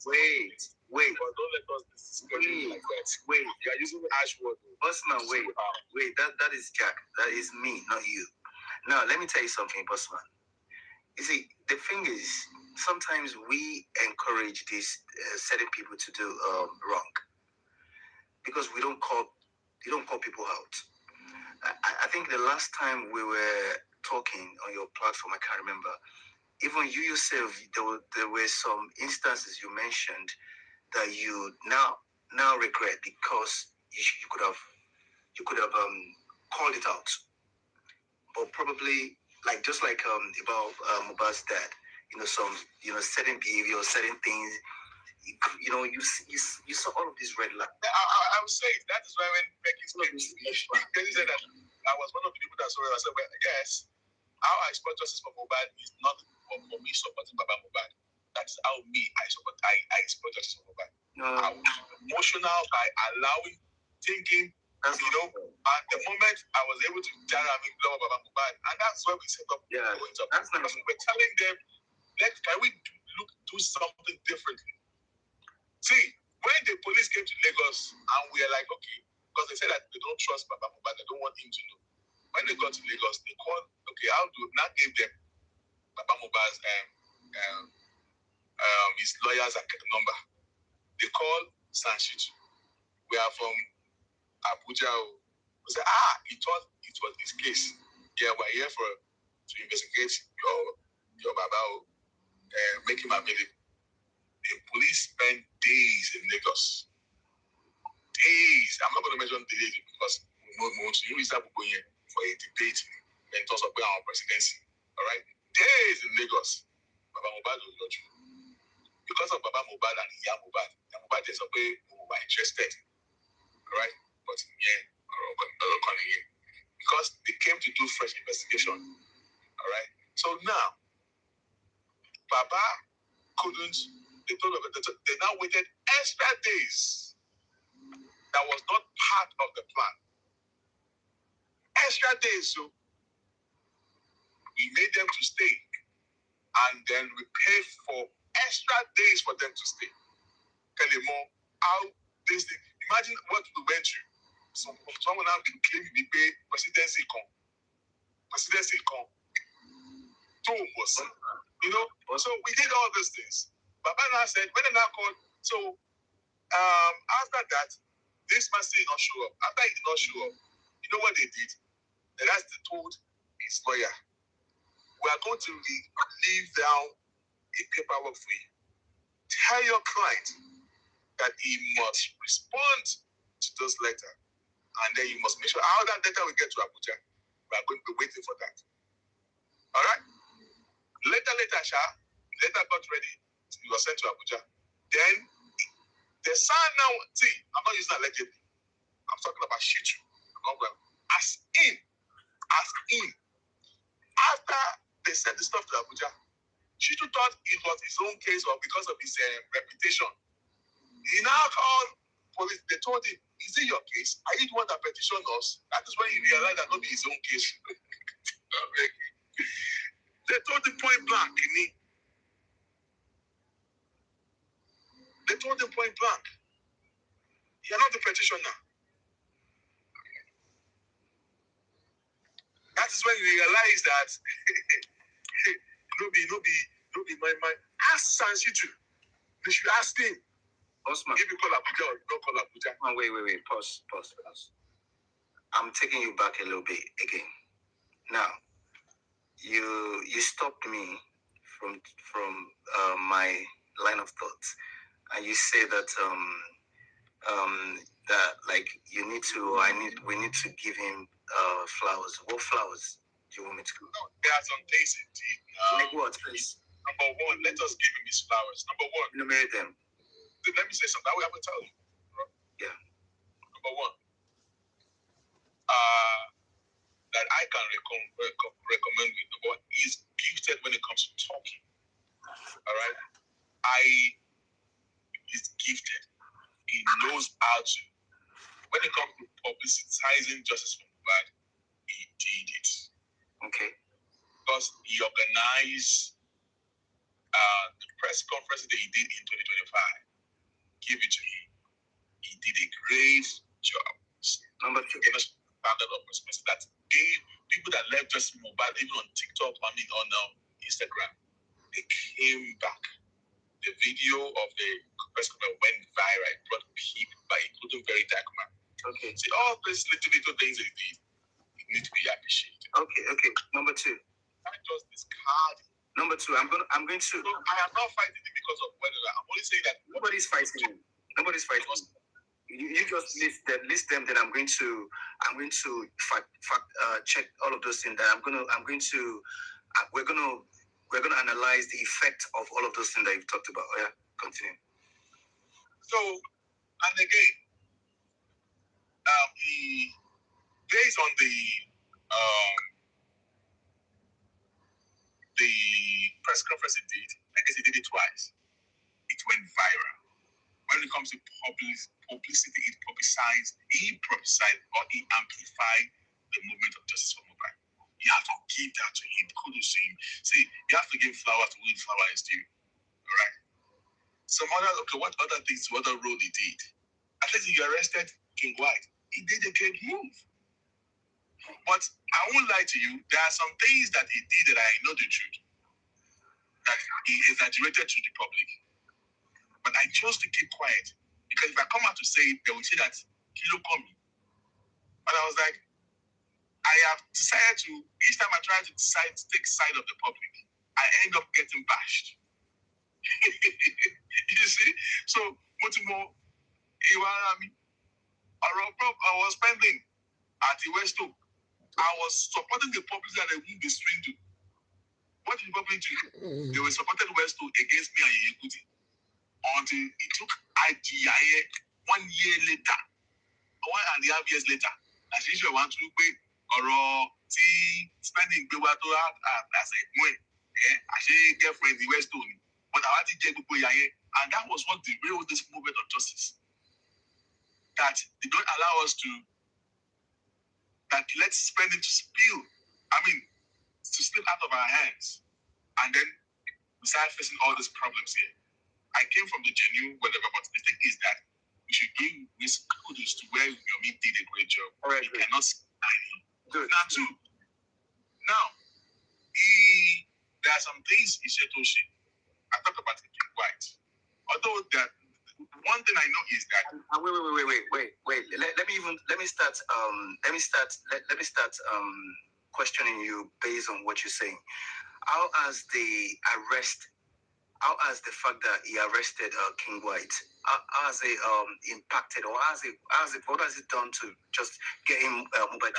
Speaker 9: Wait.
Speaker 5: But don't let us discuss like that.
Speaker 9: Wait.
Speaker 5: You are using ash word.
Speaker 9: Bossman, wait. That is Jack. That is me, not you. Now, let me tell you something, Bossman. You see, the thing is, sometimes we encourage these certain people to do wrong because we don't call people out. I think the last time we were talking on your platform, I can't remember. Even you yourself, there were some instances you mentioned that you now regret because you could have called it out, but probably just like about Mohbad's dad, some certain behavior, certain things, you saw all of these red lights.
Speaker 5: I would say that is why when Becky said that I was one of the people that saw it, I said, well, yes, how I support justice for Mohbad is not for me supporting Baba Mohbad. That's how I support justice for Mohbad.
Speaker 9: No.
Speaker 5: I was emotional by allowing, thinking, at the moment I was able to tell love Baba Mohbad, and that's where we set up.
Speaker 9: Yeah,
Speaker 5: that's not. We're telling them, can we do something differently? See, when the police came to Lagos, and we are like, okay, because they said that they don't trust Baba Mohbad, they don't want him to know. When they got to Lagos, they called, okay, how do we not give them Baba Mohbad's his lawyer's number? They called Sanshitu. We are from Abuja. We said, he thought it was his case. Yeah, we're here to investigate your Baba, make him available. The police spent days in Lagos. Days. I'm not going to mention days because you is for a debate in terms of our presidency. All right? Days in Lagos. Baba Mohbad will not you. Because of Baba Mohbad and Iya Mohbad. Mohbad is a way who were interested. All right? But because they came to do fresh investigation. All right? So now, Baba couldn't, they now waited extra days. That was not part of the plan. Extra days, so we made them to stay. And then we paid for extra days for them to stay. Tell them more how this thing. Imagine what we went through. Someone now been claiming we pay presidency come. Presidency come. Two was, you know. So we did all these things. Baba now said, when they now called, so after that, this man still did not show up. After he did not show up, you know what they did? The rest they told his lawyer, we are going to leave down a paperwork for you. Tell your client that he must respond to those letters. And then you must make sure how that letter will get to Abuja. We are going to be waiting for that. All right? Later, letter got ready. It was sent to Abuja. Then the son now, see, I'm not using allegedly. I'm talking about Shitu. As in. After they sent the stuff to Abuja, Shitu thought it was his own case or because of his reputation. He now called police. They told him, is it your case? Are you the one that petitioned us? That is when he realized that not be his own case. They told him point blank. They told him point blank. You're not the petitioner. That is when he realized that no be my ask Sansitu. They should ask him.
Speaker 9: Osman.
Speaker 5: If you call Abuja or you don't call Abuja.
Speaker 9: Oh, wait. Pause. I'm taking you back a little bit again. Now, you stopped me from my line of thought, and you say that that like we need to give him flowers. What flowers do you want me to give?
Speaker 5: No, there are some things indeed.
Speaker 9: Like what, please?
Speaker 5: Number one, let us give him his flowers. Number one,
Speaker 9: enumerate them.
Speaker 5: Let me say something. That way I will tell you.
Speaker 9: Yeah.
Speaker 5: Number one, that I can recommend with the boy is gifted when it comes to talking. All right, he's gifted. He knows how to. When it comes to publicizing justice for Mohbad, he did it.
Speaker 9: Okay.
Speaker 5: Because he organized the press conference that he did in 2025. Give it to him. He did a great job.
Speaker 9: Number two.
Speaker 5: That gave people that left just Mohbad, even on TikTok, on Instagram, they came back. The video of the press conference went viral. It brought people by including very dark man.
Speaker 9: Okay.
Speaker 5: See, all these little things they did, it need to be appreciated.
Speaker 9: Okay. Number two.
Speaker 5: Not just discard.
Speaker 9: Number two, I'm going to.
Speaker 5: No, I am not fighting it because of whether I'm only saying that
Speaker 9: nobody's fighting you. Nobody's fighting you. You just list them. Then I'm going to check all of those things. That we're going to analyze the effect of all of those things that you've talked about. Oh, yeah, continue.
Speaker 5: So, and again, based on the press conference he did, I guess he did it twice. It went viral. When it comes to publicity, he prophesied or he amplified the movement of justice for Mohbad. You have to give that to him, kudos to him. See, you have to give flowers to who the flower is due. All right. What other things, what other role he did? At least he arrested King White. He did a great move. But I won't lie to you, there are some things that he did that I know the truth. That he exaggerated to the public. But I chose to keep quiet. Because if I come out to say it, they will say that Kilo called me. But I was like, I have decided to, each time I try to take side of the public, I end up getting bashed. You see? So, what's more, I was spending at the West Oak. I was supporting the public that they won't be swindled. What did the public do? They were supporting West Oak against me and Yekuti until it took IGIA 1 year later, 1.5 years later. As usual, I want to pay or spending the water as a way. I say girlfriend the West Oak. But I want to take and that was what derailed this movement of justice. That they don't allow us to, that let's spend it to spill. To slip out of our hands. And then we started facing all these problems here. I came from the genuine, whatever, but the thing is that we should give this kudos to where Yomi did a great job. All right, he cannot good. Now, too. Now, there are some things he said, Toshi. I talk about it in white. Although that one thing I know is that wait. Let me start questioning you based on what you're saying. How has the fact that he arrested King White, how has it impacted, or what has it done to just get him Mohbad?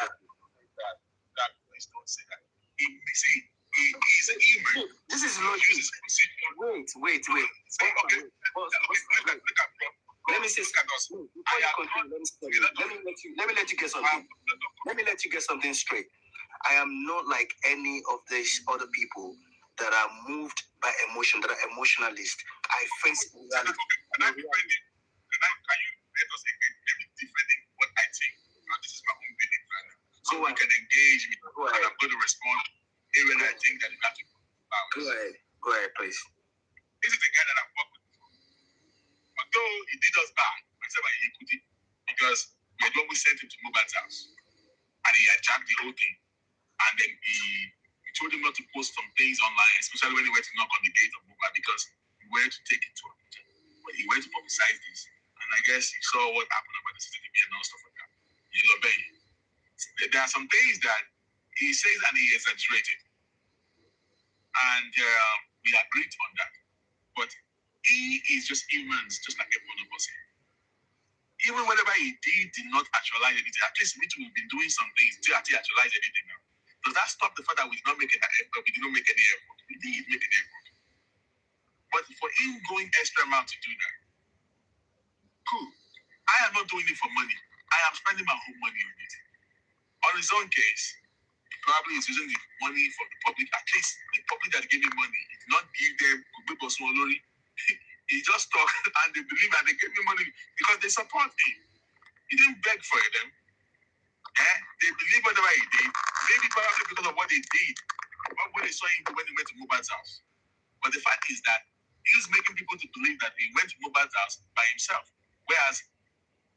Speaker 5: Please don't say that. He's an email. This is logic. Wait. Okay. Let me say something. Let me let you get something. Let me let you get something straight. I am not like any of these other people that are moved by emotion, that are emotionalist. I face reality. Can you let us defending what I think? Now, this is my own belief right now. So we can engage with and I'm going to respond even when I think that you have to go ahead, please. This is the guy that I've worked with before. Although he did us bad, myself and Yekuti, because we sent him to Mohbad's house and he hijacked the whole thing. And then he told him not to post some things online, especially when he went to knock on the gate of Mohbad, because he went to take it to Abuja. But he went to publicize this. And I guess he saw what happened about the CCTV and all stuff like that. There are some things that he says and he exaggerated. And we agreed on that. But he is just human, just like every one of us here. Even whatever he did not actualize anything. At least we've been doing some things to actually actualize anything now. Does that stop the fact that we did not make any effort? We did not make any effort. We did make an effort. But for him going extra mile to do that, cool. I am not doing it for money. I am spending my own money on it. On his own case, probably he's using the money for the public. At least the public that gave him money, he did not give them he just talked and they believe that they gave him money because they support him. He didn't beg for them. They believe whatever he did, maybe probably because of what they did, what they saw him when he went to Mohbad's house. But the fact is that he was making people to believe that he went to Mohbad's house by himself. Whereas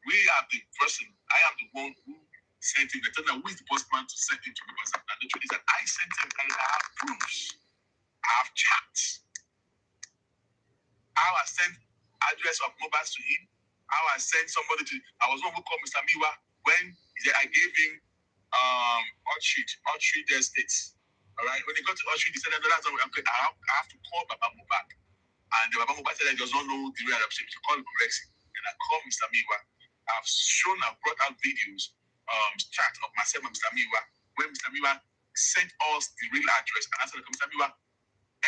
Speaker 5: we are the person, I am the one who sent him. They told me who is the postman to send him to Mohbad's house. And the truth is that I sent him and I have proofs. I have chats. How I sent address of Mohbad to him. How I sent somebody to, I was one who called Mr. Miwa when I gave him Cöūrt Estates. All right. When he got to Cöūrt, he said, okay, I have to call Baba Mohbad. And Baba Mohbad said, I just don't know the real adoption. To call Rex. And I called Mr. Miwa. I've brought out videos, chat of myself and Mr. Miwa. When Mr. Miwa sent us the real address. And I said, Mr. Miwa,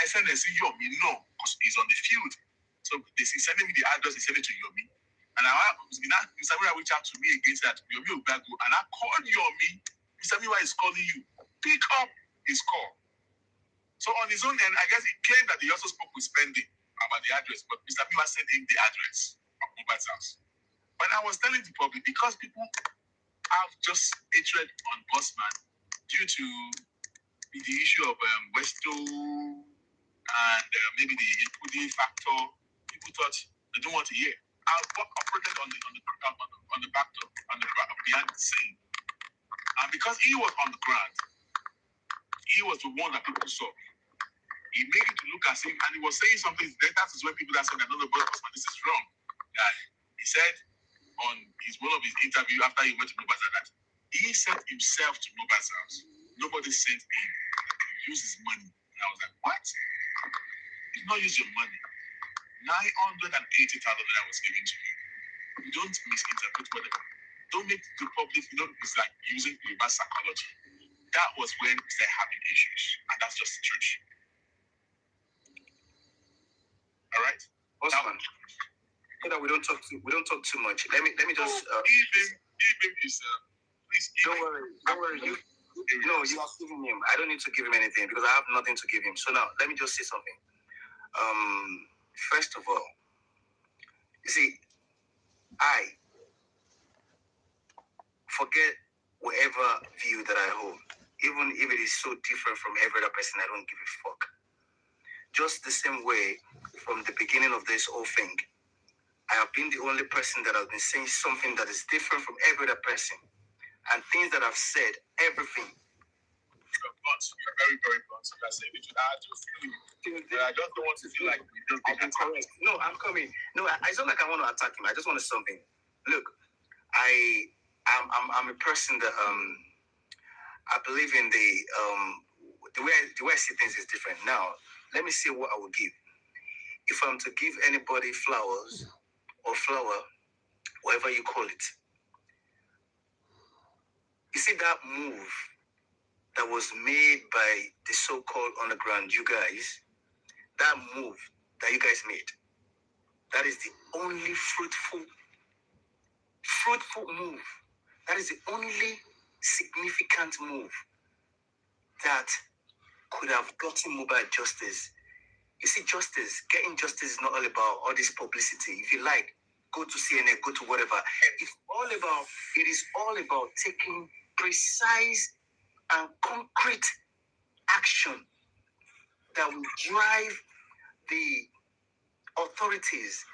Speaker 5: SNSC Yomi, no, because he's on the field. So they sending me the address, he sent it to Yomi. And Mr. Miwa reached out to me against that. Yomi Ogago. And I called Yomi. Mr. Miwa is calling you. Pick up his call. So on his own end, I guess he claimed that he also spoke with Spendi about the address. But Mr. Miwa sent him the address of Mohbad's house. But I was telling the public, because people have just hatred on Bossman due to the issue of Westo and maybe the Yekudi factor, people thought they don't want to hear. I operated on the back door, behind the scene. And because he was on the ground, he was the one that people saw. He made it to look as if, and he was saying something, that is when people that said, I don't know, but this is wrong. That he said on one of his interviews after he went to Mohbad's house, that he sent himself to Mohbad's house. Nobody sent him. He used his money. And I was like, what? You not use your money. 980,000 naira was given to you. You don't misinterpret whatever. Don't make the public, it's like using reverse psychology. That was when we started having issues. And that's just the truth. All right?
Speaker 9: Osman, so that we don't talk too much. Let me just
Speaker 5: Give him his please
Speaker 9: don't worry. You are giving him. I don't need to give him anything because I have nothing to give him. So now let me just say something. First of all, you see, I forget whatever view that I hold, even if it is so different from every other person. I don't give a fuck. Just the same way, from the beginning of this whole thing, I have been the only person that has been saying something that is different from every other person, and things that I've said, everything.
Speaker 5: You're very, very blunt. So that's it. But I just don't want to feel like we don't get attacked.
Speaker 9: No, I'm coming. No, it's not like I want to attack him. I just want to say something. Look, I'm a person that I believe in the way I see things is different. Now, let me see what I would give. If I'm to give anybody flowers or flower, whatever you call it, you see that move that was made by the so-called underground, you guys, that move that you guys made, that is the only fruitful move. That is the only significant move that could have gotten Mohbad justice. You see, getting justice is not all about all this publicity. If you like, go to CNN, go to whatever. It is all about taking precise and concrete action that will drive the authorities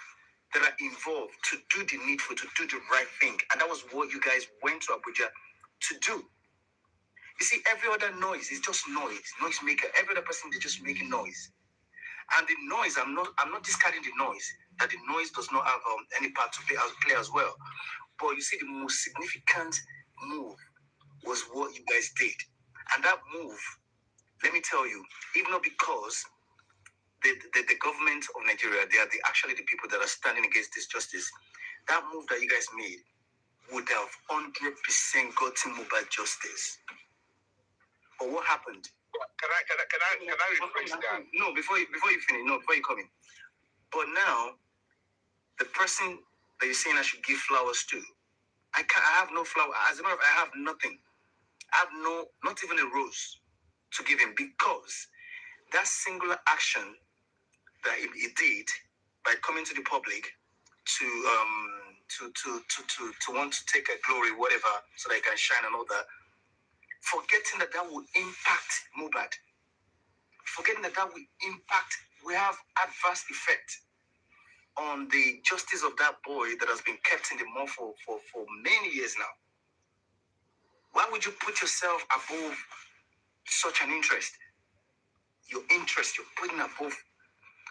Speaker 9: that are involved to do the needful, to do the right thing. And that was what you guys went to Abuja to do. You see, every other noise is just noise maker. Every other person is just making noise. And the noise, I'm not discarding the noise, that the noise does not have any part to play as well. But you see, the most significant move was what you guys did. And that move, let me tell you, even though because the government of Nigeria, they are actually the people that are standing against this justice, that move that you guys made would have 100% gotten Mohbad justice. But what happened?
Speaker 5: Can I rephrase that?
Speaker 9: No, before you finish. No, before you come in. But now, the person that you're saying I should give flowers to, I have no flower. As a matter of fact, I have nothing. I have not even a rose to give him, because that singular action that he did by coming to the public to want to take a glory, whatever, so that he can shine and all that, forgetting that would impact Mohbad, forgetting that will have adverse effect on the justice of that boy that has been kept in the mud for many years now. Why would you put yourself above such an interest? Your interest, you're putting above.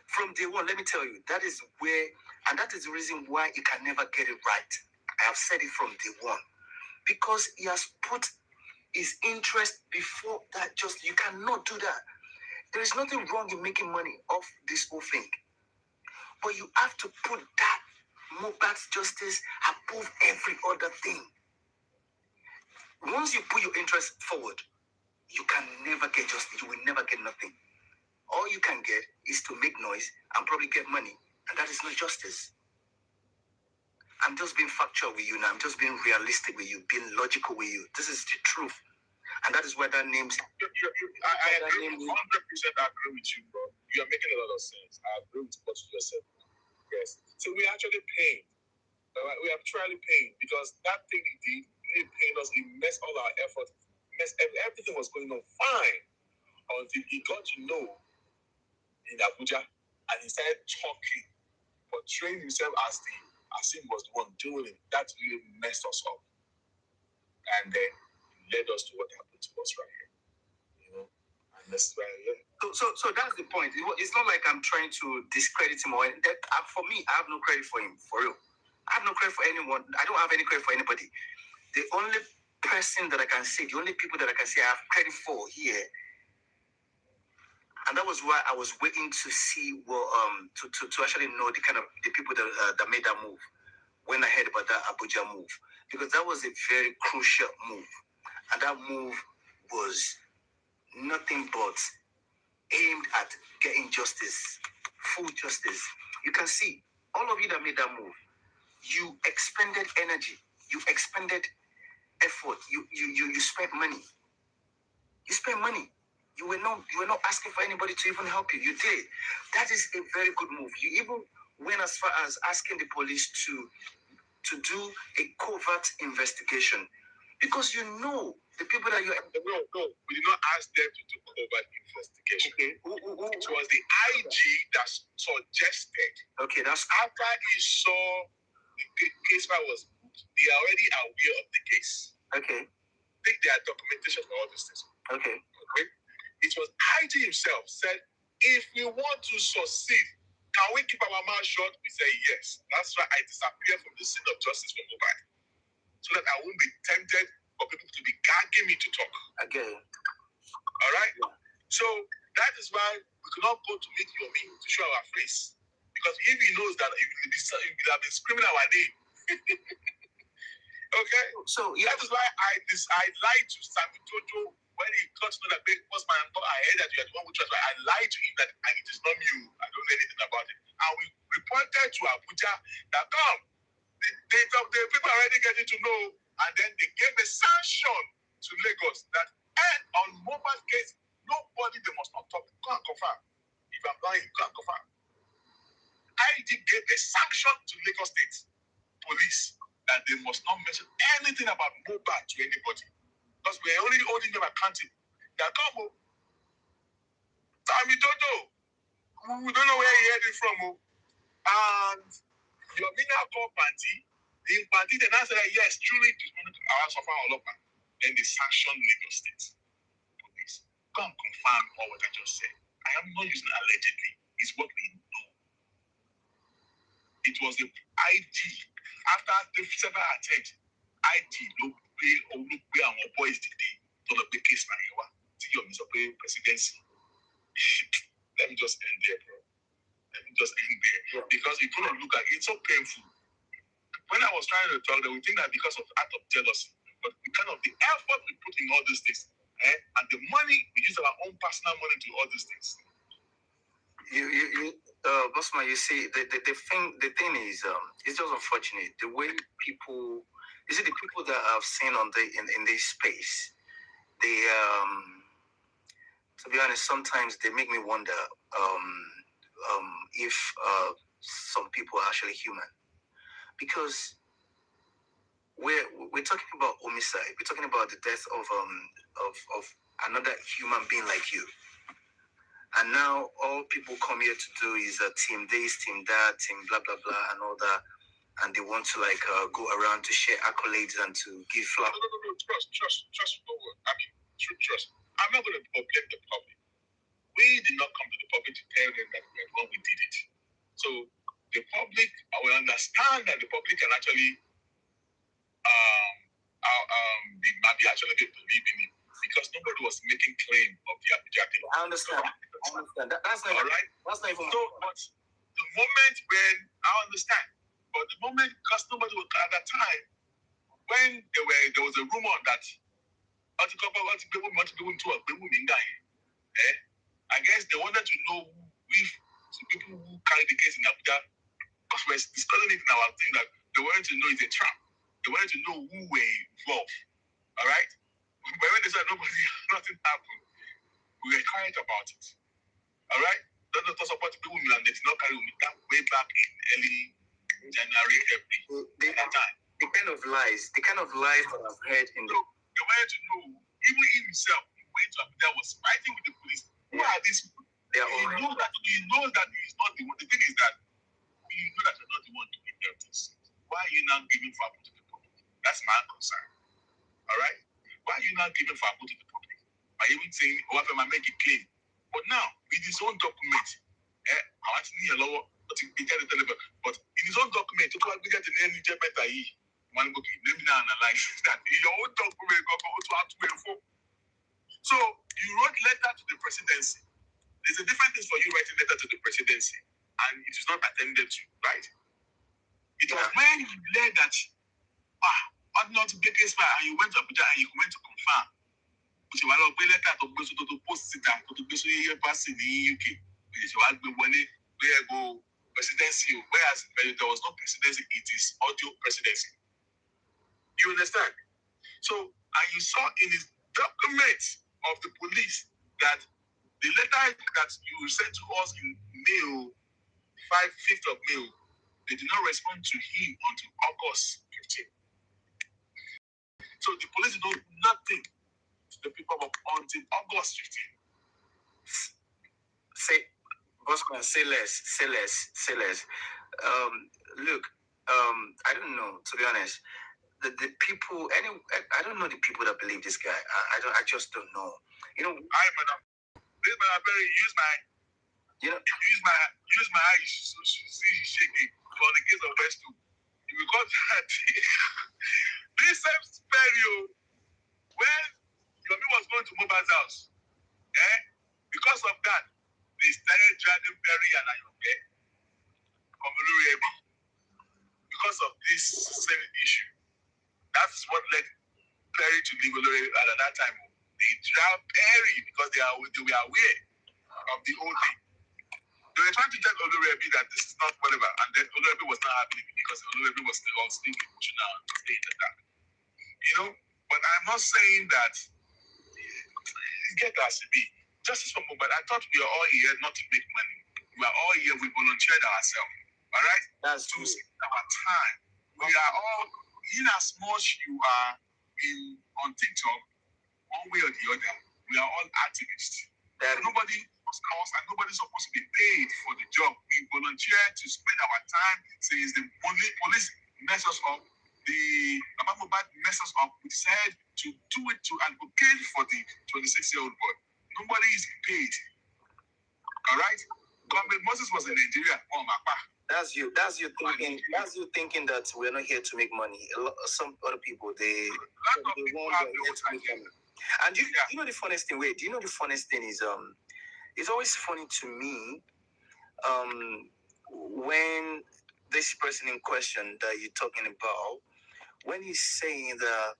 Speaker 9: From day one, let me tell you, that is where, and that is the reason why he can never get it right. I have said it from day one. Because he has put his interest before that. Just, you cannot do that. There is nothing wrong in making money off this whole thing. But you have to put that Mohbad's justice above every other thing. Once you put your interest forward, you can never get justice. You will never get nothing. All you can get is to make noise and probably get money. And that is not justice. I'm just being factual with you now. I'm just being realistic with you, being logical with you. This is the truth. And that is where that name's...
Speaker 5: I agree, 100% agree with you, bro. You are making a lot of sense. I agree with what you just said. Yes. So we actually paid. We have truly paid, because that thing he did really paid us. He messed all our effort. Everything was going on fine until he got to know in Abuja, and he started talking, portraying himself as he was the one doing it. That really messed us up, and then led us to what happened to us right here. You know, and that's why. Yeah.
Speaker 9: So that's the point. It's not like I'm trying to discredit him or anything. For me, I have no credit for him, for real. I have no credit for anyone. I don't have any credit for anybody. The only person that I can say, the only people that I can say I have credit for here And that was why I was waiting to see to actually know the people that made that move when I heard about that Abuja move, because that was a very crucial move, and that move was nothing but aimed at getting justice, full justice. You can see all of you that made that move, you expended energy, you expended effort, you spent money. You spent money. You were not asking for anybody to even help you. You did. That is a very good move. You even went as far as asking the police to do a covert investigation, because you know the people that you.
Speaker 5: No, we did not ask them to do covert investigation.
Speaker 9: Okay.
Speaker 5: It was the IG that suggested.
Speaker 9: Okay, that's
Speaker 5: after he saw the case file was booked, they are already aware of the case.
Speaker 9: Okay.
Speaker 5: Take their documentation for all these things.
Speaker 9: Okay.
Speaker 5: It was IG himself said, if we want to succeed, can we keep our mouth shut? We say yes. That's why I disappeared from the scene of justice for Mohbad, so that I won't be tempted for people to be gagging me to talk.
Speaker 9: Okay.
Speaker 5: All right? Yeah. So that is why we could not go to meet Yomi to show our face. Because if he knows that he would have been screaming our name. Okay? So that is why I lied to Sammy Jojo when he got to know that big postman and thought I heard that you are the one who trust. I lied to him that it is not you. I don't know anything about it. And we reported to Abuja that come. The people are already getting to know, and then they gave a sanction to Lagos that on Mohbad case, nobody, they must not talk. Go and confirm. If I'm lying, go and confirm. IG gave a sanction to Lagos State Police that they must not mention anything about Mohbad to anybody, because we're only holding them accountable. That come, Sammy Jojo, we don't know where he heard it from, and your Mina called Panty. In Panty, they now said that yes, truly, it is one of our Sofan Olopa. Then they sanctioned Lagos State Police. Come confirm all what I just said. I am not using allegedly. It's what we know. It was the IG. After the several attempts, IG look where our boys did the case now. Presidency. Let me just end there, bro. Let me just end there. Yeah. Because it couldn't look like it's so painful. When I was trying to talk, they would think that because of act of jealousy, but because of the effort we put in all these things, and the money we use our own personal money to all these things.
Speaker 9: Bossman, you see, the thing is, it's just unfortunate the way people. You see, the people that I've seen in this space, they to be honest, sometimes they make me wonder if some people are actually human. Because we're talking about homicide, we're talking about the death of another human being like you, and now all people come here to do is team this, team that, team blah blah blah, and all that, and they want to go around to share accolades and to give flowers.
Speaker 5: No, trust. I mean, trust. I'm not going to blame the public. We did not come to the public to tell them that when we did it. So the public, I will understand that the public can actually be actually believing it, because nobody was making claim of the Abuja thing.
Speaker 9: I understand. That's not
Speaker 5: all right.
Speaker 9: That's not even.
Speaker 5: So, but the moment when I understand, but the moment, because nobody was at that time, when there was a rumor that I guess they wanted to know if the people who carried the case in Abuja, because we're discussing it in our thing, that they wanted to know it's a trap. They wanted to know who were involved. All right? But when they said nothing happened, we were quiet about it. All right? Don't support people and they did not carry that way back in early January, April.
Speaker 9: The kind of lies that I've heard in the.
Speaker 5: They wanted to know, even himself, he went to Abuja, was fighting with the police. Who are these people? He knows that he's not the one. The thing is that you know that you're not the one doing everything. Why are you now giving favor to the public? That's my concern. All right? Why are you now giving favor to the public? By even saying, if I make a claim. But now, with his own document, I want to need a law, but in his own document, to go and get the name better. Let me now analyze that. Your own document, so you wrote letter to the presidency There's a different thing for you writing letter to the presidency, and it is not attended to, right? It was when you learned that, not to take case and you went to Abuja and you went to confirm. But you want to letter to post it down, to go to the embassy in the UK. You want to go presidency, whereas there was no presidency, it is audio presidency. You understand? So, and you saw in his document of the police that the letter that you sent to us in mail, 5th of May, they did not respond to him until August 15th. So the police did not do nothing to the people until August 15th.
Speaker 9: Bossman, say less. Look, I don't know, to be honest. The people, I don't know the people that believe this guy. I just don't know. You know,
Speaker 5: Madam, this man, I better use my eyes so see shaking for the case of West 2. Because that this same scenario when Yomi was going to Mohbad's house, because of that, they started dragging Perry and Ayoke from Oloriemi because of this same issue. That's what led Perry to leave Oloriemi at that time. They dragged Perry because they were aware of the whole thing. They were trying to tell Oloriemi that this is not whatever, and then Oloriemi was not happy because Oloriemi was still emotional and staying in the dark. You know, but I'm not saying that get as it be. Justice for Mohbad, I thought we are all here not to make money. We are all here, we volunteered ourselves. All right?
Speaker 9: That's
Speaker 5: to spend our time. We are all, in as much you are on TikTok, one way or the other, we are all activists. Nobody was cost and nobody's supposed to be paid for the job. We volunteer to spend our time since the police mess us up. The Mohbad mess us up. We decided to do it to advocate for the 26-year-old boy. Nobody is paid. All right? Government Moses was in Nigeria. Oh, my God.
Speaker 9: That's you thinking. That's you thinking that we're not here to make money. Some other people they want to make money. And you know the funniest thing. Wait, do you know the funniest thing is it's always funny to me when this person in question that you're talking about, when he's saying that.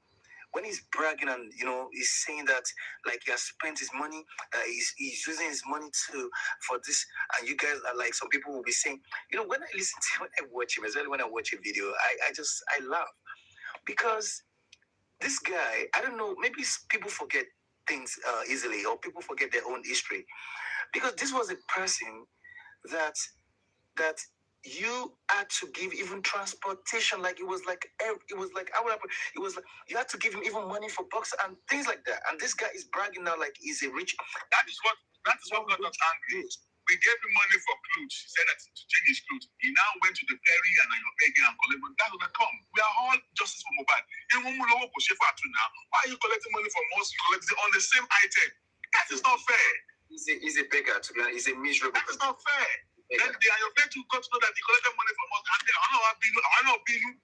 Speaker 9: When he's bragging and he's saying that like he has spent his money, he's using his money for this, and you guys are like, some people will be saying, when I watch him, especially when I watch a video, I laugh because this guy, I don't know, maybe people forget things easily, or people forget their own history, because this was a person that you had to give even transportation, like it was like you had to give him even money for box and things like that. And this guy is bragging now like he's a rich.
Speaker 5: That is what got us angry. We gave him money for clothes. He said that to change his clothes. He now went to the Perry and Ayoke and collected. That will not come. We are all justice for Mohbad. Why are you collecting money from us? You collect it on the same item. That is not fair.
Speaker 9: He's a beggar, to be honest. He's a miserable.
Speaker 5: That is not fair. Then they are your friend to got to know that they collected money from us, and they are not being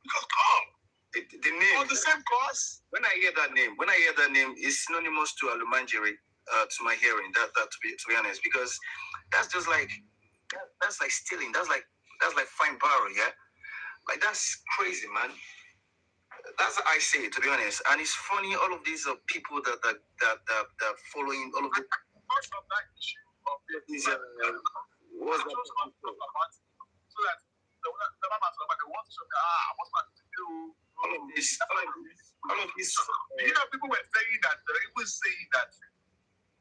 Speaker 5: because come.
Speaker 9: The name
Speaker 5: on the same cause.
Speaker 9: When I hear that name, it's synonymous to Alumanjiri, to my hearing. That to be honest, because that's just like that's like stealing. That's like fine borrow, yeah. Like that's crazy, man. That's what I say, to be honest. And it's funny, all of these people that following all of the.
Speaker 5: Most of that issue of these. So that the mama they want to show me what's my do all of this. People were saying that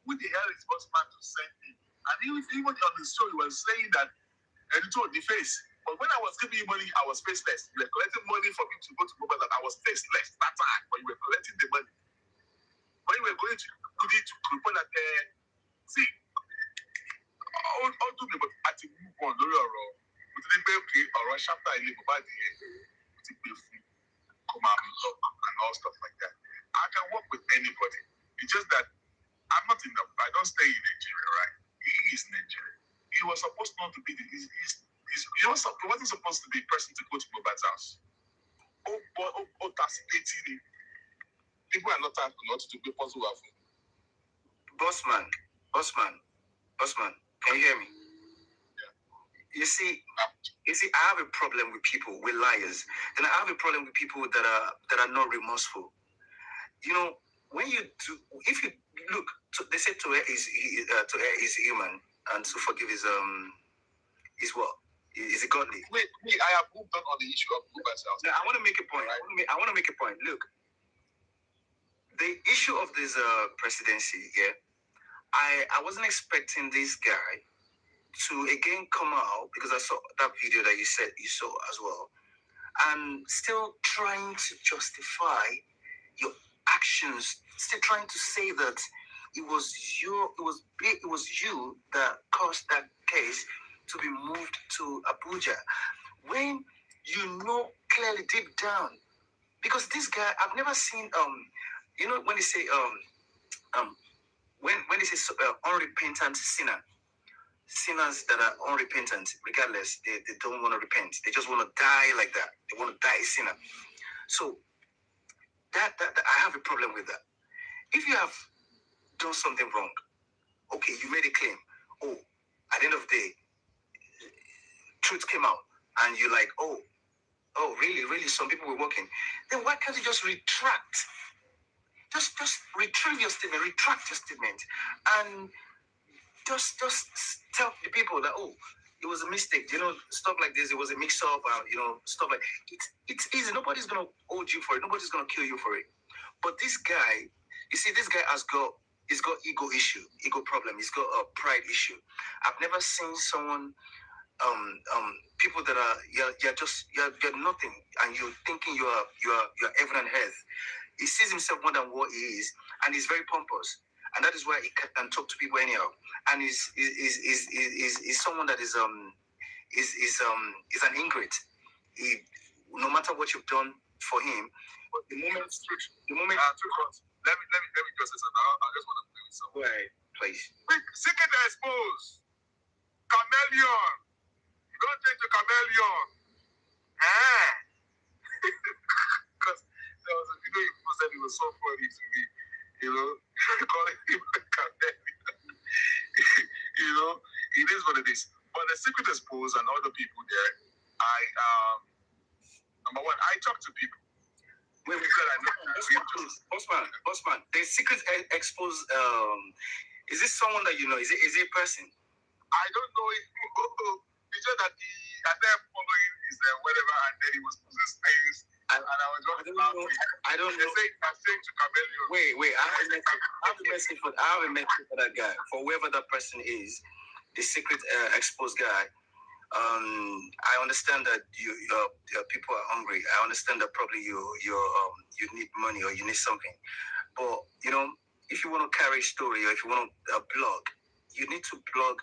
Speaker 5: who the hell is Bossman to send me? And even on the show he was saying that and he told the face. But when I was giving you money, I was faceless. You were collecting money for me to go to Mohbad, and I was faceless that time, but you were collecting the money. When you were going to Kudi to Kurupon at see. All do me, but I think move on. With the baby or chapter I live about the come and all stuff like that. I can work with anybody. It's just that I'm not I don't stay in Nigeria, right? He is Nigerian. He was supposed not to be he wasn't supposed to be a person to go to Mohbad's house. People are not allowed to be possible.
Speaker 9: Bossman. Bossman, can you hear me? You see, I have a problem with people, with liars, and I have a problem with people that are not remorseful. You know, when you do, if you look, they say to err is human, and to forgive is what? Is it godly?
Speaker 5: Wait, I have moved on the issue of myself.
Speaker 9: Now, I want to make a point. I want to make a point. Look, the issue of this presidency, I wasn't expecting this guy to again come out, because I saw that video that you said you saw as well, and still trying to justify your actions, still trying to say that it was you that caused that case to be moved to Abuja, when you know clearly deep down, because this guy, I've never seen you know, when they say when they say unrepentant sinners that are unrepentant, regardless, they don't want to repent. They just want to die like that. They want to die a sinner. So that I have a problem with that. If you have done something wrong, okay, you made a claim. Oh, at the end of the day, truth came out, and you're like, oh, really? Some people were working. Then why can't you just retract? Just retrieve your statement, retract your statement, and just tell the people that, oh, it was a mistake. You know, stuff like this. It was a mix-up. You know, stuff like it's easy. Nobody's gonna hold you for it. Nobody's gonna kill you for it. But this guy, you see, this guy he's got ego problem. He's got a pride issue. I've never seen someone, people that are you're nothing, and you're thinking you're heaven and earth. He sees himself more than what he is, and he's very pompous, and that is why he can talk to people anyhow. And he's someone that is an ingrate. No matter what you've done for him, but the moment.
Speaker 5: Let me just say something. I just want to play with someone.
Speaker 9: Right, please.
Speaker 5: Secret expose. Chameleon. You don't take the chameleon. Because there was a video you posted, it was so funny to me. You know, calling him a chameleon. You know, it is what it is. But the secret expose and other people there, number one, I talk to people.
Speaker 9: Wait, Bossman, the secret expose, is this someone that you know? Is it a person?
Speaker 5: I don't know if it's just that I started following his whatever, and then he was posting things, and I was just laughing.
Speaker 9: I don't know.
Speaker 5: I'm saying to Chameleon.
Speaker 9: Wait, I have a message for that guy, for whoever that person is, the secret exposed guy. I understand that your people are hungry. I understand that probably you need money or you need something. But you know, if you want to carry a story or if you want to blog, you need to blog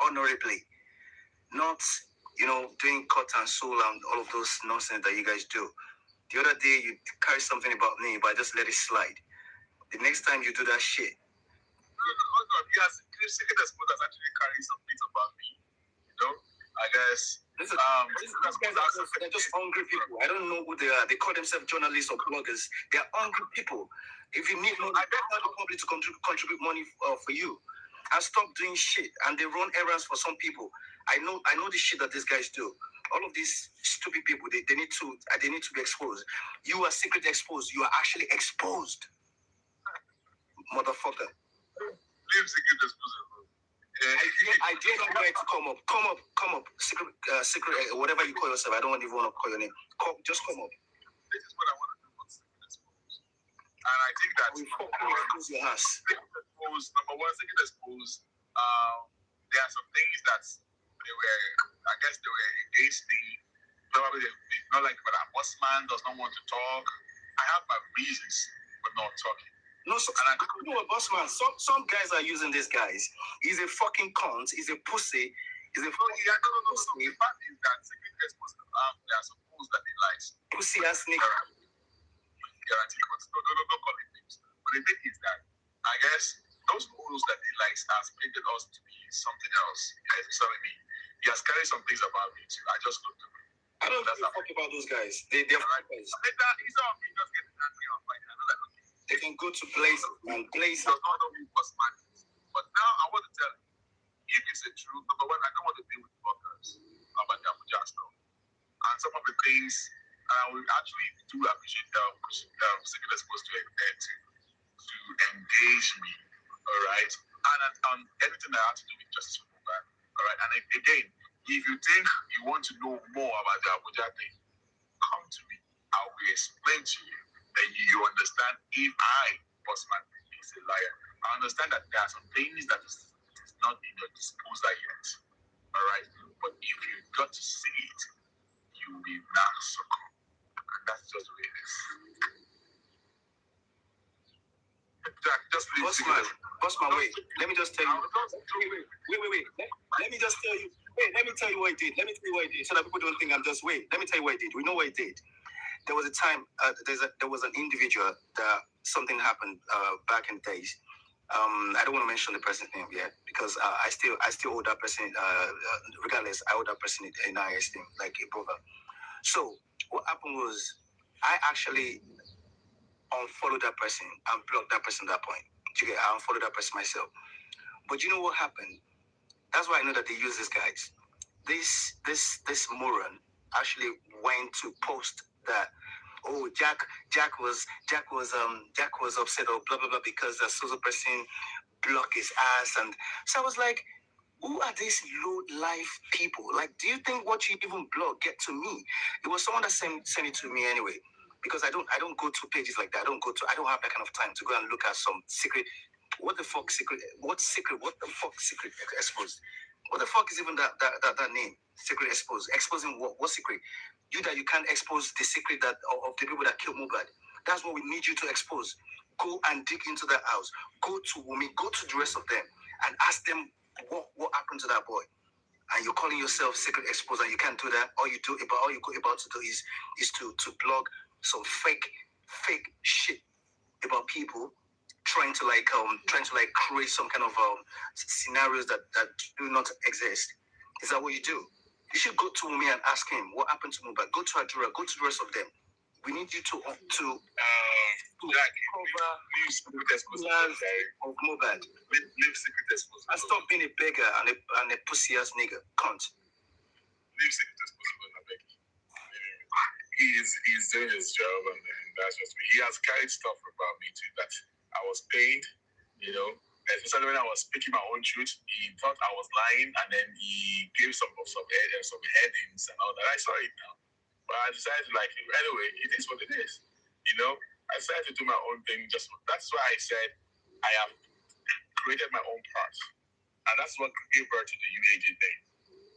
Speaker 9: honorably, not doing cut and soul and all of those nonsense that you guys do. The other day you carry something about me, but I just let it slide. The next time you do that shit.
Speaker 5: Yes, secret expose has actually carried some things about me. You know, I guess.
Speaker 9: These guys they're just hungry people. I don't know who they are. They call themselves journalists or bloggers. They're hungry people. If you need money, I bet the public to contribute money for you. And stop doing shit. And they run errands for some people. I know the shit that these guys do. All of these stupid people, they need to be exposed. You are secretly exposed. You are actually exposed, motherfucker.
Speaker 5: Leave secret exposure.
Speaker 9: I dare that guy to come up. Secret, whatever you call yourself. I don't even want to call your name. Just come up.
Speaker 5: This is what I want to do on secret expose. And I think that
Speaker 9: expose your ass.
Speaker 5: Number one, secret expose. There are some things that they were against me. Probably they not like, but a bossman does not want to talk. I have my reasons for not talking.
Speaker 9: No, you know what, bossman? Some guys are using these guys. He's a fucking cunt. He's a pussy. He's a fucking
Speaker 5: no. The fact is that secret expose they are supposed that they like
Speaker 9: pussy ass nigga.
Speaker 5: Guarantee, but don't call it names. But the thing is that I guess those rules that he likes has painted us to be something else. He's telling me he has carried some things about me too. I just looked at him.
Speaker 9: I don't give a fuck about those guys. They're fuckers.
Speaker 5: He's not me just getting angry on Friday. I know that.
Speaker 9: They can go to places and places.
Speaker 5: But now I want to tell you, if it's a truth, number one, I don't want to deal with bloggers about the Abuja stuff. And some of the things, we actually do appreciate Secret Exposed to engage me, all right? And everything that has to do with justice for Mohbad, all right? And again, if you think you want to know more about the Abuja thing, come to me. I will explain to you, and you understand if I, Bossman, is a liar. I understand that there are some things that is not in your disposal yet, all right? But if you got to see it, you will not succumb. And that's just the way it is. Jack, just leave.
Speaker 9: Bossman, wait. Let me just tell you. Wait. Let me just tell you. Let me tell you what he did. So that people don't think I'm just wait. Let me tell you what he did. We know what he did. There was a time. There was an individual that something happened back in the days. I don't want to mention the person's name yet because I still owe that person. Regardless, I owe that person in high esteem, like a brother. So what happened was, I actually unfollowed that person and blocked that person at that point. I unfollowed that person myself. But you know what happened? That's why I know that they use these guys. This moron actually went to post that, oh, Jack was upset or blah blah blah because the social person blocked his ass. And so I was like, who are these low life people? Like, do you think what you even blog get to me? It was someone that sent it to me anyway. Because I don't go to pages like that. I don't have that kind of time to go and look at some secret. What the fuck secret? What secret? What the fuck secret exposed? What the fuck is even that name? Secret exposed. Exposing what? What secret? You can't expose the secret that of the people that killed Mohbad. That's what we need you to expose. Go and dig into that house. Go to Wumi. Go to the rest of them and ask them what happened to that boy. And you're calling yourself secret exposer. You can't do that. All you go about to do is to blog some fake shit about people trying to create some kind of scenarios that do not exist. Is that what you do? You should go to me and ask him what happened to Mohbad. Go to Adura, go to the rest of them. We need you to cover secret exposure of Mohbad.
Speaker 5: Leave secret exposure.
Speaker 9: And stop being a beggar and a pussy ass nigga. Cunt.
Speaker 5: Leave secret exposure, I beg. He's doing his job, and that's just me. He has carried stuff about me too that I was pained, especially when I was speaking my own truth. He thought I was lying, and then he gave some headings and all that. I saw it now, but I decided anyway, it is what it is. I decided to do my own thing. That's why I said I have created my own part, and that's what gave birth to the UAG thing.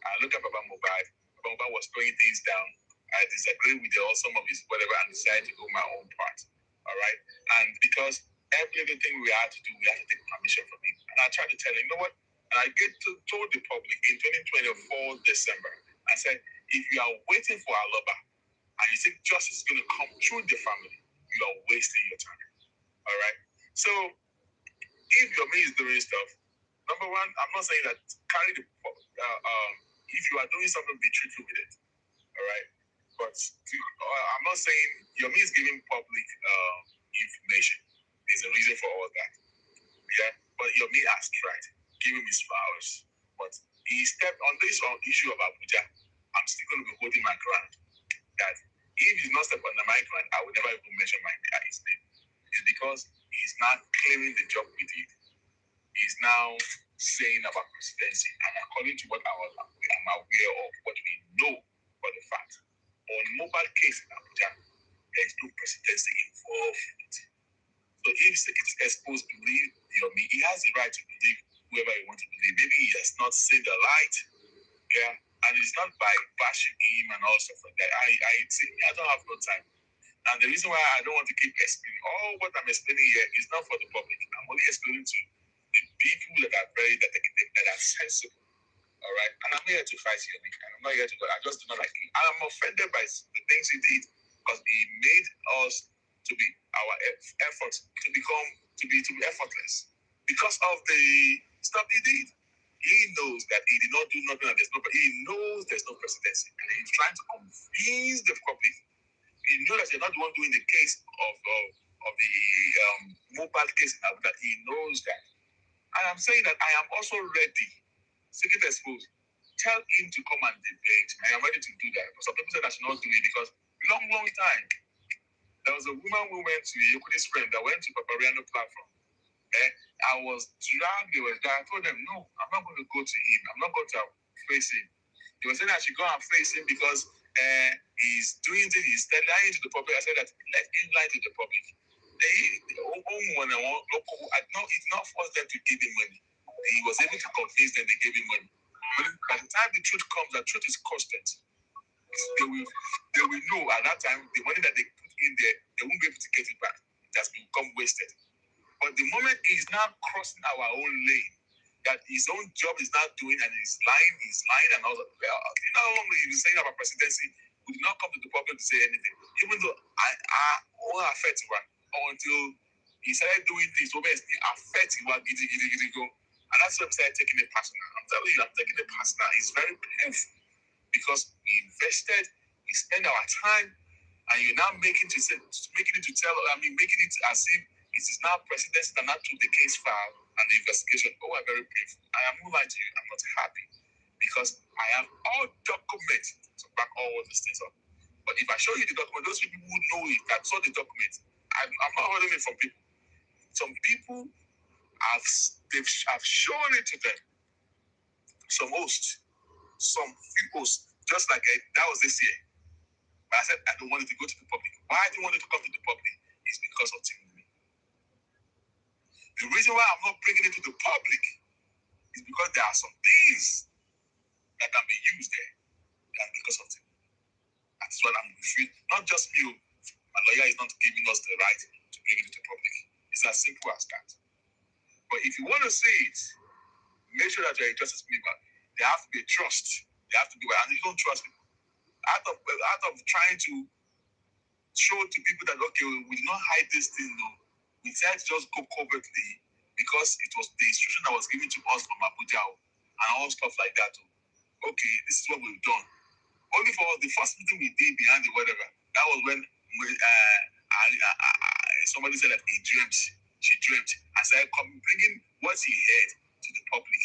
Speaker 5: I look at Baba Mohbad. Baba Mohbad was throwing things down. I disagree with some of his whatever and decided to do my own part. All right? And because everything we had to do, we had to take permission from him. And I tried to tell him, you know what? And I told the public in 2024 December, I said, if you are waiting for Aloba and you think justice is going to come through the family, you are wasting your time. All right? So if your man is doing stuff, number one, I'm not saying that carry the if you are doing something, be truthful with it. All right? But I'm not saying your me is giving public information. There's a reason for all that. Yeah, but your me has tried, give him his flowers. But he stepped on this issue of Abuja. I'm still going to be holding my ground. That if he's not stepping on my ground, I will never even mention his name. It's because he's not claiming the job we did. He's now saying about presidency, and according to what I'm aware of, what we know for the fact. On Mohbad case in Abuja, there is no presidency involved in it. So if it's exposed to believe me, he has the right to believe whoever he wants to believe. Maybe he has not seen the light. Yeah. And it's not by bashing him and all stuff like that. I don't have no time. And the reason why I don't want to keep explaining all what I'm explaining here is not for the public. I'm only explaining to the people that are very dedicated, that are sensible. All right, and I'm here to fight you. I'm not here to go. I just do not like him. I'm offended by the things he did because he made us to be our efforts to be effortless because of the stuff he did. He knows that he did not do nothing, and he knows there's no presidency, and he's trying to convince the public. He knows that you're not the one doing the case of the Mohbad case in Abuja. He knows that, and I'm saying that I am also ready. secret exposed. Tell him to come and debate. I am ready to do that. But some people said I should not do it because long time. There was a woman who went to Yekudi's friend that went to Papariano platform. I was dragged. I told them, no, I'm not going to go to him. I'm not going to face him. They were saying I should go and face him because he's doing things, he's lying to the public. I said that let him lie to the public. It's not forced them to give him money. He was able to convince them they gave him money. But by the time the truth comes, the truth is constant. They will know at that time the money that they put in there, they won't be able to get it back. It has become wasted. But the moment he's now crossing our own lane, that his own job is not doing and he's lying and all that. You know how long you've been saying about presidency, we did not come to the public to say anything. Even though I all affected one until he started doing things, so basically affecting one giddy go. And that's why I started taking it personal. I'm telling you, I'm taking it personal. It's very painful because we invested, we spend our time, and you're now making it as if it is now presidency that not took the case file and the investigation. Oh, I'm very painful. I am not lying to you. I'm not happy because I have all documents to back all these things up. But if I show you the document, those people who know it, that saw the document, I'm not holding it from people. Some people have shown it to them. Some hosts, some few hosts, just like that was this year. But I said I don't want it to go to the public. Why I didn't want it to come to the public is because of Timothy. The reason why I'm not bringing it to the public is because there are some things that can be used there. And because of it. That's what I'm refusing. Not just me. My lawyer is not giving us the right to bring it to the public. It's as simple as that. But if you want to say it, make sure that you're a justice believer. There have to be a trust. There have to be, and you don't trust people. Out of trying to show to people that, okay, we did not hide this thing, no. We tried to just go covertly because it was the instruction that was given to us from Abuja and all stuff like that. Okay, this is what we've done. Only for the first meeting we did behind the whatever, that was when somebody said that he dreamt. She dreamt. I started bringing what he heard to the public.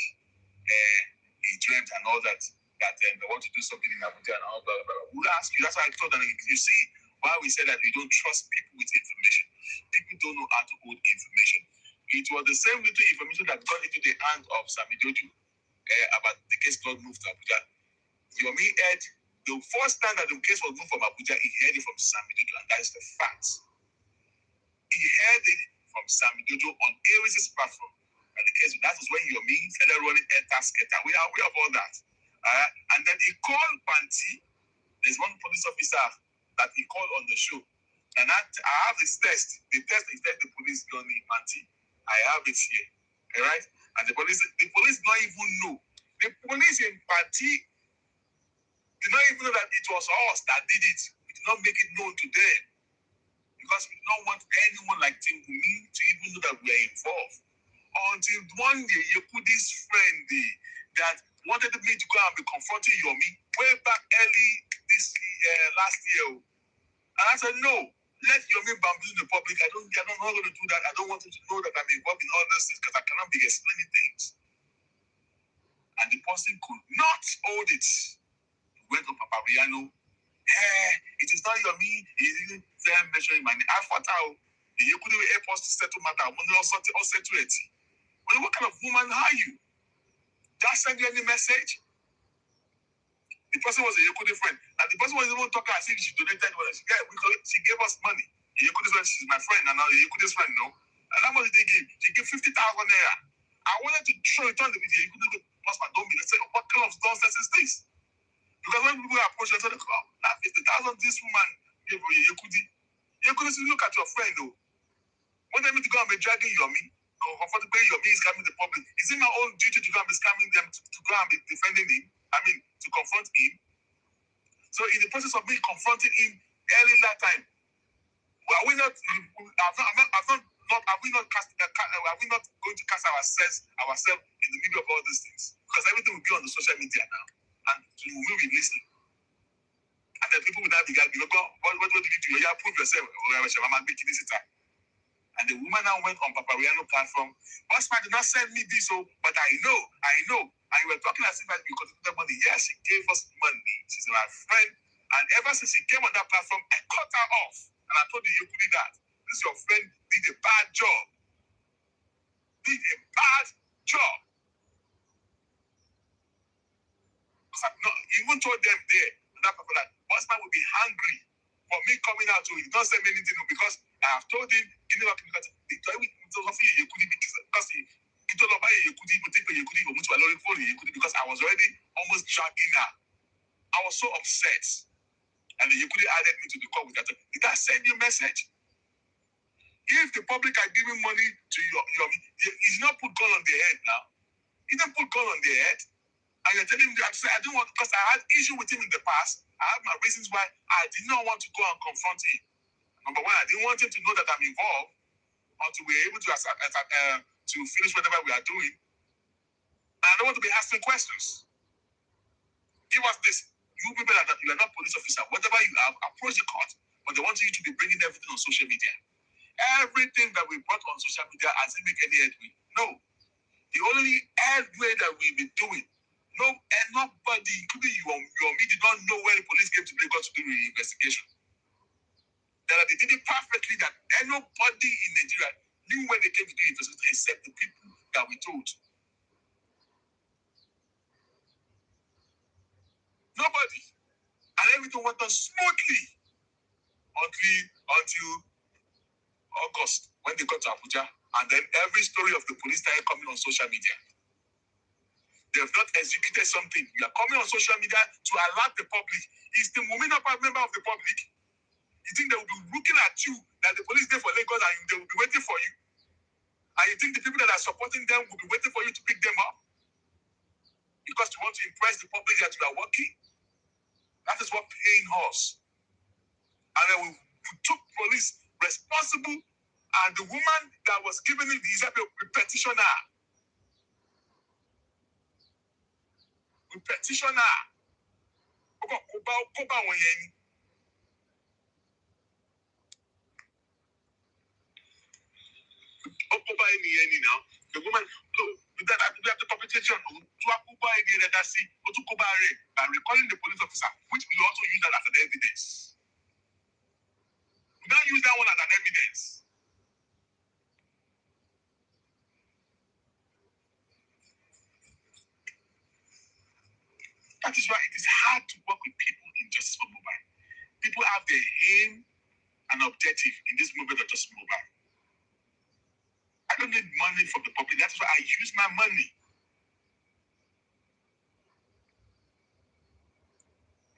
Speaker 5: He dreamt and all that they want to do something in Abuja and all that. We'll ask you. That's why I told them, you see why we said that we don't trust people with information. People don't know how to hold information. It was the same little information that got into the hands of Sami Joju about the case got moved to Abuja. Yomi heard the first time that the case was moved from Abuja, he heard it from Sami Joju, and that is the fact. He heard it from Sami Joju on Aries' platform. And the case, that was when Yomi started running Skater. We are aware of all that. And then he called Panti. There's one police officer that he called on the show. And I have this test. The test is that the police don't need Panti. I have it here. All right? And the police don't even know. The police in Panti did not even know that it was us that did it. We did not make it known to them. Because we do not want anyone like Timbumi to even know that we are involved. Until one day, Yekudi's friend that wanted me to go and be confronting Yomi way back early this last year. And I said, no, let Yomi bamboozle the public. I'm not going to do that. I don't want him to know that I'm involved in all those things because I cannot be explaining things. And the person could not hold it. He went to Papariano. It is not Yomi. He didn't say mentioning my name. I thought the Yekudi were able to settle matter. I also settle it. What kind of woman are you? That send you any message? The person was a Yekudi friend. And the person was even talking as if she donated money. She gave us money. The Yekudi's friend, she's my friend, and now the Yekudi's friend, no? And how much did they give? She gave 50,000 naira. I wanted to show it on the video. Yekudi husband don't be. They say, what kind of nonsense is this? Because when people approach her, they say, oh, now 50,000 this woman gave Yekudi. Yekudi says, look at your friend, though. Want me to go and be dragging Yomi? Comfortably, Yomi is scamming the public. Is it my own duty to go and be scamming them to go and be defending him? To confront him. So in the process of me confronting him early that time, are we not going to cast ourselves in the middle of all these things? Because everything will be on the social media now, and we will be listening. And then people will now be like, what did you do? You prove yourself. And the woman now went on Papariano platform. Bossman did not send me this, but I know. And you were talking as if you contributed money. Yes, she gave us money. She's my friend. And ever since she came on that platform, I cut her off. And I told the Yekudi that this your friend did a bad job. Did a bad job. Because I've not even told them there, that people that husband will be hungry for me coming out to him. He don't say me anything because I have told him, because he because I was already almost dragging her. I was so upset. And the Yekudi added me to the call with that. Did I send you a message? If the public are giving money to your he's not put gun on their head now. He didn't put gun on their head. And you're telling me that I don't want, because I had issue with him in the past. I have my reasons why I did not want to go and confront him. Number one, I didn't want him to know that I'm involved until we're able to finish whatever we are doing. And I don't want to be asking questions. Give us this. You people that you are not police officer, whatever you have, approach the court, but they want you to be bringing everything on social media. Everything that we brought on social media hasn't made any headway. No. The only headway that we've been doing, nobody, including you or me, did not know when the police came to Lagos to do the investigation. That they did it perfectly, that nobody in Nigeria knew when they came to do the investigation except the people that we told. Nobody. And everything went on smoothly until August, when they got to Abuja. And then every story of the police started coming on social media. They have not executed something. You are coming on social media to alert the public. Is the Mumina a member of the public? You think they will be looking at you that the police there for Lagos and they will be waiting for you? And you think the people that are supporting them will be waiting for you to pick them up? Because you want to impress the public that you are working? That is what pain us. And then we took police responsible, and the woman that was giving it the example, we petitioned her. We petitioned her. Now. The woman, that the competition to by recalling the police officer, which we also use that as an evidence. We don't use that one as an evidence. That is why it is hard to work with people in Justice for Mohbad. People have their aim and objective in this movement of Justice for Mohbad. I don't need money from the public. That is why I use my money.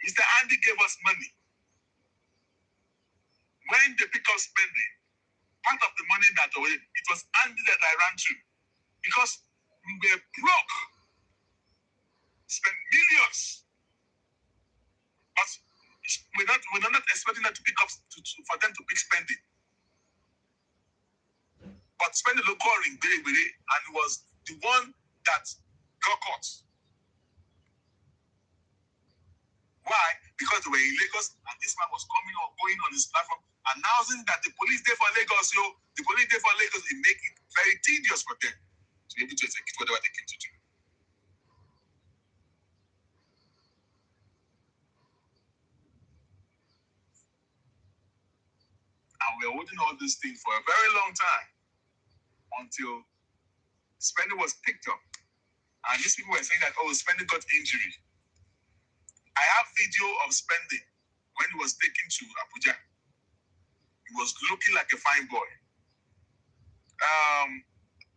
Speaker 5: Mr. Andy gave us money. When they pick up spending, part of the money that away, it was Andy that I ran to. Because we were broke. Spent millions. But we're not expecting them to pick up for them to pick spending. But spending local ring very, very, and it was the one that got caught. Why? Because they were in Lagos and this man was coming or going on his platform announcing that the police there for Lagos, the police there for Lagos, it make it very tedious for them to be able to execute whatever they came to do. And we were holding all these things for a very long time until Spending was picked up. And these people were saying that, Spending got injury. I have video of Spending when he was taken to Abuja. He was looking like a fine boy.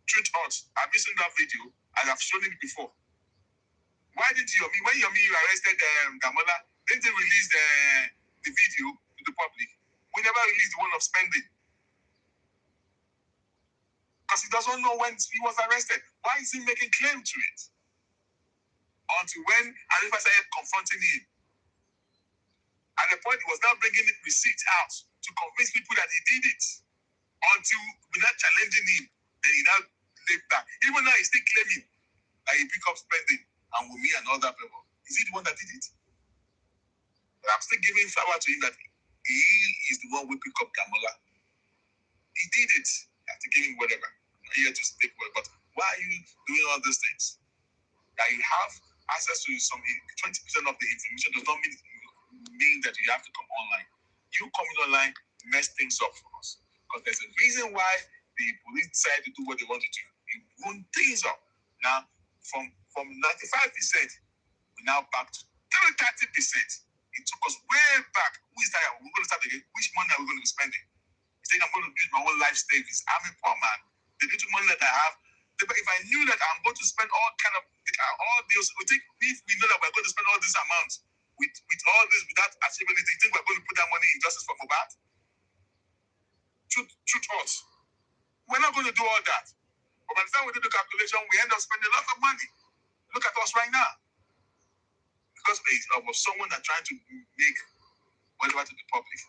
Speaker 5: Cöūrt, have you seen that video? I have shown it before. Why didn't when Yomi arrested Damola, didn't they release the video to the public? We never released the one of Spending. Because he doesn't know when he was arrested. Why is he making claim to it? Until when Alifa started confronting him. At the point, he was now bringing receipts out to convince people that he did it. Until without challenging him, then he now laid back. Even now, he's still claiming that he picked up Spending and Wunmi and all that people. Is he the one that did it? But I'm still giving flower to him that he is the one who picked up Damola. He did it. I have to give him whatever. I'm not here to speak well, but why are you doing all these things? that you have access to some 20% of the information does not mean that you have to come online. You coming online mess things up for us. Because there's a reason why the police decide to do what they want to do. You run things up. Now, from 95%, we're now back to 30%. It took us way back. Who is that? We're going to start again. Which money are we going to be spending? You think I'm going to use my own life savings? I'm a poor man. The little money that I have, if I knew that I'm going to spend all kind of all deals, if we know that we're going to spend all this amount with all this without achieving anything, you think we're going to put that money in justice for Mohbad? Truth us. We're not going to do all that. But by the time we do the calculation, we end up spending a lot of money. Look at us right now. Because of someone that's trying to make whatever to the public.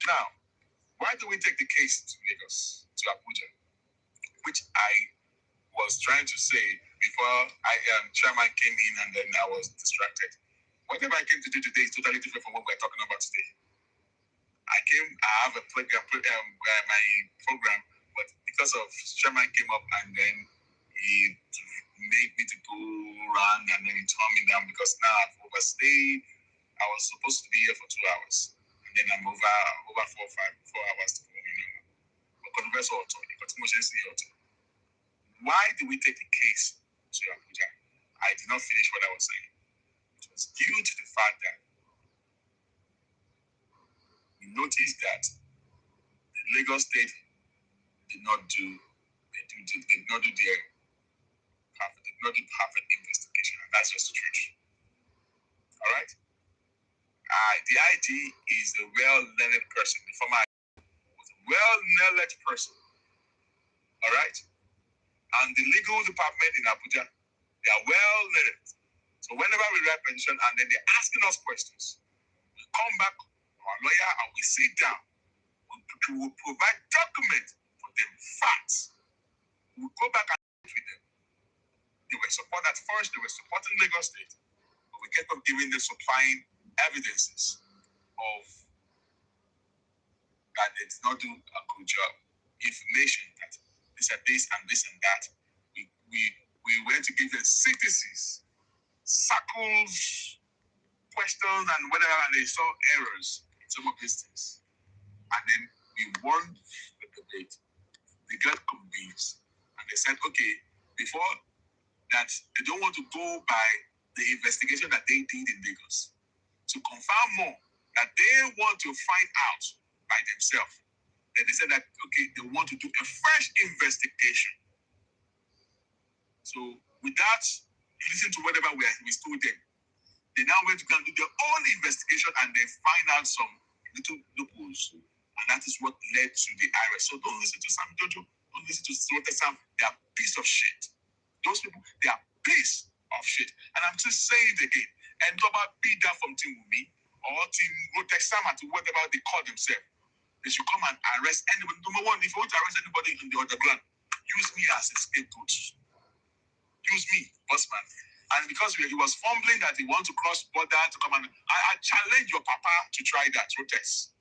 Speaker 5: Now, why do we take the case to Lagos, to Abuja? Which I was trying to say before chairman came in and then I was distracted. Whatever I came to do today is totally different from what we're talking about today. I have a program, my program, but because of chairman came up and then he made me to go run and then he turned me down because now I've overstayed. I was supposed to be here for 2 hours. And then I'm over 4 hours to go. Why do we take the case to Abuja? I did not finish what I was saying. It was due to the fact that we noticed that the Lagos State did not do their perfect investigation, and that's just the truth. All right. The IG is a well-learned person. The former was a well-learned person. All right. And the legal department in Abuja, they are well-learned. So whenever we write petition and then they're asking us questions, we come back to our lawyer and we sit down. We will provide documents for them, facts. We will go back and meet with them. They were supporting at first, they were supporting Lagos State, but we kept on giving them supplying evidences of that they did not do a good job. Information that this and this and this and that. We went to give them CTCs, circles, questions, and whatever, and they saw errors in some of these things. And then we won the debate. They got convinced. And they said, okay, before that, they don't want to go by the investigation that they did in Lagos. To confirm more, that they want to find out by themselves. Then they said that, okay, they want to do a fresh investigation. So without listening to whatever we told them, they now went to go and do their own investigation and they find out some little loopholes. And that is what led to the arrest. So don't listen to Sam Jojo, don't listen to Sam. They are piece of shit. Those people, they are piece of shit. And I'm just saying it again. And about be that from Team Wumi or Team Rotexama to whatever they call themselves. They should come and arrest anybody. Number one, if you want to arrest anybody in the underground, use me as a scapegoat. Use me, bossman. And because he was fumbling that he wants to cross border to come and I challenge your papa to try that protest.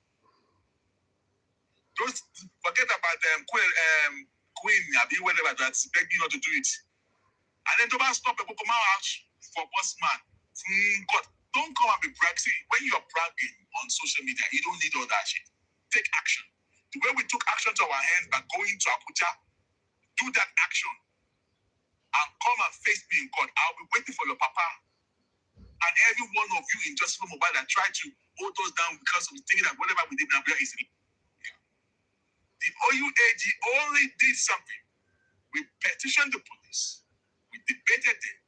Speaker 5: Don't forget about Queen, whatever that's begging you not to do it. And then don't stop people come out for bossman. God, don't come and be bragging. When you're bragging on social media, you don't need all that shit. Take action. The way we took action to our hands by going to Abuja, do that action. And come and face me in court. I'll be waiting for your papa. And every one of you in Justice for Mohbad that tried to hold us down because of thinking that whatever we did in Abuja is illegal. The OUAG only did something. We petitioned the police. We debated them.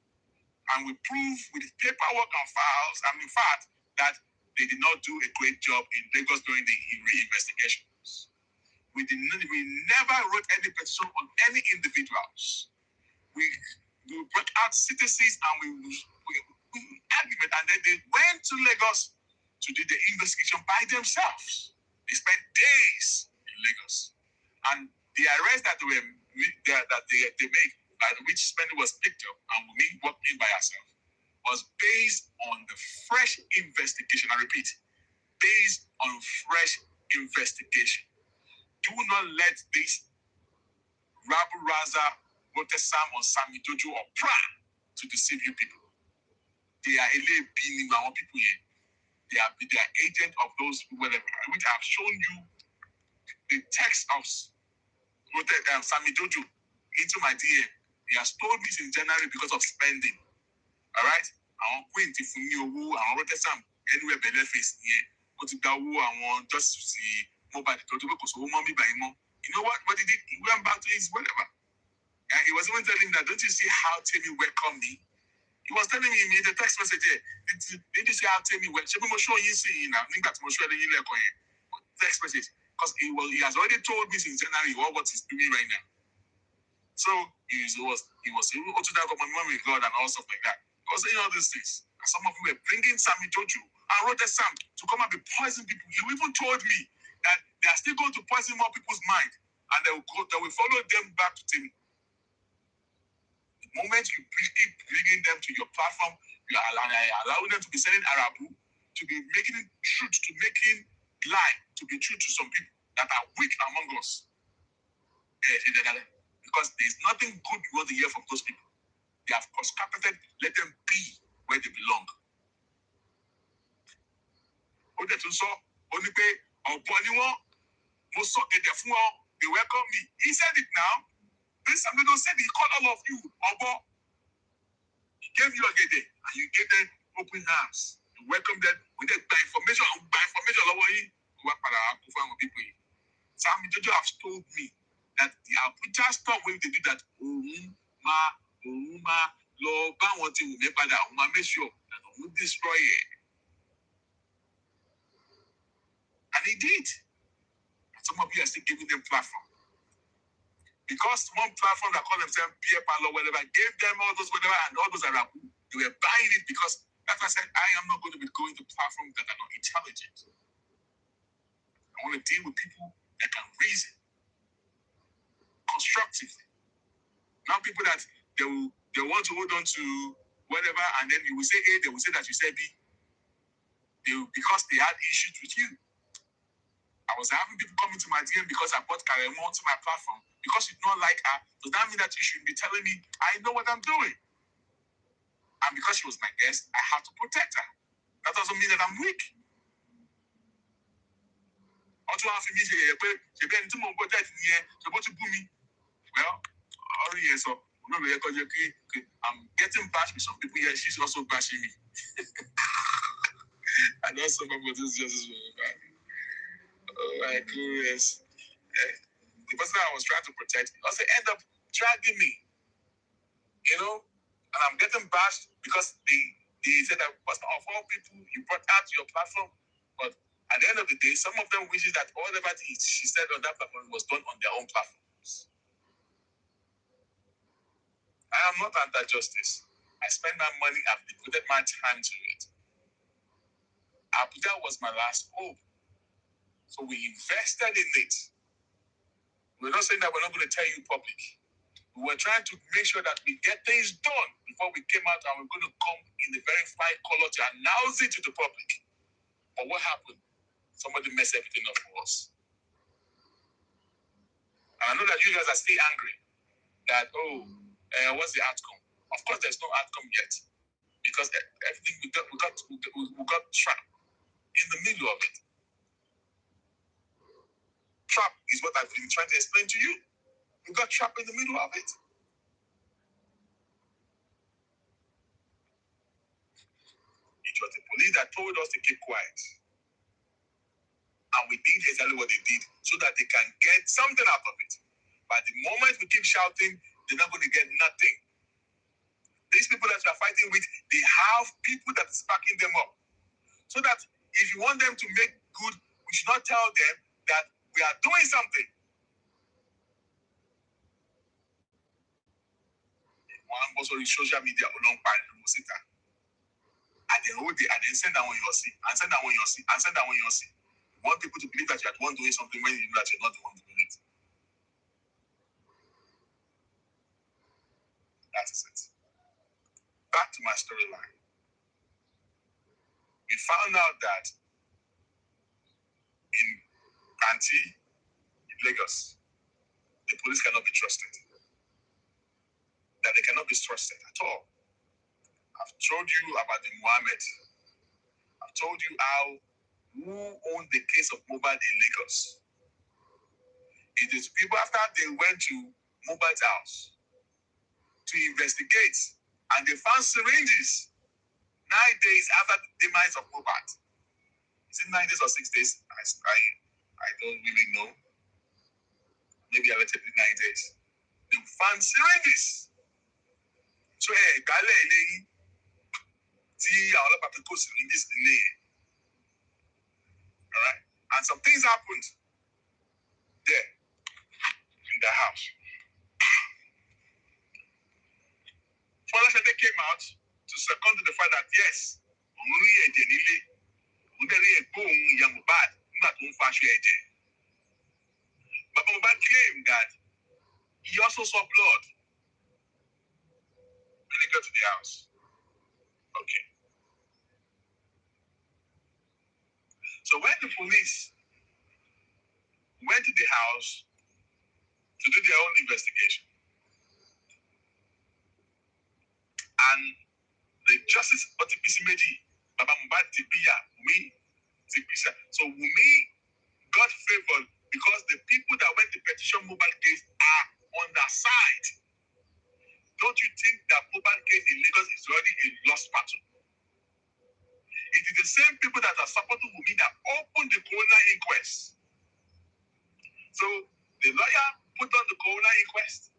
Speaker 5: And we proved with paperwork and files, and in fact, that they did not do a great job in Lagos during the investigations. We never wrote any petition on any individuals. We brought out citizens and we argument, and then they went to Lagos to do the investigation by themselves. They spent days in Lagos, and the arrest that they made, by which Spendy was picked up and we walked in by ourselves, was based on the fresh investigation. I repeat, based on fresh investigation. do not let this Rabu Raza, Rotesam, or Sami Jojo, or Pra to deceive you people. They are being our people here. They are agent of those whatever, which I have shown you the text of Sami Jojo into my DM. He has told me in January because of spending. All right? I want Queen Tiffany Owu, I want Rotesam, anywhere below face here. What to go, I want just to see Mohbad. You know what? What he did? He went back to his whatever. And he was even telling me that, don't you see how Timmy welcomed me? He was telling me, he made a text message here. Did you see how Timmy went? Should we show you see now? Text message. Because he has already told me since January what he's doing right now. So he was even to that of my mom with God and all stuff like that. He was saying all these things. And some of you were bringing Sami Jojo and Rotesam to come and be poisoning people. You even told me that they are still going to poison more people's mind, and they will follow them back to Timmy. The moment you keep bringing them to your platform, you are allowing them to be selling Arabu, to be making truth, to making lie, to be true to some people that are weak among us. Because there is nothing good you want to hear from those people. They have conscripted, let them be where they belong. They welcome me. He said it now. This Amido said he called all of you. He gave you a gate and you gave them open arms. You welcome them with the information. Sami Jojo has told me that the Abuja stuff when they do that, make sure that we will destroy it. And he did. And some of you are still giving them platform. Because one platform that call themselves Pierre Palo, whatever, gave them all those whatever and all those Arabu, they were buying it because, like I said, I am not going to be going to platforms that are not intelligent. I want to deal with people that can reason constructively. Not people that they want to hold on to whatever, and then you will say A, they will say that you said B. Because they had issues with you. I was having people coming to my DM because I brought Karemo to my platform. Because you don't like her, does that mean that you should be telling me I know what I'm doing? And because she was my guest, I have to protect her. That doesn't mean that I'm weak. Also, after me, well, so I'm getting bashed with some people here. She's also bashing me. And also, my brother's just oh my goodness. The person I was trying to protect also end up dragging me. And I'm getting bashed because they said that was of all people you brought out to your platform. But at the end of the day, some of them wishes that whatever she said on that platform was done on their own platforms. I am not anti-justice. I spend my money, I've devoted my time to it. Abuja was my last hope. So we invested in it. We're not saying that we're not going to tell you public. We were trying to make sure that we get things done before we came out, and we're going to come in the very fine color to announce it to the public. But what happened? Somebody messed everything up for us. And I know that you guys are still angry that, what's the outcome? Of course, there's no outcome yet. Because everything we got trapped in the middle of it. Trap is what I've been trying to explain to you. We got trapped in the middle of it. It was the police that told us to keep quiet. And we did exactly what they did so that they can get something out of it. But the moment we keep shouting, they're not going to get nothing. These people that we are fighting with, they have people that is backing them up. So that if you want them to make good, we should not tell them that we are doing something. One also in social media along by at the whole day, and then send that one you'll see, and send that one you'll see, and send that one you'll see. You want people to believe that you are the one doing something when you know that you're not the one doing it. That is it. Back to my storyline. We found out that in Kanti, Lagos, the police cannot be trusted. That they cannot be trusted at all. I've told you about the Mohammed. I've told you who owned the case of Mohbad in Lagos. It is people after they went to Mohbad's house to investigate, and they found syringes 9 days after the demise of Mohbad. Is it 9 days or 6 days? I don't really know. Maybe I let it be 9 days. They found syringes. So Gale eléyìí tí àwọn ọlọ́pàá tó kó syringes nílé yẹn. All right, and some things happened there in the house. Folashade came out to second to the fact that yes, òun rí ẹ̀jẹ̀ nílé, òun dẹ̀ rí ẹ̀gbọ́n òun ìyá Mohbad nígbà tó ń faṣọ ẹ̀jẹ̀. Baba Mohbad claimed that he also saw blood when he got to the house. Okay. So when the police went to the house to do their own investigation, and the Justice Otipisi Meji, Baba Mohbad Tipiya, Wumi Tipisa. So Wumi got favored because the people that went to petition Mohbad case are on their side. Don't you think that Mohbad case in Lagos is already a lost battle? It is the same people that are supporting Wumi that opened the coroner inquest. So the lawyer put on the coroner inquest.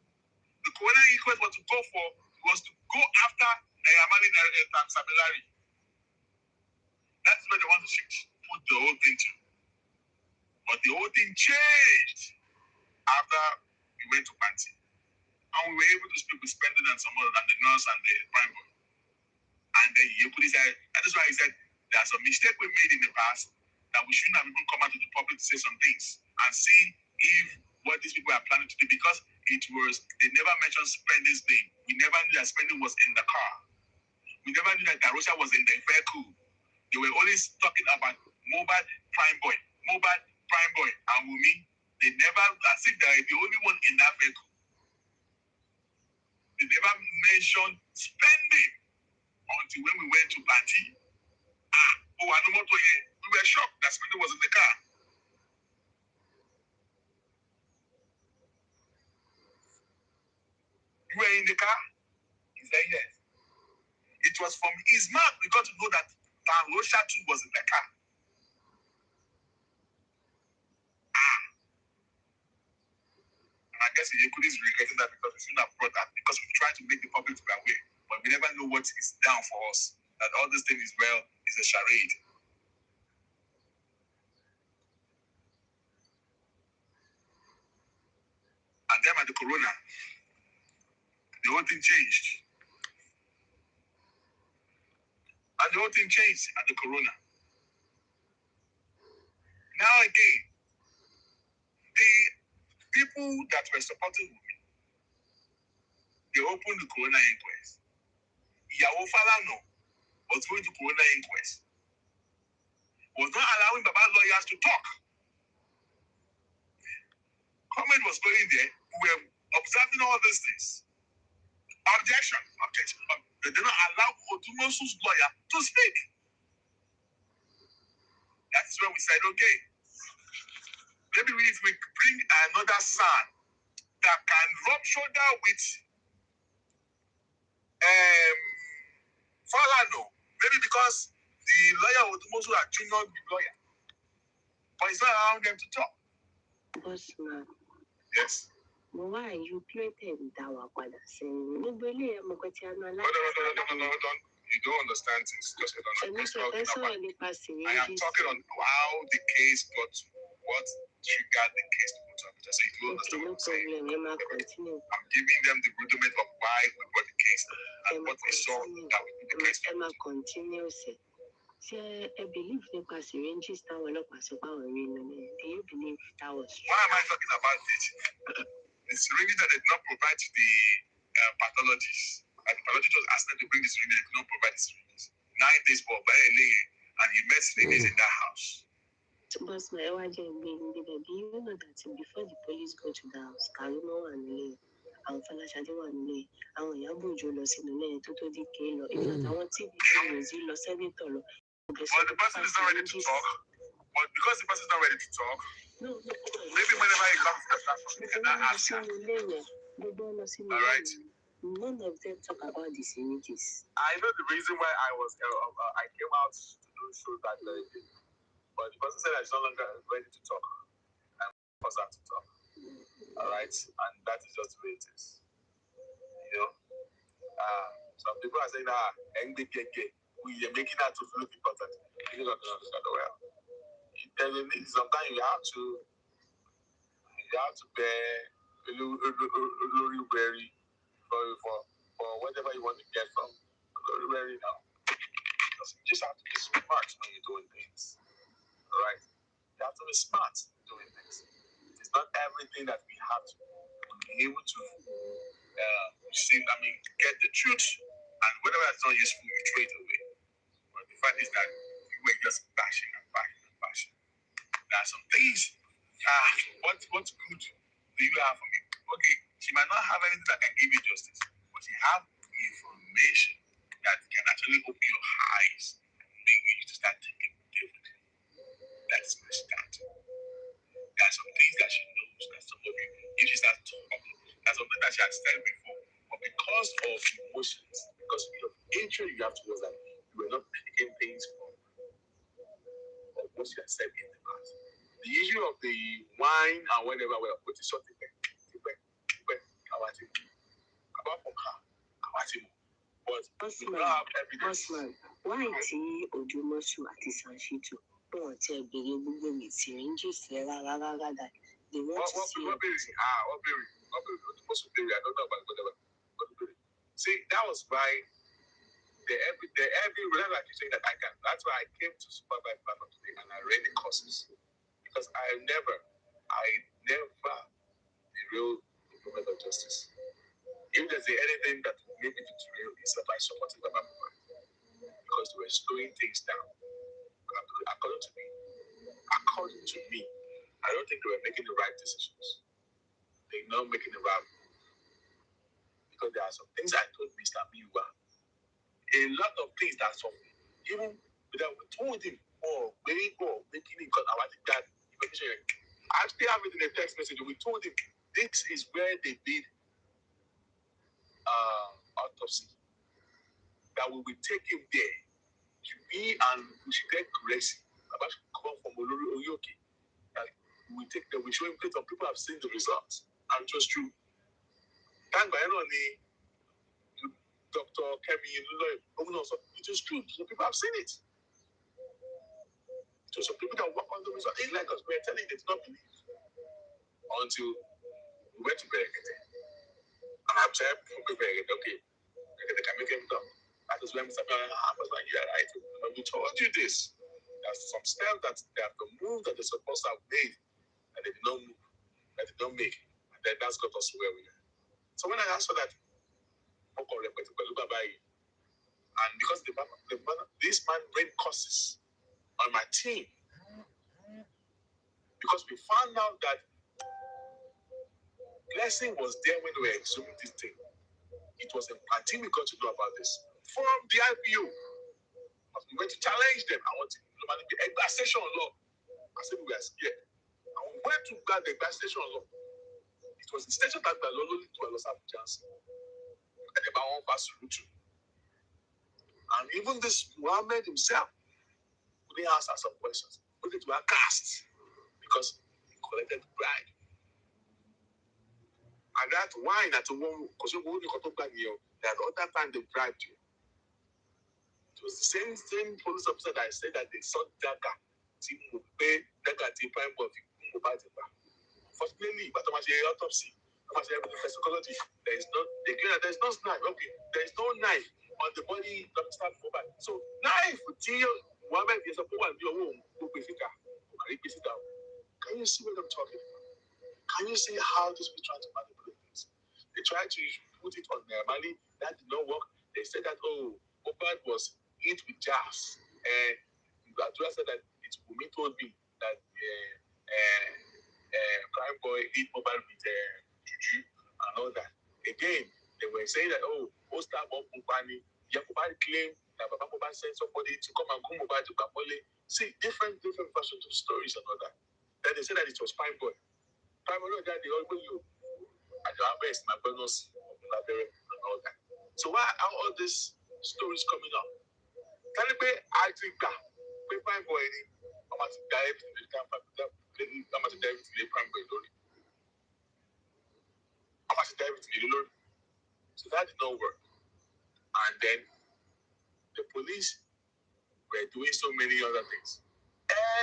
Speaker 5: The coroner inquest was to go after Nayamali Sabelari. That's where they want to put the whole thing to. But the whole thing changed after we went to Panti. And we were able to speak with Spending and some other than the nurse and the prime boy. And then he said, that is why he said there's a mistake we made in the past that we shouldn't have even come out to the public to say some things and see if what these people are planning to do, because they never mentioned Spending's name. We never knew that Spending was in the car. We never knew that Darosha was in the vehicle. They were always talking about Mohbad Prime Boy, and Wumi. They never, as if they're the only one in that vehicle. They never mentioned Spending until when we went to Banti. We were shocked that Spending was in the car. You were in the car? He said yes. It was from his mouth we got to know that Darosha too was in the car. And I guess Yekudi is regretting that because we shouldn't have brought that, because we tried to make the public aware, but we never know what is down for us. That all this thing is a charade. And then at the corona, the whole thing changed. And the whole thing changed at the corona. Now again, the people that were supporting me, they opened the corona inquest. Ìyàwó Falana was going to corona inquest. Was not allowing Baba lawyers to talk. Comment was going there. We were observing all these things. Objection. They did not allow Odumosu's lawyer to speak. That is when we said, okay, maybe if we bring another son that can rub shoulder with Falana, maybe because the lawyer Odumosu are junior lawyer, but it's not allowing them to talk.
Speaker 7: Bossman.
Speaker 5: Yes.
Speaker 7: Why you created our father saying, no, really, I'm going to
Speaker 5: No. You don't understand things. Just I am talking on how the case got to what triggered the case to go to Abuja. So you don't understand what I'm saying. I'm giving them the rudiment of why we got the case and what we saw that we did the case.
Speaker 7: Continue, sir. I believe the syringes that were not possible. Do you believe that was true?
Speaker 5: Why am I talking about it? The syringes that did not provide to the pathologists. And the pathologist was asking them to bring the syringes, they could not provide the syringes. 9 days for and he met syringes in that house.
Speaker 8: Boss, my wife and baby, you know that before the police go to the house, Karimo and Lee, and Falashade and Lee, and Yabujo lost in the lane to the Kalo. If not, I want TV was you lost every tolo.
Speaker 5: But the person is not ready to talk. But because the person is not ready to talk, maybe whenever he comes to the platform, he cannot ask her. Alright?
Speaker 8: None of them talk about these images.
Speaker 5: I know the reason why I came out to do shows that very day. But the person said that he's no longer ready to talk. I'm forced to talk. Alright? And that is just the way it is. You know? Some people are saying, we are making that to look important. You don't understand well. Sometimes you have to bear a little weary for whatever you want to get from a little weary now. Because you just have to be smart when you're doing things. Alright? You have to be smart doing things. It's not everything that we have to be able to get the truth, and whatever that's not useful, you throw it away. But the fact is that we were just bashing and bashing and bashing. There are some things. What good do you have for me? Okay, she might not have anything that can give you justice, but she have information that can actually open your eyes and make you to start thinking differently. That's my start. There are some things that she knows that some of you, if she starts talking, that's something that she has said before. But because of emotions, because of your hatred you have towards that, you were not picking things from what she has said in the past. The issue of the wine and whatever, well, what is something apart from her, but we don't have evidence.
Speaker 8: Why Ojumosu àti Sanshito don't tell Bere gbogbo mi syringes rárá that they want to see.
Speaker 5: What Bere? I don't know about whatever. See, that was why the every like you say that I can. That's why I came to Supervise Platform today and I read the courses. Because I never derail the movement of justice. If there's anything that will make me to derail, it's by supporting the movement. Because they were slowing things down. According to me, I don't think they were making the right decisions. They're not making the right. Because there are some things I told Mr. Miwa. A lot of things that some even without told him making him because about that. I still have it in a text message. We told him this is where they did autopsy. That we will take him there. We should get Gracie. About to come from Oyoki. We take them. We show him some people have seen the results. And it was true. Thank God, Dr. Kemi, it was true. Some people have seen it. So some people that work on the result in Lagos, we are telling you they did not believe until we went to Berekete. And I'm saying, okay, they can make him come. That is when Mr. was like, yeah, right. But we told you this. There's some steps that they have to move that they're supposed to have made, and they did not move, that they don't make. And then that's got us where we are. So when I asked for that, and because this man ran courses on my team, because we found out that Blessing was there when we were exhuming this thing. It was a party we got to know about this from the IPO. We went to challenge them. I want to be excitation law. I said we were scared. And we went to guard the excitation law. It was the station that the law only to a loss of chance. And the one passed through too. And even this Muhammad himself, we didn't ask some questions. We did were cast because he collected bribe. And that wine at the one, because you only got to buy you, that other time they bribed you. It was the same police officer that said that they saw Daga. Team will pay Daga to prime of Mohbad. Fortunately, but there was an autopsy. There was a psychology. There is no knife. Okay, there is no knife on the body of Mr. Mohbad. So knife till Muhammad is a poor and your own. Can you see what I'm talking about? Can you see how this people try to manipulate things? They try to put it on their money. That did not work. They said that Mohbad was hit with jazz, and Adura said that Wumi told me that Prime Boy hit Mohbad with juju and all that. Again, they were saying that, oh, Ostar Bob Mubani, Mohbad claimed that Baba Mohbad sent somebody to come and go Mohbad to Bapole. See, different versions of stories and all that. Then they said that it was Prime Boy. Prime Boy, that they always you at your best, my bonus, and all that. So why are all these stories coming up? Can you pay Prime Boy? I'm at dive to the camp. I'm at dive to the Prime Boy. I'm at dive to the Lord. So that did not work. And then the police were doing so many other things.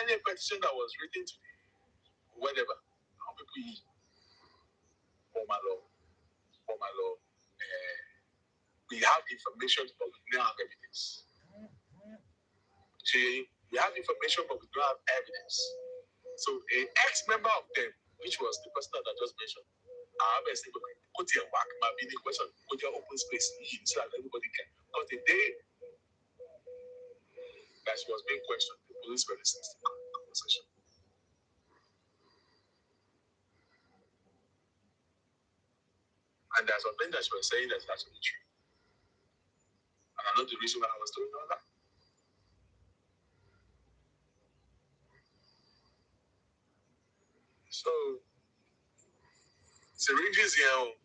Speaker 5: Any petition that was written to me, whatever, how people use for my law. We have information, but we don't have evidence. See, we have information, but we don't have evidence. So an ex-member of them, which was the person that I just mentioned, I have a single put your work, my meaning question, put your open space so that everybody can. Because the day that she was being questioned, the police were listening to the conversation. And there's something that she was saying that's actually true. And I know the reason why I was doing all that. So, syringes here.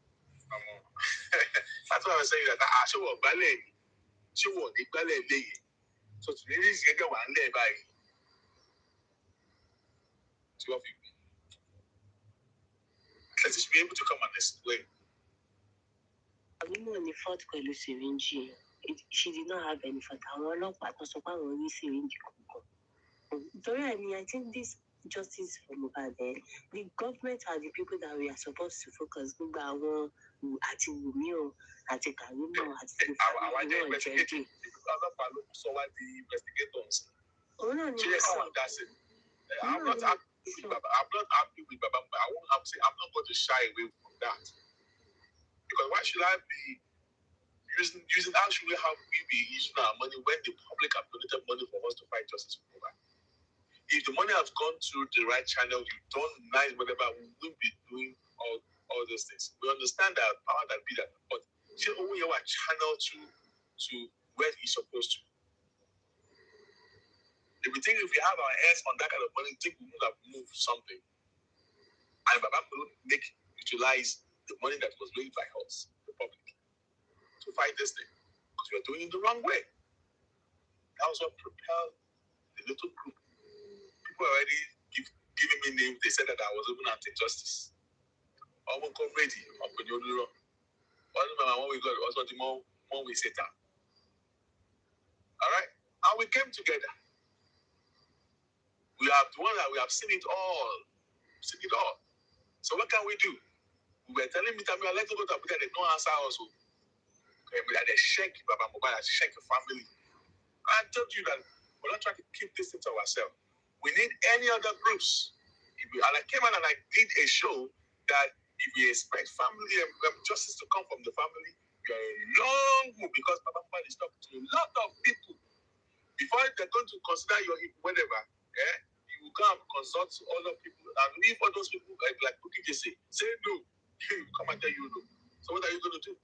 Speaker 5: That's why I was saying that she was ballet. She was the ballet day. So syringes get one day by 12 people. Let us be able to come on this way.
Speaker 8: I mean, when the fourth syringe, she did not have any fault. I want to talk about syringe. I think this justice for Mohbad, the government are the people that we are supposed to focus on. At Wunmi, at Karimo, at the
Speaker 5: investigators.
Speaker 8: Oh no,
Speaker 5: I'm not happy with Baba. I'm not going to shy away from that. Because why should I be using how should we be using our money when the public have donated money for us to fight justice for Mohbad? If the money has gone through the right channel, you don't nice whatever, we won't be doing all those things. We understand that power that be that, but still only have a channel to where it's supposed to. If we think if we have our hands on that kind of money, think we would have moved something. And Baba could utilize the money that was raised by us, the public, to fight this thing. Because we are doing it the wrong way. That was what propelled the little group. People already giving me names. They said that I was even anti-justice. I won't come ready. I'm going to do wrong. One we got also the more we set up. All right? And we came together. We have the one that we have seen it all. So what can we do? We were telling me that we are letting go to Abuja, they don't answer also. They shake Baba Mohbad, they shake the family. I told you that we're not trying to keep this thing to ourselves. We need any other groups. And I came out and I did a show that if we expect family and justice to come from the family, you're a long way because Baba Mohbad is talking to a lot of people. Before they're going to consider your whatever, you will go and consult other people. And if all those people, like Bukky just say no, come and tell you no. So what are you going to do?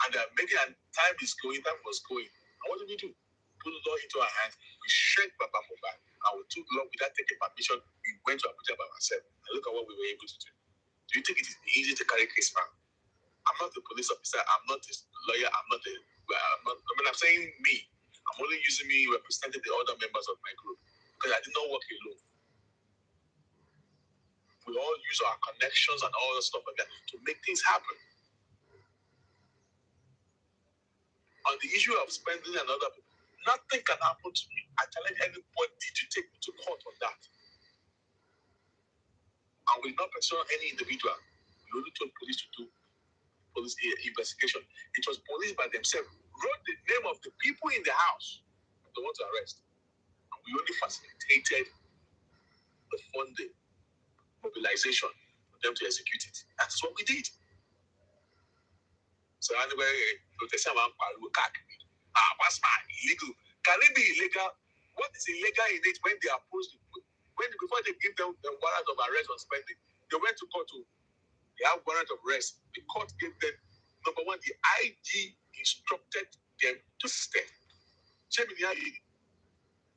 Speaker 5: And they're making, and time was going. And what did we do? Put the law into our hands. We shrank Baba Mohbad. And we took law without taking permission. We went to Abuja by ourselves. And look at what we were able to do. Do you think it is easy to carry case man? I'm not the police officer. I'm not a lawyer. I'm saying me. I'm only using me representing the other members of my group. Because I did not work alone. We all use our connections and all that stuff like that to make things happen. On the issue of spending and other people, nothing can happen to me. I challenge anybody to take me to court on that. And we not pursue any individual. We only told police to do police investigation. It was police by themselves wrote the name of the people in the house they want to arrest. And we only facilitated the funding, mobilization for them to execute it. That's what we did. So anyway, protection man what's my illegal? Can it be illegal? What is illegal in it when they oppose the before they give them the warrant of arrest on spending, they went to court. They have warrant of arrest. The court gave them, number one, the IG instructed them to stay.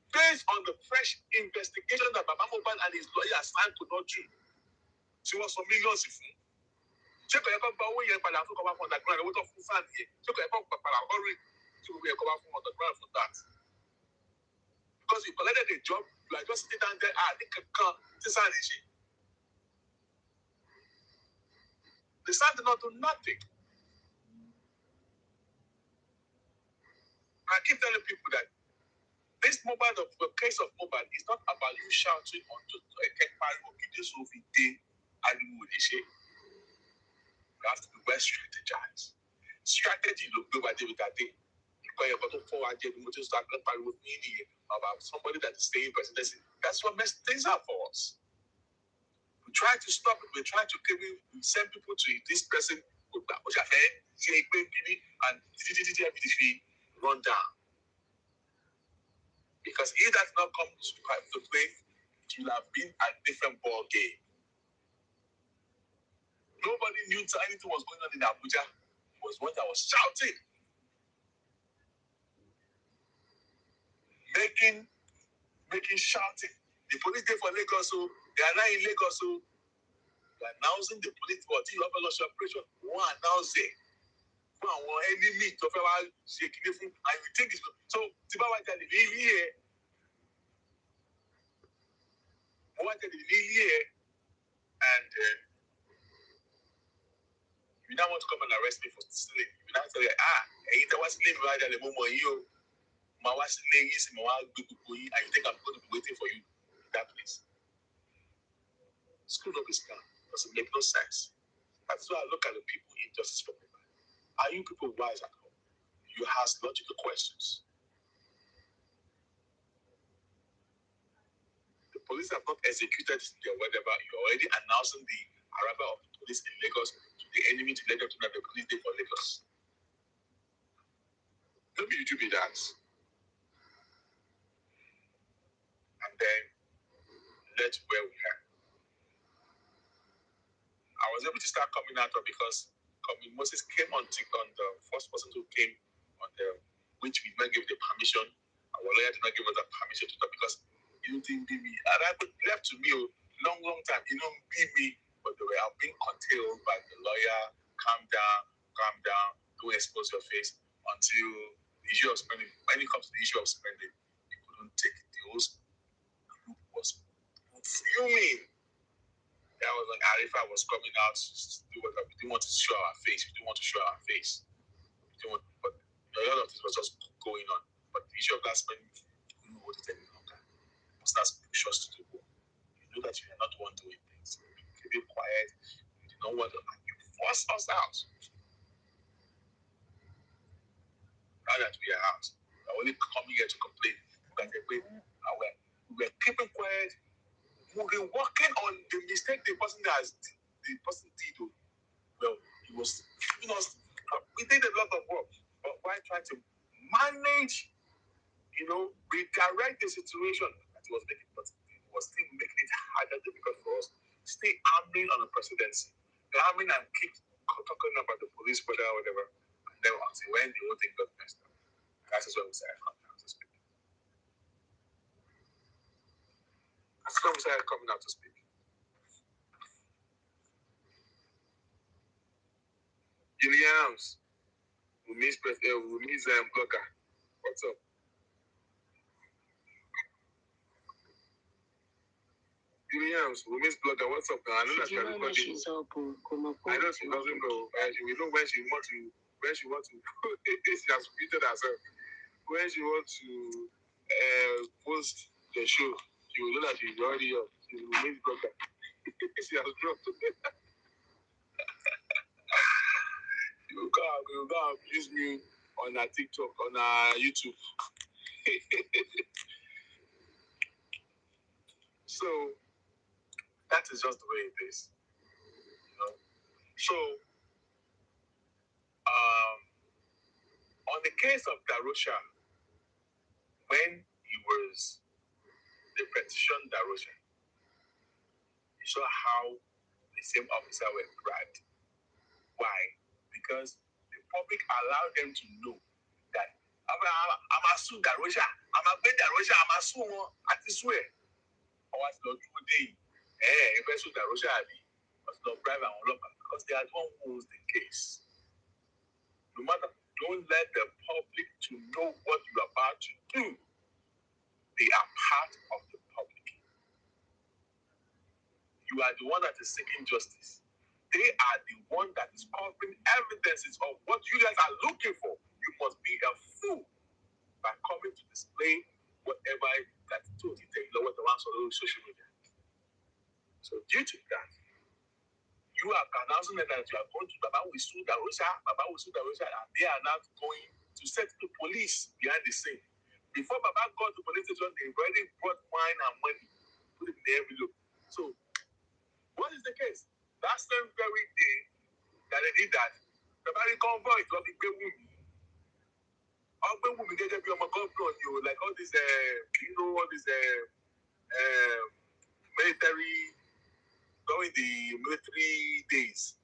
Speaker 5: Based on the fresh investigation that Baba Mohbad and his lawyer signed to not do. She was for millions of them. Check your account, but we are going to come back on the ground. What of fun here? Check your account, but we are coming on the ground for that. Because you collected a job, you are just sitting down there, they can come to sign the shit. The son did not do nothing. I keep telling people that this Mohbad, the case of Mohbad, is not about you shouting onto a party or this will be day and you would say. You have to be well strategized. Strategy look over there with that day. Because you're going to forward the motor start with meaning about somebody that is staying presidency. That's what messed things up for us. We try to stop it. We try to send people to this person and run down. Because if that's not come to play, it will have been a different ball game. Nobody knew anything was going on in Abuja. It was what I was shouting. Making shouting. The police there for Lagos, so they are now in Lagos, so they're announcing the police for the operation. One announce it. One enemy to shaking the food, and you think it's so. Tibawa tell the here. And you now want to come and arrest me for stealing. You now say, it was sleeping right at the moment you. And you think I'm going to be waiting for you in that place? Screw up this plan. Doesn't make no sense. That's why I look at the people in justice for people. Are you people wise at home? You ask logical questions. The police have not executed their whatever. You're already announcing the arrival of the police in Lagos to the enemy to let them know that the police day for Lagos. Maybe you do be that. And then let's where we are. I was able to start coming out of because Moses came on the first person who came on the which we not give the permission. Our lawyer did not give us the permission to talk because you didn't be me. And I left to me a long time. You don't be me, but they were being curtailed by the lawyer. Calm down, don't expose your face until the issue of spending. When it comes to the issue of spending, you couldn't take it. The whole group was fuming. That was when Arifa was coming out to do what we didn't want to show our face. But a lot of this was just going on. But the issue of that spending, we couldn't hold it any longer. It starts to push us to the wall. You know that you are not the one doing things. You keep it quiet. You do not want to force us out. Now that we are out, we are only coming here to complain. We were keeping quiet. We've been working on the mistake the person did. Well, he was giving us. We did a lot of work, but while trying to manage, redirect the situation that it was making, but it was still making it harder, difficult for us to stay arming on the presidency, arming and keep talking about the police, whatever, and then until when the whole thing got messed up. That's when we started coming out to speak. Williams, Wunmi's blogger. What's up? Williams, Wunmi's blogger. What's up? I know that you're recording. I know she doesn't know. We know when she wants to. She has tweeted herself. When she wants to post the show, she will know that she's already up. She's Wunmi's blogger. She has dropped. You go use me on our TikTok, on our YouTube. So that is just the way it is. So on the case of Darosha, when he was the petition Darosha, saw how the same officer were bribed. Why? Because the public allowed them to know that I'm a sue Darosha, I'm a bed Darosha, I'm a sue at this way. I was not doing day. If I sue Darosha, was not bribe and all because they are the one who owns the case. No matter, don't let the public to know what you are about to do. They are part of the public. You are the one that is seeking justice. They are the one that is covering evidences of what you guys are looking for. You must be a fool by coming to display whatever that told you what the ones on social media. So due to that, you are announcing that you are going to Baba Wisu Darosha, and they are now going to set the police behind the scene. Before Baba got to the police station, they already brought wine and money, put it in the envelope. So, what is the case? That same very day that they did that, the very convoy got the Omowummi. Omowummi get to be on my government, like all these, all these military, during the military days.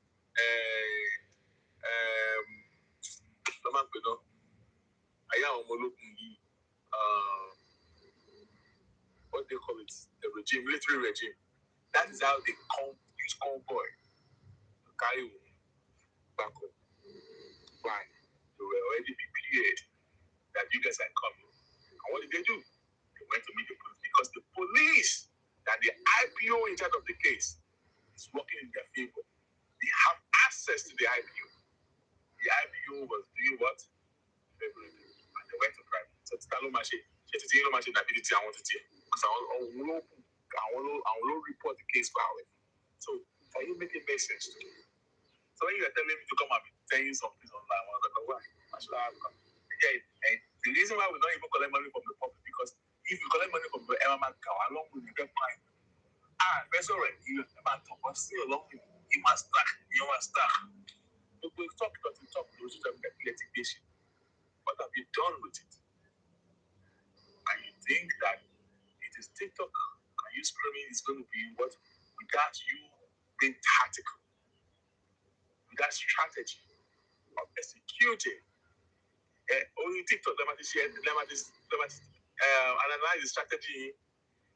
Speaker 5: What they call it, the regime, military regime. That is how they use convoy to carry back home. Why? They were already prepared that you guys are coming. And what did they do? They went to meet the police because the police that the IPO in charge of the case is working in their favor. They have access to the IPO. The IPO was doing what? Favoring them. And they went to private. So it's not much. It's not much ability I wanted to. Because I will report the case for hours. So for you make it make sense to me. So when you are telling me to come and be saying something online, I was like, why? Again, and the reason why we don't even collect money from the public because if you collect money from the MMA cow, along with you get fine. That's all right. You must stay along with you must start. You must start. We will talk because we talk to litigation. What have you done with it? And you think that it is TikTok and you screaming is going to be what without you being tactical, with that strategy of executing. Only TikTok analyze the strategy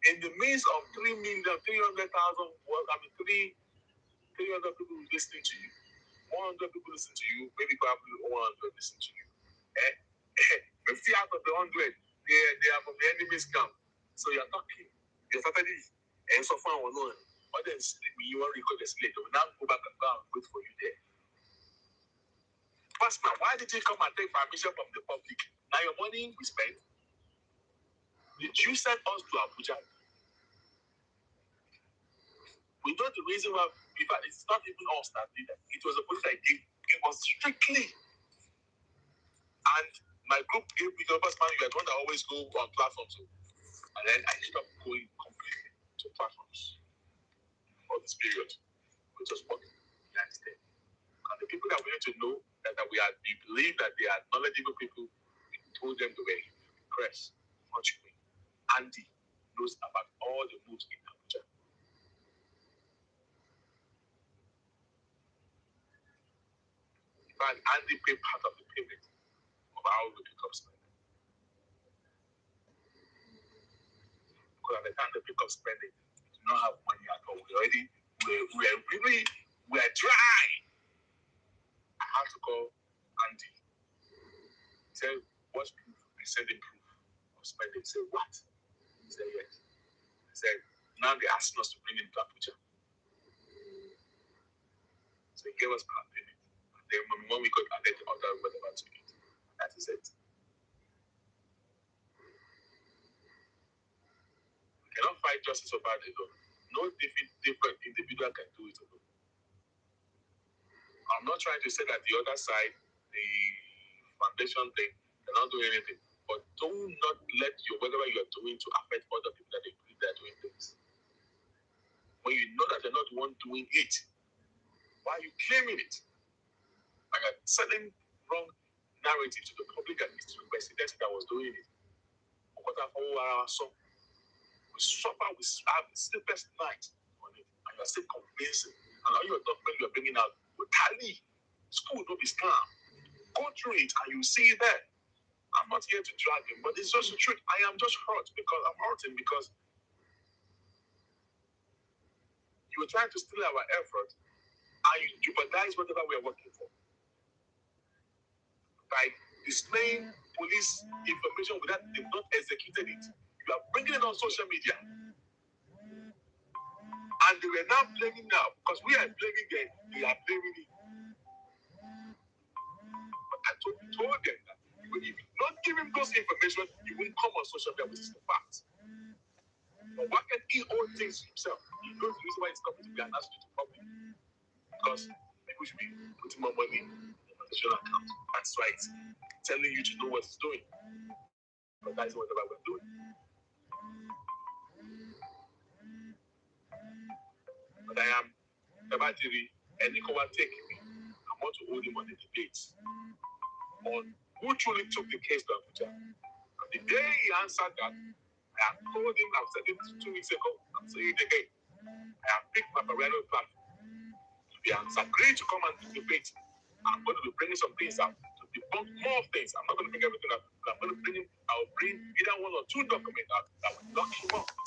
Speaker 5: in the midst of 300,000 300 people listening to you. 100 people listen to you, maybe probably 100 listen to you. 50 out of the 100, they are from the enemy's camp. So you're talking, your strategy, and so far or no, or then you want to record this later. We now go back and wait for you there. Pastor, why did you come and take permission from the public? Now your money we spent. Did you send us to Abuja? We know the reason why, in fact, it's not even us that did that. It was a police that gave us strictly. And my group gave me the first man, you are the one that always go on platforms. And then I stopped going completely to platforms for this period. We just working behind the stage. And the people that we need to know that we believe that they are knowledgeable people, we told them to wear press, much me. Andy knows about all the moves in Abuja. In fact, Andy paid part of the payment of how we pick up spending. Because at the time they pick up spending, we do not have money at all. We're dry. I have to call Andy. He said, what's proof? I sent him proof of spending. He said, what? He said, yes. He said, now they're asking us to bring him to Abuja. So he gave us part payment. And then when we got added to order whatever to it. That is it. We cannot fight justice over it alone. No different individual can do it alone. I'm not trying to say that the other side, the foundation thing, cannot do anything. But do not let whatever you are doing to affect other people that they believe they're doing things. When you know that they're not the one doing it, why are you claiming it? Like a certain wrong narrative to the public that it's the president that was doing it. We suffer, we have the sleepless night on it, and you're still convincing. And all your document you're bringing out will tally. School don't be scam. Go through it and you see it there. I'm not here to drag him, but it's just the truth. I am just hurt because I'm hurting because you were trying to steal our effort and you jeopardize whatever we are working for. By displaying police information without they've not executed it. You are bringing it on social media. And they were now blaming now because we are blaming them, they are blaming it. But I told them that if you not give him those information, he won't come on social media, which is the fact. But why can't he own things himself? He knows the reason why he's coming to be announced to the public. Because people should be putting more money on the national account. That's right. Telling you to know what he's doing. But that's whatever we're doing. But I am about to be any overtaking me. I want to hold him on the debates on who truly took the case to Abuja. And the day he answered that, I have told him, I've said it 2 weeks ago, I'm saying it again. I have picked my Barreno platform. He has agreed to come and debate. I'm going to be bringing some things up to debunk more things. I'm not going to bring everything up. I'm going to bring I'll bring either one or two documents out that will lock him up.